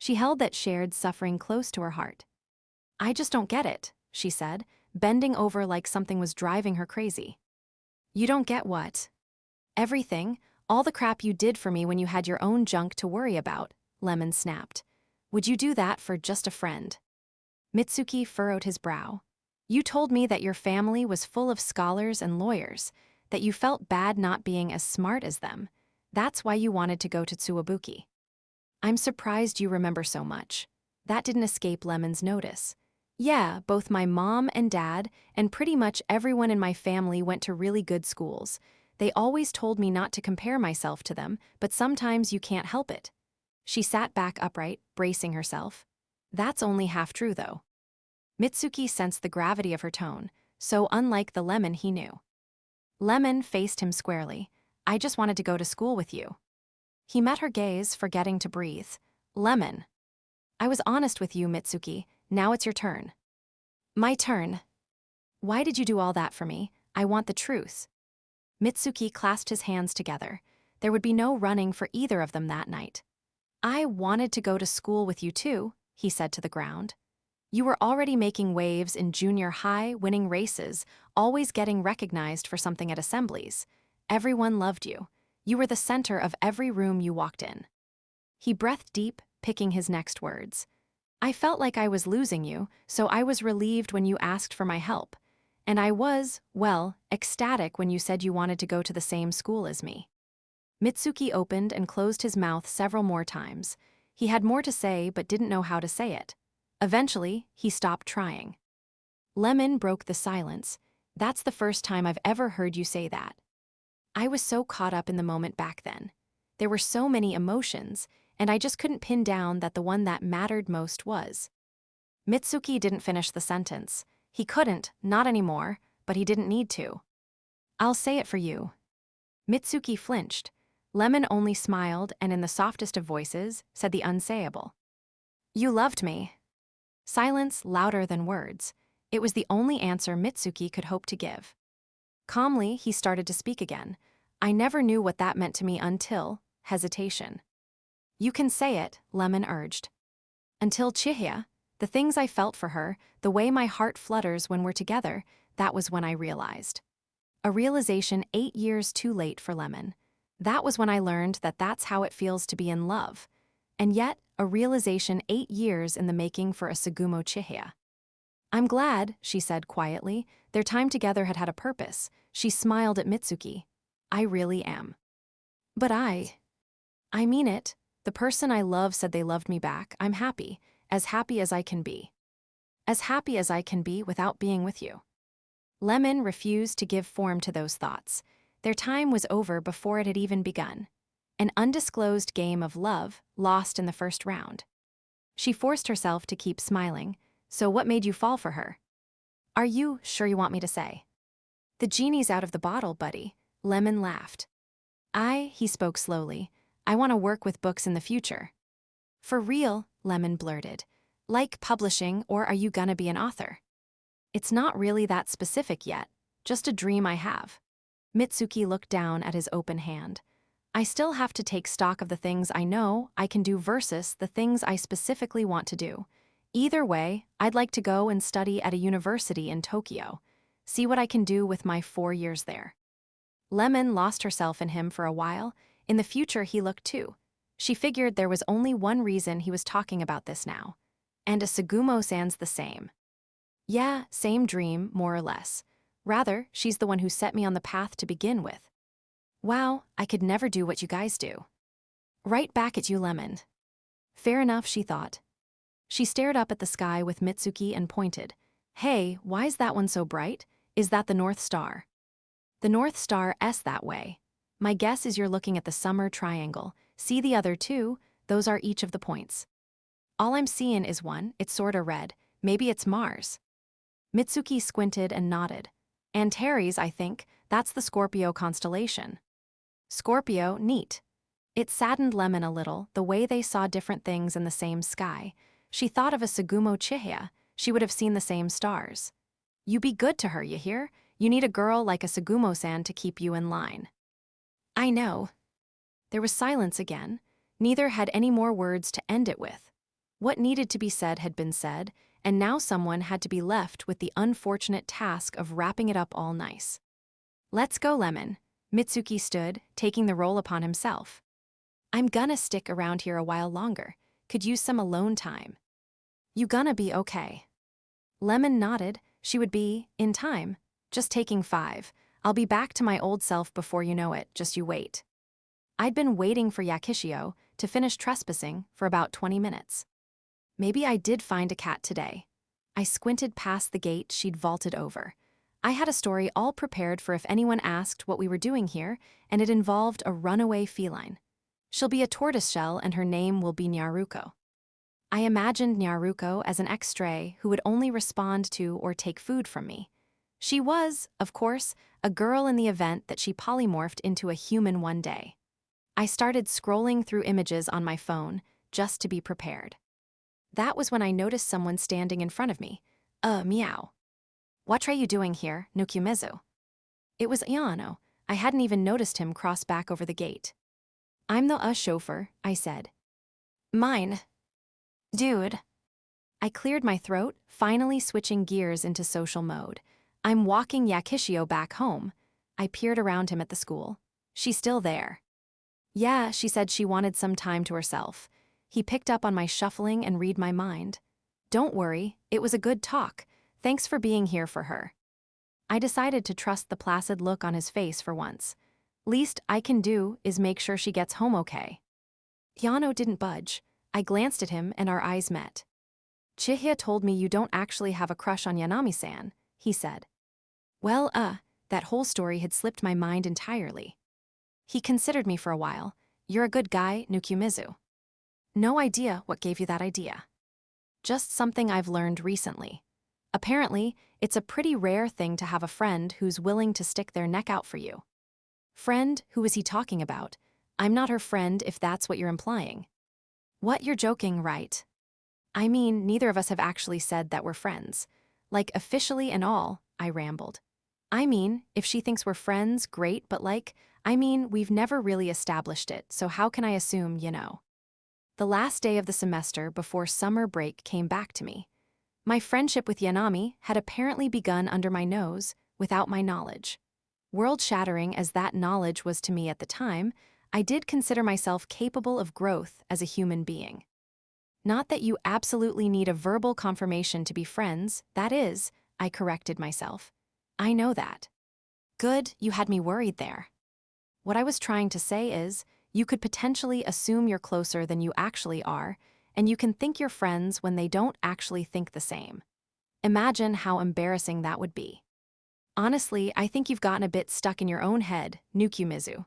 She held that shared suffering close to her heart. I just don't get it, she said, bending over like something was driving her crazy. You don't get what? Everything, all the crap you did for me when you had your own junk to worry about, Lemon snapped. Would you do that for just a friend? Mitsuki furrowed his brow. You told me that your family was full of scholars and lawyers, that you felt bad not being as smart as them. That's why you wanted to go to Tsuwabuki. I'm surprised you remember so much. That didn't escape Lemon's notice. Yeah, both my mom and dad, and pretty much everyone in my family went to really good schools. They always told me not to compare myself to them, but sometimes you can't help it. She sat back upright, bracing herself. That's only half true, though. Mitsuki sensed the gravity of her tone, so unlike the Lemon he knew. Lemon faced him squarely. I just wanted to go to school with you. He met her gaze, forgetting to breathe. Lemon. I was honest with you, Mitsuki. Now it's your turn. My turn. Why did you do all that for me? I want the truth. Mitsuki clasped his hands together. There would be no running for either of them that night. I wanted to go to school with you too, he said to the ground. You were already making waves in junior high, winning races, always getting recognized for something at assemblies. Everyone loved you. You were the center of every room you walked in. He breathed deep, picking his next words. I felt like I was losing you, so I was relieved when you asked for my help. And I was, well, ecstatic when you said you wanted to go to the same school as me. Mitsuki opened and closed his mouth several more times. He had more to say but didn't know how to say it. Eventually, he stopped trying. Lemon broke the silence. That's the first time I've ever heard you say that. I was so caught up in the moment back then. There were so many emotions, and I just couldn't pin down that the one that mattered most was. Mitsuki didn't finish the sentence. He couldn't, not anymore, but he didn't need to. I'll say it for you. Mitsuki flinched. Lemon only smiled and in the softest of voices said the unsayable. You loved me. Silence louder than words. It was the only answer Mitsuki could hope to give. Calmly, he started to speak again. I never knew what that meant to me until hesitation. You can say it, Lemon urged. Until Chihaya, the things I felt for her, the way my heart flutters when we're together, that was when I realized. A realization 8 years too late for Lemon. That was when I learned that that's how it feels to be in love. And yet, a realization 8 years in the making for Asagumo Chihaya. I'm glad, she said quietly. Their time together had had a purpose. She smiled at Mitsuki. I really am. But I mean it. The person I love said they loved me back. I'm happy as I can be. As happy as I can be without being with you. Lemon refused to give form to those thoughts. Their time was over before it had even begun. An undisclosed game of love, lost in the first round. She forced herself to keep smiling. So what made you fall for her? Are you sure you want me to say? The genie's out of the bottle, buddy. Lemon laughed. He spoke slowly. I want to work with books in the future. For real, Lemon blurted. Like publishing, or are you gonna be an author? It's not really that specific yet, just a dream I have. Mitsuki looked down at his open hand. I still have to take stock of the things I know I can do versus the things I specifically want to do. Either way, I'd like to go and study at a university in Tokyo. See what I can do with my 4 years there. Lemon lost herself in him for a while. In the future he looked too. She figured there was only one reason he was talking about this now. And Asagumo-san's the same. Yeah, same dream, more or less. Rather, she's the one who set me on the path to begin with. Wow, I could never do what you guys do. Right back at you, Lemon. Fair enough, she thought. She stared up at the sky with Mitsuki and pointed. Hey, why's that one so bright? Is that the North Star? The North Star's that way. My guess is you're looking at the summer triangle. See the other two? Those are each of the points. All I'm seeing is one, it's sorta red. Maybe it's Mars. Mitsuki squinted and nodded. Antares, I think, that's the Scorpio constellation. Scorpio, neat. It saddened Lemon a little, the way they saw different things in the same sky. She thought of Asagumo Chihaya. She would have seen the same stars. You be good to her, you hear? You need a girl like Asagumo-san to keep you in line. I know. There was silence again. Neither had any more words to end it with. What needed to be said had been said, and now someone had to be left with the unfortunate task of wrapping it up all nice. Let's go, Lemon. Mitsuki stood, taking the role upon himself. I'm gonna stick around here a while longer. Could use some alone time. You gonna be okay? Lemon nodded. She would be, in time. Just taking 5. I'll be back to my old self before you know it, just you wait. I'd been waiting for Yakishio to finish trespassing for about 20 minutes. Maybe I did find a cat today. I squinted past the gate she'd vaulted over. I had a story all prepared for if anyone asked what we were doing here, and it involved a runaway feline. She'll be a tortoiseshell and her name will be Nyaruko. I imagined Nyaruko as an ex-stray who would only respond to or take food from me. She was, of course, a girl in the event that she polymorphed into a human one day. I started scrolling through images on my phone, just to be prepared. That was when I noticed someone standing in front of me. Meow. What are you doing here, Nukumizu? It was Ayano. I hadn't even noticed him cross back over the gate. I'm the chauffeur, I said. Mine. Dude. I cleared my throat, finally switching gears into social mode. I'm walking Yakishio back home. I peered around him at the school. She's still there. Yeah, she said she wanted some time to herself. He picked up on my shuffling and read my mind. Don't worry, it was a good talk. Thanks for being here for her. I decided to trust the placid look on his face for once. Least I can do is make sure she gets home okay. Yano didn't budge. I glanced at him and our eyes met. Chihaya told me you don't actually have a crush on Yanami-san, he said. Well, that whole story had slipped my mind entirely. He considered me for a while. You're a good guy, Nukumizu. No idea what gave you that idea. Just something I've learned recently. Apparently, it's a pretty rare thing to have a friend who's willing to stick their neck out for you. Friend, who is he talking about? I'm not her friend if that's what you're implying. What, you're joking, right? I mean, neither of us have actually said that we're friends. Like, officially and all, I rambled. I mean, if she thinks we're friends, great, but we've never really established it, so how can I assume, you know? The last day of the semester before summer break came back to me. My friendship with Yanami had apparently begun under my nose, without my knowledge. World-shattering as that knowledge was to me at the time, I did consider myself capable of growth as a human being. Not that you absolutely need a verbal confirmation to be friends, that is, I corrected myself. I know that. Good, you had me worried there. What I was trying to say is, you could potentially assume you're closer than you actually are, and you can think you're friends when they don't actually think the same. Imagine how embarrassing that would be. Honestly, I think you've gotten a bit stuck in your own head, Nukumizu.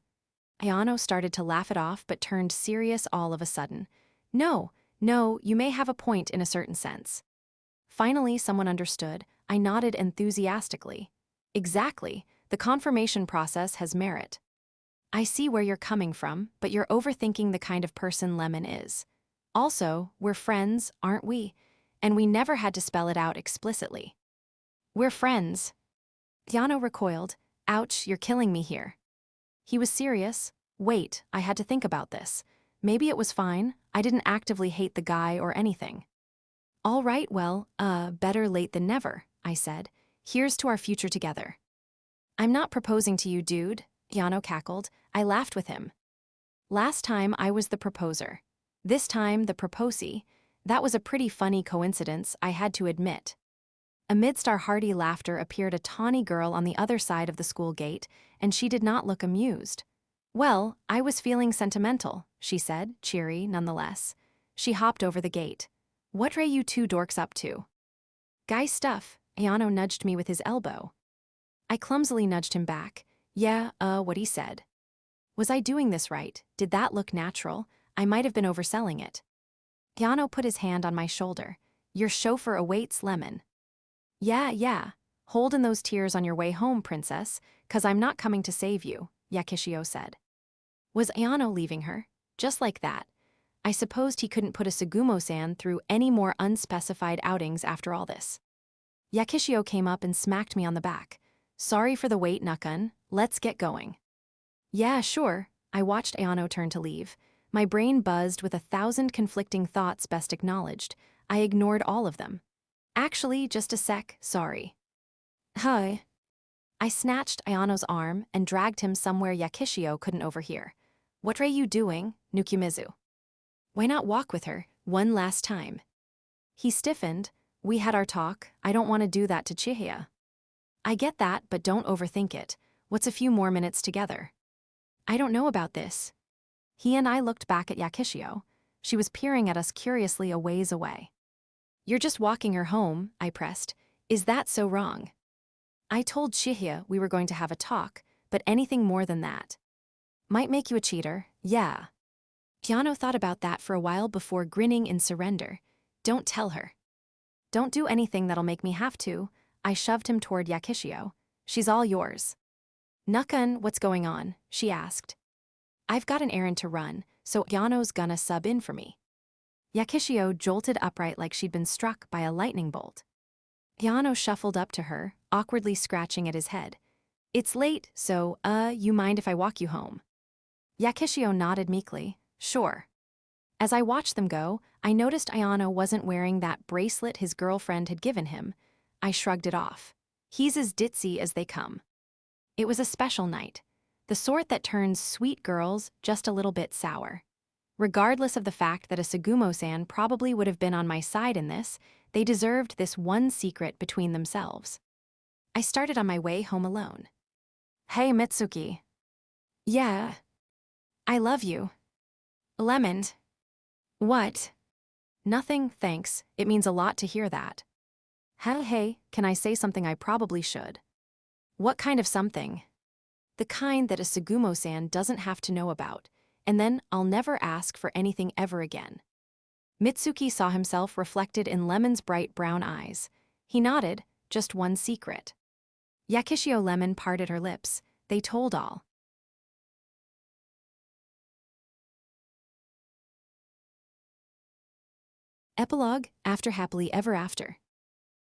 Ayano started to laugh it off but turned serious all of a sudden. No, you may have a point in a certain sense. Finally, someone understood. I nodded enthusiastically. Exactly, the confirmation process has merit. I see where you're coming from, but you're overthinking the kind of person Lemon is. Also, we're friends, aren't we? And we never had to spell it out explicitly. We're friends. Yano recoiled. Ouch, you're killing me here. He was serious. Wait, I had to think about this. Maybe it was fine. I didn't actively hate the guy or anything. All right, well, better late than never, I said. Here's to our future together. I'm not proposing to you, dude, Yano cackled. I laughed with him. Last time I was the proposer. This time the proposee. That was a pretty funny coincidence, I had to admit. Amidst our hearty laughter appeared a tawny girl on the other side of the school gate, and she did not look amused. Well, I was feeling sentimental, she said, cheery nonetheless. She hopped over the gate. What are you two dorks up to? Guy stuff, Ayano nudged me with his elbow. I clumsily nudged him back. Yeah, what he said. Was I doing this right? Did that look natural? I might have been overselling it. Yano put his hand on my shoulder. Your chauffeur awaits, Lemon. Yeah. Hold in those tears on your way home, princess, 'cause I'm not coming to save you, Yakishio said. Was Ayano leaving her? Just like that. I supposed he couldn't put Asagumo-san through any more unspecified outings after all this. Yakishio came up and smacked me on the back. Sorry for the wait, Nakun. Let's get going. Yeah, sure. I watched Ayano turn to leave. My brain buzzed with 1,000 conflicting thoughts best acknowledged. I ignored all of them. Actually, just a sec, sorry. Hi. I snatched Ayano's arm and dragged him somewhere Yakishio couldn't overhear. What are you doing, Nukumizu? Why not walk with her, one last time? He stiffened. We had our talk. I don't want to do that to Chihaya. I get that, but don't overthink it. What's a few more minutes together? I don't know about this. He and I looked back at Yakishio. She was peering at us curiously a ways away. You're just walking her home, I pressed. Is that so wrong? I told Chihaya we were going to have a talk, but anything more than that might make you a cheater, yeah. Yano thought about that for a while before grinning in surrender. Don't tell her. Don't do anything that'll make me have to. I shoved him toward Yakishio. She's all yours. Nakun, what's going on? She asked. I've got an errand to run, so Yano's gonna sub in for me. Yakishio jolted upright like she'd been struck by a lightning bolt. Yano shuffled up to her, awkwardly scratching at his head. It's late, so, you mind if I walk you home? Yakishio nodded meekly. Sure. As I watched them go, I noticed Ayano wasn't wearing that bracelet his girlfriend had given him. I shrugged it off. He's as ditzy as they come. It was a special night. The sort that turns sweet girls just a little bit sour. Regardless of the fact that Asagumo-san probably would have been on my side in this, they deserved this one secret between themselves. I started on my way home alone. Hey, Mitsuki. Yeah. I love you. Lemon. What? Nothing, thanks. It means a lot to hear that. Hey, can I say something I probably should? What kind of something? The kind that Asagumo-san doesn't have to know about, and then I'll never ask for anything ever again. Mitsuki saw himself reflected in Lemon's bright brown eyes. He nodded, just one secret. Yakishio Lemon parted her lips. They told all. Epilogue, After Happily Ever After.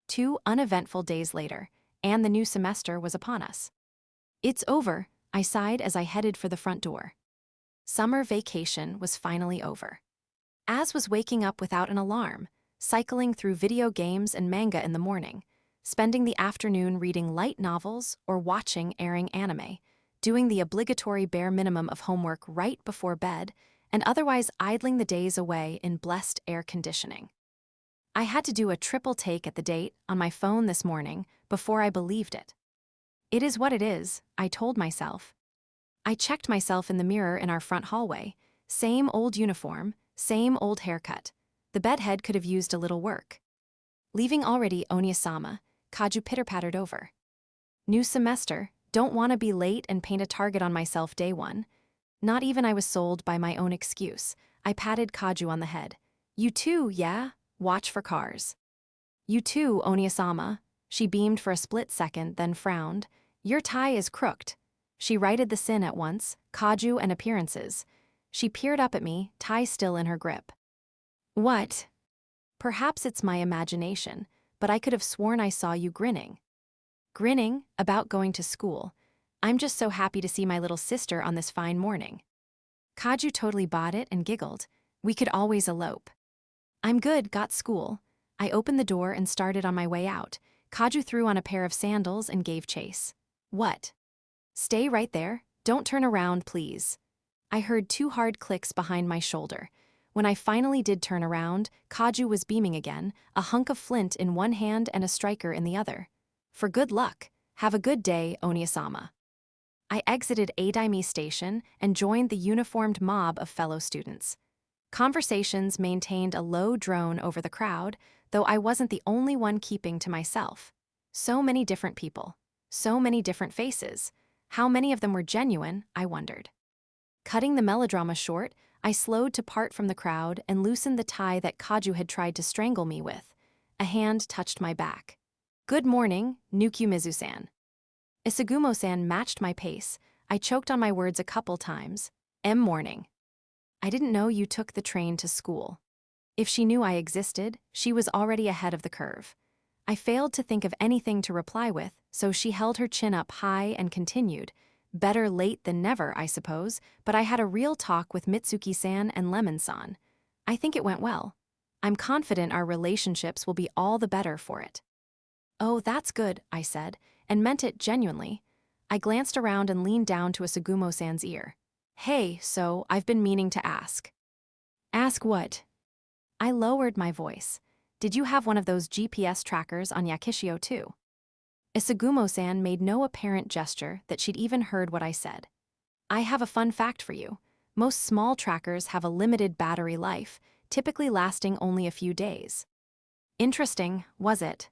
2 uneventful days later, and the new semester was upon us. It's over, I sighed as I headed for the front door. Summer vacation was finally over. As was waking up without an alarm, cycling through video games and manga in the morning, spending the afternoon reading light novels or watching airing anime, doing the obligatory bare minimum of homework right before bed, and otherwise idling the days away in blessed air conditioning. I had to do a triple take at the date on my phone this morning before I believed it. It is what it is, I told myself. I checked myself in the mirror in our front hallway. Same old uniform, same old haircut. The bedhead could have used a little work. Leaving already Oniasama, Kaju pitter-pattered over. New semester, don't want to be late and paint a target on myself day one. Not even I was sold by my own excuse. I patted Kaju on the head. You too, yeah? Watch for cars. You too, Oniasama. She beamed for a split second, then frowned. Your tie is crooked. She righted the sin at once, Kaju and appearances. She peered up at me, tie still in her grip. What? Perhaps it's my imagination, but I could have sworn I saw you grinning. Grinning about going to school. I'm just so happy to see my little sister on this fine morning. Kaju totally bought it and giggled. We could always elope. I'm good, got school. I opened the door and started on my way out. Kaju threw on a pair of sandals and gave chase. What? Stay right there, don't turn around, please. I heard 2 hard clicks behind my shoulder. When I finally did turn around, Kaju was beaming again, a hunk of flint in one hand and a striker in the other. For good luck. Have a good day, Oniasama. I exited Adaimi Station and joined the uniformed mob of fellow students. Conversations maintained a low drone over the crowd, though I wasn't the only one keeping to myself. So many different people. So many different faces. How many of them were genuine, I wondered. Cutting the melodrama short, I slowed to part from the crowd and loosened the tie that Kaju had tried to strangle me with. A hand touched my back. Good morning, Nukumizu-san. Asagumo-san matched my pace. I choked on my words a couple times. Morning. I didn't know you took the train to school. If she knew I existed, she was already ahead of the curve. I failed to think of anything to reply with, so she held her chin up high and continued. Better late than never, I suppose, but I had a real talk with Mitsuki-san and Lemon-san. I think it went well. I'm confident our relationships will be all the better for it. Oh, that's good, I said, and meant it genuinely. I glanced around and leaned down to Asagumo-san's ear. Hey, so I've been meaning to ask. Ask what? I lowered my voice. Did you have one of those GPS trackers on Yakishio too? Asagumo-san made no apparent gesture that she'd even heard what I said. I have a fun fact for you. Most small trackers have a limited battery life, typically lasting only a few days. Interesting, was it?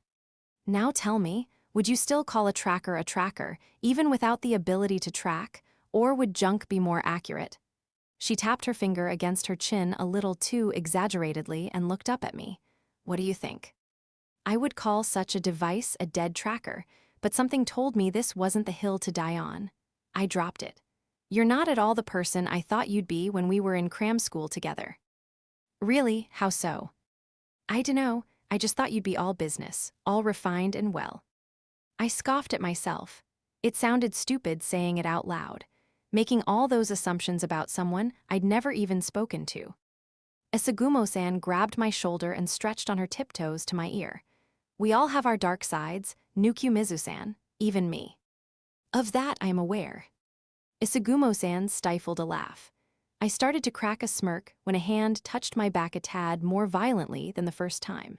Now tell me, would you still call a tracker, even without the ability to track, or would junk be more accurate? She tapped her finger against her chin a little too exaggeratedly and looked up at me. What do you think? I would call such a device a dead tracker, but something told me this wasn't the hill to die on. I dropped it. You're not at all the person I thought you'd be when we were in cram school together. Really, how so? I dunno, I just thought you'd be all business, all refined and well. I scoffed at myself. It sounded stupid saying it out loud, making all those assumptions about someone I'd never even spoken to. Asagumo-san grabbed my shoulder and stretched on her tiptoes to my ear. We all have our dark sides, Nukumizu-san, even me. Of that I am aware. Asagumo-san stifled a laugh. I started to crack a smirk when a hand touched my back a tad more violently than the first time.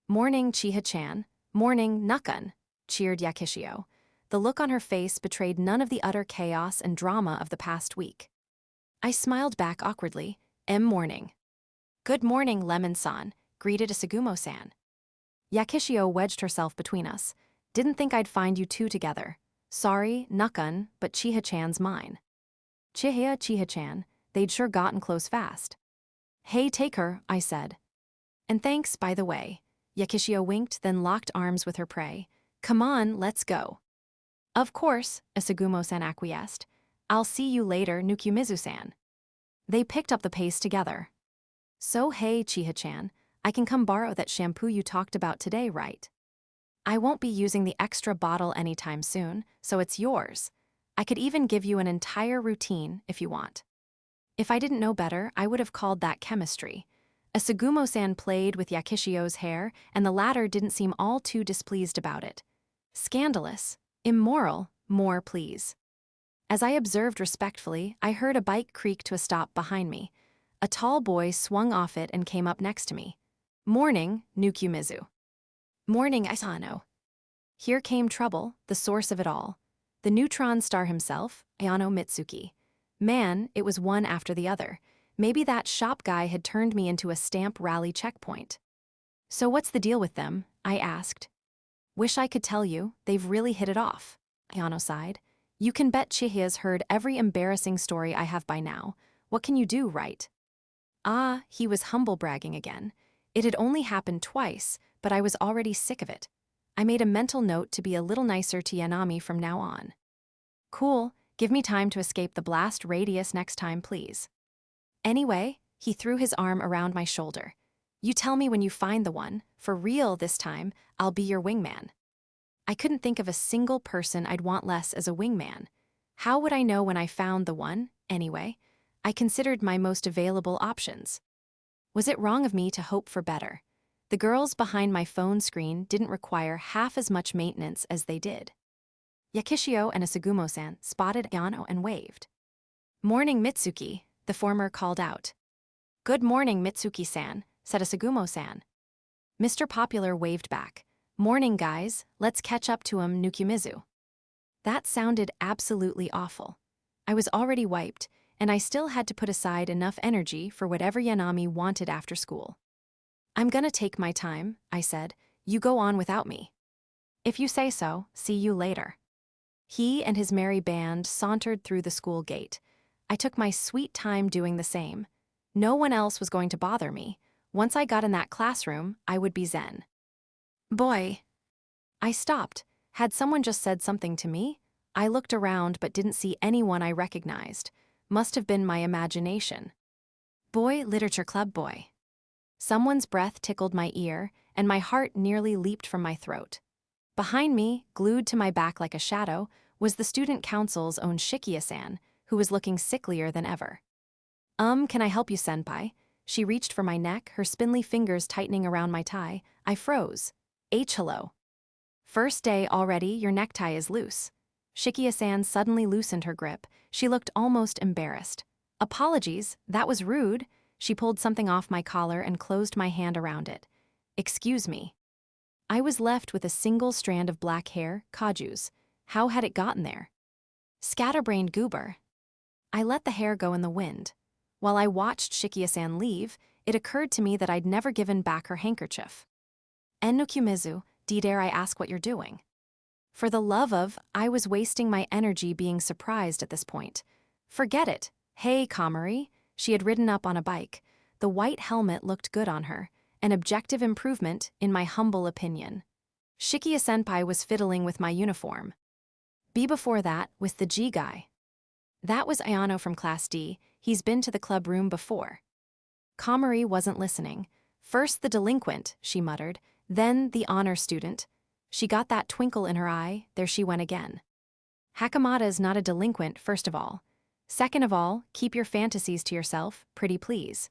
Morning, Chiha-chan. Morning, Nakun, cheered Yakishio. The look on her face betrayed none of the utter chaos and drama of the past week. I smiled back awkwardly. Morning. Good morning, Lemon-san, greeted Asagumo-san. Yakishio wedged herself between us. Didn't think I'd find you two together. Sorry, Nukun, but Chihaya-chan's mine. Chihaya-chan, they'd sure gotten close fast. Hey, take her, I said. And thanks, by the way. Yakishio winked, then locked arms with her prey. Come on, let's go. Of course, Asagumo-san acquiesced. I'll see you later, Nukumizu-san. They picked up the pace together. So hey, Chihaya-chan, I can come borrow that shampoo you talked about today, right? I won't be using the extra bottle anytime soon, so it's yours. I could even give you an entire routine if you want. If I didn't know better, I would have called that chemistry. Asagumo-san played with Yakishio's hair, and the latter didn't seem all too displeased about it. Scandalous, immoral, more please. As I observed respectfully, I heard a bike creak to a stop behind me. A tall boy swung off it and came up next to me. Morning, Nukumizu. Morning, Asano. Here came trouble, the source of it all. The neutron star himself, Ayano Mitsuki. Man, it was one after the other. Maybe that shop guy had turned me into a stamp rally checkpoint. So what's the deal with them? I asked. Wish I could tell you, they've really hit it off. Ayano sighed. You can bet Chihiya's heard every embarrassing story I have by now. What can you do, right? Ah, he was humble bragging again. It had only happened twice, but I was already sick of it. I made a mental note to be a little nicer to Yanami from now on. Cool, give me time to escape the blast radius next time, please. Anyway, he threw his arm around my shoulder. You tell me when you find the one, for real this time, I'll be your wingman. I couldn't think of a single person I'd want less as a wingman. How would I know when I found the one, anyway? I considered my most available options. Was it wrong of me to hope for better? The girls behind my phone screen didn't require half as much maintenance as they did. Yakishio and Asagumo-san spotted Ayano and waved. Morning, Mitsuki, the former called out. Good morning, Mitsuki-san, said Asagumo-san. Mr. Popular waved back. Morning, guys, let's catch up to him, Nukumizu. That sounded absolutely awful. I was already wiped, and I still had to put aside enough energy for whatever Yanami wanted after school. I'm gonna take my time, I said. You go on without me. If you say so, see you later. He and his merry band sauntered through the school gate. I took my sweet time doing the same. No one else was going to bother me. Once I got in that classroom, I would be zen. Boy. I stopped. Had someone just said something to me? I looked around but didn't see anyone I recognized. Must have been my imagination. Boy, literature club boy. Someone's breath tickled my ear, and my heart nearly leaped from my throat. Behind me, glued to my back like a shadow, was the student council's own Shikiya-san, who was looking sicklier than ever. Can I help you, senpai? She reached for my neck, her spindly fingers tightening around my tie. I froze. Hello. First day already, your necktie is loose. Shikiya-san suddenly loosened her grip. She looked almost embarrassed. Apologies, that was rude. She pulled something off my collar and closed my hand around it. Excuse me. I was left with a single strand of black hair, Kaju's. How had it gotten there? Scatterbrained goober. I let the hair go in the wind. While I watched Shikiya-san leave, it occurred to me that I'd never given back her handkerchief. Nukumizu, dare I ask what you're doing? For the love of, I was wasting my energy being surprised at this point. Forget it. Hey, Kamari. She had ridden up on a bike. The white helmet looked good on her. An objective improvement, in my humble opinion. Shikiya-senpai was fiddling with my uniform. Before that, with the G guy. That was Ayano from Class D. He's been to the club room before. Kamari wasn't listening. First the delinquent, she muttered, then the honor student. She got that twinkle in her eye, there she went again. Hakamada's not a delinquent, first of all. Second of all, keep your fantasies to yourself, pretty please.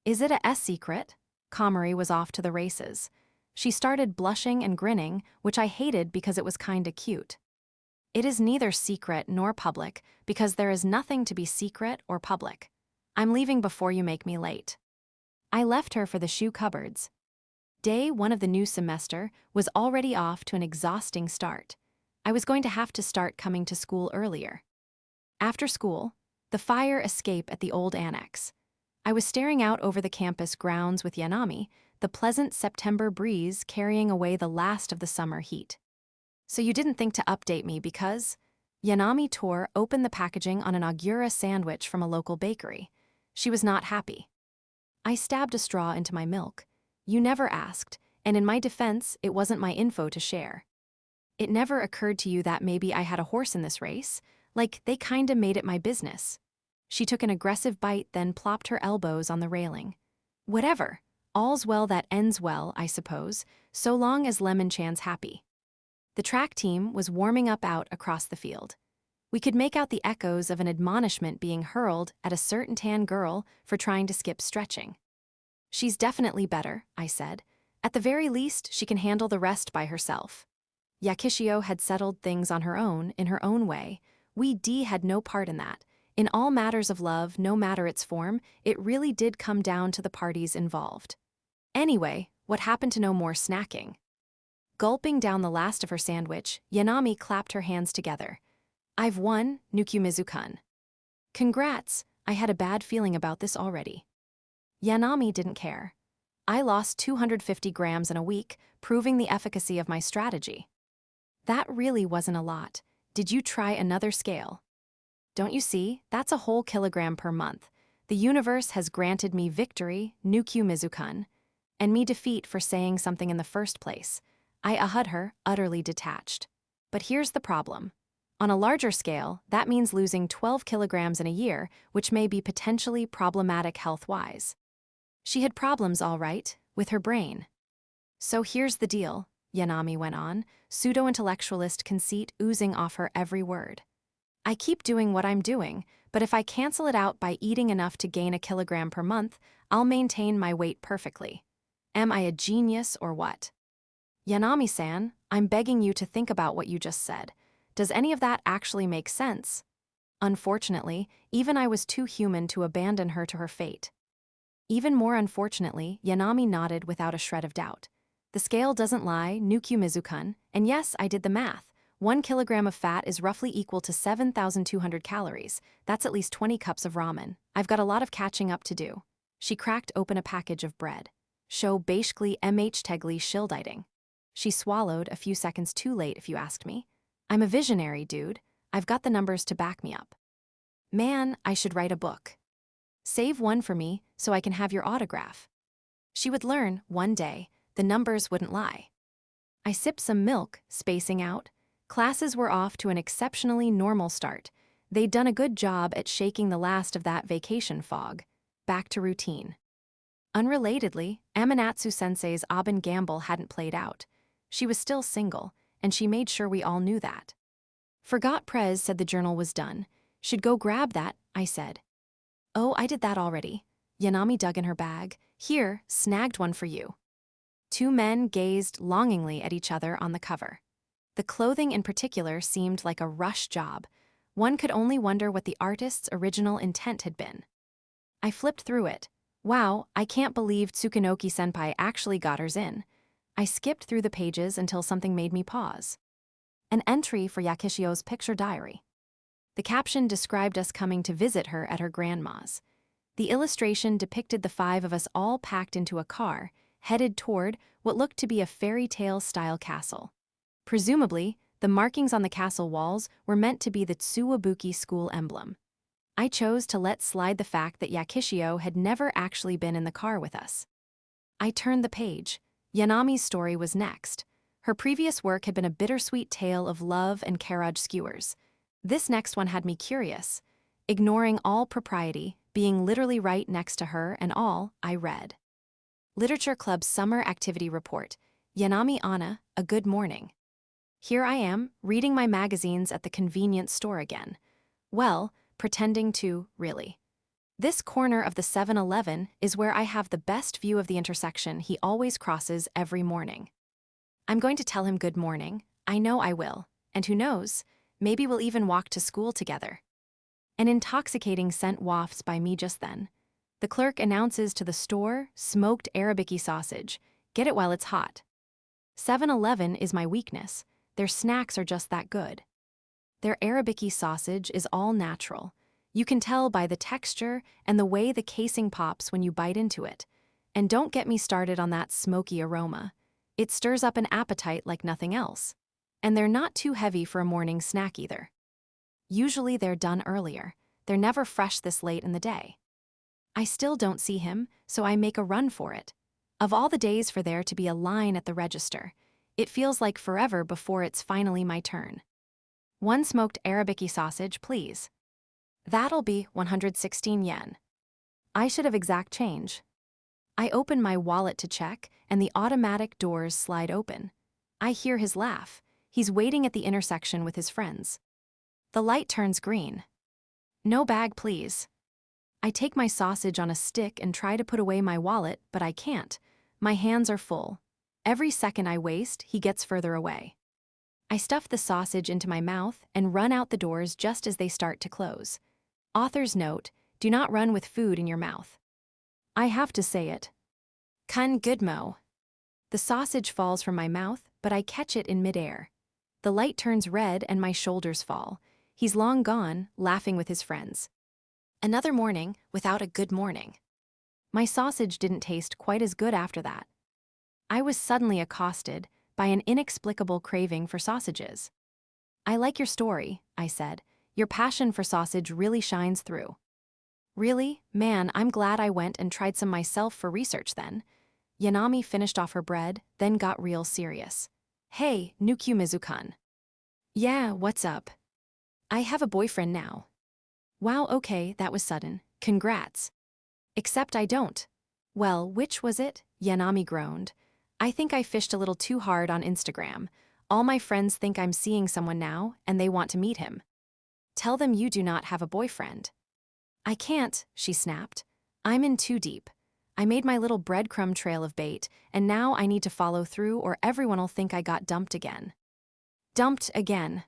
Is it a secret? Kamari was off to the races. She started blushing and grinning, which I hated because it was kinda cute. It is neither secret nor public, because there is nothing to be secret or public. I'm leaving before you make me late. I left her for the shoe cupboards. Day one of the new semester was already off to an exhausting start. I was going to have to start coming to school earlier. After school, the fire escape at the old annex. I was staring out over the campus grounds with Yanami, the pleasant September breeze carrying away the last of the summer heat. So you didn't think to update me because… Yanami tore open the packaging on an Agura sandwich from a local bakery. She was not happy. I stabbed a straw into my milk. You never asked, and in my defense, it wasn't my info to share. It never occurred to you that maybe I had a horse in this race, like they kinda made it my business. She took an aggressive bite, then plopped her elbows on the railing. Whatever. All's well that ends well, I suppose, so long as Lemon-chan's happy. The track team was warming up out across the field. We could make out the echoes of an admonishment being hurled at a certain tan girl for trying to skip stretching. She's definitely better, I said. At the very least, she can handle the rest by herself. Yakishio had settled things on her own, in her own way. We had no part in that. In all matters of love, no matter its form, it really did come down to the parties involved. Anyway, what happened to no more snacking? Gulping down the last of her sandwich, Yanami clapped her hands together. I've won, Nukumizu-kun. Congrats, I had a bad feeling about this already. Yanami didn't care. I lost 250 grams in a week, proving the efficacy of my strategy. That really wasn't a lot. Did you try another scale? Don't you see, that's a whole kilogram per month. The universe has granted me victory, Nukumizu-kun, and me defeat for saying something in the first place. I ahud her, utterly detached. But here's the problem. On a larger scale, that means losing 12 kilograms in a year, which may be potentially problematic health-wise. She had problems, all right, with her brain. So here's the deal, Yanami went on, pseudo-intellectualist conceit oozing off her every word. I keep doing what I'm doing, but if I cancel it out by eating enough to gain a kilogram per month, I'll maintain my weight perfectly. Am I a genius or what? Yanami-san, I'm begging you to think about what you just said. Does any of that actually make sense? Unfortunately, even I was too human to abandon her to her fate. Even more unfortunately, Yanami nodded without a shred of doubt. The scale doesn't lie, Nukumizu-kun, and yes, I did the math. 1 kilogram of fat is roughly equal to 7,200 calories. That's at least 20 cups of ramen. I've got a lot of catching up to do. She cracked open a package of bread. Show basically tegli schildeiting. She swallowed a few seconds too late, if you asked me. I'm a visionary, dude. I've got the numbers to back me up. Man, I should write a book. Save one for me so I can have your autograph. She would learn, one day, the numbers wouldn't lie. I sipped some milk, spacing out. Classes were off to an exceptionally normal start. They'd done a good job at shaking the last of that vacation fog. Back to routine. Unrelatedly, Amanatsu-sensei's Aben gamble hadn't played out. She was still single, and she made sure we all knew that. Forgot Prez said the journal was done. Should go grab that, I said. Oh, I did that already. Yanami dug in her bag. Here, snagged one for you. Two men gazed longingly at each other on the cover. The clothing in particular seemed like a rush job. One could only wonder what the artist's original intent had been. I flipped through it. Wow, I can't believe Tsukunoki-senpai actually got hers in. I skipped through the pages until something made me pause. An entry for Yakishio's picture diary. The caption described us coming to visit her at her grandma's. The illustration depicted the five of us all packed into a car, headed toward what looked to be a fairy tale-style castle. Presumably, the markings on the castle walls were meant to be the Tsuwabuki school emblem. I chose to let slide the fact that Yakishio had never actually been in the car with us. I turned the page. Yanami's story was next. Her previous work had been a bittersweet tale of love and carriage skewers. This next one had me curious. Ignoring all propriety, being literally right next to her and all, I read. Literature Club's Summer Activity Report. Yanami Anna, a good morning. Here I am, reading my magazines at the convenience store again. Well, pretending to, really. This corner of the 7-Eleven is where I have the best view of the intersection he always crosses every morning. I'm going to tell him good morning. I know I will. And who knows, maybe we'll even walk to school together. An intoxicating scent wafts by me just then. The clerk announces to the store, smoked Arabici sausage. Get it while it's hot. 7-Eleven is my weakness. Their snacks are just that good. Their Arabici sausage is all natural. You can tell by the texture and the way the casing pops when you bite into it. And don't get me started on that smoky aroma. It stirs up an appetite like nothing else. And they're not too heavy for a morning snack either. Usually they're done earlier. They're never fresh this late in the day. I still don't see him, so I make a run for it. Of all the days for there to be a line at the register, it feels like forever before it's finally my turn. One smoked Arabici sausage, please. That'll be 116 yen. I should have exact change. I open my wallet to check, and the automatic doors slide open. I hear his laugh. He's waiting at the intersection with his friends. The light turns green. No bag, please. I take my sausage on a stick and try to put away my wallet, but I can't. My hands are full. Every second I waste, he gets further away. I stuff the sausage into my mouth and run out the doors just as they start to close. Author's note: do not run with food in your mouth. I have to say it. Kun Goodmo. The sausage falls from my mouth, but I catch it in midair. The light turns red and my shoulders fall. He's long gone, laughing with his friends. Another morning without a good morning. My sausage didn't taste quite as good after that. I was suddenly accosted by an inexplicable craving for sausages. I like your story, I said. Your passion for sausage really shines through. Really? Man, I'm glad I went and tried some myself for research then. Yanami finished off her bread, then got real serious. Hey, Nukyumizu-kun. Yeah, what's up? I have a boyfriend now. Wow, okay, that was sudden. Congrats. Except I don't. Well, which was it? Yanami groaned. I think I fished a little too hard on Instagram. All my friends think I'm seeing someone now, and they want to meet him. Tell them you do not have a boyfriend. I can't, she snapped. I'm in too deep. I made my little breadcrumb trail of bait, and now I need to follow through or everyone'll think I got dumped again. Dumped again.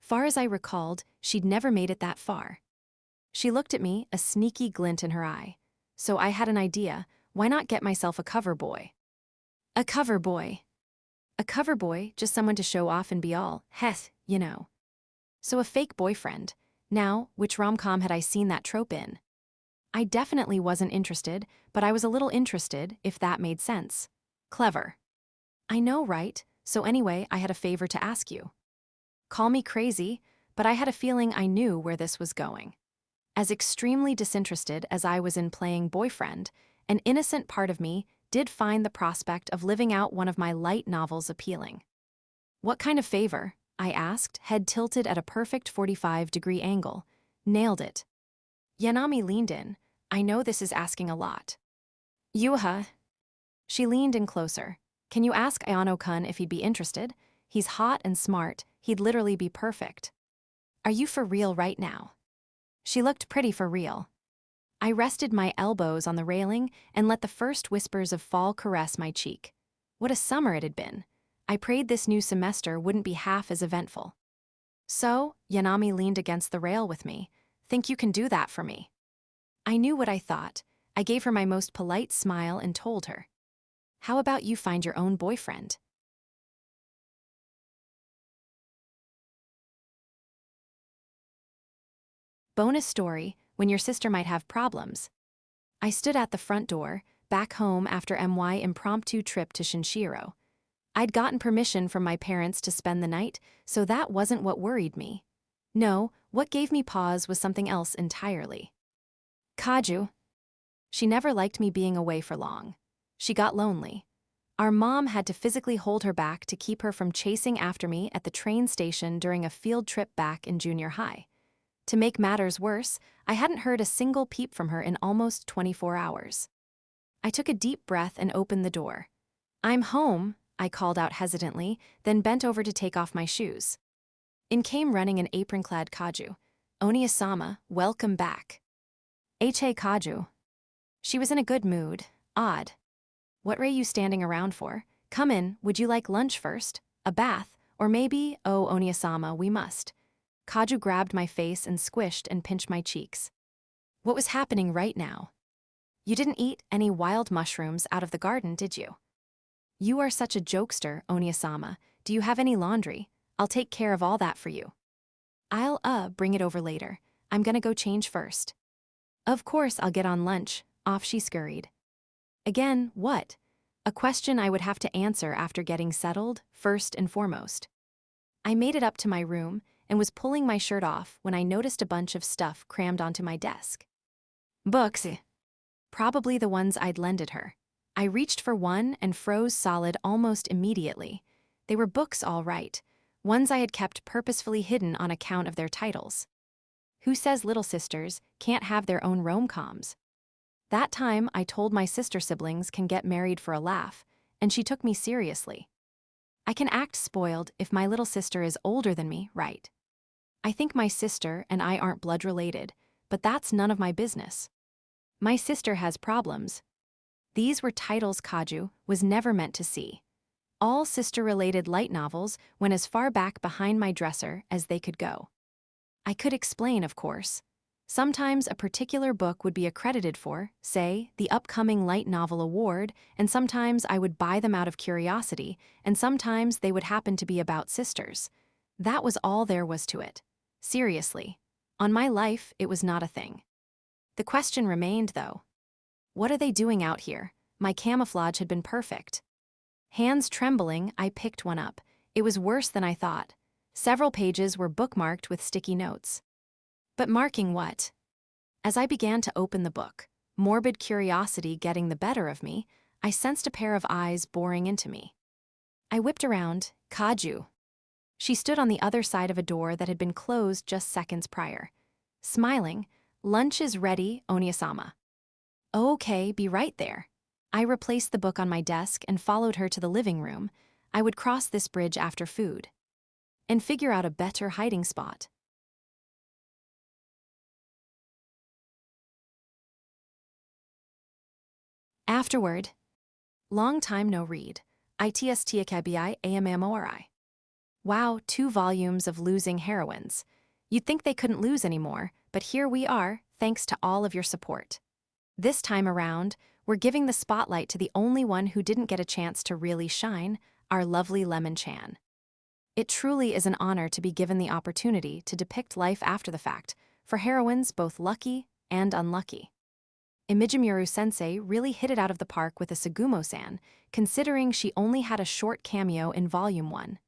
Far as I recalled, she'd never made it that far. She looked at me, a sneaky glint in her eye. So I had an idea. Why not get myself a cover boy? A cover boy. A cover boy, just someone to show off and be all, heh, you know. So a fake boyfriend. Now, which rom-com had I seen that trope in? I definitely wasn't interested, but I was a little interested, if that made sense. Clever. I know, right? So anyway, I had a favor to ask you. Call me crazy, but I had a feeling I knew where this was going. As extremely disinterested as I was in playing boyfriend, an innocent part of me did find the prospect of living out one of my light novels appealing. What kind of favor? I asked, head tilted at a perfect 45-degree angle. Nailed it. Yanami leaned in. I know this is asking a lot. Yuha. She leaned in closer. Can you ask Ayano-kun if he'd be interested? He's hot and smart. He'd literally be perfect. Are you for real right now? She looked pretty for real. I rested my elbows on the railing and let the first whispers of fall caress my cheek. What a summer it had been. I prayed this new semester wouldn't be half as eventful. So, Yanami leaned against the rail with me. Think you can do that for me? I knew what I thought. I gave her my most polite smile and told her. How about you find your own boyfriend? Bonus story, when your sister might have problems. I stood at the front door, back home after my impromptu trip to Shinshiro. I'd gotten permission from my parents to spend the night, so that wasn't what worried me. No, what gave me pause was something else entirely. Kaju. She never liked me being away for long. She got lonely. Our mom had to physically hold her back to keep her from chasing after me at the train station during a field trip back in junior high. To make matters worse, I hadn't heard a single peep from her in almost 24 hours. I took a deep breath and opened the door. I'm home, I called out hesitantly, then bent over to take off my shoes. In came running an apron-clad Kaju. Oniya-sama, welcome back. Hey Kaju. She was in a good mood. Odd. What are you standing around for? Come in, would you like lunch first? A bath? Or maybe, oh Oniya-sama, we must. Kaju grabbed my face and squished and pinched my cheeks. What was happening right now? You didn't eat any wild mushrooms out of the garden, did you? You are such a jokester, Oniya-sama. Do you have any laundry? I'll take care of all that for you. I'll, bring it over later. I'm gonna go change first. Of course I'll get on lunch. Off she scurried. Again, what? A question I would have to answer after getting settled, first and foremost. I made it up to my room and was pulling my shirt off when I noticed a bunch of stuff crammed onto my desk. Books. Probably the ones I'd lended her. I reached for one and froze solid almost immediately. They were books all right, ones I had kept purposefully hidden on account of their titles. Who says little sisters can't have their own rom-coms? That time I told my sister siblings can get married for a laugh, and she took me seriously. I can act spoiled if my little sister is older than me, right? I think my sister and I aren't blood related, but that's none of my business. My sister has problems. These were titles Kaju was never meant to see. All sister-related light novels went as far back behind my dresser as they could go. I could explain, of course. Sometimes a particular book would be accredited for, say, the upcoming Light Novel Award, and sometimes I would buy them out of curiosity, and sometimes they would happen to be about sisters. That was all there was to it. Seriously. On my life, it was not a thing. The question remained, though. What are they doing out here? My camouflage had been perfect. Hands trembling, I picked one up. It was worse than I thought. Several pages were bookmarked with sticky notes. But marking what? As I began to open the book, morbid curiosity getting the better of me, I sensed a pair of eyes boring into me. I whipped around. Kaju. She stood on the other side of a door that had been closed just seconds prior. Smiling, "Lunch is ready, Oniya-sama." Okay, be right there. I replaced the book on my desk and followed her to the living room. I would cross this bridge after food. And figure out a better hiding spot. Afterword. Long time no read. Its Takibi Amamori. Wow, 2 volumes of Losing Heroines. You'd think they couldn't lose anymore, but here we are, thanks to all of your support. This time around, we're giving the spotlight to the only one who didn't get a chance to really shine, our lovely Lemon-chan. It truly is an honor to be given the opportunity to depict life after the fact, for heroines both lucky and unlucky. Imigimuru-sensei really hit it out of the park with Asagumo-san, considering she only had a short cameo in Volume 1.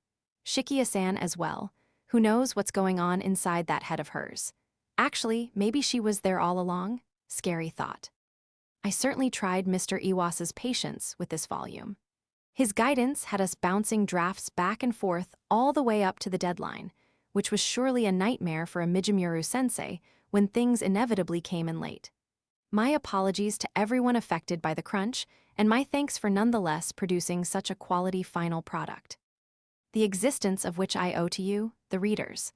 Shikiya-san as well. Who knows what's going on inside that head of hers? Actually, maybe she was there all along? Scary thought. I certainly tried Mr. Iwasa's patience with this volume. His guidance had us bouncing drafts back and forth all the way up to the deadline, which was surely a nightmare for Imigimuru-sensei when things inevitably came in late. My apologies to everyone affected by the crunch, and my thanks for nonetheless producing such a quality final product. The existence of which I owe to you, the readers.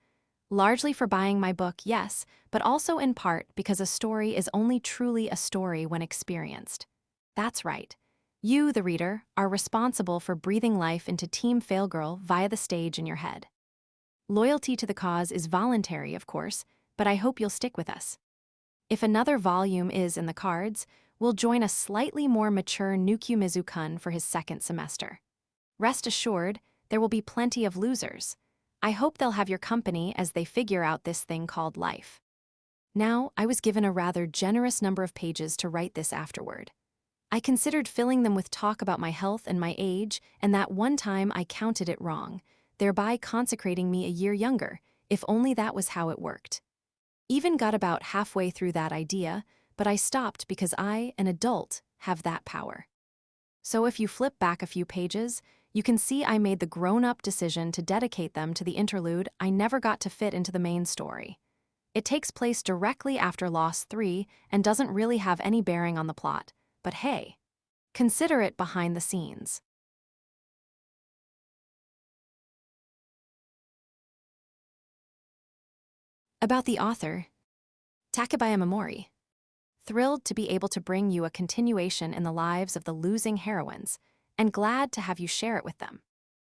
Largely for buying my book, yes, but also in part because a story is only truly a story when experienced. That's right. You, the reader, are responsible for breathing life into Team Failgirl via the stage in your head. Loyalty to the cause is voluntary, of course, but I hope you'll stick with us. If another volume is in the cards, we'll join a slightly more mature Nukyumizu-kun for his second semester. Rest assured, there will be plenty of losers. I hope they'll have your company as they figure out this thing called life. Now, I was given a rather generous number of pages to write this afterword. I considered filling them with talk about my health and my age, and that one time I counted it wrong, thereby consecrating me a year younger, if only that was how it worked. Even got about halfway through that idea, but I stopped because I, an adult, have that power. So if you flip back a few pages, you can see I made the grown-up decision to dedicate them to the interlude I never got to fit into the main story. It takes place directly after Lost 3 and doesn't really have any bearing on the plot, but hey, consider it behind the scenes. About the author, Takibi Amamori. Thrilled to be able to bring you a continuation in the lives of the losing heroines, and glad to have you share it with them.